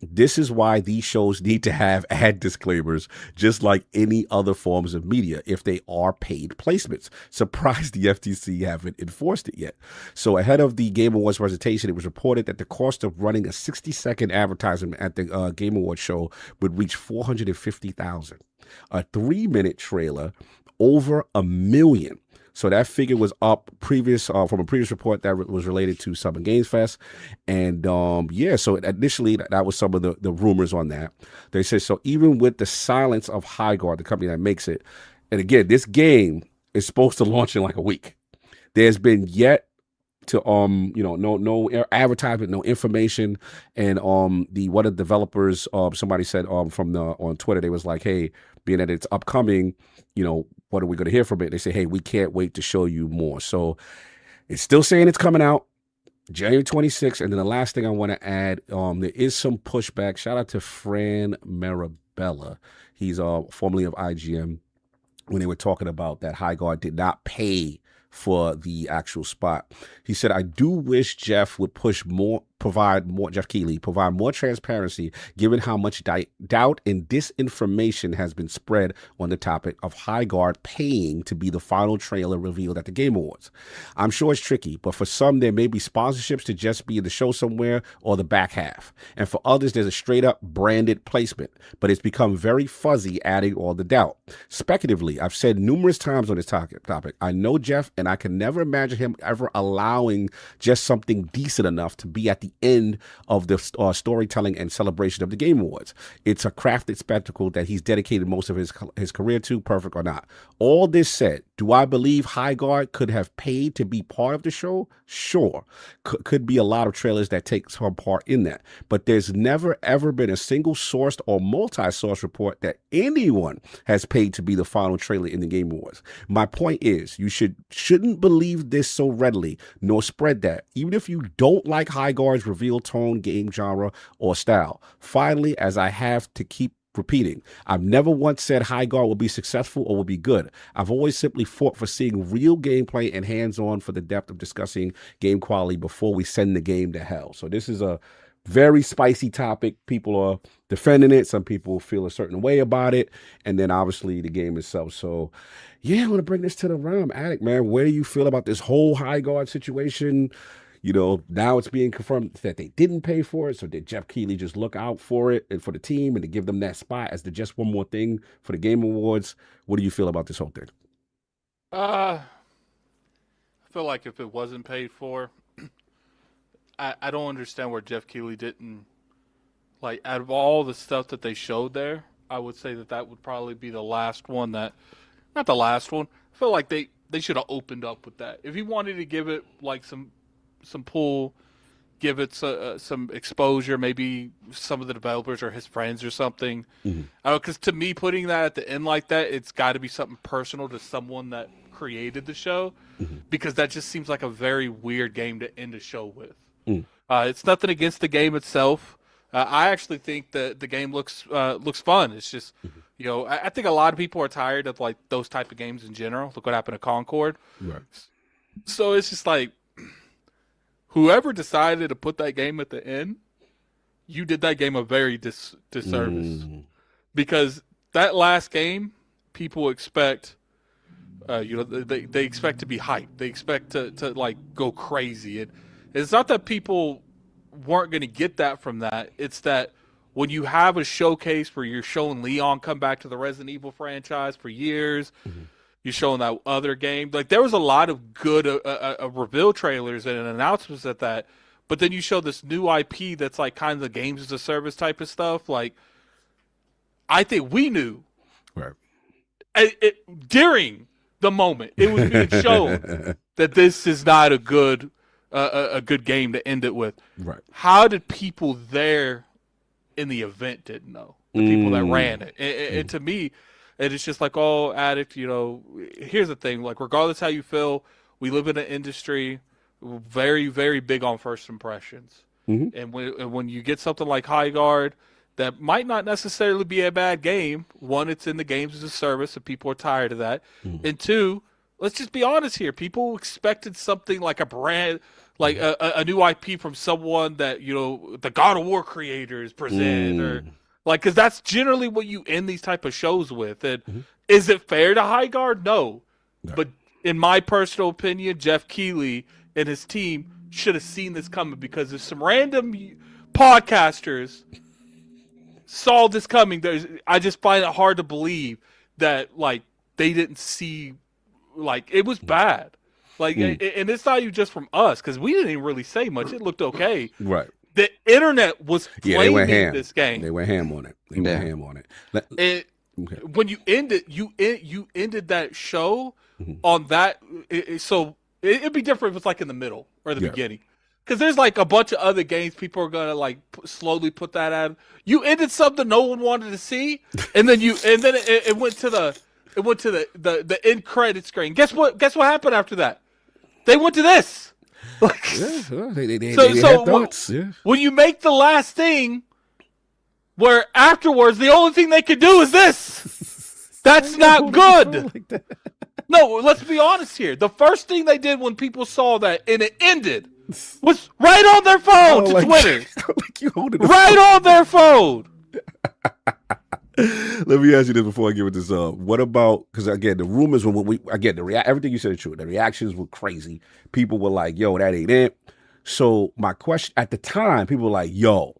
this is why these shows need to have ad disclaimers, just like any other forms of media, if they are paid placements. Surprised the FTC haven't enforced it yet. So ahead of the Game Awards presentation, it was reported that the cost of running a 60-second advertisement at the Game Awards show would reach $450,000. A 3-minute trailer, over $1 million. So that figure was up from a previous report that was related to Summer Games Fest. And so initially that was some of the rumors on that. They said, so even with the silence of Highguard, the company that makes it, and again, this game is supposed to launch in like a week. There's been yet to no advertisement, no information, and one of the developers, somebody said on Twitter, they was like, hey, being that it's upcoming, what are we going to hear from it? They say, hey, we can't wait to show you more. So it's still saying it's coming out January 26th. And then the last thing I want to add, there is some pushback. Shout out to Fran Marabella. He's formerly of IGN, when they were talking about that Highguard did not pay for the actual spot. He said, I do wish Jeff would Jeff Keighley provide more transparency, given how much doubt and disinformation has been spread on the topic of Highguard paying to be the final trailer revealed at the Game Awards. I'm sure it's tricky, but for some, there may be sponsorships to just be in the show somewhere or the back half. And for others, there's a straight up branded placement, but it's become very fuzzy, adding all the doubt. Speculatively, I've said numerous times on this topic, I know Jeff, and I can never imagine him ever allowing just something decent enough to be at the end of the storytelling and celebration of the Game Awards. It's a crafted spectacle that he's dedicated most of his career to, perfect or not. All this said, do I believe Highguard could have paid to be part of the show? Sure. Could be a lot of trailers that take some part in that. But there's never, ever been a single sourced or multi-source report that anyone has paid to be the final trailer in the Game Awards. My point is, you shouldn't believe this so readily, nor spread that, even if you don't like Highguard's reveal tone, game genre, or style. Finally, as I have to keep repeating, I've never once said Highguard will be successful or will be good. I've always simply fought for seeing real gameplay and hands-on for the depth of discussing game quality before we send the game to hell. So this is a very spicy topic. People are defending it. Some people feel a certain way about it. And then obviously the game itself. So yeah, I want to bring this to the realm. Addict, man, where do you feel about this whole Highguard situation? Now it's being confirmed that they didn't pay for it. So did Jeff Keighley just look out for it and for the team and to give them that spot as the just one more thing for the Game Awards? What do you feel about this whole thing? I feel like if it wasn't paid for, I don't understand where Jeff Keighley didn't, like, out of all the stuff that they showed there, I would say that would probably be the last one not the last one. I feel like they should have opened up with that. If he wanted to give it like some pull, give it some exposure, maybe some of the developers or his friends or something. Mm-hmm. Because to me, putting that at the end like that, it's got to be something personal to someone that created the show, mm-hmm. because that just seems like a very weird game to end a show with. Mm. It's nothing against the game itself. I actually think that the game looks fun. It's just, mm-hmm. I think a lot of people are tired of like those type of games in general. Look what happened to Concord. Right. So it's just like, whoever decided to put that game at the end, you did that game a very disservice. Because that last game, people expect, they expect to be hyped. They expect to like go crazy. And it's not that people weren't going to get that from that. It's that when you have a showcase where you're showing Leon come back to the Resident Evil franchise for years, mm-hmm. you're showing that other game. Like, there was a lot of good reveal trailers and announcements at that, but then you show this new IP that's like kind of the games as a service type of stuff. Like, I think we knew right during the moment it was being shown that this is not a good game to end it with. Right. How did people there in the event didn't know? The people that ran it. And to me, it's just like, oh, Addict, you know, here's the thing. Like, regardless how you feel, we live in an industry very, very big on first impressions. And when you get something like Highguard that might not necessarily be a bad game, one, it's in the games as a service, and people are tired of that. And two, let's just be honest here. People expected something like a brand, like a new IP from someone that, you know, the God of War creators present, or like, because that's generally what you end these type of shows with. And is it fair to Highguard? No. But in my personal opinion, Jeff Keighley and his team should have seen this coming, because if some random podcasters saw this coming, I just find it hard to believe that, like, they didn't see, like, it was bad. Like, and it's not even just from us, because we didn't even really say much. It looked okay. Right. The internet was flaming this game. They went ham on it. They went ham on it. When you ended, you ended that show on that. So it'd be different if it's like in the middle or the beginning, because there's like a bunch of other games people are gonna like slowly put that out. You ended something no one wanted to see, and then it went to the end credit screen. Guess what happened after that? They went to this. When you make the last thing, where afterwards the only thing they can do is this, that's not good. No, let's be honest here. The first thing they did when people saw that and it ended was right on their phone to Twitter. Right on their phone. Let me ask you this before I give it this up. What about, because again, the rumors, everything you said is true. The reactions were crazy. People were like, yo, that ain't it. So my question at the time, people were like, yo,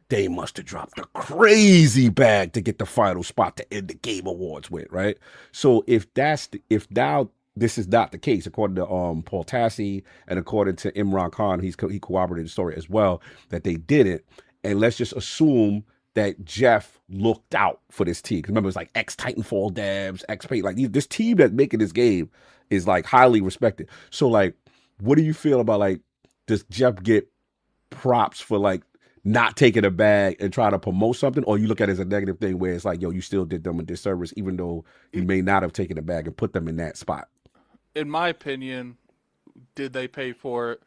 they must have dropped a crazy bag to get the final spot to end the Game Awards with, right? So if now this is not the case, according to Paul Tassi and according to Imran Khan, he corroborated the story as well, that they didn't. And let's just assume that Jeff looked out for this team. Because remember, it's like ex-Titanfall devs, like this team that's making this game is like highly respected. So like, what do you feel about, like, does Jeff get props for like not taking a bag and trying to promote something, or you look at it as a negative thing where it's like, yo, you still did them a disservice even though you may not have taken a bag and put them in that spot? In my opinion, did they pay for it?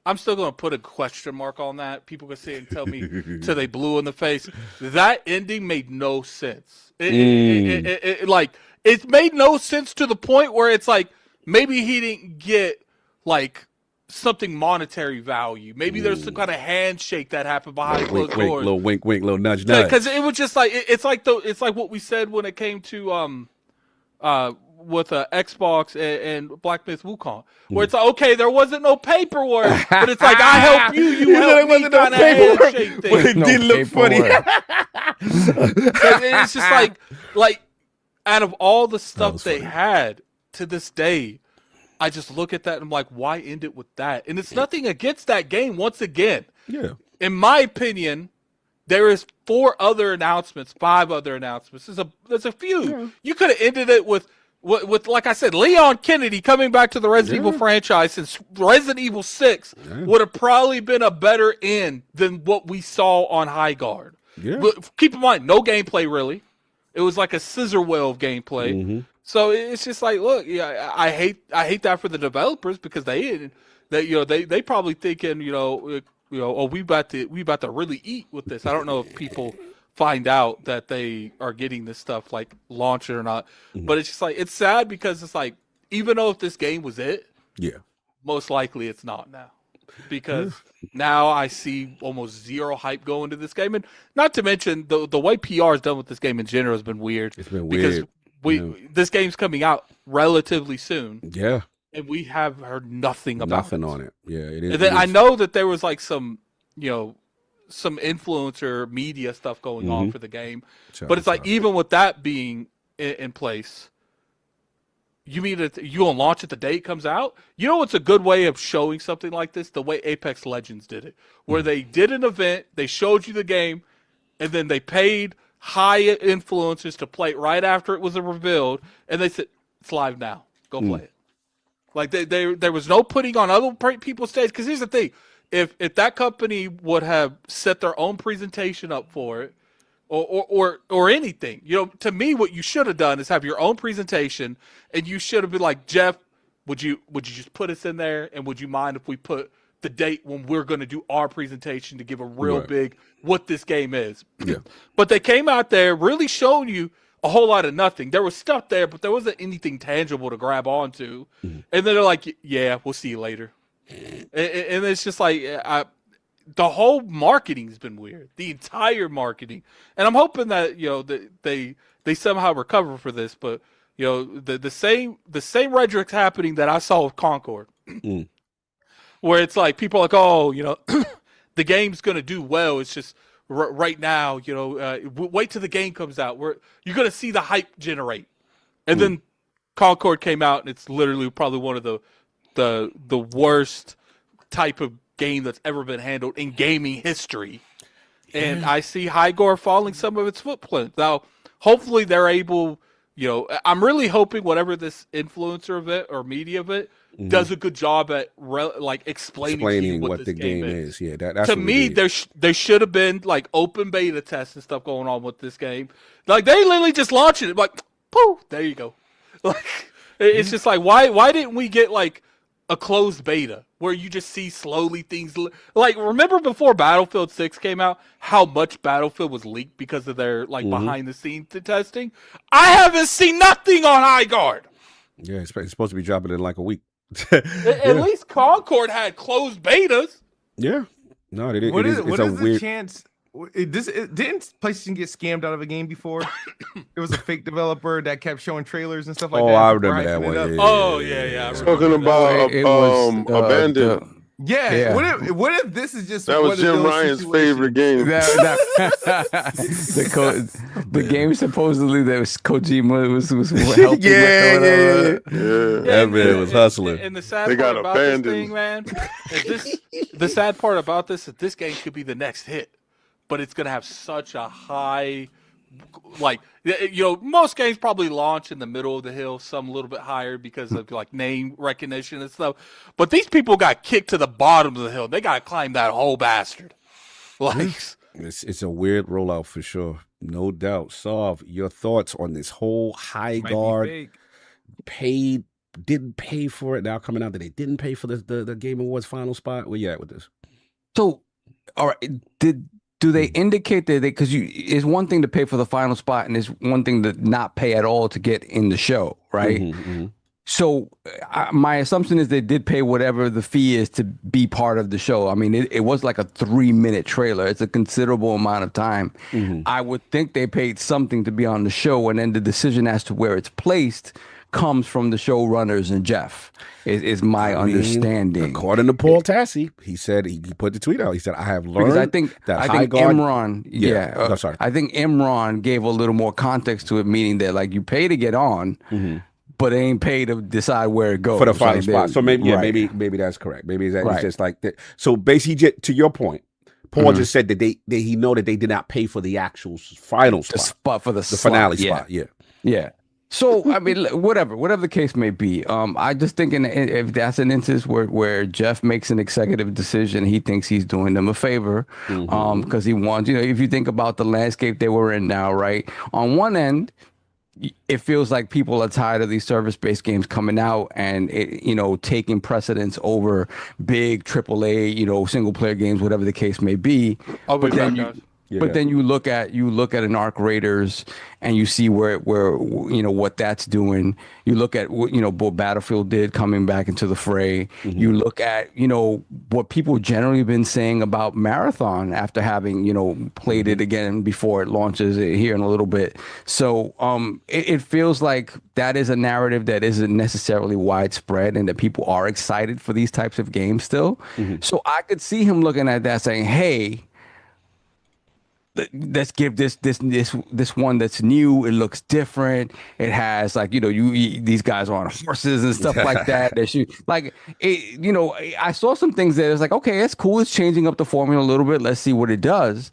I'm still going to put a question mark on that. People can say and tell me till they blue in the face. That ending made no sense. It made no sense to the point where it's like, maybe he didn't get like something monetary value. Maybe there's some kind of handshake that happened behind closed doors. Little wink, little nudge, nudge. Because it was just like, it's like what we said when it came to with Xbox and Black Myth Wukong, where it's like, okay, there wasn't no paperwork, but it's like, I help you, you help me, kind of handshake thing. But it did look funny. It's just like out of all the stuff they had to this day, I just look at that and I'm like, why end it with that? And it's nothing against that game. Once again, in my opinion, there is 5 other announcements. There's a few. Yeah. You could have ended it with, like I said, Leon Kennedy coming back to the Resident Evil franchise since Resident Evil 6 would have probably been a better end than what we saw on Highguard. Yeah. But keep in mind, no gameplay really. It was like a scissor wheel of gameplay. Mm-hmm. So it's just like, look, I hate that for the developers, because they probably thinking, oh, we about to really eat with this. I don't know if people find out that they are getting this stuff like launched or not, but it's just like, it's sad, because it's like, even though if this game was it, most likely it's not now, because now I see almost zero hype going to this game, and not to mention the way PR is done with this game in general has been weird. It's been weird. This game's coming out relatively soon. Yeah. And we have heard nothing about it. On it. Yeah, it is. And then I know that there was like some influencer media stuff going on for the game. But it's like, even with that being in place, You mean you gonna launch it the day it comes out? You know what's a good way of showing something like this? The way Apex Legends did it, where they did an event, they showed you the game, and then they paid high influencers to play it right after it was revealed, and they said it's live now. Go play it. Like there was no putting on other people's stage. Because here's the thing: if that company would have set their own presentation up for it, or anything, to me, what you should have done is have your own presentation, and you should have been like, Jeff, would you just put us in there, and would you mind if we put the date when we're going to do our presentation to give a real big what this game is? Yeah. But they came out there really showing you a whole lot of nothing. There was stuff there, but there wasn't anything tangible to grab onto. And then they're like, yeah, we'll see you later. And it's just like, the whole marketing's been weird. The entire marketing. And I'm hoping that, that they somehow recover for this. But, the same rhetoric's happening that I saw with Concord. Where it's like, people are like, oh, the game's going to do well. It's just, right now, wait till the game comes out. You're going to see the hype generate. And then Concord came out, and it's literally probably one of the worst type of game that's ever been handled in gaming history. And I see Highguard following some of its footprints. Now, hopefully they're able, I'm really hoping whatever this influencer of it or media of it does a good job at explaining what the game is. Yeah, that's to me, there should have been like open beta tests and stuff going on with this game. Like they literally just launched it, like, poof, there you go. Like it's just like why didn't we get like a closed beta where you just see slowly things like, remember before Battlefield 6 came out, how much Battlefield was leaked because of their behind the scenes testing? I haven't seen nothing on Highguard. Yeah, it's supposed to be dropping in like a week. At least Concord had closed betas. Yeah. No, they didn't. What is the chance? Didn't PlayStation get scammed out of a game before? There was a fake developer that kept showing trailers and stuff like that. Oh, I remember that one. Yeah. Talking about Abandoned. Yeah. What if this is just that was Jim Ryan's favorite game? The game supposedly that was Kojima was helping. That man was hustling. And the sad part about this thing, man, the sad part about this is this game could be the next hit, but it's gonna have such a high. Like, most games probably launch in the middle of the hill, some a little bit higher because of like name recognition and stuff. But these people got kicked to the bottom of the hill. They got to climb that whole bastard. Like, it's a weird rollout for sure, no doubt. Solve your thoughts on this whole Highguard didn't pay for it. Now coming out that they didn't pay for the Game Awards final spot. Where you at with this? So, all right, do they indicate that because it's one thing to pay for the final spot and it's one thing to not pay at all to get in the show, right? So my assumption is they did pay whatever the fee is to be part of the show. I mean, it was like a 3-minute trailer. It's a considerable amount of time. I would think they paid something to be on the show, and then the decision as to where it's placed comes from the showrunners and Jeff, is my understanding. According to Paul Tassi, he said he put the tweet out. He said, "I have learned I think Imran, I think Imran gave a little more context to it, meaning that like you pay to get on, but they ain't pay to decide where it goes for the final spot." So maybe that's correct. Maybe it's just like that. So basically, to your point, Paul just said that he know that they did not pay for the actual final spot, for the finale spot. Yeah. So I mean, whatever the case may be, I just thinking if that's an instance where Jeff makes an executive decision, he thinks he's doing them a favor, because he wants, if you think about the landscape they were in now, right? On one end, it feels like people are tired of these service-based games coming out and taking precedence over big AAA, single-player games, whatever the case may be. But then you look at an Arc Raiders and you see where what that's doing. You look at what Battlefield did coming back into the fray. You look at what people generally been saying about Marathon after having played it again before it launches here in a little bit. So it feels like that is a narrative that isn't necessarily widespread and that people are excited for these types of games still. So I could see him looking at that saying, hey, let's give this one that's new. It looks different. It has like, these guys are on horses and stuff like that. I saw some things that it's like, okay, it's cool. It's changing up the formula a little bit. Let's see what it does.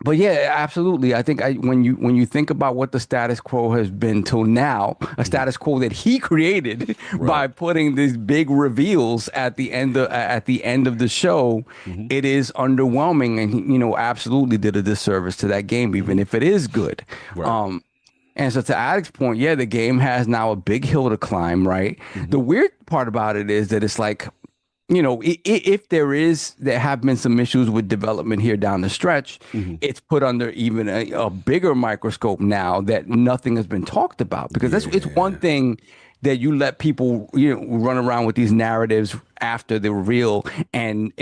But yeah, absolutely. I think when you think about what the status quo has been till now, a status quo that he created by putting these big reveals at the end of the show, it is underwhelming, and he, absolutely did a disservice to that game, even if it is good. Right. And so to Addict's point, yeah, the game has now a big hill to climb, right? The weird part about it is that it's like, if there have been some issues with development here down the stretch, it's put under even a bigger microscope now that nothing has been talked about, because it's one thing that you let people run around with these narratives after the reveal and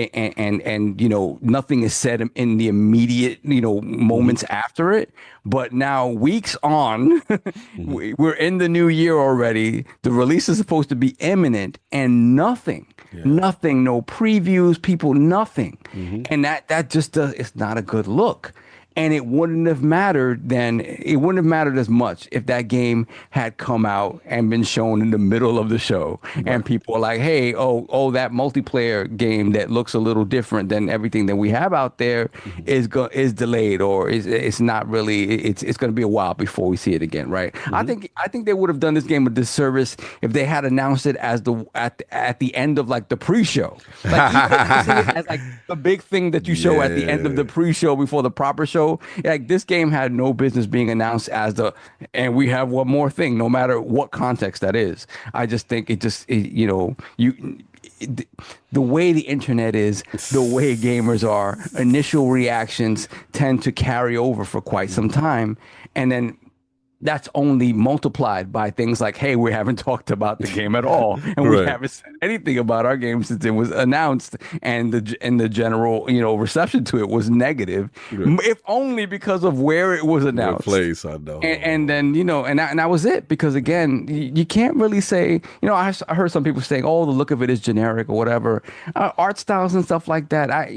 nothing is said in the immediate moments after it, but now weeks on we're in the new year already, the release is supposed to be imminent, and nothing, no previews, people, nothing. And that just it's not a good look. And it wouldn't have mattered then. It wouldn't have mattered as much if that game had come out and been shown in the middle of the show, and people were like, "Hey, that multiplayer game that looks a little different than everything that we have out there is delayed, or it's not really. It's going to be a while before we see it again, right?" I think they would have done this game a disservice if they had announced it as at the end of like the pre-show, like it as like the big thing that you show at the end of the pre-show before the proper show. Like, this game had no business being announced as and we have one more thing, no matter what context that is. I just think the way the internet is, the way gamers are, initial reactions tend to carry over for quite some time, and then that's only multiplied by things like, hey, we haven't talked about the game at all, and we haven't said anything about our game since it was announced, and the general reception to it was negative, if only because of where it was announced. Place, I know. And then and that was it, because again, you can't really say, I heard some people saying, oh, the look of it is generic or whatever, art styles and stuff like that.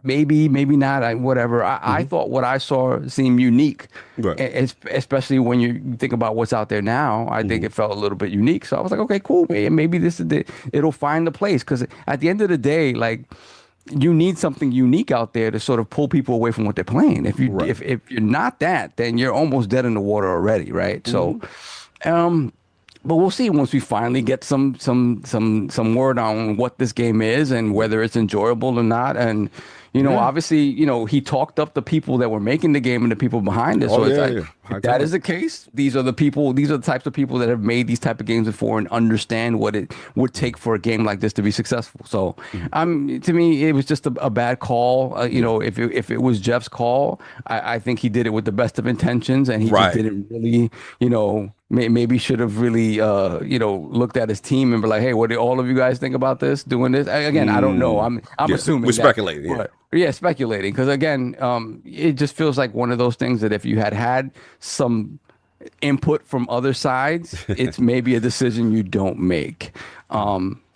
Maybe not, whatever. I thought what I saw seemed unique, especially when you think about what's out there now. I think it felt a little bit unique. So I was like, okay, cool. Maybe this is it'll find the place. Because at the end of the day, like, you need something unique out there to sort of pull people away from what they're playing. If you're not that, then you're almost dead in the water already, right? So, but we'll see once we finally get some word on what this game is and whether it's enjoyable or not. And obviously, he talked up the people that were making the game and the people behind it. So if that is the case, these are the types of people that have made these type of games before and understand what it would take for a game like this to be successful. So, to me, it was just a bad call. If it was Jeff's call, I think he did it with the best of intentions, and he just didn't really, maybe should have really, looked at his team and be like, hey, what do all of you guys think about this, doing this? Again, I don't know. I'm assuming. We're speculating. Speculating. Because again, it just feels like one of those things that if you had some input from other sides, it's maybe a decision you don't make.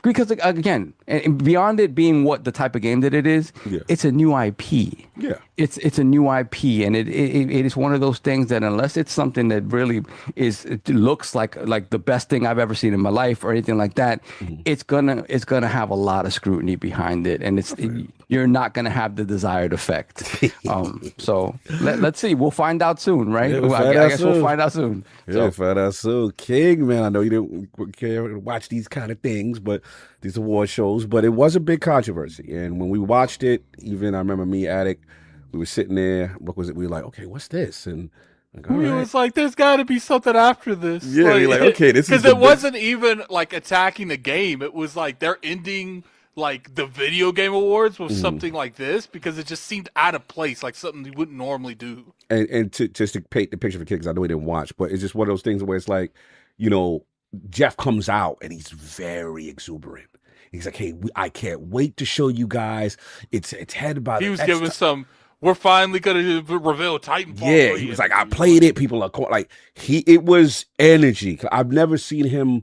Because again, and beyond it being what the type of game that it is, it's a new IP. Yeah, it's a new IP, and it is one of those things that unless it's something that really it looks like the best thing I've ever seen in my life or anything like that, it's gonna have a lot of scrutiny behind it, and you're not gonna have the desired effect. So let's see. We'll find out soon, right? Yeah, I guess we'll find out soon. Yeah, find out soon. King, man, I know you didn't care to watch these kind of things, but these award shows, but it was a big controversy. And when we watched it, even I remember me, Addict, we were sitting there. What was it? We were like, okay, what's this? And it was like, there's got to be something after this. Yeah, you're like, okay, this is because it wasn't even like attacking the game. It was like they're ending like the video game awards with something like this, because it just seemed out of place, like something you wouldn't normally do. And just to paint the picture for kids, I know we didn't watch, but it's just one of those things where it's like, Jeff comes out and he's very exuberant. He's like, hey, I can't wait to show you guys. It's headed by He was giving some, we're finally going to reveal Titanfall. Yeah, he was like, I played it. People are like, it was energy. I've never seen him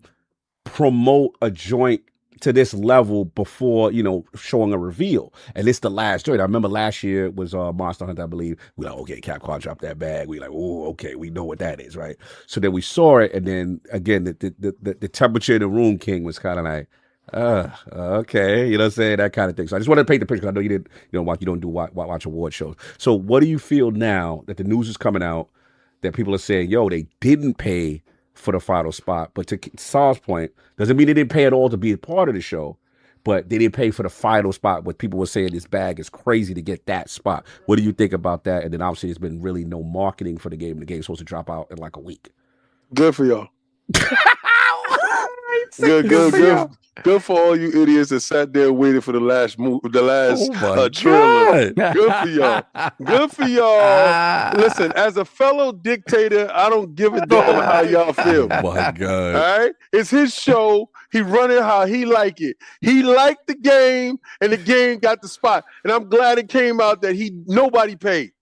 promote a joint to this level before, showing a reveal. And it's the last joint. I remember last year it was Monster Hunter, I believe. We like, okay, Capcom dropped that bag. We like, oh, okay, we know what that is, right? So then we saw it, and then again, the temperature in the room, King, was kind of like, okay, you know what I'm saying? That kind of thing. So I just wanted to paint the picture, because I know you don't watch award shows. So what do you feel now that the news is coming out that people are saying, yo, they didn't pay for the final spot? But to Saul's point, doesn't mean they didn't pay at all to be a part of the show, but they didn't pay for the final spot. What people were saying, this bag is crazy to get that spot. What do you think about that? And then obviously there's been really no marketing for the game. The game's supposed to drop out in like a week. Good for y'all. Good for all you idiots that sat there waiting for the last trailer. Good for y'all. Good for y'all. Listen, as a fellow dictator, I don't give a damn how y'all feel. Oh my God. All right? It's his show. He run it how he like it. He liked the game, and the game got the spot. And I'm glad it came out that nobody paid.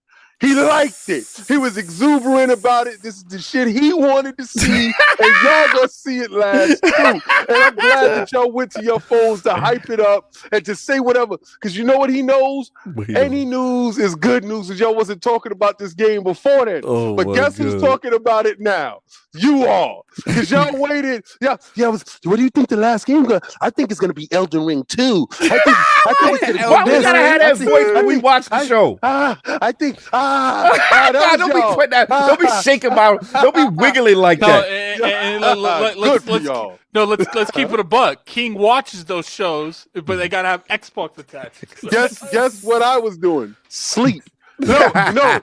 He liked it. He was exuberant about it. This is the shit he wanted to see, and y'all gonna see it last too. And I'm glad that y'all went to your phones to hype it up and to say whatever, because you know what he knows? Any news is good news, because y'all wasn't talking about this game before then. Oh, but guess who's talking about it now? You all, because y'all waited. What do you think the last game gonna? I think it's gonna be Elden Ring 2. I think it's gonna be Why we gotta have that voice when we watch the show? Don't be putting that. Don't be shaking don't be wiggling like that. Let's keep it a buck. King watches those shows, but they gotta have Xbox attached. Guess what I was doing? Sleep. No.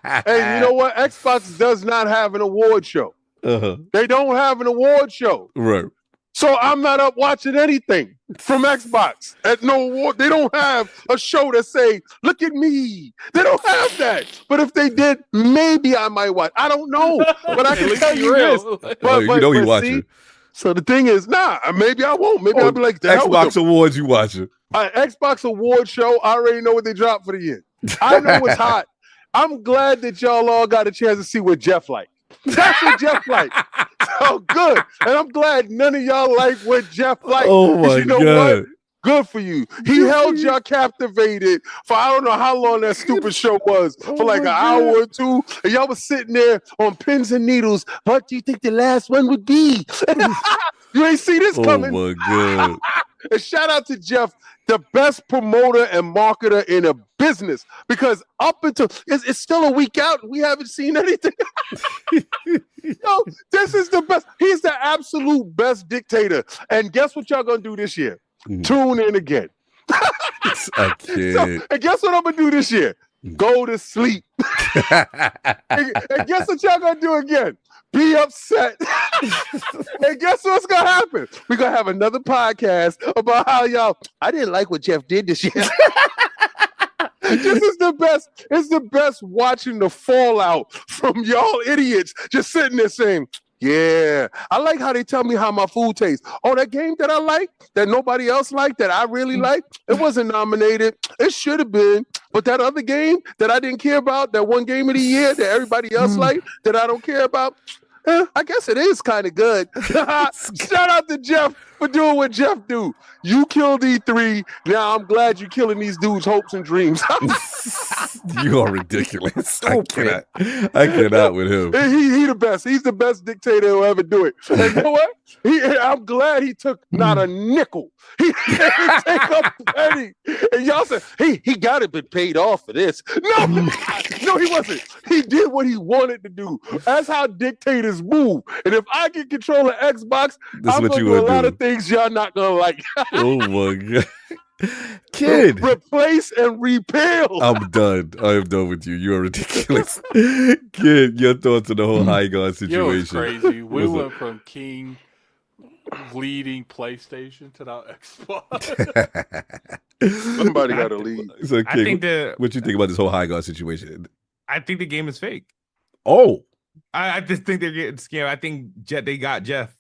And you know what? Xbox does not have an award show. They don't have an award show. Right. So I'm not up watching anything from Xbox at no award. They don't have a show that say, look at me. They don't have that. But if they did, maybe I might watch. I don't know. But I can tell you this. But you watching. So the thing is, maybe I won't. Maybe I'll be like, the Xbox Awards, you watching. Xbox Award show, I already know what they dropped for the year. I know what's hot. I'm glad that y'all all got a chance to see what Jeff liked. That's what Jeff like. So good. And I'm glad none of y'all like what Jeff like. Oh my God. What? Good for you. He held y'all captivated for I don't know how long that stupid show was, for like an hour or two. And y'all was sitting there on pins and needles. What do you think the last one would be? You ain't see this coming. Oh my God. And shout out to Jeff, the best promoter and marketer in a business, because up until it's still a week out and we haven't seen anything. Yo, this is the best. He's the absolute best dictator. And guess what y'all gonna do this year? Tune in again. And guess what I'm gonna do this year? Go to sleep. and guess what y'all gonna do again? Be upset. And guess what's gonna happen? We're gonna have another podcast about how I didn't like what Jeff did this year. This is the best. It's the best watching the fallout from y'all idiots just sitting there saying, yeah, I like how they tell me how my food tastes. Oh, that game that I like, that nobody else liked, that I really like, it wasn't nominated. It should have been. But that other game that I didn't care about, that one game of the year that everybody else liked, that I don't care about, I guess it is kind of good. Shout out to Jeff for doing what Jeff do. You killed E3. Now I'm glad you're killing these dudes' hopes and dreams. You are ridiculous. I cannot with him. He the best. He's the best dictator who'll ever do it. And you know what? I'm glad he took not a nickel. He didn't take a penny. And y'all said, he got to be paid off for this. No, he wasn't. He did what he wanted to do. That's how dictators move. And if I can control an Xbox, I'm going to do a lot of things y'all not going to like. Oh my God. Kid, replace and repeal. I'm done. I am done with you. You are ridiculous. Kid, your thoughts on the whole Highguard situation? It's crazy. We went from King leading PlayStation to now Xbox. Somebody got to lead. So, Kid, what you think about this whole Highguard situation? I think the game is fake. Oh, I just think they're getting scared. I think they got Jeff.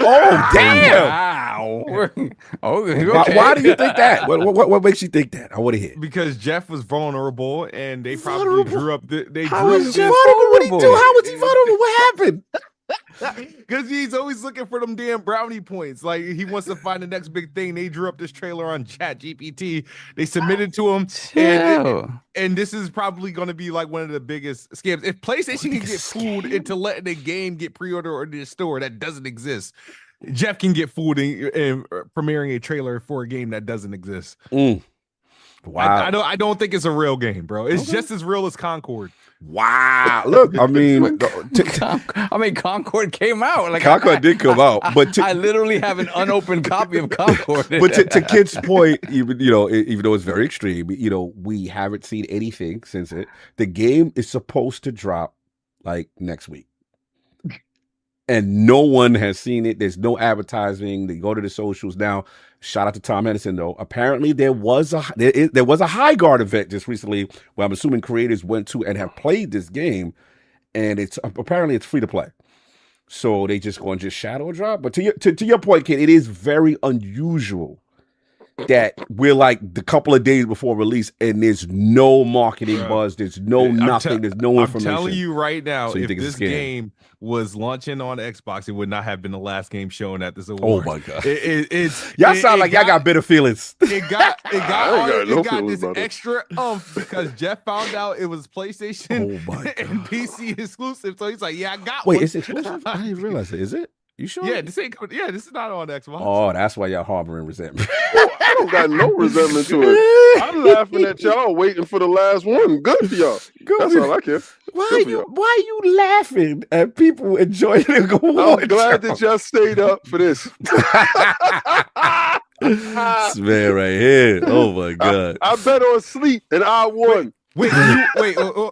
Oh, damn! Wow. Okay. Why do you think that? What makes you think that? I want to hear. Because Jeff was vulnerable, and they probably vulnerable? drew up. How was Jeff vulnerable? What did he do? How was he vulnerable? What happened? Because he's always looking for them damn brownie points. Like he wants to find the next big thing. They drew up this trailer on Chat GPT. They submitted to him, and this is probably going to be like one of the biggest scams. If PlayStation can get fooled into letting the game get pre-ordered in the store that doesn't exist, Jeff can get fooled in premiering a trailer for a game that doesn't exist. Wow. I don't think it's a real game, bro. It's just as real as Concord. Wow. Look, I mean, Concord came out. Like Concord did come out, but I literally have an unopened copy of Concord. But to Kid's point, even though it's very extreme, we haven't seen anything since it. The game is supposed to drop like next week. And no one has seen it. There's no advertising. They go to the socials now. Shout out to Tom Henderson though. Apparently there was a Highguard event just recently where I'm assuming creators went to and have played this game, and it's free to play. So they just go and just shadow drop. But to your point, Kid, it is very unusual that we're like the couple of days before release and there's no marketing buzz, there's no nothing, there's no information. I'm telling you right now, so if this game was launching on Xbox, it would not have been the last game shown at this award. Oh my god! Y'all sound like y'all got bitter feelings. It got this extra because Jeff found out it was PlayStation and PC exclusive. So he's like, "Yeah, I got one." Wait, it's exclusive? I didn't realize it. Is it? You sure? Yeah, this is not on Xbox. Oh, that's why y'all harboring resentment. I don't got no resentment to it. I'm laughing at y'all waiting for the last one. Good for y'all. That's all I care. Why are you laughing at people enjoying the award? I'm glad that y'all stayed up for this. This man right here. Oh my god. I bet on sleep and I won. Wait,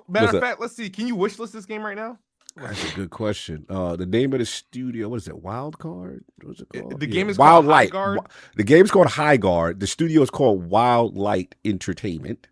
matter of fact, let's see. Can you wishlist this game right now? That's a good question. The name of the studio, what is it? Wildcard? What's it called? The game is called Light. Highguard. The game's called Highguard. The studio is called Wild Light Entertainment.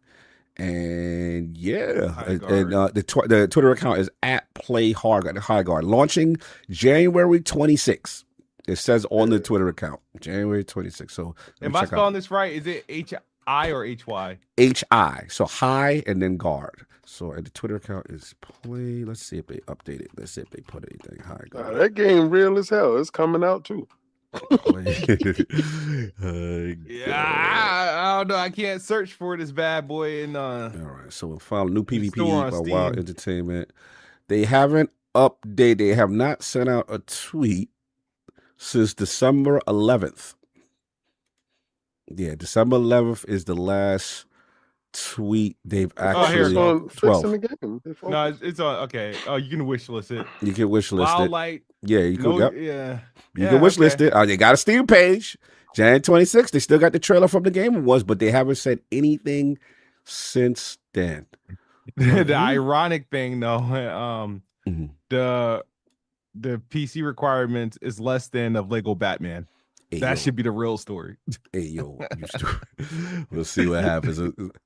And the Twitter account is @PlayHighguard. Launching January 26th. It says on the Twitter account, January 26th. So am I spelling this right? Is it H-I or H-Y? H-I. So high and then guard. So the Twitter account is Play. Let's see if they update it. Let's see if they put anything high. That game real as hell. It's coming out too. Yeah, I don't know. I can't search for this bad boy. And all right, so we found new PvP by Wild Entertainment. They haven't updated. They have not sent out a tweet since December 11th. Yeah, December 11th is the last tweet they've actually. No, it's on. Okay. Oh, you can wishlist it. You can wishlist Wild it. Light. Yeah, you can. No, yeah, you can wishlist it. They got a Steam page, January 26th. They still got the trailer from the Game Awards, but they haven't said anything since then. The ironic thing, though, the PC requirements is less than of Lego Batman. Hey, that should be the real story. Hey, yo, we'll see what happens.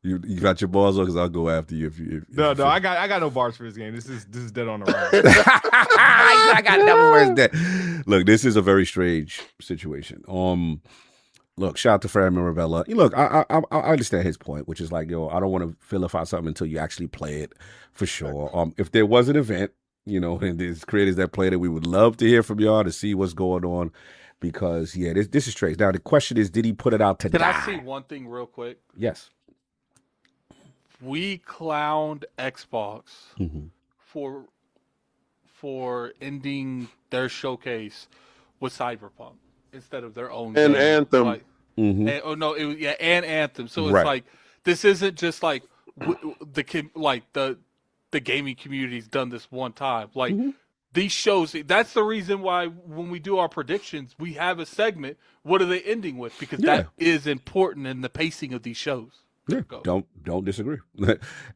You got your balls on, because I'll go after you. No, I got no bars for this game. This is dead on the run. I got no words dead. Look, this is a very strange situation. Look, shout out to Fred Mirabella. Look, I understand his point, which is like, yo, I don't want to vilify something until you actually play it for sure. If there was an event, and there's creators that played it, we would love to hear from y'all to see what's going on. Because this is strange. Now the question is, did he put it out to die? Can I say one thing real quick? Yes. We clowned Xbox for ending their showcase with Cyberpunk instead of their own and game. Anthem. Like, and Anthem. So it's like, this isn't just like the gaming community's done this one time. Like. These shows, that's the reason why when we do our predictions, we have a segment. What are they ending with? Because that is important in the pacing of these shows. Yeah, don't disagree.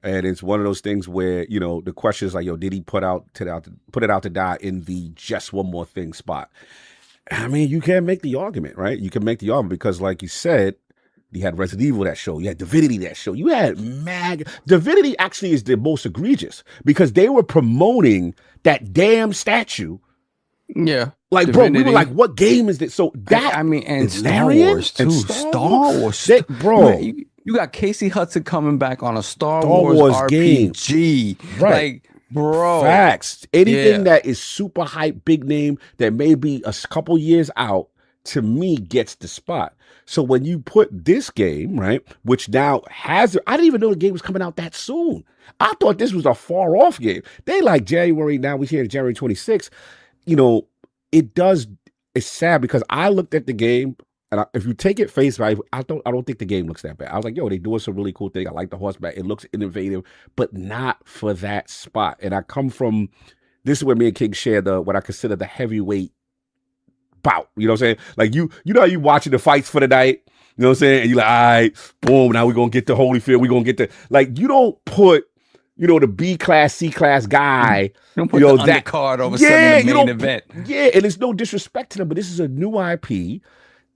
And it's one of those things where, the question is like, yo, did he put it out to die in the just one more thing spot? I mean, you can make the argument, right? You can make the argument because, like you said, you had Resident Evil that show. You had Divinity that show. You had Divinity actually is the most egregious because they were promoting that damn statue. Yeah. Like, Divinity. Bro, we were like, what game is this? So that, and Star Wars too. Star Wars. Bro. You got Casey Hudson coming back on a Star Wars RPG. Game. Right. bro. Facts. Anything that is super hype, big name, that may be a couple years out, to me, gets the spot. So when you put this game, right, which now has, I didn't even know the game was coming out that soon. I thought this was a far off game. They like January, now we're here January 26th. You know, it's sad because I looked at the game, and if you take it face value, I don't think the game looks that bad. I was like, yo, they doing some really cool thing. I like the horseback. It looks innovative, but not for that spot. And I come from, this is where me and King share what I consider the heavyweight bout. You know what I'm saying? Like you know how you watching the fights for the night? You know what I'm saying? And you're like, all right, boom, now we're going to get to Holyfield. We're going to get to, like, you don't put, you know, the B class, C class guy, you don't put the undercard over some of the main event. Yeah, and it's no disrespect to them, but this is a new IP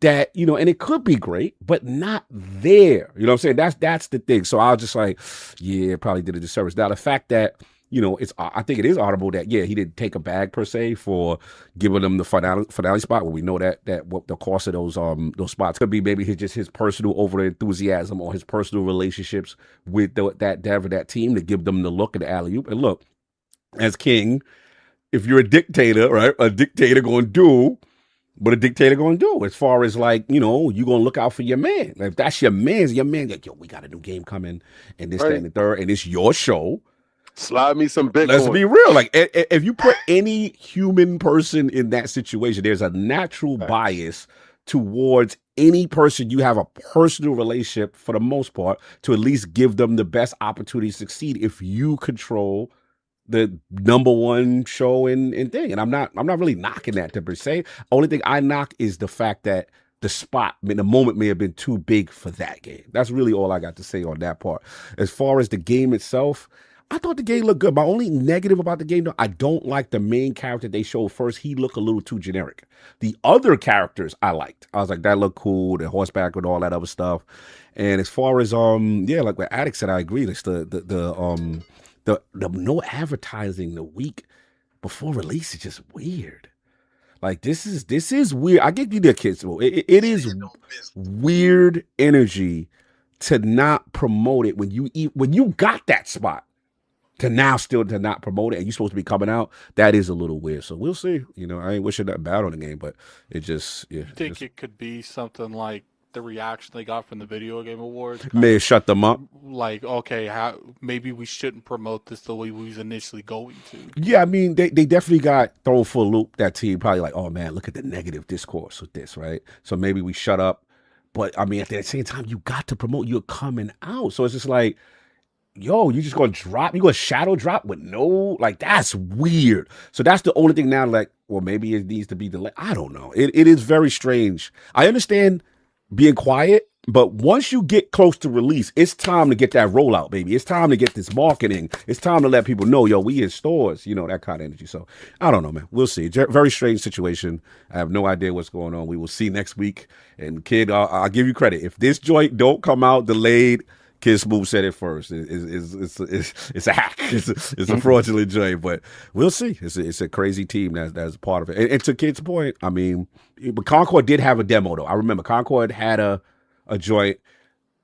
that, you know, and it could be great, but not there. You know what I'm saying? That's the thing. So I was just like, yeah, probably did a disservice. Now, the fact that, you know, I think it is audible that, yeah, he didn't take a bag per se for giving them the finale spot. Well, we know that what the cost of those spots could be, maybe his personal over enthusiasm or his personal relationships with that team to give them the look of the alley-oop. And look, as King, if you're a dictator, right, a dictator going to do what a dictator going to do as far as, like, you know, you going to look out for your man. Like, if that's your man, like, yo, we got a new game coming and this, that, and the third, and it's your show. Slide me some Bitcoin. Let's be real. Like, if you put any human person in that situation, there's a natural bias towards any person you have a personal relationship, for the most part, to at least give them the best opportunity to succeed if you control the number one show and thing. And I'm not really knocking that per se. Only thing I knock is the fact that the spot, the moment may have been too big for that game. That's really all I got to say on that part. As far as the game itself, I thought the game looked good. My only negative about the game, though, I don't like the main character they showed first. He looked a little too generic. The other characters I liked. I was like, that looked cool, the horseback and all that other stuff. And as far as like what Attic said, I agree. It's the no advertising the week before release is just weird. Like, this is weird. I give you the Kidsmoove. It is weird energy to not promote it when you got that spot. To now still to not promote it and you're supposed to be coming out, that is a little weird. So we'll see. You know, I ain't wishing that bad on the game, but it just, yeah. I think it could be something like the reaction they got from the Video Game Awards. May have shut them up. Like, okay, maybe we shouldn't promote this the way we was initially going to. Yeah, I mean, they definitely got thrown for a loop, that team. Probably like, oh man, look at the negative discourse with this, right? So maybe we shut up. But I mean, at the same time, you got to promote, you're coming out. So it's just like, yo, you just gonna drop, you gonna shadow drop with no, like, that's weird. So that's the only thing now, like, well, maybe it needs to be delayed. I don't know. It is very strange. I understand being quiet, but once you get close to release, it's time to get that rollout, baby. It's time to get this marketing. It's time to let people know, yo, we in stores, you know, that kind of energy. So I don't know, man. We'll see. Very strange situation. I have no idea what's going on. We will see next week. And kid, I'll give you credit. If this joint don't come out delayed, Kidsmoove said it first. It's a hack. It's a fraudulent joint, but we'll see. It's a crazy team that's part of it. And to Kid's point, I mean, but Concord did have a demo though. I remember Concord had a joint.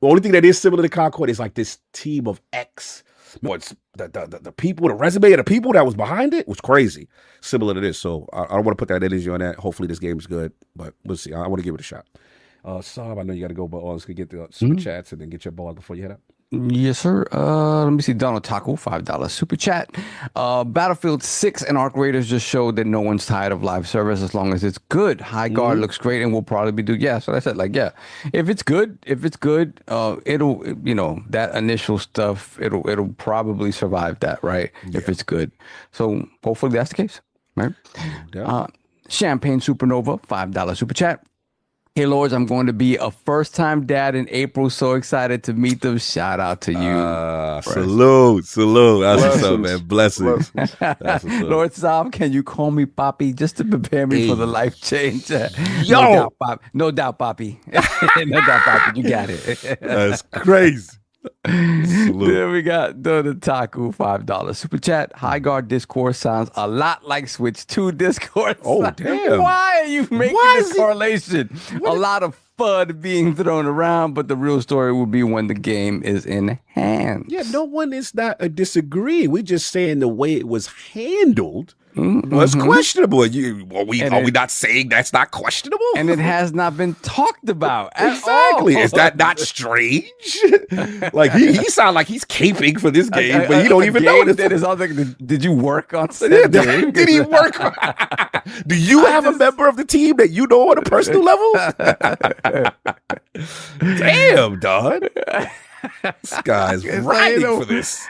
The only thing that is similar to Concord is like this team of X. It's the people, the resume of the people that was behind it was crazy. Similar to this. So I don't want to put that energy on that. Hopefully this game is good, but we'll see. I want to give it a shot. Saab, I know you got to go, but let's get the super chats and then get your ball before you head up. Yes, sir. Let me see. Donald Taco, $5 super chat. Battlefield 6 and Arc Raiders just showed that no one's tired of live service as long as it's good. Highguard looks great and will probably be yeah. So I said, like, yeah, if it's good, it'll, you know, that initial stuff, it'll probably survive that, right? Yeah. If it's good. So hopefully that's the case, right? Champagne Supernova, $5 super chat. Hey, Lords, I'm going to be a first-time dad in April. So excited to meet them. Shout out to you. Salute. That's what's up, man. Blessings. Lord Saab, can you call me Poppy just to prepare me for the life change? Yo! No doubt, Poppy. No doubt, Poppy. You got it. That's crazy. Then we got the Taku $5 super chat. Highguard Discord sounds a lot like Switch 2 Discord. Oh, damn. Why are you making this correlation? A lot of FUD being thrown around, but the real story will be when the game is in hand. Yeah, no one is not disagreeing. We're just saying the way it was handled was questionable. Are we not saying that's not questionable? And it has not been talked about at exactly. all. Is that not strange? Like he sounds like he's caping for this game, but you don't even know this. Did you work on said game? Did he work? Do you have a member of the team that you know on a personal level? Damn, dog. This guy's riding for this.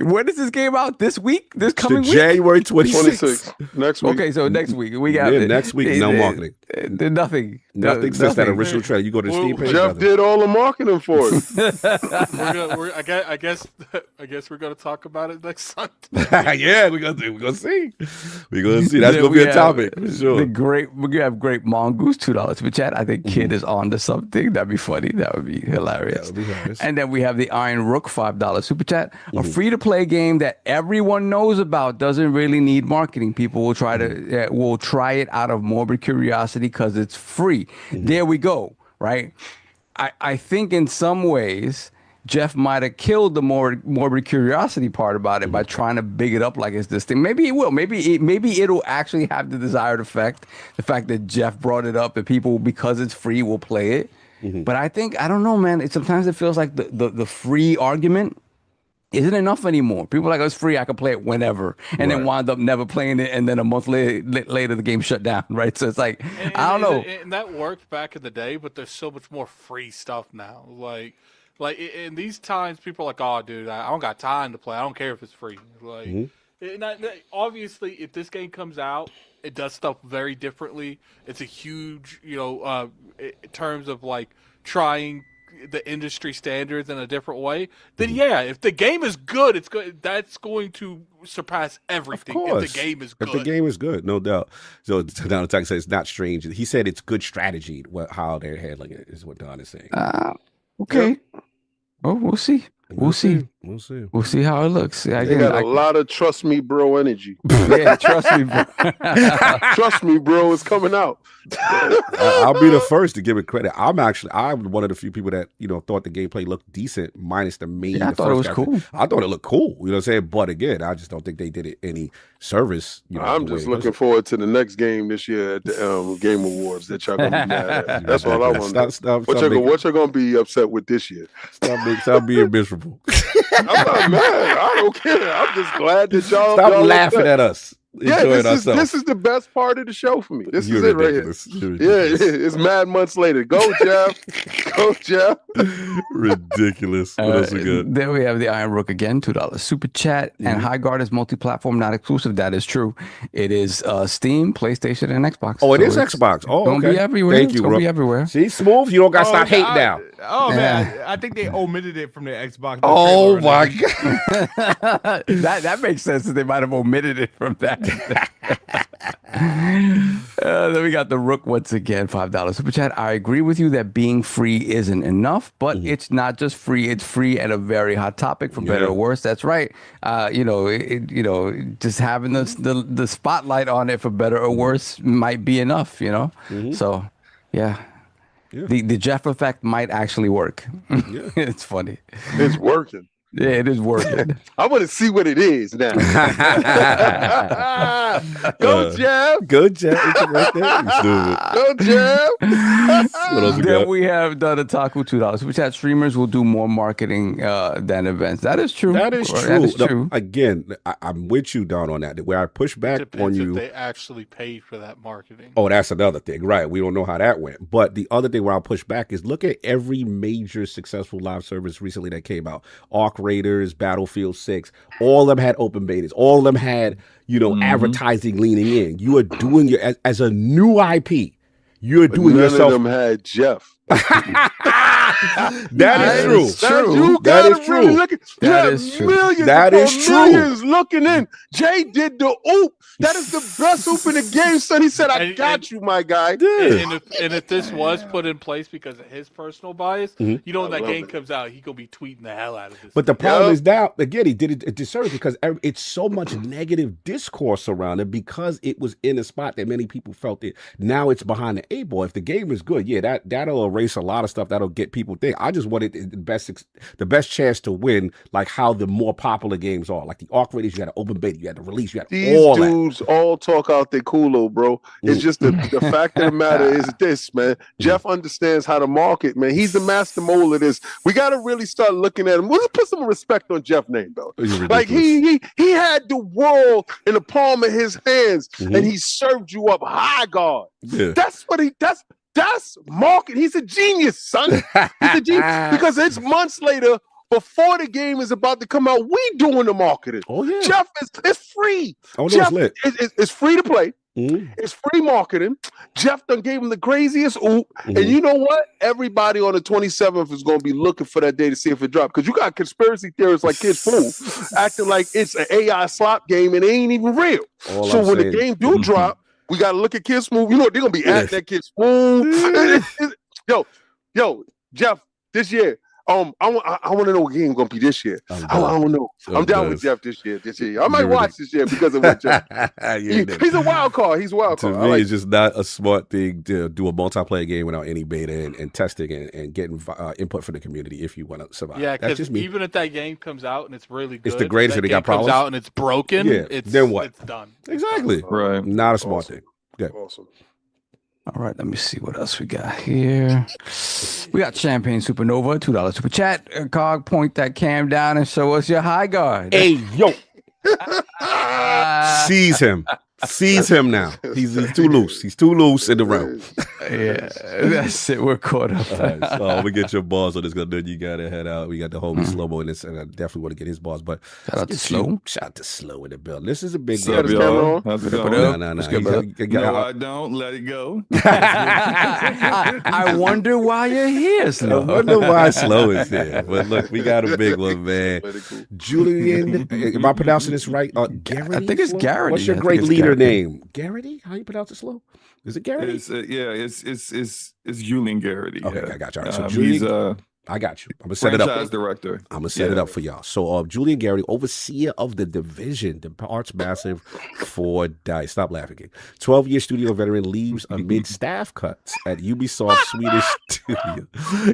When is this game out? This week? This coming week? January 26th. Next week. Okay, so next week we got next week. No marketing. Nothing since that original trailer. You go to Steam page. Jeff did all the marketing for it. I guess we're gonna talk about it next Sunday. Yeah, we're gonna see. We're gonna see. That's gonna be a topic for sure. We have great Mongoose $2 super chat. I think Kid is on to something. That'd be funny. That would be hilarious. And then we have the Iron Rook $5 super chat. A free-to-play game that everyone knows about doesn't really need marketing. People will try it out of morbid curiosity because it's free. There we go, right? I think in some ways Jeff might have killed the morbid curiosity part about it by trying to big it up like it's this thing. Maybe it will. Maybe it'll actually have the desired effect. The fact that Jeff brought it up and people, because it's free, will play it. But I don't know, man. Sometimes it feels like the free argument isn't enough anymore. People are like, oh, it's free, I can play it whenever, and then wind up never playing it, and then a month later the game shut down, right? So it's like, I don't know. And that worked back in the day, but there's so much more free stuff now. Like in these times, people are like, oh, dude, I don't got time to play. I don't care if it's free. Obviously, if this game comes out, it does stuff very differently. It's a huge, in terms of like trying the industry standards in a different way, then if the game is good, it's good. That's going to surpass everything. If the game is good. If the game is good, no doubt. So Don Attack says it's not strange. He said it's good strategy. How they're handling it is what Don is saying. Okay. Yep. Well, we'll see. We'll see how it looks. They got a lot of trust me, bro energy. Yeah, trust me, bro. Trust me, bro, it's coming out. I'll be the first to give it credit. I'm one of the few people that thought the gameplay looked decent, minus the main. Yeah, I thought it was cool. I thought it looked cool. You know what I'm saying? But again, I just don't think they did it any service. I'm just looking forward to the next game this year at the Game Awards that y'all gonna be mad at. That's all I want. What y'all gonna be upset with this year? Stop being miserable. I'm not mad. I don't care. I'm just glad that y'all stop laughing at us. This is the best part of the show for me. This is it right here. It's mad months later. Go, Jeff. Go, Jeff. Ridiculous. What else we got? Then we have the Iron Rook again, $2 super chat. And Highguard is multi-platform, not exclusive. That is true. It is Steam, PlayStation, and Xbox. Oh, it is Xbox. Oh, okay. Don't be everywhere. Thank you, bro. Be everywhere. See, Smooth, you don't got to stop hating now. Oh, man. I think they omitted it from the Xbox. Oh, my God. that makes sense that they might have omitted it from that. Then we got the Rook once again, $5 super chat. I agree with you that being free isn't enough, but it's not just free. It's free at a very hot topic, for better or worse. That's right. Just having the spotlight on it, for better or worse, might be enough. So yeah. The Jeff effect might actually work. It's funny. It's working. Yeah, it is working. I want to see what it is now. Go, Jeff. Go, Jeff. Right there. Go, Jeff. What else we got? Then we have the Taku $2, which had streamers will do more marketing than events. That is true. That is true. Again, I'm with you, Don, on that. Where I push back on you. If they actually paid for that marketing. Oh, that's another thing. Right. We don't know how that went. But the other thing where I'll push back is look at every major successful live service recently that came out. Arc Raiders, Battlefield 6, all of them had open betas. All of them had, advertising leaning in. You are doing as a new IP. You're doing none yourself. None of them had Jeff. That is true. You That gotta is really true. look at That is true. millions That upon is true. millions looking in. Jay did the oop. That is the best oop in the game, son. He said, I got you, my guy. And if this was put in place because of his personal bias, you know when that game comes out, he gonna be tweeting the hell out of this. But the problem is now, again, he did it a disservice because it's so much negative discourse around it because it was in a spot that many people felt it. Now it's behind the eight ball. If the game is good, yeah, that'll erase a lot of stuff. That'll get people think. I just wanted the best chance to win, like how the more popular games are. Like the ARC ratings, you had to open beta, you had to release, you had all that. These dudes all talk out their culo, bro. It's just the fact of the matter is this, man. Jeff understands how to market, man. He's the master mold of this. We got to really start looking at him. Let's put some respect on Jeff's name, though. Like he had the world in the palm of his hands, and he served you up Highguard. Yeah. That's market. He's a genius, son. He's a genius because it's months later. Before the game is about to come out, we doing the marketing. Oh yeah, Jeff, it's free. Oh, no, Jeff, it's lit. It's free to play. It's free marketing. Jeff done gave him the craziest oop. And you know what? Everybody on the 27th is going to be looking for that day to see if it dropped. Because you got conspiracy theorists like Kidsmoove acting like it's an AI slop game and it ain't even real. So when the game do drop, we got to look at Kidsmoove. You know, they're going to be at that Kidsmoove. Yo, Jeff, this year, I want to know what game gonna be this year. I want to know. I'm down with Jeff this year. I might watch this year because of what Jeff. He's a wild card. He's a wild card. To me, it's just not a smart thing to do a multiplayer game without any beta and testing and getting input from the community if you want to survive. Yeah, because even if that game comes out and it's really good, it's the greatest. And they got problems. Comes out and it's broken. Yeah. Then what? It's done. Exactly. Right. Not a smart thing. Good. Awesome. All right, let me see what else we got here. We got Champagne Supernova, $2 super chat. Cog, point that cam down and show us your Highguard. Hey, yo. Seize him. Seize him now. He's too loose. He's too loose in the realm. Yeah, that's it. We're caught up. All right, so we get your bars on this. Then you got to head out. We got the homie Slomo in this, and I definitely want to get his bars. But shout out to Slow. Shout out to Slow in the building. This is a big deal. No, I don't. Let it go. I wonder why you're here, Slow. I wonder why Slow is there. But look, we got a big one, man. Julian, am I pronouncing this right? Garrity? I think it's Garrity. What's your great leader name? Garrity? How you pronounce it, Slow? Is it Garrity? It's Julian Garrity. Okay, yeah. I got you. Right, so Julian, I got you. I'm gonna set it up. Franchise director. I'm gonna set it up for y'all. So, Julian Garrity, overseer of the division, departs massive for DICE. Stop laughing, King. 12-year studio veteran leaves amid staff cuts at Ubisoft Swedish studio.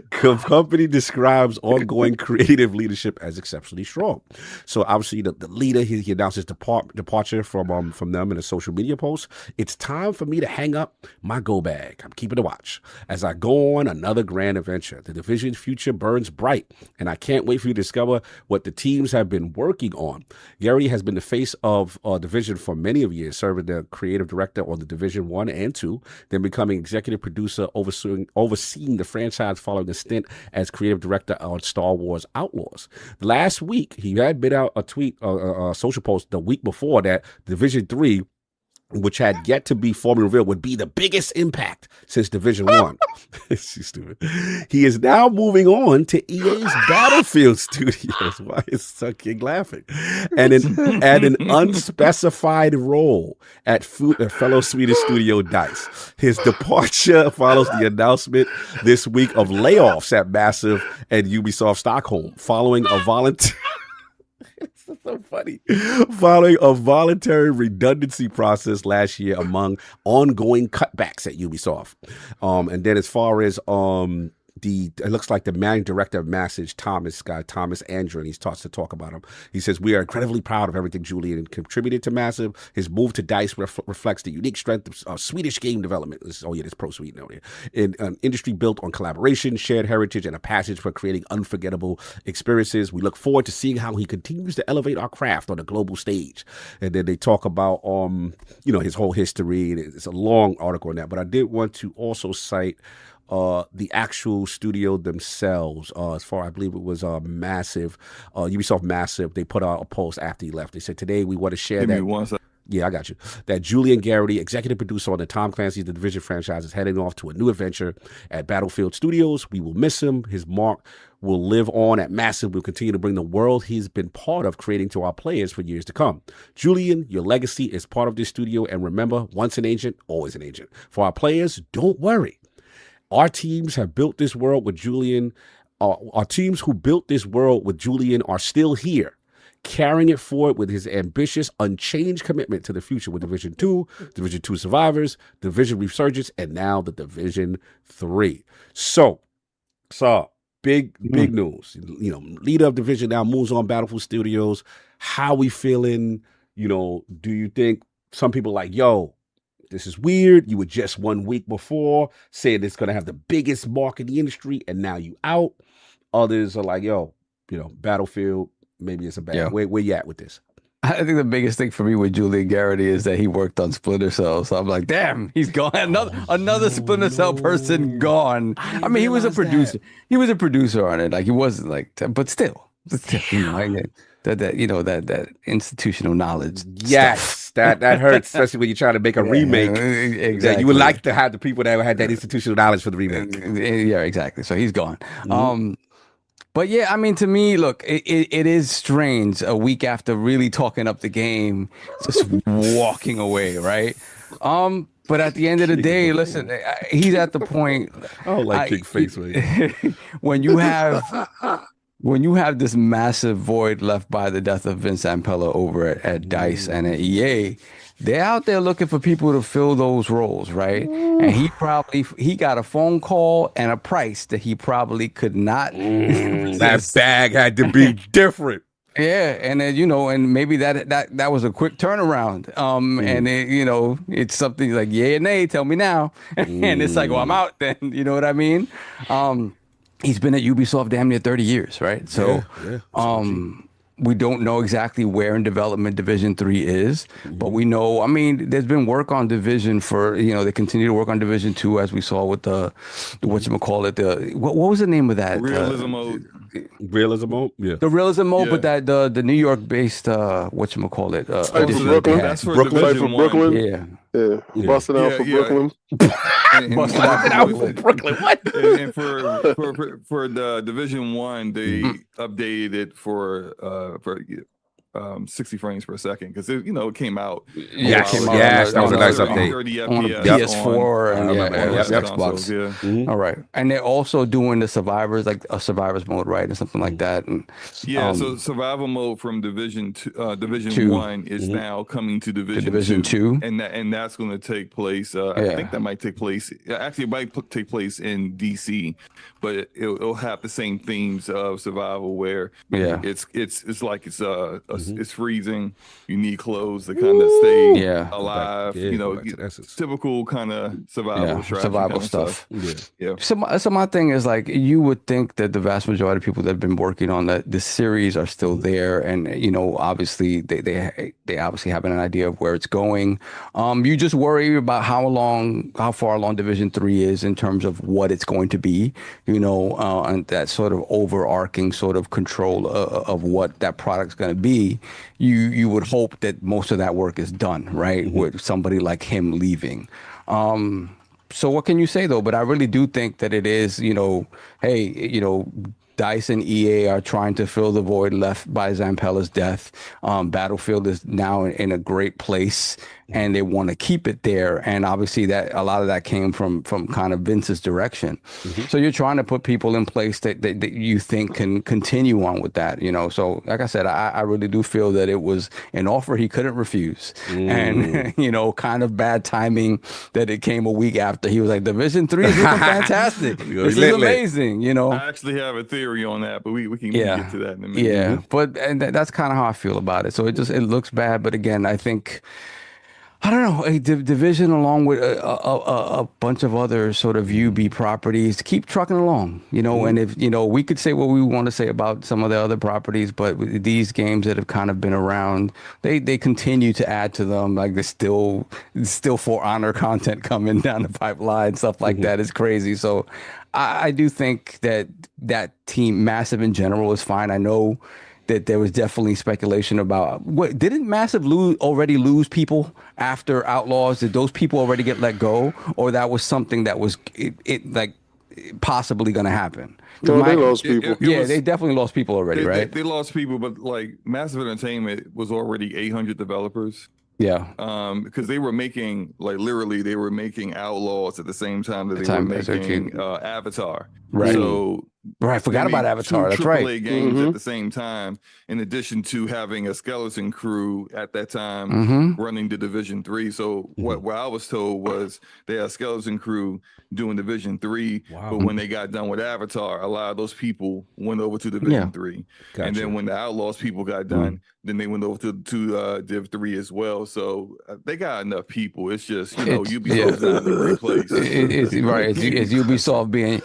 Company describes ongoing creative leadership as exceptionally strong. So, obviously, the leader he announced his departure from them in a social media post. It's time for me to hang up my go bag. I'm keeping a watch as I go on another grand adventure. The division's future burns bright, and I can't wait for you to discover what the teams have been working on. Garrity has been the face of Division for many of years, serving the creative director on the Division 1 and 2, then becoming executive producer, overseeing the franchise following a stint as creative director on Star Wars Outlaws. Last week, he had been out a tweet, a social post the week before that Division 3, which had yet to be formally revealed, would be the biggest impact since Division 1. She's stupid. He is now moving on to EA's Battlefield Studios. Why is King laughing? And an unspecified role at fellow Swedish studio DICE. His departure follows the announcement this week of layoffs at Massive and Ubisoft Stockholm, following a voluntary... It's so funny. Following a voluntary redundancy process last year among ongoing cutbacks at Ubisoft. And then as far as it looks like the managing director of Massive, Thomas Andrew, and he starts to talk about him. He says, "We are incredibly proud of everything Julian contributed to Massive. His move to DICE reflects the unique strength of Swedish game development." There's Pro Sweden over here. In an industry built on collaboration, shared heritage, and a passion for creating unforgettable experiences. We look forward to seeing how he continues to elevate our craft on a global stage. And then they talk about, his whole history. It's a long article on that, but I did want to also cite the actual studio themselves. As far, I believe it was Massive, Ubisoft Massive. They put out a post after he left. They said, "Today we want to share that." Yeah, I got you. That Julian Garrity, executive producer on the Tom Clancy's The Division franchise, is heading off to a new adventure at Battlefield Studios. We will miss him. His mark will live on at Massive. We'll continue to bring the world he's been part of creating to our players for years to come. Julian, your legacy is part of this studio. And remember, once an agent, always an agent. For our players, don't worry. Our teams have built this world with Julian. Our teams who built this world with Julian are still here, carrying it forward with his ambitious, unchanged commitment to the future with Division 2, Division 2 Survivors, Division Resurgence, and now the Division 3. So, big news. You know, leader of Division now moves on Battlefield Studios. How we feeling? You know, do you think some people like, yo, this is weird. You were just 1 week before saying it's going to have the biggest mark in the industry, and now you out. Others are like, yo, you know, Battlefield, maybe it's a bad. Where you at with this? I think the biggest thing for me with Julian Garrity is that he worked on Splinter Cell. So I'm like, damn, he's gone. Another Splinter Cell person gone. I mean, he was a producer. He was a producer on it. Like, he wasn't like, but still, you know, that institutional knowledge. Yes, that hurts, especially when you're trying to make a remake. Exactly. That you would like to have the people that had that institutional knowledge for the remake. Yeah, exactly. So he's gone. But yeah, I mean, to me, look, it is strange a week after really talking up the game, just walking away, right? But at the end of the day, listen, he's at the point. I don't like King Face, man. When you have this massive void left by the death of Vince Zampella over at DICE and at EA, they're out there looking for people to fill those roles, right? And he got a phone call and a price that he probably could not. That bag had to be different. Yeah, and then, you know, and maybe that was a quick turnaround. And it, you know, it's something like yay or nay, tell me now. And it's like, well, I'm out then. You know what I mean? He's been at Ubisoft damn near 30 years, right? So, we don't know exactly where in development Division 3 is, but we know, I mean, there's been work on Division for, you know, they continue to work on Division 2, as we saw with the whatchamacallit, what was the name of that? Realism mode. Realism mode? Yeah. The realism mode, but that the New York-based, whatchamacallit? Brooklyn. That's for Brooklyn. Division Brooklyn. Yeah. Yeah. Busting out for Brooklyn. Busting out for Brooklyn. What? And for the Division 1, they updated it for 60 frames per second because it came out. Yeah, that was a nice update. 30 on FPS PS4 on Xbox. Yeah. All right, and they're also doing the survivors, like a survivors mode, right, or something like that. And so survival mode from Division 1 is now coming to Division 2, and that's going to take place. I think that might take place. Actually, it might take place in DC, but it'll have the same themes of survival where it's like it's freezing. You need clothes to kind of stay alive. Typical kind of survival stuff. Yeah. So my thing is, like, you would think that the vast majority of people that have been working on this series are still there, and obviously they obviously have an idea of where it's going. You just worry about how far along Division 3 is in terms of what it's going to be, and that sort of overarching sort of control of what that product's going to be. You would hope that most of that work is done, right? With somebody like him leaving. So what can you say, though? But I really do think that it is, DICE and EA are trying to fill the void left by Zampella's death. Battlefield is now in a great place, and they want to keep it there. And obviously, that a lot of that came from kind of Vince's direction. So you're trying to put people in place that you think can continue on with that. So like I said, I really do feel that it was an offer he couldn't refuse, and kind of bad timing that it came a week after. He was like, Division 3 is looking fantastic. This is amazing. I actually have a theory on that, but we can get to that in a minute. Yeah, but that's kind of how I feel about it. So it looks bad, but again, I think, I don't know, a Division along with a bunch of other sort of UB properties keep trucking along, and if, we could say what we want to say about some of the other properties, but these games that have kind of been around, they continue to add to them. Like there's still For Honor content coming down the pipeline, stuff like that is crazy. So I do think that team, Massive in general, is fine. I know that there was definitely speculation about. What didn't Massive already lose people after Outlaws? Did those people already get let go, or that was something that was like possibly going to happen? No, they lost people. They definitely lost people already, right? They lost people, but like Massive Entertainment was already 800 developers. Yeah. Because they were making they were making Outlaws at the same time that they were making Avatar. Right. So I forgot about Avatar. That's right. AAA games at the same time, in addition to having a skeleton crew at that time running the Division 3. So what I was told was they had a skeleton crew doing Division 3, but when they got done with Avatar, a lot of those people went over to Division 3. Gotcha. And then when the Outlaws people got done, then they went over to Div 3 as well. So they got enough people. It's just, Ubisoft's not in a great place. It's Ubisoft being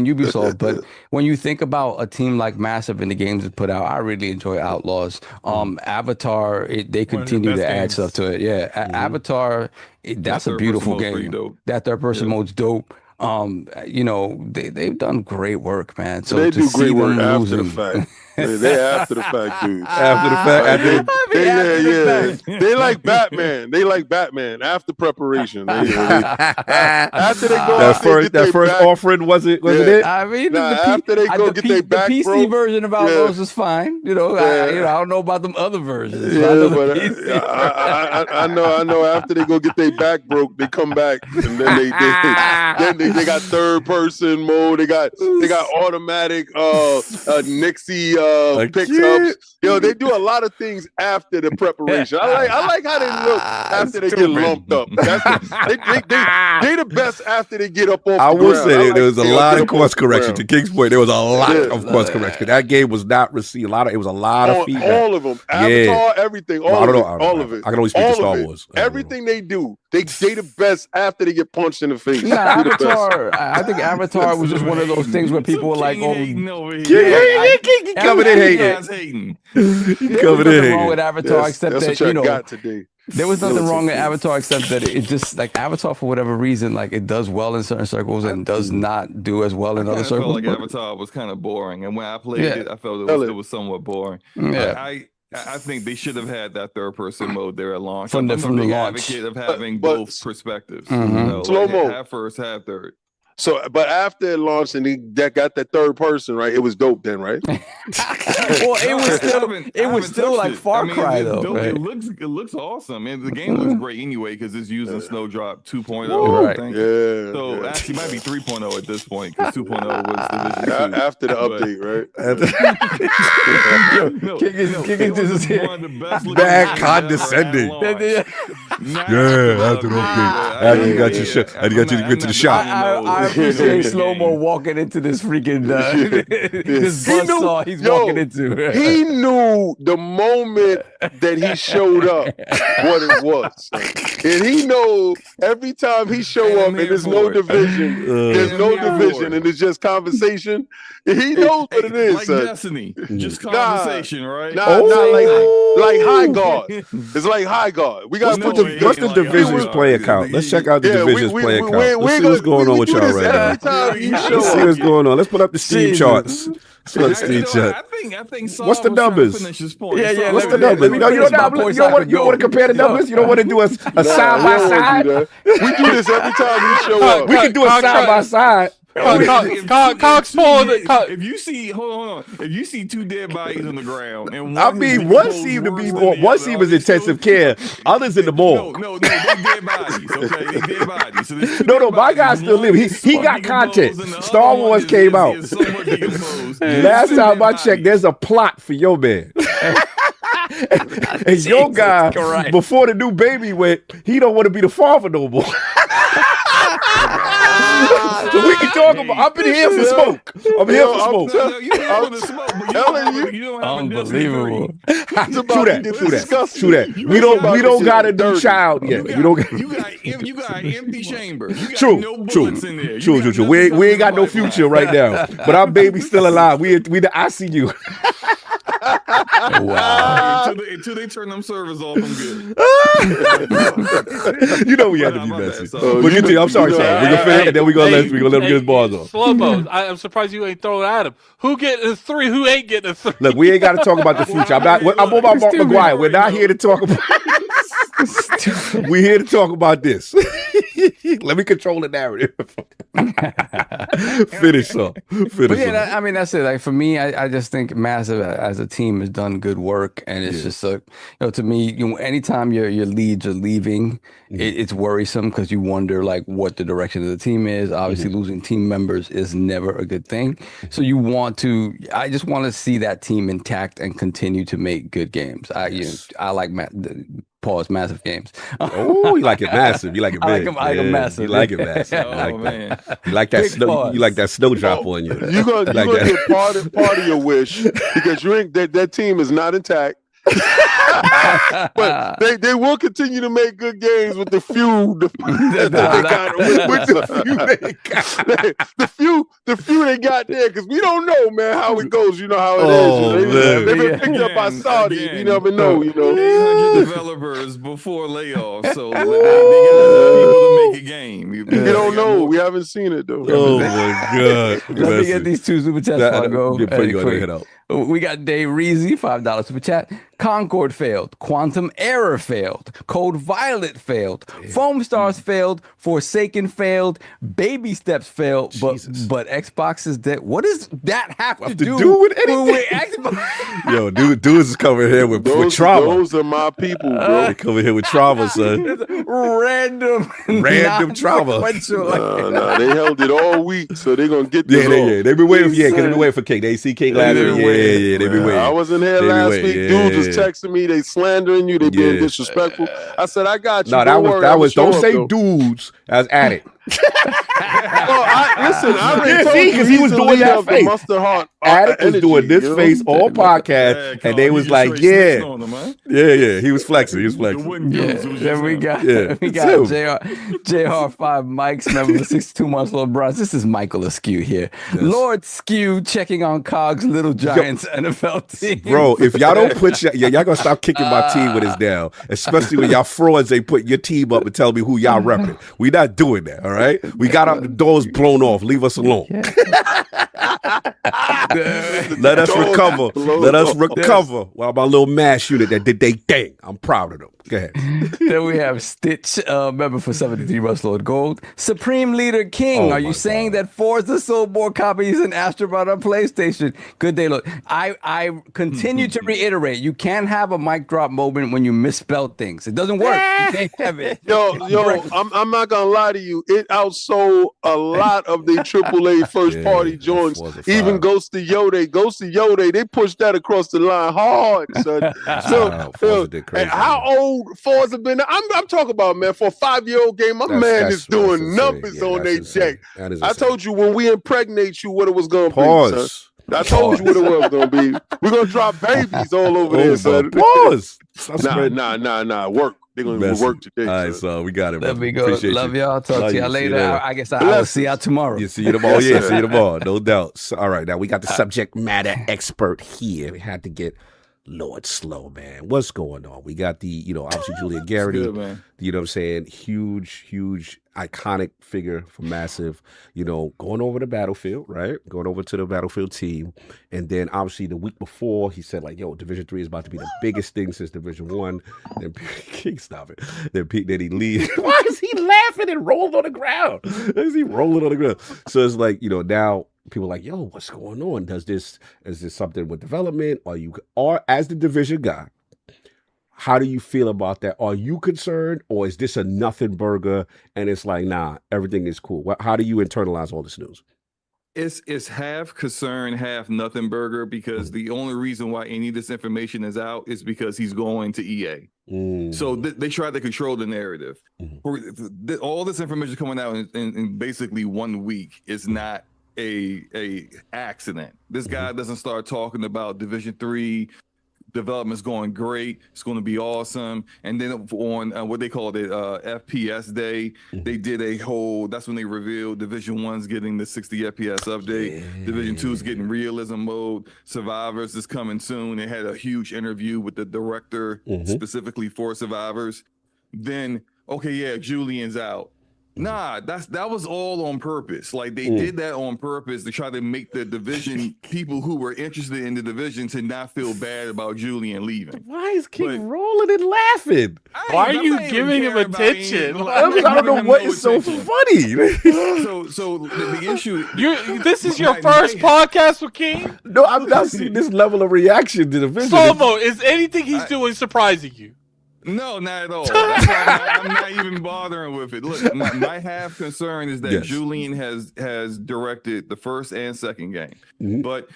Ubisoft. But when you think about a team like Massive and the games it put out, I really enjoy Outlaws. Avatar, they continue to add stuff to it. Yeah, Avatar, that's a beautiful game. That third person mode's dope. They've done great work, man. So they do great work after the fact. They after the fact, dude. After the fact. They like Batman. They like Batman after preparation. After they go that first offering wasn't it? I mean, after they go get their back, the PC version of Outlaws is fine. I don't know about them other versions. Yeah, but I know. After they go get their back broke, they come back and then they got third person mode. They got automatic Nixie picks ups. They do a lot of things after the preparation. I like how they look after they get lumped up. They the best after they get up off the ground. I will say there was a lot of course correction. To King's point, there was a lot of course correction. That game was not received. It was a lot of feedback. All of them. Avatar, everything. All of it. I can only speak to Star Wars. Everything they do, they the best after they get punched in the face. Avatar. I think Avatar was just one of those things where people were like, King coming in hating. Coming in wrong with Avatar except that got today. There was nothing wrong with Avatar except that it just like Avatar for whatever reason, like it does well in certain circles and does not do as well in other circles. I felt like Avatar was kind of boring, and when I played it, I felt it was somewhat boring. Yeah. I think they should have had that third person mode there at launch. From the launch. Advocate of having both perspectives. Slow-mo. Half first, half third. So, but after it launched and that got that third person, right? It was dope then, right? Well, it was still like Far Cry though. Right? It looks awesome, and the game looks great anyway because it's using Snowdrop 2.0. Right. Yeah. So actually, it might be 3.0 at this point because 2.0 was Division 2. After the update, right? Bad condescending. After the update, after you got your shit, and you got to get to the shop. I appreciate Slow-Mo walking into this freaking this buzzsaw he's walking into. He knew the moment that he showed up what it was, and he knows every time he show up and there's no division, and it's just conversation. He knows what it is. Like Destiny, just conversation, right? Not like Highguard. It's like Highguard. We got what's the division's play account? Let's check out the division's play account. Let's see what's going on with y'all right now. Let's see what's going on. Let's put up the Steam charts. I think what's the numbers? Yeah. What's the numbers? You don't want to compare the numbers. You don't want to do a side by side. We do this every time we show up. We can do a side by side. If you see, hold on. If you see two dead bodies on the ground, and one seemed was intensive care, others in the morgue. No, they dead bodies. Okay, they dead bodies. So no, my guy still live. He got content. Star Wars came out. Last time I checked, there's a plot for your man. And your guy, before the new baby went, he don't want to be the father no more. So we can talk about. I've been here for smoke. I'm here for smoke. Unbelievable. True that. We don't got a new child yet. You got an empty chamber. True. We ain't got no future right now. But our baby's still alive. We the ICU. Wow. Until they turn them servers off, I'm good. You know we had to be messy. But continue. I'm sorry, Sean. We're gonna finish, and then we're gonna let him get his bars off. Slow-mo. I'm surprised you ain't throwing at him. Who getting a 3? Who ain't getting a 3? Look, we ain't got to talk about the future. I'm on my Mark McGuire. We're not here to talk about. We're here to talk about this. Let me control the narrative. Finish up. But yeah, I mean, that's it. Like for me, I just think Massive as a team has done good work, and it's just to me, anytime your leads are leaving, it's worrisome because you wonder like what the direction of the team is. Obviously, losing team members is never a good thing. So I just want to see that team intact and continue to make good games. I like massive games. Oh, you like it massive. You like it big. I like them massive. You like it massive. Man. You like that snow. You like that snowdrop on you. You're gonna get part of your wish because you ain't that team is not intact. But they will continue to make good games with the few the few they got there, because we don't know, man, how it goes. You know how it is. They've been picked up by Saudi. You never know. 800 developers before layoffs, so they got people to make a game. You don't know. We haven't seen it though. Oh my God! Let me get these 2 super chats before I go. Before you go, head out. We got Dave Reezy, $5 super chat. Concord failed. Quantum Error failed. Code Violet failed. Foam Stars failed. Forsaken failed. Baby Steps failed. But Xbox is dead. What does that have to do with anything? Yo, dudes is coming here with trauma. Those are my people, bro. They coming here with trauma, son. Random trauma. No, they held it all week, so they're gonna get this. They've been waiting because they've been waiting for King. They see King last week. Yeah, they been waiting. I wasn't here last week. Dudes was texting me, they slandering you, they being disrespectful. I said, I got you. No, that was don't say dudes as added. I already told you because he was doing that face. Mustard Heart. Attic was doing this face all podcast, and they was like, he was flexing. Then we got JR5 Mike's member for 62 months, Lord Bronze. This is Michael Askew here. Yes. Lord Skew checking on Cog's Little Giants NFL team. Bro, if y'all don't put y'all gonna stop kicking my team when it's down, especially when y'all frauds ain't put your team up and tell me who y'all repping. We not doing that, all right? We got the doors blown off. Leave us alone. Let us recover. Let us recover. While my little mass unit that did they thing. I'm proud of them. Go ahead. Then we have Stitch, member for 73 months, Lord Gold. Supreme Leader King, are you saying that Forza sold more copies than Astrobot on PlayStation? Good day, Lord. I continue to reiterate, you can't have a mic drop moment when you misspell things. It doesn't work. You can't have it. Yo, I'm not gonna lie to you. It outsold a lot of the AAA first party joints. Even Ghost of Yode, they pushed that across the line hard, son. And how old Forza been? I'm talking about, man, for a 5-year-old game, my man is doing numbers on their check. I told you when we impregnate you what it was gonna be, son. I told you what it was gonna be. We're gonna drop babies all over there, son. Pause. Nah. Work. They're gonna work today. All right, so we got it. Let me go. Love y'all. Talk to y'all later. I guess I'll see y'all tomorrow. You see you tomorrow. See you tomorrow. No doubt. So, all right, now we got the subject matter expert here. We had to get Lord Slow, man. What's going on? We got the, obviously Julia Garrity. Good, man. You know what I'm saying? Huge, iconic figure for Massive, going over the battlefield, right? Going over to the battlefield team. And then obviously the week before, he said like, Division 3 is about to be the biggest thing since Division 1. Then King, stop it. Then he leaves. Why is he laughing and rolled on the ground? Why is he rolling on the ground? So it's like, now people are like, what's going on? Is this something with development? Or as the division guy, how do you feel about that? Are you concerned, or is this a nothing burger and it's like, nah, everything is cool? How do you internalize all this news? It's half concern, half nothing burger, because the only reason why any of this information is out is because he's going to EA. So they try to control the narrative. All this information coming out in basically 1 week is not a accident. This guy doesn't start talking about Division 3 development's going great. It's going to be awesome. And then on what they called it, FPS Day, they did a whole. That's when they revealed Division 1's getting the 60 FPS update. Division 2's getting realism mode. Survivors is coming soon. They had a huge interview with the director specifically for Survivors. Then, okay, yeah, Julian's out. Nah, that was all on purpose. Like they did that on purpose to try to make the Division people who were interested in the Division to not feel bad about Julian leaving. Why is King rolling and laughing? Why are you giving him attention? I don't know what is so funny. So the issue. This is your first podcast with King? No, I've not seen this level of reaction to the Division. Slomo, is anything he's doing surprising you? No, not at all. That's why I'm not even bothering with it. Look, my half concern is that Julian has directed the first and second game, but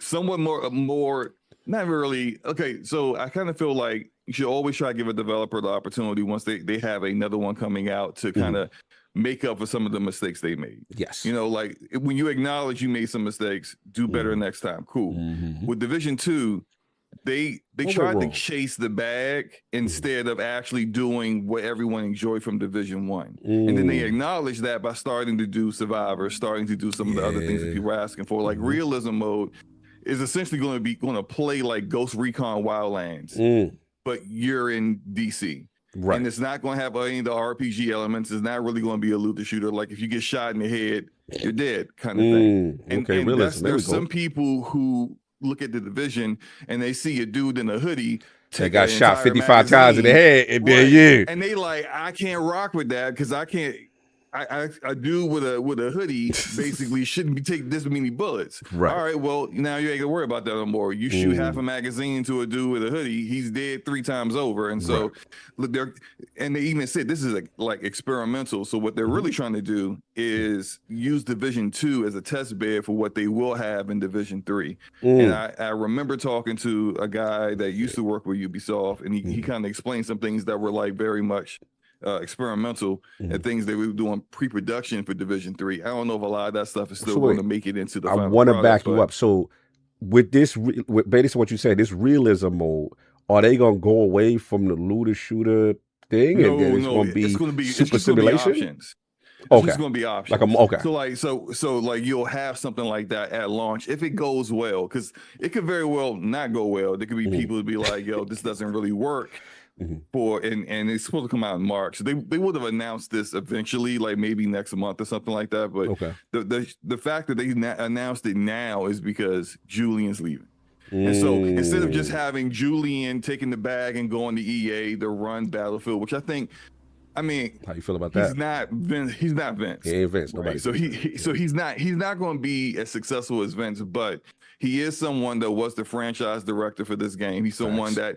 somewhat more, not really. Okay, so I kind of feel like you should always try to give a developer the opportunity once they have another one coming out to kind of make up for some of the mistakes they made. Yes. You know, like when you acknowledge you made some mistakes, do better next time. Cool. With Division 2, they tried to chase the bag instead of actually doing what everyone enjoyed from Division 1. And then they acknowledged that by starting to do Survivor, starting to do some of the other things that people are asking for. Like realism mode is essentially going to play like Ghost Recon Wildlands, but you're in DC. Right. And it's not going to have any of the RPG elements. It's not really going to be a looter shooter. Like if you get shot in the head, you're dead kind of thing. And there's some people who look at the Division and they see a dude in a hoodie that got shot 55 times in the head, and then and they like, I can't rock with that because I can't. A dude with a hoodie basically shouldn't be taking this many bullets. Right. All right. Well, now you ain't gonna worry about that no more. You shoot half a magazine to a dude with a hoodie, he's dead 3 times over. And so, look, they even said this is like experimental. So what they're really trying to do is use Division 2 as a test bed for what they will have in Division 3. And I remember talking to a guy that used to work with Ubisoft, and he kind of explained some things that were like very much experimental and things that we were doing pre-production for Division 3. I don't know if a lot of that stuff is still going to make it into the final want to product, back you up. So with this, based on what you said, this realism mode, are they going to go away from the looter shooter thing? No, and it's going to be super simulation? It's just going to be options. Okay. So you'll have something like that at launch if it goes well, because it could very well not go well. There could be people who be like, yo, this doesn't really work. And it's supposed to come out in March. They would have announced this eventually, like maybe next month or something like that. But the fact that they announced it now is because Julian's leaving. And so instead of just having Julian taking the bag and going to EA to run Battlefield, which I mean, how you feel about that? He's not Vince. He ain't Vince. Nobody. Right? So he's not going to be as successful as Vince, but he is someone that was the franchise director for this game. He's someone that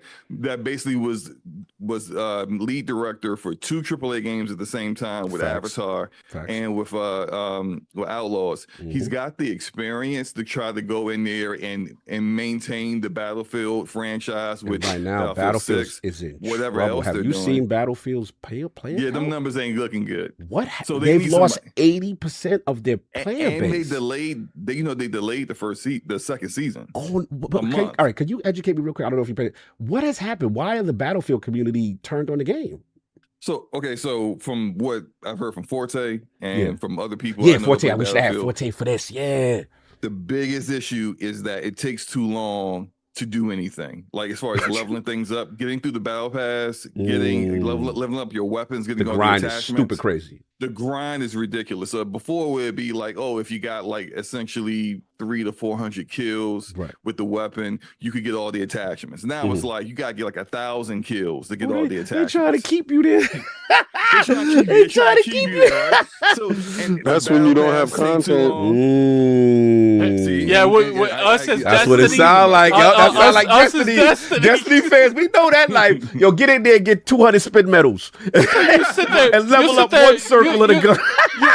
basically was lead director for 2 AAA games at the same time with Avatar and with Outlaws. He's got the experience to try to go in there and maintain the Battlefield franchise. Which right now Battlefield is in whatever trouble. else Have they're you doing. seen Battlefield's player? Yeah, them numbers ain't looking good. What? So they've lost 80% of their player base. They delayed. They delayed the second season. Oh, all right. Could you educate me real quick? I don't know if you paid. What has happened? Why are the Battlefield community turned on the game? So from what I've heard from Forte and from other people, Forte. I wish I had Forte for this. Yeah. The biggest issue is that it takes too long to do anything. Like as far as leveling things up, getting through the battle pass, leveling up your weapons, getting the all grind the is attachments. stupid crazy. The grind is ridiculous. So before it would be like, oh, if you got like essentially 300 to 400 kills with the weapon, you could get all the attachments. Now it's like you gotta get like 1,000 kills to get all the attachments. They try to keep you there. They try to keep you there. Right? So that's when you don't have content. Yeah, with us as that's what it sounds like. That sounds like Destiny. Destiny fans, we know that. Like, yo, get in there and get 200 spin medals and level up one circle of the gun.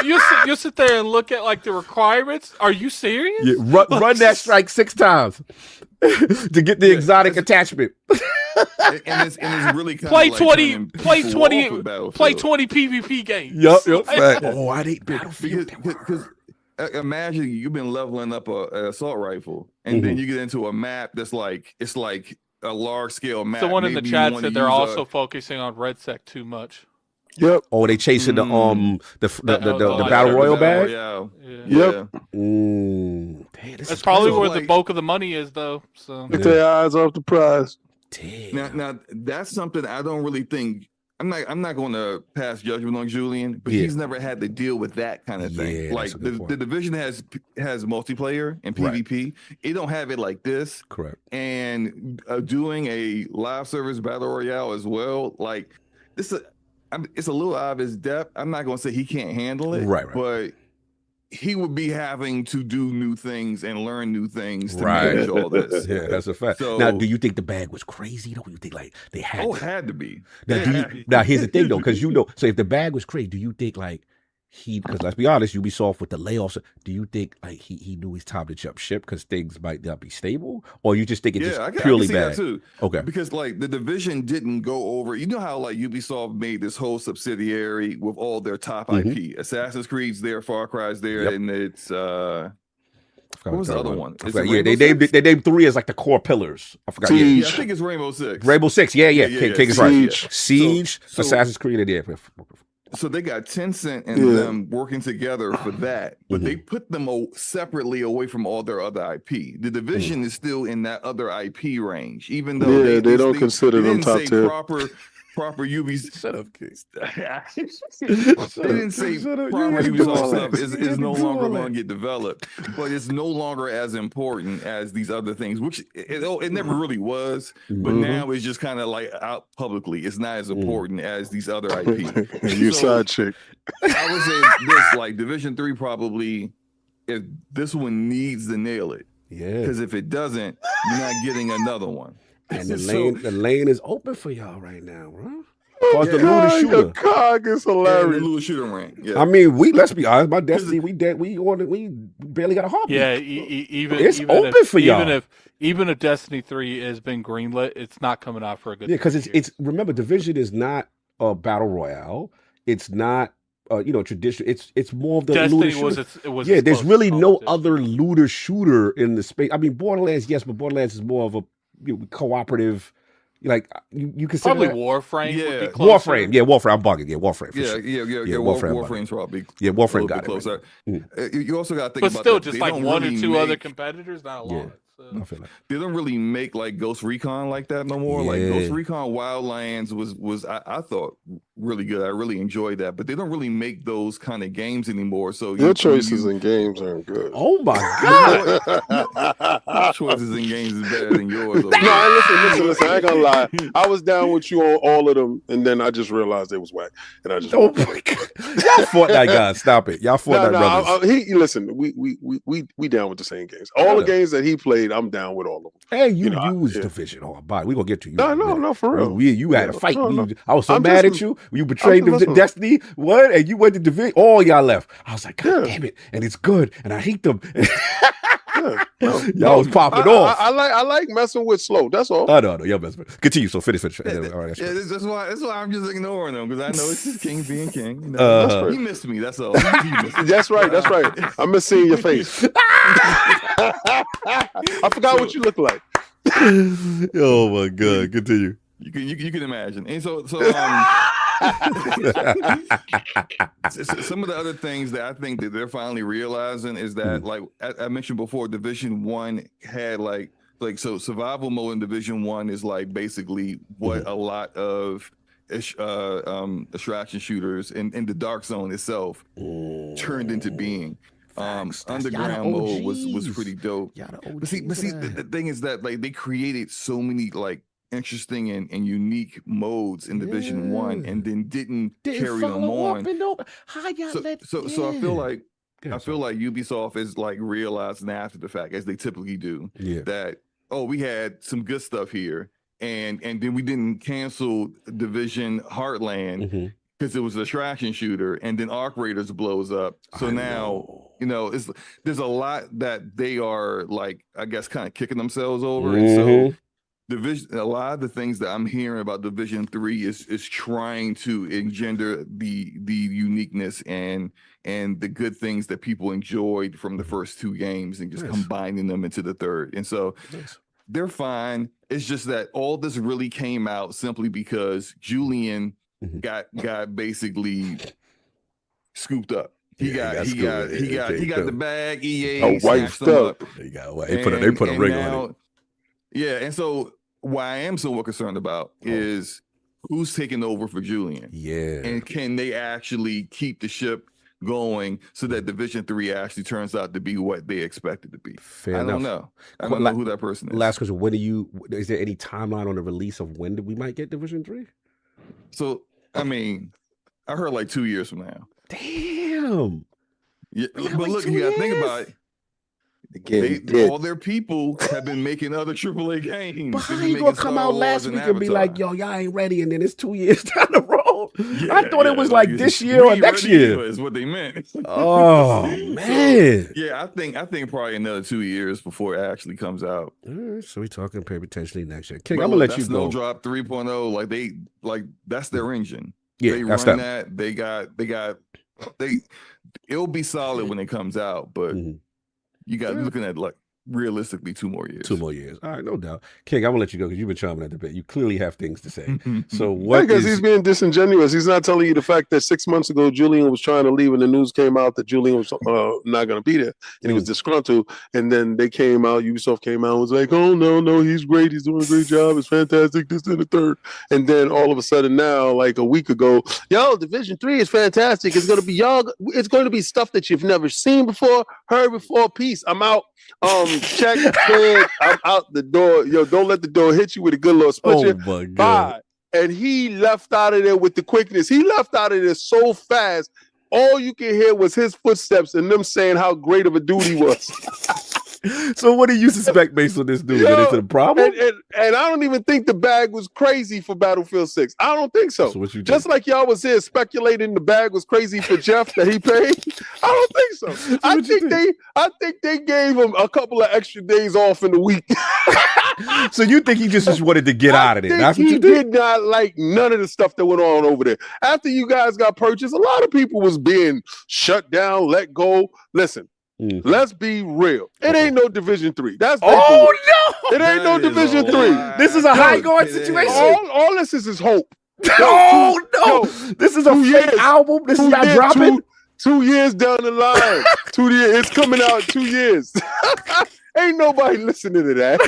You sit there and look at like the requirements. Are you serious? Yeah, run that strike 6 times to get the exotic attachment. and it's really kind play of 20 PvP games. Yep. Fact. I hate Battlefield. Because imagine you've been leveling up an assault rifle, and then you get into a map that's like it's like a large scale map. Someone in the maybe chat you wanna said they're use also focusing on RedSec too much. Yep. Oh, they chasing the battle royal bag. Yeah. Yep. Damn, That's probably crazy. where So, the bulk of the money is, though. So Take their eyes off the prize. Damn. Now that's something I don't really think. I'm not going to pass judgment on Julian, but he's never had to deal with that kind of thing. Yeah, Like the division has multiplayer and PvP. It don't have it like this. Correct. And doing a live service battle royale as well, like this, it's a little out of his depth. I'm not going to say he can't handle it, right. But he would be having to do new things and learn new things to manage all this. Yeah, that's a fact. So, now, do you think the bag was crazy? Though you think like they had? Had to be. Now, here's the thing though, because so if the bag was crazy, do you think like because let's be honest, Ubisoft with the layoffs, do you think like he knew it's time to jump ship because things might not be stable, or you just think it's just purely bad? That too. Okay, because like the division didn't go over. You know how like Ubisoft made this whole subsidiary with all their top IP. Assassin's Creed's there, Far Cry's there, and it's what was the other one? Yeah, they named 3 as like the core pillars. I forgot. Siege. Yeah, I think it's Rainbow Six. Rainbow Six. Yeah. King is right. Siege, So, Assassin's Creed, and so they got Tencent and them working together for that, but they put them separately away from all their other IP. The division is still in that other IP range, even though they don't consider them top tier. Proper Ubisoft. Shut up, kids. They didn't say proper Ubisoft stuff is no longer going to get developed, but it's no longer as important as these other things, which it never really was. But now it's just kind of like out publicly. It's not as important as these other IP. You side chick. I would say this, like Division 3 probably, if this one needs to nail it. Yeah. Because if it doesn't, you're not getting another one. And the lane is open for y'all right now, bro. Cause the looter shooter. The cog is hilarious. The looter shooter ring. Yeah. I mean, let's be honest. My Destiny, we barely got a heartbeat. yeah, even it's even open if, for y'all. Even if Destiny 3 has been greenlit, it's not coming out for a good. Yeah, because it's remember, Division is not a battle royale. It's not traditional. It's more of the Destiny looter shooter. was there's really no other looter shooter in the space. I mean, Borderlands, yes, but Borderlands is more of a cooperative. Like you consider probably that? Warframe. Yeah. Would be closer. Warframe. Yeah, Warframe. I'm bugging. Yeah, Warframe. For Yeah, sure. yeah. Warframe's probably Warframe got it. Closer. You also got to think But about still, that. just They like don't one really or two make- other competitors, not a lot. So. I feel like They don't really make like Ghost Recon like that no more. Like Ghost Recon Wildlands was I thought really good. I really enjoyed that, but they don't really make those kind of games anymore. So your choices in games aren't good. Oh my god! Your choices in games is better than yours. No, listen. I ain't gonna lie. I was down with you on all of them, and then I just realized they was whack, and I just. Oh my god! Y'all Fortnite guys, stop it! Y'all Fortnite brothers. Listen. We down with the same games. All the games that he played, I'm down with all of them. Hey, you used Division on body. We gonna get to you. No, for real. You had a fight. No. I was so mad at you. You betrayed Destiny. What? And you went to Division. All y'all left. I was like, God damn it! And it's good. And I hate them. Y'all was popping off. I like messing with slow. That's all. Oh no, y'all messing. Continue. So finish. All right, that's why I'm just ignoring them, because I know it's just King being King. You know? That's right. He missed me. That's all. That's right. I miss seeing your face. I forgot what you look like. Oh my god! Continue. You can imagine. And so some of the other things that I think that they're finally realizing is that, like I mentioned before, Division 1 had like so survival mode in Division 1 is like basically what a lot of extraction shooters in the Dark Zone itself turned into being. Underground mode was pretty dope. But see, the thing is that like they created so many like interesting and unique modes in Division 1, and then didn't carry them on. So I feel like Ubisoft is like realizing after the fact, as they typically do, that we had some good stuff here, and then we didn't cancel Division Heartland because it was a extraction shooter, and then Arc Raiders blows up. So now there's a lot that they are like, I guess, kind of kicking themselves over, and so. A lot of the things that I'm hearing about Division 3 is trying to engender the uniqueness and the good things that people enjoyed from the first two games, and just combining them into the third. And so they're fine. It's just that all this really came out simply because Julian got basically scooped up. He got the bag. EA snatched him up. They put a ring on it. Yeah, and so what I am somewhat concerned about is who's taking over for Julian. Yeah, and can they actually keep the ship going so that Division 3 actually turns out to be what they expect it to be? Fair enough. I don't know who that person is. Last question: is there any timeline on the release of when we might get Division 3? So, I mean, I heard like 2 years from now. Damn. Yeah, but look, you gotta think about it. All their people have been making other AAA games. But how you gonna come out last week and be like, yo, y'all ain't ready, and then it's 2 years down the road? I thought it was like this year or next year. Is what they meant. Oh man. Yeah, I think probably another 2 years before it actually comes out. All right, so we're talking potentially next year. King, I'm gonna let you go. Snowdrop 3.0, that's their engine. Yeah, they that's run that. They got it'll be solid when it comes out, but you got looking at like realistically 2 more years. 2 more years. All right, no doubt. King, I'm gonna let you go because you've been chomping at the bit. You clearly have things to say. So what? Because he's being disingenuous. He's not telling you the fact that 6 months ago Julian was trying to leave, and the news came out that Julian was not going to be there, and he was disgruntled. And then they came out. Ubisoft came out and was like, "Oh no, he's great. He's doing a great job. It's fantastic. This and the third." And then all of a sudden now, like a week ago, yo, Division 3 is fantastic. It's going to be It's going to be stuff that you've never seen before, heard before. Peace. I'm out. Check. I'm out the door. Yo, don't let the door hit you with a good little split. Oh my God. Bye. And he left out of there with the quickness. He left out of there so fast. All you can hear was his footsteps and them saying how great of a dude he was. So what do you suspect based on this dude? That it's a problem? And I don't even think the bag was crazy for Battlefield 6. I don't think so. What you Just like y'all was here speculating the bag was crazy for Jeff that he paid. I don't think so. I think they gave him a couple of extra days off in the week. So you think he just wanted to get out of there? That's what you did not like none of the stuff that went on over there. After you guys got purchased, a lot of people was being shut down, let go. Listen. Let's be real. It ain't no Division 3. That's no! It ain't no Division 3. This is a Highguard situation. All this is hope. No! This is a fake album. This is not dropping. 2 years down the line. 2 years. It's coming out in 2 years. Ain't nobody listening to that.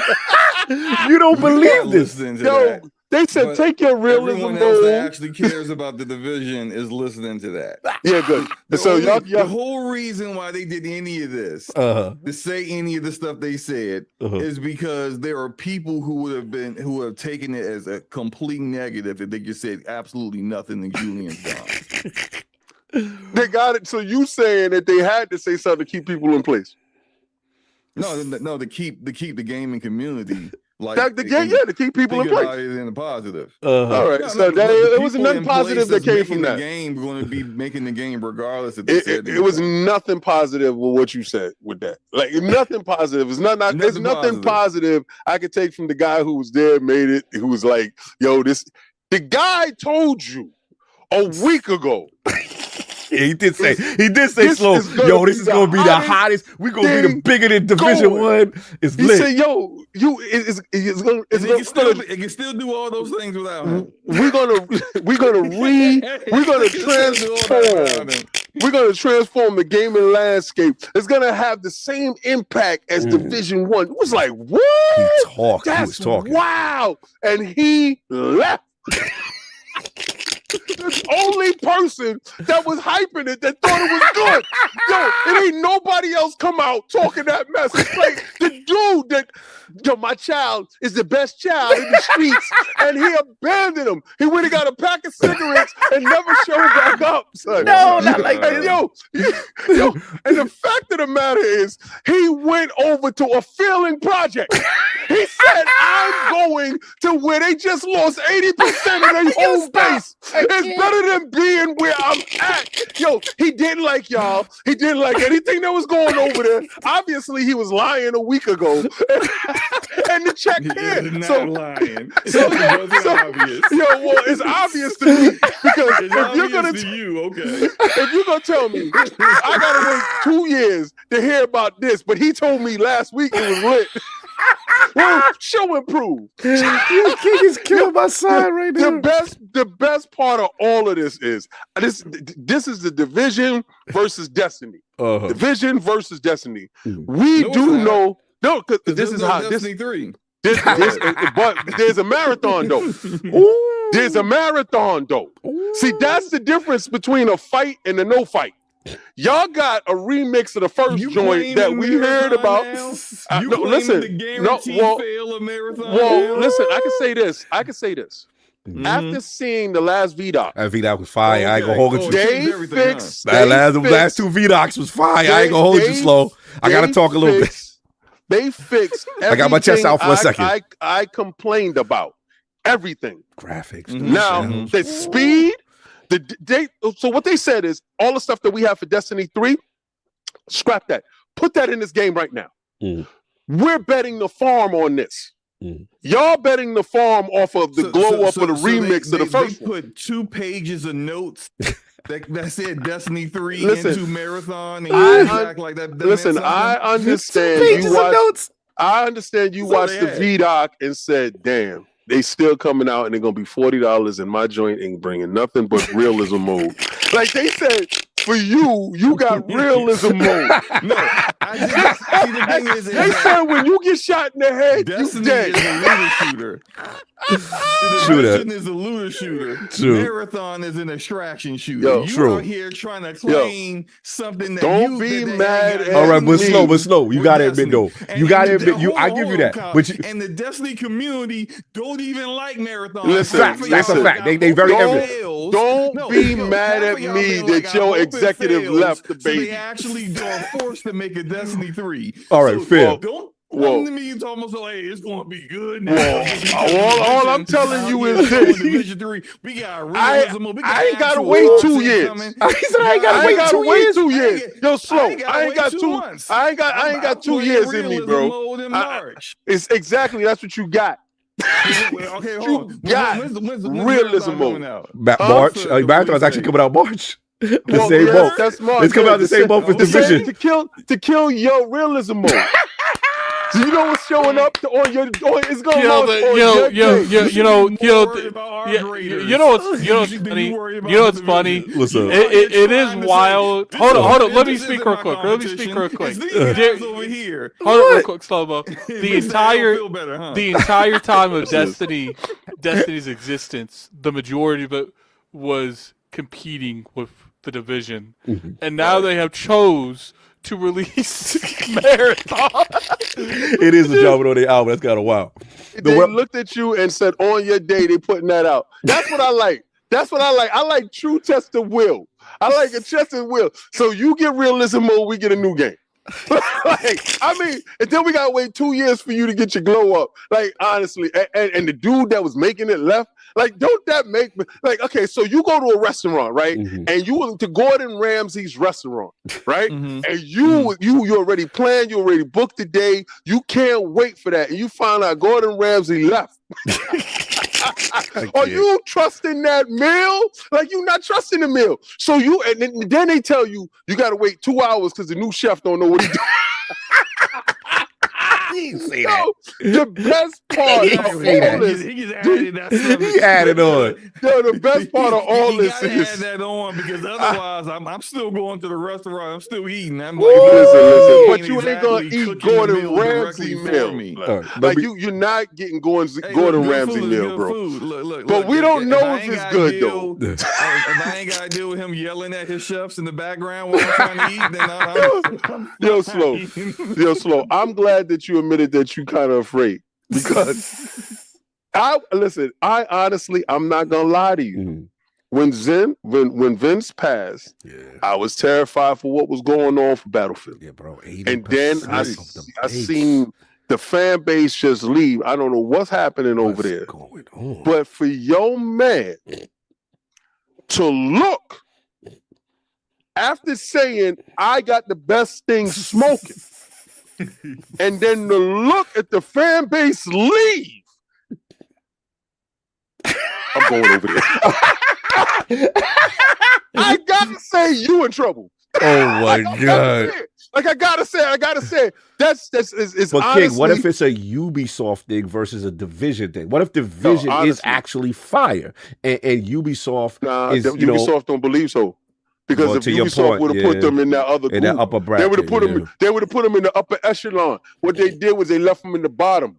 You don't believe this? Yo, they said take your realism. Everyone else that actually cares about the Division is listening to that. Yeah, good. The whole reason why they did any of this, to say any of the stuff they said, is because there are people who have taken it as a complete negative that they just said absolutely nothing in Julian's gone. They got it. So you saying that they had to say something to keep people in place? No, to keep the gaming community. To keep people in place. In the positive. All right. It was nothing positive that came from that. The game we're going to be making the game regardless. It was nothing positive with what you said with that. Like nothing positive. It's nothing positive I could take from the guy who was there, made it. Who was like, "Yo, the guy told you a week ago." Yeah, he did say slow. Yo, this is gonna be the hottest. We're gonna be the bigger than Division 1. It's lit. He said, yo, it can still do all those things without him. We're gonna transform the gaming landscape. It's gonna have the same impact as Division 1. It was like, what? He was talking. Wow. And he left. The only person that was hyping it that thought it was good. Yo, it ain't nobody else come out talking that mess. It's like the dude that, my child is the best child in the streets, and he abandoned him. He went and got a pack of cigarettes and never showed back up, son. No, not like that. Yo, and the fact of the matter is, he went over to a failing project. He said, I'm going to where they just lost 80% of their home base. It's better than being where I'm at. Yo, he didn't like y'all. He didn't like anything that was going over there. Obviously, he was lying a week ago. And the check came. So lying. Obvious. Yo, well, it's obvious to me because if you're gonna if you're gonna tell me I gotta wait 2 years to hear about this, but he told me last week it was lit. Show improve. Your king is killing my side right now. The best part of all of this is this is the Division versus Destiny. Division versus Destiny. We do know because this is how Destiny 3. But there's a marathon though. There's a marathon though. See, that's the difference between a fight and a no fight. Y'all got a remix of the first joint that we heard about. Listen, I can say this. After seeing the last VDOC, that VDOC was fire. I ain't gonna hold you. They fixed. The last two VDOCs was fire. I ain't gonna hold you slow. I gotta talk a little bit. They fixed. I got my chest out for a second. I complained about everything. Graphics. Now the speed. So what they said is all the stuff that we have for Destiny 3, scrap that. Put that in this game right now. We're betting the farm on this. Y'all betting the farm off of the glow up of the remix of the first one. They put 2 pages of notes that said Destiny 3 into Marathon. And I understand you watched. I understand you watched the VDOC and said, "Damn." They still coming out and they're gonna be $40 and my joint ain't bringing nothing but realism mode. Like they said, for you got realism mode. No, the thing is, they said when you get shot in the head, Destiny you dead. is a looter shooter. Division is a looter shooter. Marathon is an extraction shooter. You out here trying to claim something that don't be mad at all right, but me. slow. You gotta admit though. You gotta admit. I give you that. But and the Destiny community don't even like Marathon. Listen, that's a fact. They very evident. Don't be mad at me that your executive left the baby. So they actually are forced to make a Destiny 3. All right, fair. Don't come to me. It's almost like it's going to be good now. All I'm telling you is this. Division 3, we got realism. I ain't got to wait 2 years. He said I ain't got to wait 2 years. Yo, slow. I ain't got 2 months. I ain't got 2 years in me, bro. It's exactly that's what you got. Okay, hold on. When's realism mode. March. Marathon's actually coming out March. The same month. That's March. It's coming out the same month as Division. To kill your realism mode. So you know what's showing up on your? It's going to launch on your. You know what's funny? Listen, it is wild. Hold on. Let me speak real quick. Over here. Hold on real quick, Slobo. The entire time of Destiny's existence, the majority of it was competing with the Division, and now they have chose to release Marathon. It is a job on their album. That's kind of wild. They looked at you and said, "On your day, they putting that out." That's what I like. I like true test of will. I like a test of will. So you get realism mode, we get a new game. And then we gotta wait 2 years for you to get your glow up. Like honestly, and the dude that was making it left. Like, don't that make me like okay? So you go to a restaurant, right? And you went to Gordon Ramsay's restaurant, right? And you already planned, you already booked the day. You can't wait for that, and you find out Gordon Ramsay left. Are you trusting that meal? Like you not trusting the meal. So and then they tell you got to wait 2 hours because the new chef don't know what he's doing. The best part of all this, he added on. The best part of all this is add that on because otherwise I'm still going to the restaurant. I'm still eating. I'm like, listen. But you ain't gonna eat Gordon Ramsay meal. Like you're not getting Gordon Ramsay meal, bro. Look, but we don't know if it's good though. If I ain't gotta deal with him yelling at his chefs in the background while I'm trying to eat, then I'm Yo, slow. I'm glad that you admitted that you kind of afraid because I honestly, I'm not gonna lie to you. When Vince passed, I was terrified for what was going on for Battlefield. Yeah, bro. And then I seen the fan base just leave. I don't know what's happening over there. Going on? But for your man to look after saying I got the best thing smoking. And then to look at the fan base leave. I'm going over there. I gotta say you in trouble. Oh my God. Like I gotta say, that's it's But honestly, King, what if it's a Ubisoft thing versus a Division thing? What if Division is actually fire and Ubisoft is Ubisoft don't believe so. Because if Ubisoft would have put them in that other group, that upper bracket, they would have put them. They would have put them in the upper echelon. What they did was they left them in the bottom.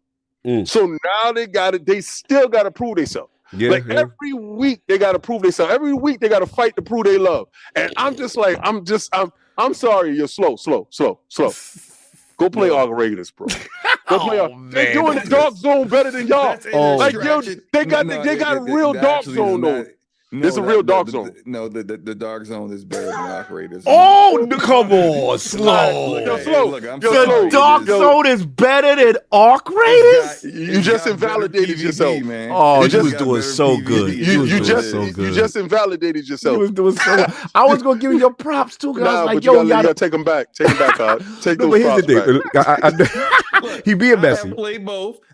So now they got it. They still got to prove themselves. Every week they got to prove themselves. Every week they got to fight to prove they love. And I'm just like, I'm sorry. You're slow. Go play Arc Raiders, bro. Go play. They're doing the Dark Zone better than y'all. Like yo, they got a real Dark Zone though. It's a real Dark Zone. The Dark Zone is better than Arc Raiders. Oh, come on, Slow. The Dark Zone is better than Arc Raiders? You just invalidated yourself, man. Oh, you was doing so good. You just invalidated yourself. You was doing so good. I was going to give you your props, too, because I was like, yo, you got to take them back. Take them back, out. Take those props back. He being messy.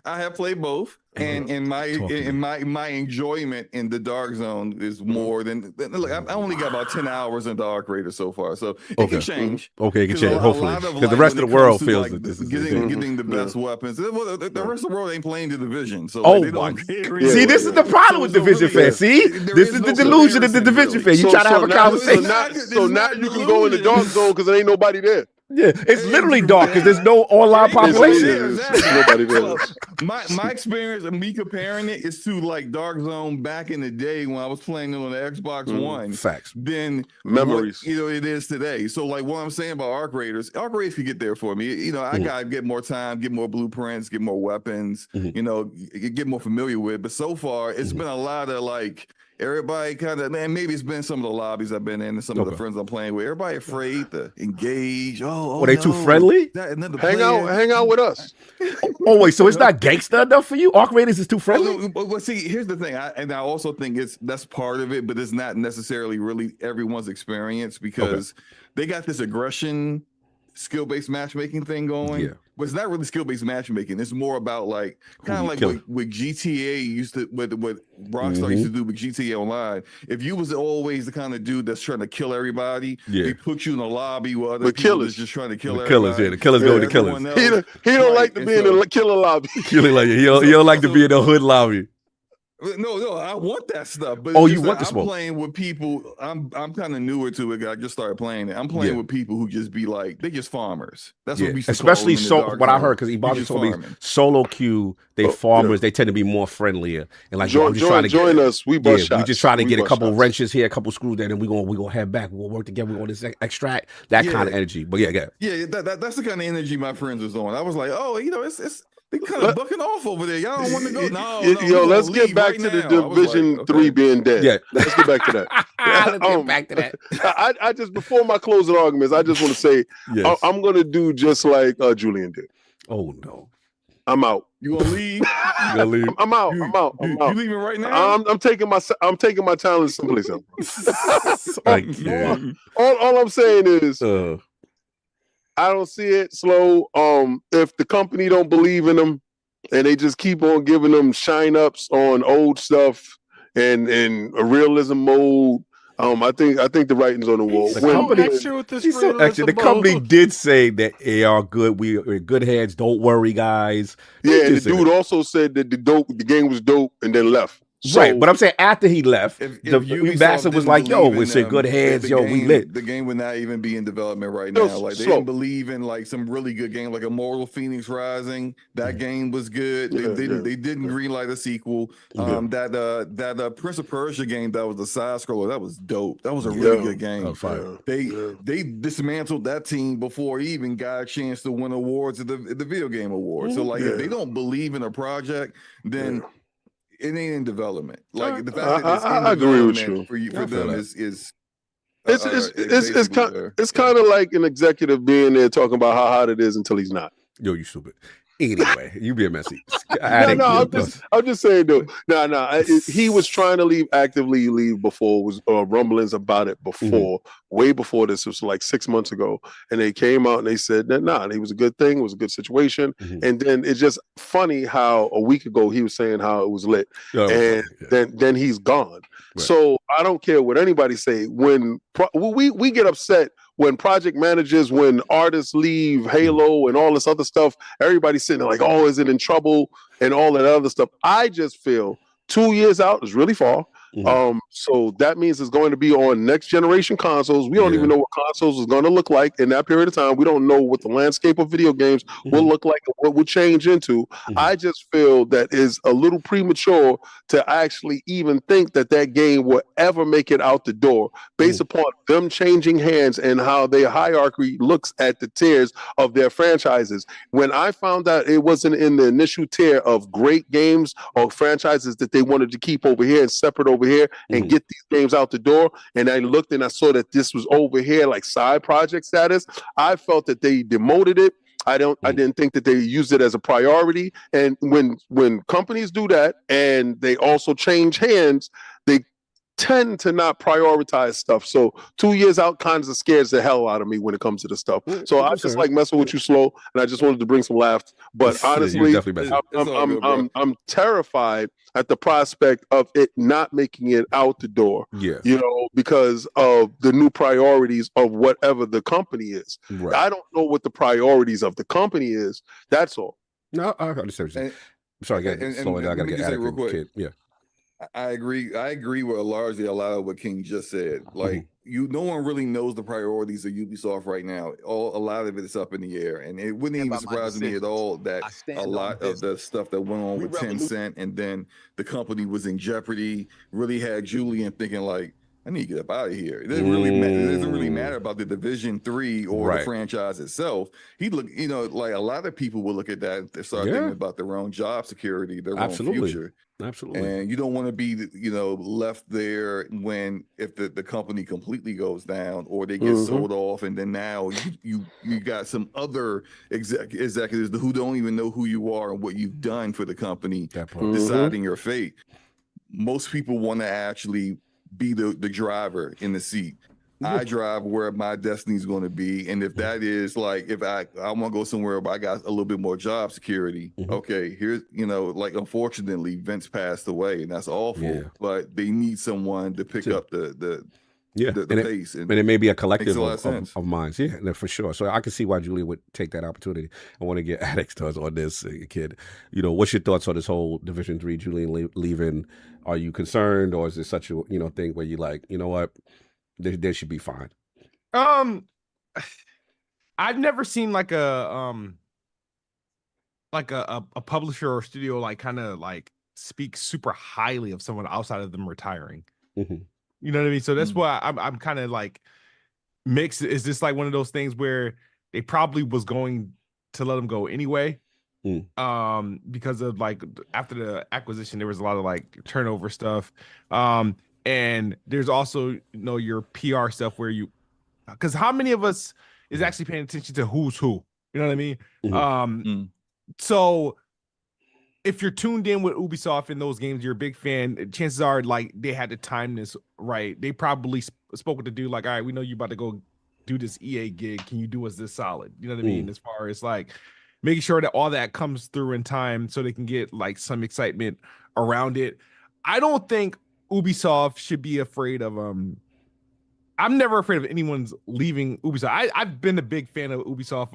I have played both. And my enjoyment in the Dark Zone is more than look. I only got about 10 hours in the Arc Raiders so far, so it can change. Okay, it can change. Hopefully, because the rest of the world feels that this is getting the best weapons. The rest of the world ain't playing the Division, so they don't care. See, this is the problem with Division fans. See, this is the delusion of the Division fan. You try to have a conversation. So now you can go in the Dark Zone because there ain't nobody there. Yeah, it's literally dark because there's no online population. Nobody there. My experience of me comparing it is to like Dark Zone back in the day when I was playing it on the Xbox One. Facts. Then memories. It is today. So like what I'm saying about Arc Raiders could get there for me. I gotta get more time, get more blueprints, get more weapons. Get more familiar with. But so far, it's been a lot of like. Everybody kind of, man, maybe it's been some of the lobbies I've been in and some of the friends I'm playing with. Everybody afraid to engage. Were they too friendly? Hang out with us. Oh, wait, so it's not gangster enough for you? Arc Raiders is too friendly? Well, see, here's the thing. I also think that's part of it, but it's not necessarily really everyone's experience because they got this aggression skill-based matchmaking thing going, but it's not really skill-based matchmaking. It's more about like kind of like what GTA used to, what Rockstar used to do with GTA Online. If you was always the kind of dude that's trying to kill everybody, they put you in a lobby with other people that's just trying to kill everybody. The killers go to killers. He don't like to be in the killer lobby. He don't like to be in the hood lobby. No, I want that stuff. But you want the smoke? I'm playing with people. I'm kind of newer to it. I just started playing it. I'm playing with people who just be like, they just farmers. That's what we used to especially call them in the what I heard because Ibami told me solo queue. They farmers. They tend to be more friendlier and like join us. We bust shots. We just try to get a couple wrenches here, a couple screws there, and we gonna head back. We'll work together. We want to extract that kind of energy. But that's the kind of energy my friends was on. I was like, it's. They kind of bucking off over there. Y'all don't want to go. No, let's get back to the Division 3 being dead. Yeah, let's get back to that. Let's get back to that. I just before my closing arguments, I just want to say I'm going to do just like Julian did. Oh no, I'm out. You gonna leave? I'm out. I'm out. You leaving right now? I'm taking my talent someplace else. All I'm saying is. I don't see it slow. If the company don't believe in them and they just keep on giving them shine ups on old stuff and in a realism mode, I think the writing's on the wall. The company did say that they are good. We're in good hands. Don't worry, guys. And the dude also said that the game was dope and then left. Right, but I'm saying after he left, the ambassador was like, "Yo, it's in good hands. Yo, we lit." The game would not even be in development right now. Like they didn't believe in like some really good game, like Immortal Phoenix Rising. That game was good. They didn't greenlight a sequel. That Prince of Persia game that was the side scroller, that was dope. That was a really good game. They dismantled that team before he even got a chance to win awards at the Video Game Awards. So like, if they don't believe in a project, then it ain't in development. Like the fact that it's in agree with you. For them is it's kind of like an executive being there talking about how hot it is until he's not. Yo, you stupid. Anyway, you being messy. I'm just saying though. He was trying to actively leave before. It was rumblings about it before, way before this. It was like 6 months ago, and they came out and they said that it was a good thing. It was a good situation. And then it's just funny how a week ago he was saying how it was lit, then he's gone. Right. So I don't care what anybody say. When we get upset when project managers, when artists leave Halo and all this other stuff, everybody's sitting there like, oh, is it in trouble and all that other stuff. I just feel 2 years out is really far. So that means it's going to be on next generation consoles. We don't even know what consoles is going to look like in that period of time. We don't know what the landscape of video games will look like and what will change into. I just feel that is a little premature to actually even think that that game will ever make it out the door based upon them changing hands and how their hierarchy looks at the tiers of their franchises. When I found out it wasn't in the initial tier of great games or franchises that they wanted to keep over here and separate over here and get these games out the door, and I looked and I saw that this was over here like side project status, I felt that they demoted it. I didn't think that they used it as a priority. And when companies do that and they also change hands, they tend to not prioritize stuff. So 2 years out kind of scares the hell out of me when it comes to the stuff. So I just like messing with you slow, and I just wanted to bring some laughs. But honestly, I'm terrified at the prospect of it not making it out the door. Yeah, you know, because of the new priorities of whatever the company is. Right. I don't know what the priorities of the company is. That's all. No, I understand what you're saying. Sorry, I gotta get added real quick. Kid. Yeah. I agree with largely a lot of what King just said. Like, no one really knows the priorities of Ubisoft right now. A lot of it is up in the air, and it wouldn't even surprise me at all that a lot of the stuff that went on with Tencent and then the company was in jeopardy really had Julian thinking like, I need to get up out of here. It doesn't really matter about the Division 3 or the franchise itself. He look, like a lot of people will look at that and start thinking about their own job security, their own future. Absolutely. And you don't want to be, left there if the company completely goes down or they get sold off, and then now you got some other executives who don't even know who you are and what you've done for the company deciding your fate. Most people want to actually be the driver in the seat. I drive where my destiny is going to be, and if that is like, if I want to go somewhere but I got a little bit more job security, okay, here's like, unfortunately Vince passed away and that's awful, but they need someone to pick up the pace, and it may be a collective of minds, for sure. So I can see why Julia would take that opportunity. I want to get Addict's thoughts on this, kid. What's your thoughts on this whole Division 3 Julian leaving? Are you concerned, or is it such a thing where you like, you know what, they should be fine? I've never seen like a publisher or studio like kind of like speak super highly of someone outside of them retiring. You know what I mean? So that's why I'm kind of like mixed. Is this like one of those things where they probably was going to let them go anyway? Because of like after the acquisition, there was a lot of like turnover stuff. And there's also, your PR stuff where because how many of us is actually paying attention to who's who? You know what I mean? So if you're tuned in with Ubisoft in those games, you're a big fan, chances are like they had to time this right. They probably spoke with the dude like, all right, we know you about to go do this EA gig. Can you do us this solid? You know what I mean? As far as like making sure that all that comes through in time so they can get like some excitement around it. I don't think Ubisoft should be afraid of I'm never afraid of anyone's leaving Ubisoft. I've been a big fan of Ubisoft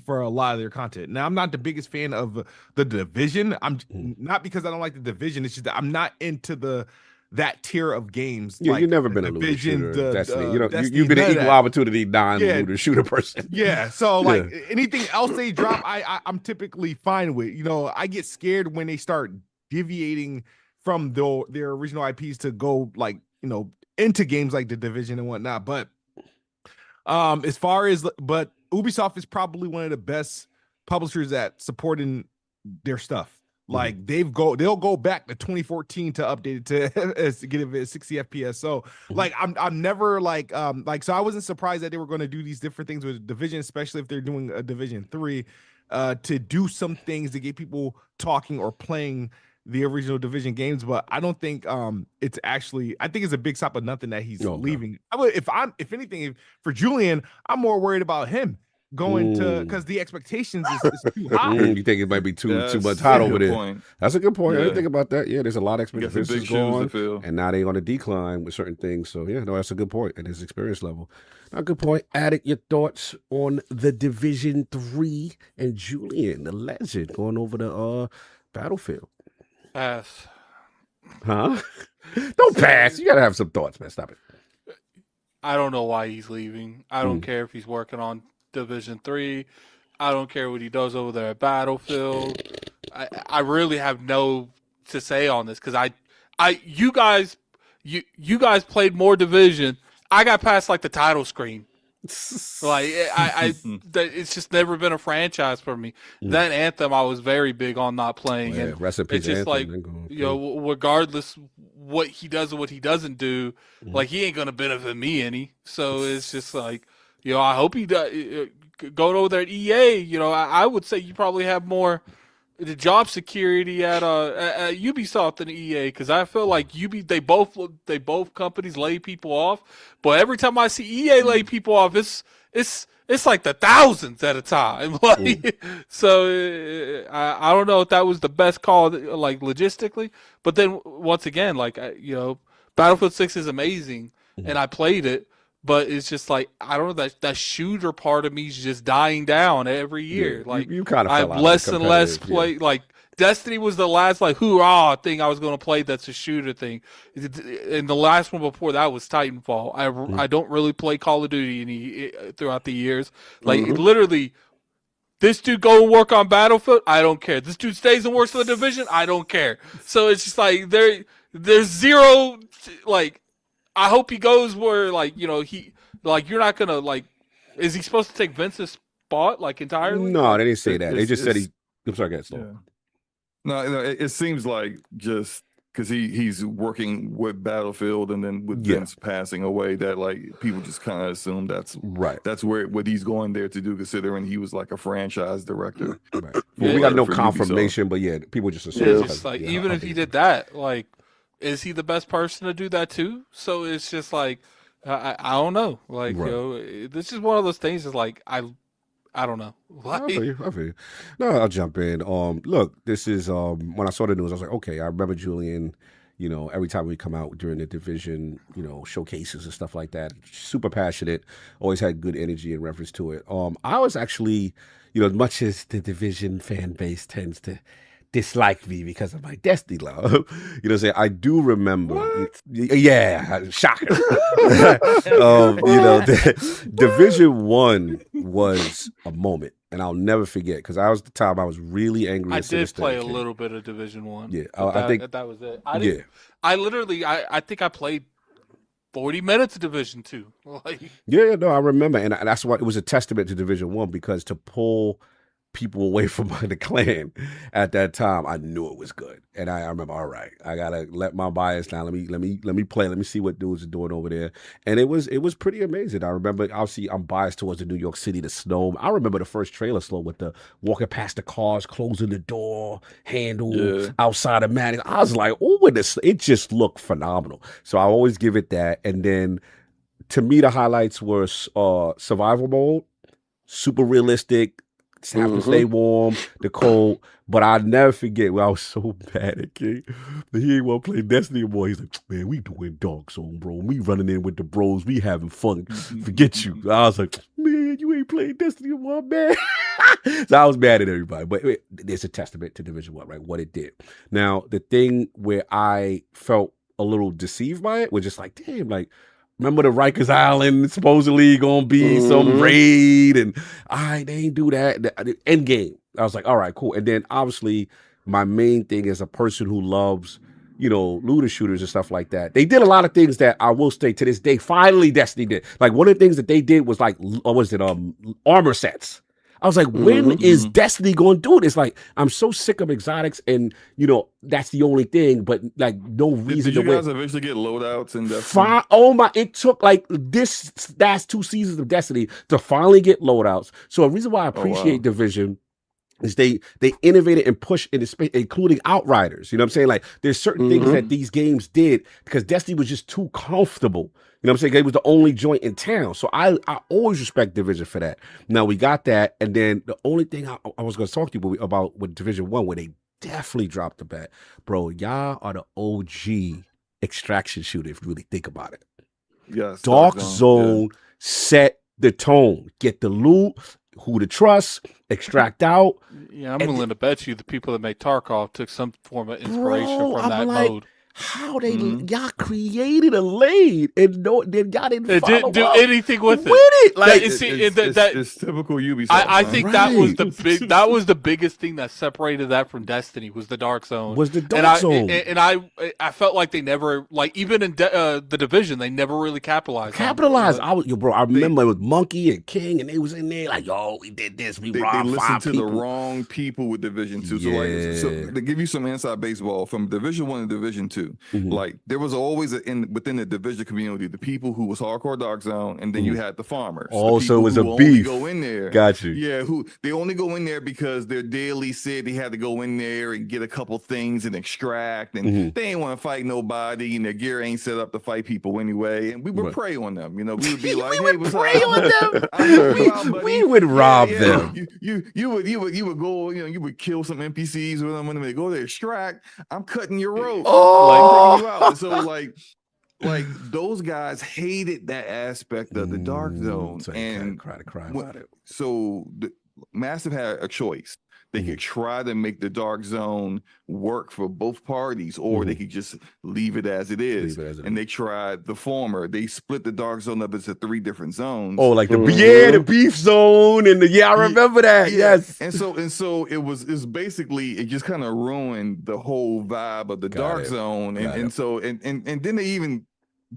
for a lot of their content. Now I'm not the biggest fan of the Division. I'm not because I don't like the Division. It's just that I'm not into that tier of games. Yeah, like you've never been a looter shooter. Destiny. You've been an equal opportunity non-looter shooter person. Yeah. So like anything else they drop, I'm typically fine with. I get scared when they start deviating from their original IPs to go like, into games like the Division and whatnot. But but Ubisoft is probably one of the best publishers at supporting their stuff. Like they'll go back to 2014 to update it to get it 60 FPS. So like I'm never like so I wasn't surprised that they were going to do these different things with Division, especially if they're doing a Division 3 to do some things to get people talking or playing the original Division games. But I don't think it's actually, I think it's a big stop of nothing that he's leaving. If anything, for Julian, I'm more worried about him. going to because the expectations is too high. You think it might be too much hot over there? Point. That's a good point. Yeah. I didn't think about that. Yeah, there's a lot of expectations going, fill. and now they're on a decline with certain things. So yeah, no, that's a good point at his experience level. A good point. Addict, your thoughts on the Division 3 and Julian, the legend, going over the Battlefield. Pass. Huh? Don't pass. You gotta have some thoughts, man. Stop it. I don't know why he's leaving. I don't care if he's working on Division 3. I don't care what he does over there at Battlefield. I really have no to say on this because you guys played more Division. I got past like the title screen. Like it's just never been a franchise for me. That Anthem, I was very big on not playing, and it's just like regardless what he does and what he doesn't do, like he ain't gonna benefit me any. So it's just like I hope he does. Going over there at EA, I would say you probably have more the job security at Ubisoft than EA because I feel like they both companies lay people off, but every time I see EA lay people off, it's like the thousands at a time. So I don't know if that was the best call, like logistically, but then once again, like Battlefield 6 is amazing, and I played it. But it's just like I don't know that shooter part of me is just dying down every year. Yeah, like you kind of I have less and less play. Like Destiny was the last like hoorah thing I was going to play. That's a shooter thing. And the last one before that was Titanfall. I don't really play Call of Duty throughout the years. Like literally, this dude go and work on Battlefield. I don't care. This dude stays and works for the Division. I don't care. So it's just like there's zero like. I hope he goes where, like, he, like, you're not going to, like, is he supposed to take Vince's spot, like, entirely? No, they didn't say that. They just said I'm sorry, guys. Yeah. No, it seems like just because he's working with Battlefield and then with Vince passing away that, like, people just kind of assume that's what he's going there to do, considering he was, like, a franchise director. Right. Well, we got no confirmation, but, people just assume. It's just like, even if he did that, like, is he the best person to do that too? So it's just like I don't know. Like this is one of those things. Is like I don't know. Like, I feel you. No, I'll jump in. Look, this is when I saw the news, I was like, okay, I remember Julian. Every time we come out during the Division, showcases and stuff like that, super passionate. Always had good energy in reference to it. I was actually, as much as the Division fan base tends to dislike me because of my Destiny love. I do remember. Shocker. Division 1 was a moment, and I'll never forget because that was the time I was really angry. I did play a little bit of Division 1. Yeah, I think that was it. I think I played 40 minutes of Division 2. Like, I remember, and that's why it was a testament to Division 1 because to pull people away from the clan at that time, I knew it was good, and I remember. All right, I gotta let my bias down. Let me play. Let me see what dudes are doing over there, and it was pretty amazing. I remember. Obviously, I'm biased towards the New York City, the snow. I remember the first trailer slow with the walking past the cars, closing the door handle outside of Madison. I was like, oh, it just looked phenomenal. So I always give it that, and then to me, the highlights were survival mode, super realistic. Have to stay warm, the cold. But I'll never forget I was so bad at King. He ain't want to play Destiny anymore. He's like, man, we doing Dark Zone, bro. We running in with the bros. We having fun. Forget you. I was like, man, you ain't playing Destiny anymore, man. So I was mad at everybody. But it's a testament to Division 1, right? What it did. Now, the thing where I felt a little deceived by it was just like, damn, like, remember the Rikers Island supposedly gonna be some raid, and they ain't do that. The end game. I was like, all right, cool. And then obviously, my main thing is a person who loves, looter shooters and stuff like that. They did a lot of things that I will say to this day. Finally, Destiny did. Like one of the things that they did was like, what was it? Armor sets. I was like, when is Destiny going to do it? It's like, I'm so sick of exotics and, that's the only thing, but like no reason to win. Did you guys eventually get loadouts in Destiny? It took like this last 2 seasons of Destiny to finally get loadouts. So a reason why I appreciate Division is they innovated and pushed into space, including Outriders. You know what I'm saying? Like there's certain things that these games did because Destiny was just too comfortable. You know what I'm saying? It was the only joint in town. So I always respect Division for that. Now we got that. And then the only thing I was going to talk to you about with Division 1, where they definitely dropped the bet. Bro, y'all are the OG extraction shooter if you really think about it. Yes. Dark Zone set the tone. Get the loot, who to trust, extract out. Yeah, I'm willing to bet you the people that made Tarkov took some form of inspiration from that mode. How they y'all created a lane and y'all didn't didn't do anything with it. Like it's typical Ubisoft. I think that was the biggest thing that separated that from Destiny was the Dark Zone. And I felt like they never, like even in the Division, they never really capitalized. I remember it was Monkey and King, and they was in there like, yo, we did this, we robbed they five listened to people. the wrong people with Division 2. So to give you some inside baseball from Division 1 and Division 2. Like there was always within the Division community the people who was hardcore Dark Zone, and then you had the farmers. Also, it was a beef. Go in there, got you. Yeah, who they only go in there because their daily said they had to go in there and get a couple things and extract, and they ain't want to fight nobody, and their gear ain't set up to fight people anyway. And we would prey on them. You know, we would be like, "Hey, what's prey on them? We would rob them. You would go. You know, you would kill some NPCs with them when they go there extract. I'm cutting your rope. You out. So like those guys hated that aspect of the Dark Zone, and cry about it. So Massive had a choice. They could try to make the Dark Zone work for both parties, or they could just leave it as it is. And they tried the former. They split the Dark Zone up into 3 different zones. Oh, like the beef zone and I remember that. Yeah. Yes. And so it's basically it just kind of ruined the whole vibe of the Dark Zone. And then they even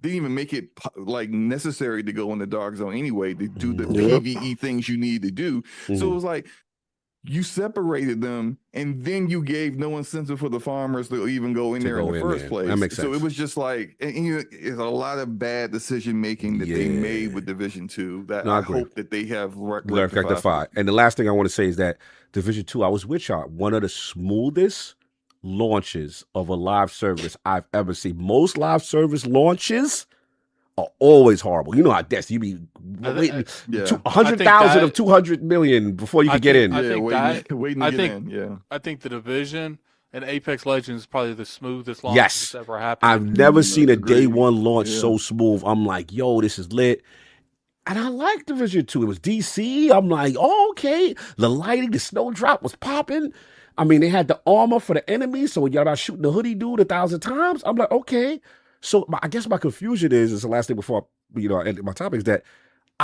didn't even make it like necessary to go in the Dark Zone anyway to do the PvE things you need to do. So it was like you separated them, and then you gave no incentive for the farmers to even go in there in the first place. That makes sense. So it was just like, it's a lot of bad decision making that they made with Division 2 that I hope that they have rectified. And the last thing I want to say is that Division 2, I was with y'all, one of the smoothest launches of a live service I've ever seen. Most live service launches are always horrible. You know how Destiny, you be waiting 100,000 of 200 million before you can get in. I think the Division and Apex Legends is probably the smoothest launch that's ever happened. I've never seen a day one launch so smooth. I'm like, yo, this is lit. And I like Division 2. It was DC. I'm like, oh, okay. The lighting, the snowdrop was popping. I mean, they had the armor for the enemy. So when y'all about shooting the hoodie dude 1,000 times, I'm like, okay. So I guess my confusion is the last thing before I end my topic is that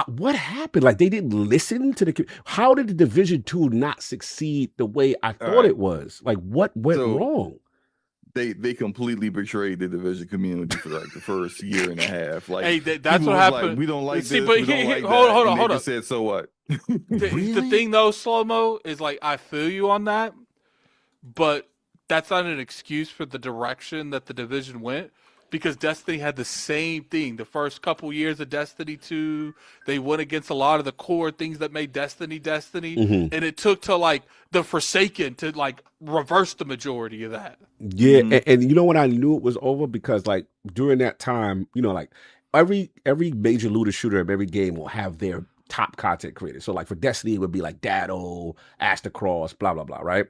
what happened? Like they didn't listen to how did the Division 2 not succeed the way I thought it was? Like what went wrong? They completely betrayed the Division community for like the first year and a half. Like, hey, that's what happened. Like, we don't like this. But hold on. Said so what? The thing though, Slow-Mo, is like I feel you on that, but that's not an excuse for the direction that the Division went. Because Destiny had the same thing. The first couple years of Destiny 2, they went against a lot of the core things that made Destiny. And it took to like the Forsaken to like reverse the majority of that. Yeah, and you know when I knew it was over? Because like during that time, you know, like every major looter shooter of every game will have their top content creators. So like for Destiny, it would be like Dado, Aster Cross, blah, blah, blah, right?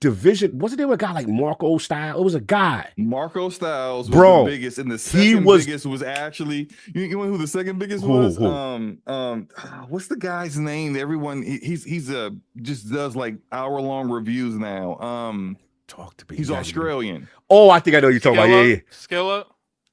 Division, wasn't there a guy like Marco Style? It was a guy. Marco Styles was the biggest, and the second biggest was actually you know who the second biggest was? What's the guy's name? Everyone he's just does like hour-long reviews now. Talk to me. He's Australian. Oh, I think I know you're talking about. Yeah.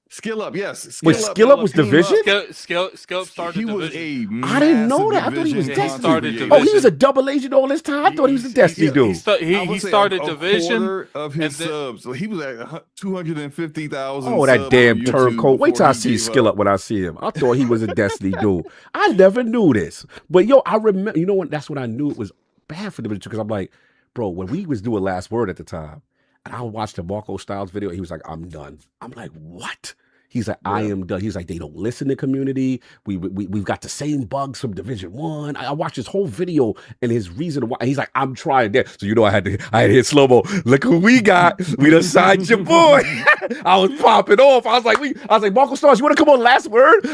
Skill Up, yes. Skill Up was Division? Skill Up started he Division. I didn't know that. I thought he was Destiny. Oh, he was a double agent all this time? I thought he was a Destiny dude. He started Division. Of his subs. So he was at 250,000. Oh, that damn turncoat. Wait till I see Skill Up when I see him. I thought he was a Destiny dude. I never knew this. But yo, I remember, you know what? That's when I knew it was bad for Division 2 because I'm like, bro, when we was doing Last Word at the time, and I watched the Marco Styles video, he was like, I'm done. I'm like, what? He's like, I am done. He's like, they don't listen to community. We've got the same bugs from Division 1. I watched his whole video and his reason why. He's like, I'm trying that. So I had to hit slow-mo. Look who we got. We done signed your boy. I was popping off. I was like, Marco Stars, you want to come on last word?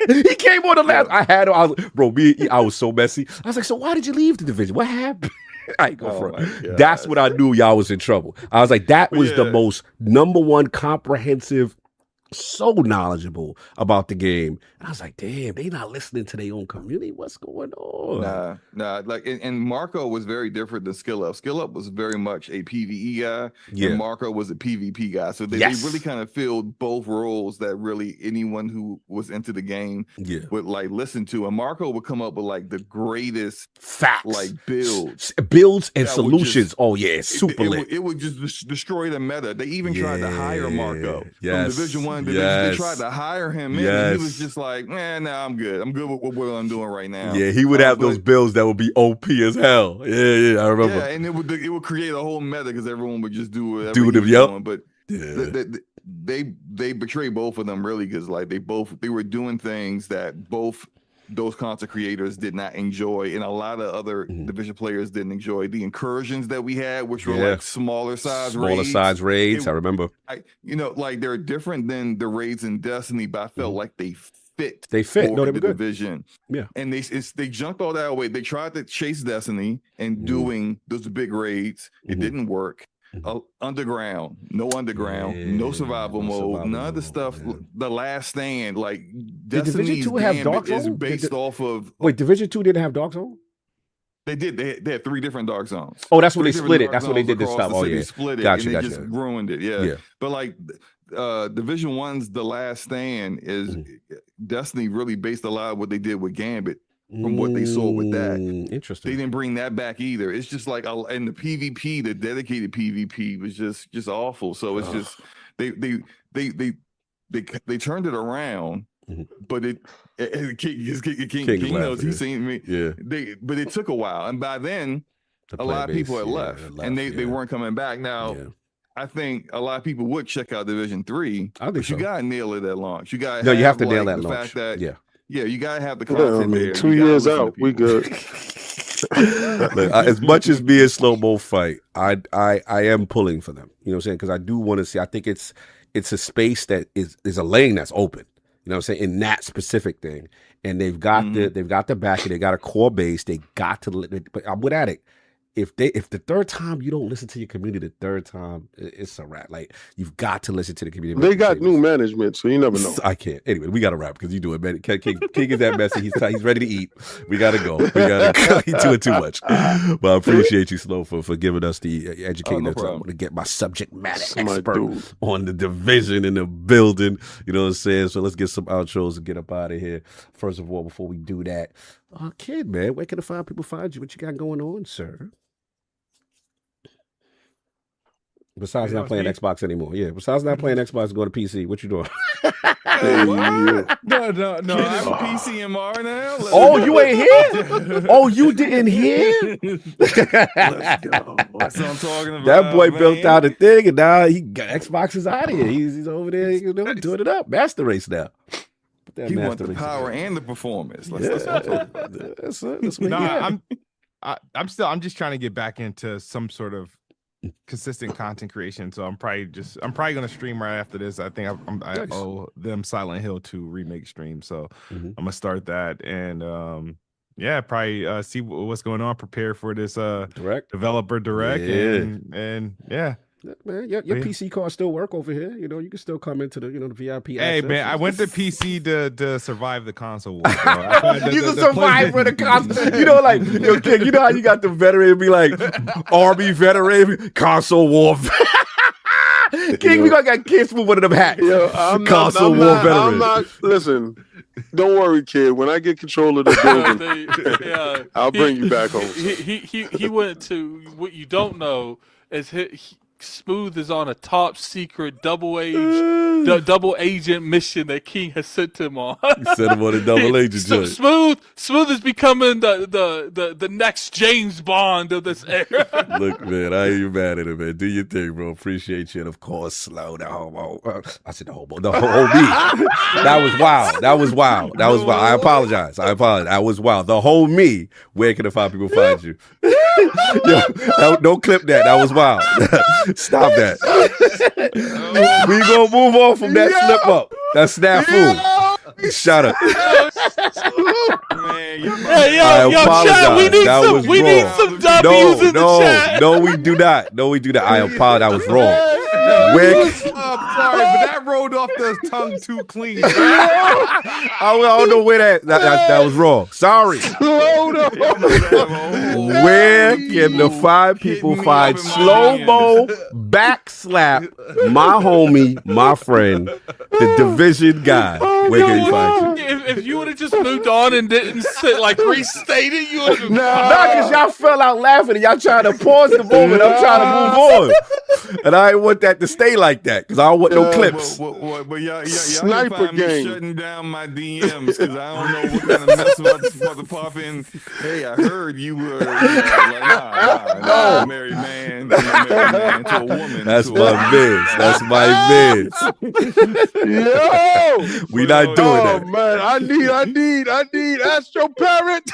He came on the last. I was so messy. I was like, so why did you leave the division? What happened? I ain't go for it. That's when I knew y'all was in trouble. I was like, that was the most number one comprehensive, so knowledgeable about the game. And I was like, damn, they not listening to their own community. What's going on? Nah. Like, and Marco was very different than Skill Up. Skill Up was very much a PvE guy, and Marco was a PvP guy. So they really kind of filled both roles that really anyone who was into the game would like listen to. And Marco would come up with like the greatest facts, like builds and solutions. Super lit. It would just destroy the meta. They even tried to hire Marco from Division 1. They tried to hire him in, and he was just like, man, nah, I'm good. I'm good with what I'm doing right now. Yeah, he would have those builds that would be OP as hell. Yeah, I remember. Yeah, and it would create a whole meta because everyone would just do whatever he was doing. But they betray both of them really because like they were doing things that both those content creators did not enjoy, and a lot of other division players didn't enjoy. The incursions that we had, which were like smaller size raids. I remember. Like they're different than the raids in Destiny, but I felt like they fit. They fit. No, they were good. Division. Yeah, and they jumped all that away. They tried to chase Destiny and doing those big raids. It didn't work. Underground, no survival mode, none of the stuff. The Last Stand, like Destiny's Gambit is based off of. Wait, Division 2 didn't have Dark Zone? They did. They had 3 different Dark Zones. Oh, that's when they split it. That's when they did this stuff. They split it. Gotcha. They just ruined it. Yeah. But like Division 1's The Last Stand is Destiny really based a lot of what they did with Gambit. From what they saw with that. Interesting. They didn't bring that back either. It's just like, and the PvP, the dedicated PvP was just awful. So it's just they turned it around, but King knows, he's seen me. Yeah. But it took a while, and by then a lot of people had left, and they weren't coming back. Now I think a lot of people would check out Division 3. But you gotta nail it at launch. You have to nail that launch. Yeah, you gotta have the content there. 2 years out, we good. Look, as much as me and Slow-Mo fight, I am pulling for them. You know what I'm saying? Because I do want to see. I think it's a space that is a lane that's open. You know what I'm saying? In that specific thing, and they've got the backing. They got a core base. They got to. But I'm with Addict. If the third time you don't listen to your community, the third time it's a wrap. Like you've got to listen to the community. They got new management, so you never know. I can't. Anyway, we got to wrap because you do it, man. King is that messy. He's ready to eat. We got to go. He's doing too much. But I appreciate you, Slow, for giving us the educating us to get my subject matter expert on the division in the building. You know what I'm saying? So let's get some outros and get up out of here. First of all, before we do that, Kid, man, where can the people find you? What you got going on, sir? Besides not playing Xbox anymore. Yeah, besides not playing Xbox and going to PC, what you doing? No, I'm PCMR now. Oh, you ain't here? Oh, you didn't hear? Let's go. That's what I'm talking about. That boy built out a thing, and now Xbox is out of here. He's over there, doing it up. Master Race now. He wants the power and the performance. That's what I'm talking about. I'm just trying to get back into some sort of consistent content creation. So I'm probably gonna stream right after this. I think I owe them Silent Hill 2 remake stream. So I'm gonna start that and probably see what's going on, prepare for this developer direct and Man, your PC card still work over here. You know, you can still come into the the VIP. Hey access. man, I went to PC to survive the console war. You can survive for the console. You know, like King, you know how you got the veteran be like Army veteran, console war. King, we gonna get Kidsmoove one of them hats. Console war veteran. Listen, don't worry, kid. When I get control of the building, I'll bring you back home. He went to what you don't know is Smooth is on a top secret double agent mission that King has sent him on. You sent him on a double agent joint. Smooth is becoming the next James Bond of this era. Look, man, I ain't even mad at it, man. Do your thing, bro. Appreciate you. And of course, Slow, the homo. I said the homo. The homie. That was wild. That was wild. I apologize. That was wild. The homie. Where can the five people find you? Yo, don't clip that. That was wild. Stop that. We gonna move on from that slip up. That's snafu. Shut up. Man, yo, chat, we need some W's in the chat. No, we do not. I apologize. That was wrong. I'm sorry, but that rolled off the tongue too clean. I don't know where that was wrong. Sorry. Where can the five people find SlomoBackSlap, my homie, my friend, the division guy? Where can you find you? If you would have just moved on and didn't restate it, you would have. Nah, because y'all fell out laughing and y'all trying to pause the moment. I'm trying to move on. And I didn't want that to stay like that because I don't want no clips. But y'all Sniper find me game. shutting down my DMs because I don't know what kind of mess about to pop in. Hey, I heard you were nah, married man to a woman. That's my biz. Yo, We not doing that. Man, I need Astro Parrot.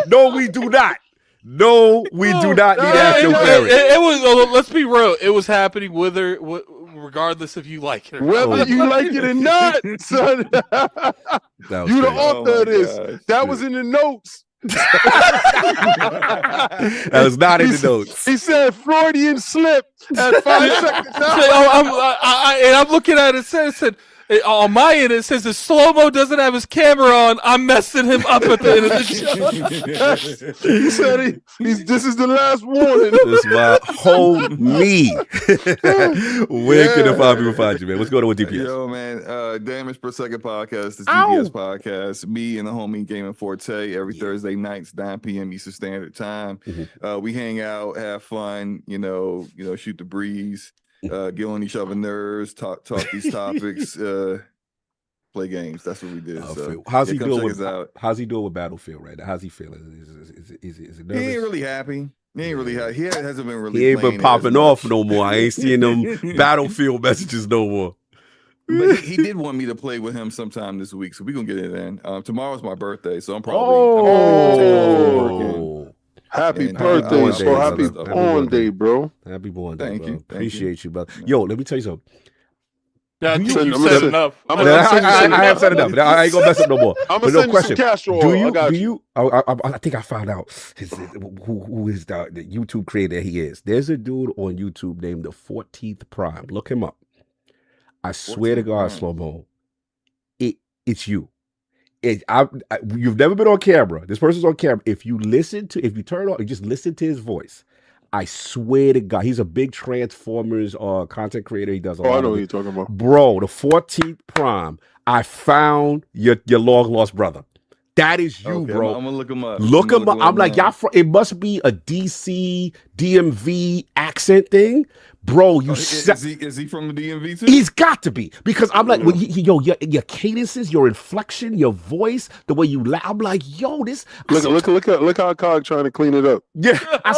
No, we do not. No, we do not need Astro Parrot. It was. Let's be real. It was happening regardless if you like it or not. Whether you like it or not, son. You the author of this. Gosh, that was in the notes. That was not in the notes. He said Freudian slip at 5 seconds. I'm looking at it. It said on my end, it says if Slow-Mo doesn't have his camera on, I'm messing him up at the end of the show. He said this is the last warning. This is my homie. Where can the five people find you, man? What's going on with DPS? Yo, man, Damage Per Second podcast, this DPS podcast. Me and the homie Gaming Forte every Thursday nights, 9 p.m. Eastern Standard Time. We hang out, have fun, shoot the breeze. Get on each other's nerves, talk these topics, play games. That's what we did. So how's he doing with Battlefield right now? How's he feeling? Is it nervous? He ain't really happy. He hasn't been really. He ain't been popping off no more. I ain't seeing them Battlefield messages no more. But he did want me to play with him sometime this week, so we're gonna get it in. Tomorrow's my birthday, so I'm probably. Happy birthday, bro. Happy born day, bro. Happy born day, Thank bro. you. Appreciate you, brother. Yo, let me tell you something. Yeah, you said enough. I have said enough. I ain't gonna mess up no more. I'm gonna send you some castor oil. I think I found out who is the YouTube creator he is. There's a dude on YouTube named the 14th Prime. Look him up. I swear to God, Slow-Mo, it's you. You've never been on camera. This person's on camera. If you turn on, just listen to his voice. I swear to God, he's a big Transformers content creator. He does a lot. I know what you're talking about, bro. The 14th Prime. I found your long lost brother. That is you, bro. I'm gonna look him up. Look him up. I'm like, y'all. It must be a DC DMV accent thing, bro. Is he from the DMV too? He's got to be, because I'm like, your cadences, your inflection, your voice, the way you laugh. I'm like, yo, this. Look how Cog trying to clean it up. Yeah, I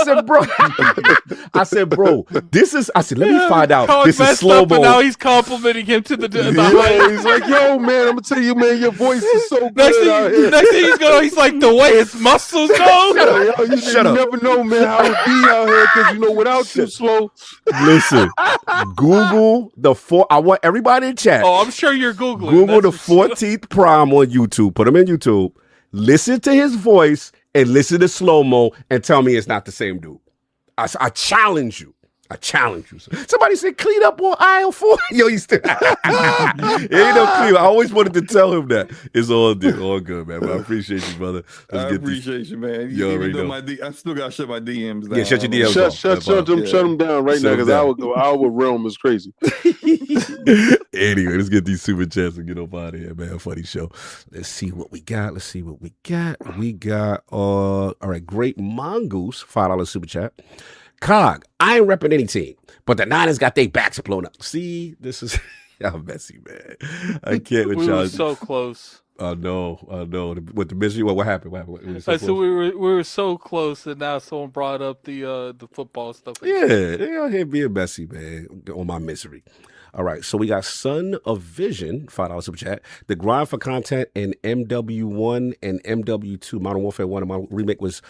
said, bro. This is. I said, let me find out. Cog this is Slow-Mo. Now he's complimenting him to the. He's like, yo, man, I'm gonna tell you, man, your voice is so good out here. Next thing he's like, the way his muscles go. Shut up. You never know, man, how it be out here, because without you, Slow. Listen, Google I want everybody in chat. Oh, I'm sure you're Googling. Google the 14th Prime on YouTube. Put him in YouTube. Listen to his voice and listen to Slow-Mo and tell me it's not the same dude. I challenge you. Somebody said clean up on aisle 4. Yo, you still ain't no clean. I always wanted to tell him that. It's all good, man. But I appreciate you, brother. I appreciate you, man. You already know. I still gotta shut my DMs down. Yeah, shut your DMs. Shut them down right now, because our realm is crazy. Anyway, let's get these super chats and get up out of here, man. Funny show. Let's see what we got. We got all right. Great Mongoose, $5 super chat. Cog, I ain't repping any team, but the Niners got their backs blown up. See, this is y'all messy, man. I can't with we y'all. were so close. I know. With the misery, what happened? I said we were so close, and now someone brought up the football stuff. Yeah, they out here being messy, man, on my misery. All right, so we got Son of Vision, $5 super chat. The grind for content in MW1 and MW2, Modern Warfare 1 and Modern Remake was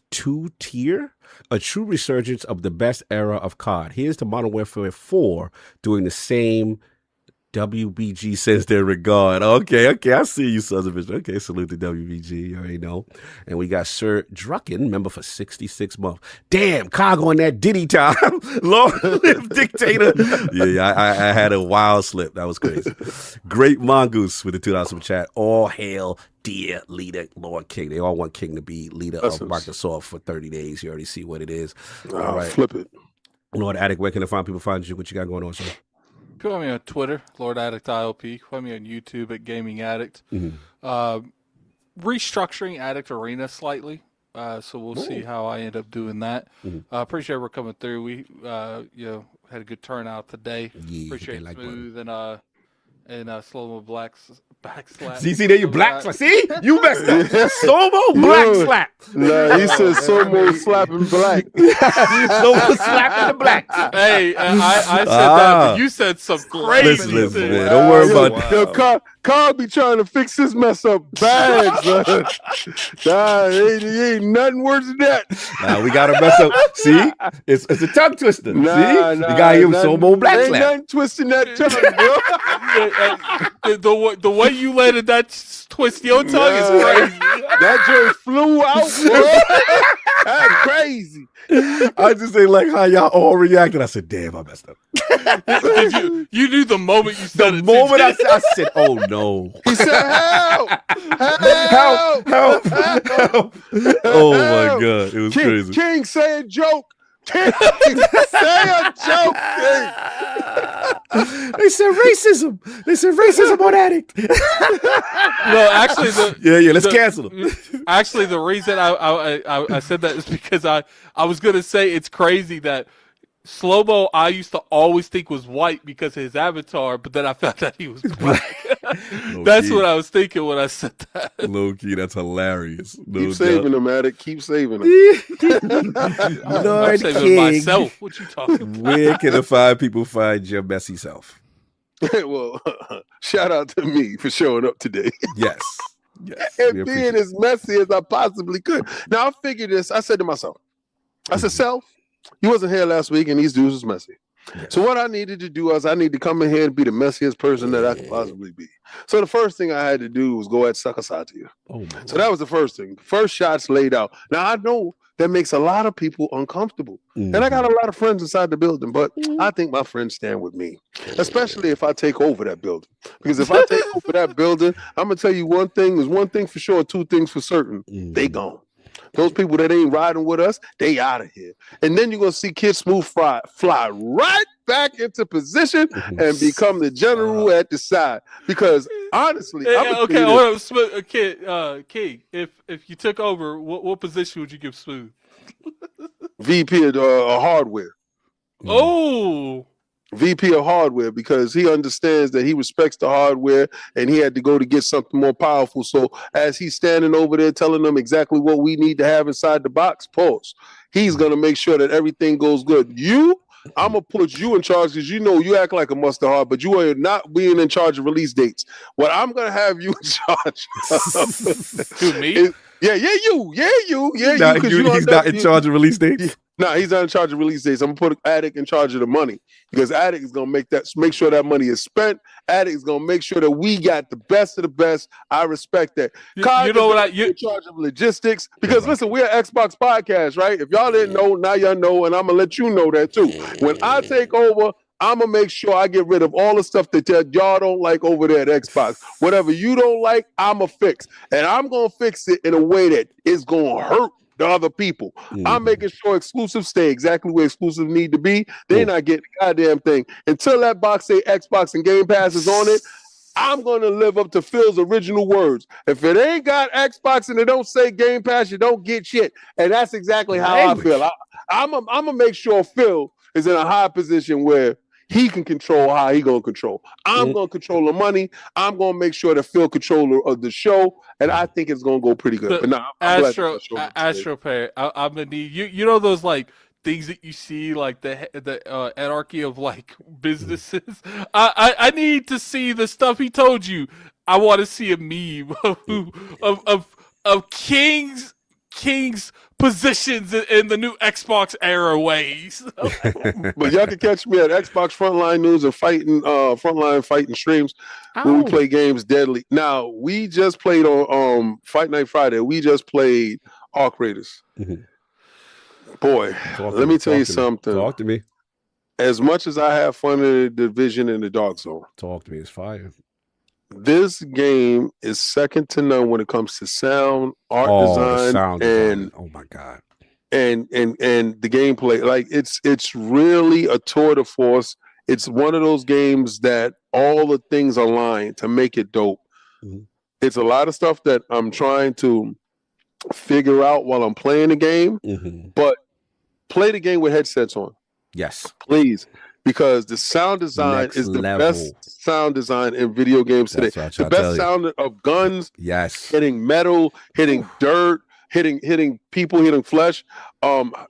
2-tier, a true resurgence of the best era of COD. Here's to Modern Warfare 4 doing the same. WBG sends their regard. Okay, I see you, Sons of Vision. Okay, salute to WBG. You already know. And we got Sir Drucken, member for 66 months. Damn, Cog on that Diddy time. Long live Dictator. Yeah, I had a wild slip. That was crazy. Great Mongoose with the $2 super chat. All hail dear leader, Lord King. They all want King to be leader of Microsoft for 30 days. You already see what it is. All right. Flip it. Lord Attic, where can people find you? What you got going on, sir? Find me on Twitter, Lord Addict ILP. Find me on YouTube at Gaming Addict. Restructuring Addict Arena slightly, so we'll see how I end up doing that. Appreciate we're coming through. We had a good turnout today. Yeah, appreciate like Smooth and SlomoBackSlap. See, there you black slap. See, you messed up. SlomoBackSlap. Nah, he said Slomo slapping black. Slomo slapping the black. Hey, I said that, but you said some crazy. Listen, man, don't worry about it. Yo, Carl be trying to fix his mess up bad, son. Nah, he ain't nothing worse than that. Nah, we got to mess up. See, it's a tongue twister. See, you got him SlomoBackSlap. Ain't nothing twisting that tongue, bro. The way you letted that twist your tongue is crazy. That joint flew out, bro. That's crazy. I just ain't like how y'all all reacted. I said, damn, I messed up. You knew the moment you said it. The moment I said, oh no. He said, help! Help! Oh my God. It was crazy. King, say a joke. King, say a joke, King. They said racism on Addict. No, actually, let's cancel them. Actually, the reason I said that is because I was gonna say it's crazy that Slomo I used to always think was white because of his avatar, but then I found out he was black. That's what I was thinking when I said that. Low key, that's hilarious. Keep saving him, Addict. Keep saving him. Lord I'm saving King. myself. What you talking about? Where can the five people find your messy self? Well, shout out to me for showing up today. Yes. And being as messy as I possibly could. Now, I figured this. I said to myself, I said, Self, you wasn't here last week and these dudes was messy. Yes. So what I needed to do was I need to come in here and be the messiest person that I could possibly be. So the first thing I had to do was go ahead and suck a side to you. So that was the first thing. First shots laid out. Now, I know that makes a lot of people uncomfortable. And I got a lot of friends inside the building, but I think my friends stand with me, especially if I take over that building. Because if I take over that building, I'm going to tell you one thing. There's one thing for sure, two things for certain. They gone. Those people that ain't riding with us, they out of here. And then you're going to see Kidsmoove fly right back into position and become the general at the side. Because honestly, hold on, King. If you took over, what position would you give Smooth? VP of hardware. Oh. VP of hardware, because he understands that he respects the hardware and he had to go to get something more powerful. So as he's standing over there telling them exactly what we need to have inside the box, he's going to make sure that everything goes good. I'm going to put you in charge because you act like a mustard hard, but you are not being in charge of release dates. What I'm going to have you in charge of. To me? You. He's not in charge of release dates? No, he's not in charge of release dates. I'm gonna put Addict in charge of the money because Addict is gonna make sure that money is spent. Addict is gonna make sure that we got the best of the best. I respect that. You're in charge of logistics because listen, we're an Xbox podcast, right? If y'all didn't know, now y'all know, and I'm gonna let you know that too. When I take over, I'm gonna make sure I get rid of all the stuff that y'all don't like over there at Xbox. Whatever you don't like, I'm gonna fix, and I'm gonna fix it in a way that is gonna hurt the other people. I'm making sure exclusives stay exactly where exclusives need to be. They're not getting a goddamn thing. Until that box say Xbox and Game Pass is on it, I'm going to live up to Phil's original words. If it ain't got Xbox and it don't say Game Pass, you don't get shit. And that's exactly how I feel. I'm going to make sure Phil is in a high position where he can control how he going to control. I'm going to control the money. I'm going to make sure that Phil control of the show. And I think it's going to go pretty good. But now, Astro Pay, I'm going to need you know those like things that you see, like the anarchy of like businesses. I need to see the stuff he told you. I want to see a meme of King's positions in the new Xbox era ways. But y'all can catch me at Xbox Frontline News and Frontline Fighting Streams where we play games deadly. Now we just played on Fight Night Friday. We just played Arc Raiders. Boy, let me tell you something. Talk to me. As much as I have fun in the Division and the Dark Zone, talk to me. It's fire. This game is second to none when it comes to sound, art design, and oh my god, and the gameplay. Like it's really a tour de force. It's one of those games that all the things align to make it dope. It's a lot of stuff that I'm trying to figure out while I'm playing the game, but play the game with headsets on. Yes, please, because the sound design is the best sound design in video games today. The best sound of guns, hitting metal, hitting dirt, hitting people, hitting flesh,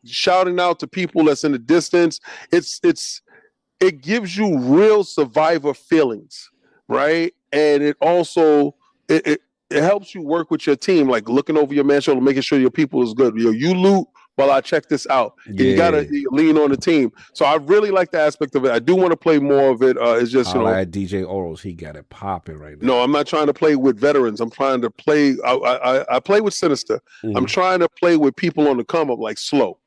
shouting out to people that's in the distance. It gives you real survivor feelings, right? And it also it helps you work with your team, like looking over your man's shoulder, making sure your people is good. You loot while I check this out. You gotta lean on the team. So I really like the aspect of it. I do want to play more of it. It's just DJ Oros, he got it popping right now. No, I'm not trying to play with veterans. I'm trying to play. I play with Sinister. I'm trying to play with people on the come up, like Slow.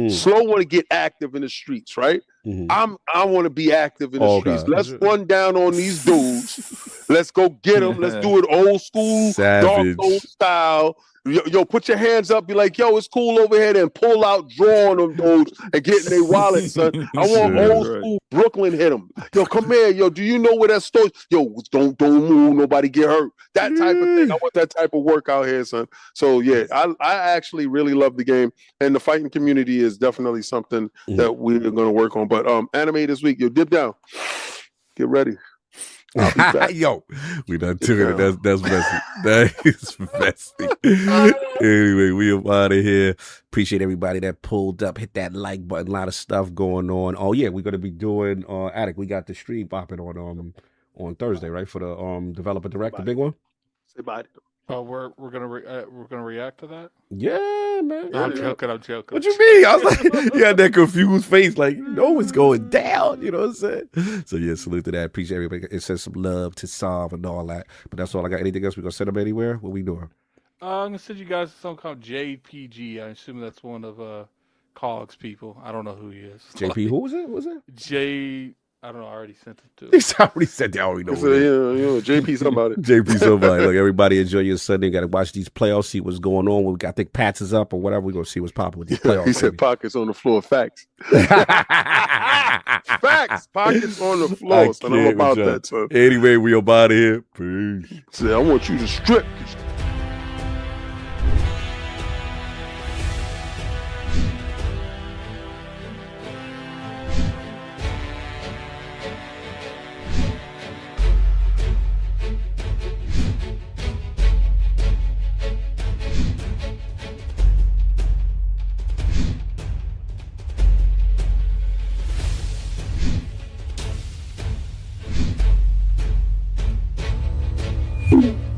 Slow want to get active in the streets, right? I want to be active in the streets. Let's run down on these dudes. Let's go get them. Let's do it old school, dark old style. Yo, put your hands up. Be like, yo, it's cool over here. And pull out, draw on them dudes and get in their wallet, son. I want old school Brooklyn hit them. Yo, come here. Yo, do you know where that store? Yo, don't move. Nobody get hurt. That type of thing. I want that type of work out here, son. So yeah, I actually really love the game, and the fighting community is definitely something that we're going to work on. But anime this week, yo, dip down. Get ready. Yo, we done doing it. That's messy. That is messy. Anyway, we up out of here. Appreciate everybody that pulled up, hit that like button. A lot of stuff going on. Oh yeah, we're gonna be doing Attic. We got the stream popping on Thursday, right? For the developer direct, the big one. Say bye. Oh, we're gonna react to that. Yeah, man. I'm joking. What you mean? I was like, you had that confused face, like you know what's going down. You know what I'm saying? So yeah, salute to that. Appreciate everybody. It says some love to Solve and all that. But that's all I got. Anything else we gonna send them anywhere? What we doing? I'm gonna send you guys something called JPG. I assume that's one of Cog's people. I don't know who he is. JP, who was it? What was it? I don't know. I already sent it to him. He's already said they already know. JP somebody. JP somebody. Look, everybody enjoy your Sunday. Got to watch these playoffs, see what's going on. We got, I think Pats is up or whatever. We're going to see what's popping with these playoffs. He said pockets on the floor. Facts. Facts. Pockets on the floor. So I'm about that. So. Anyway, we up out of here. Peace. So I want you to strip. you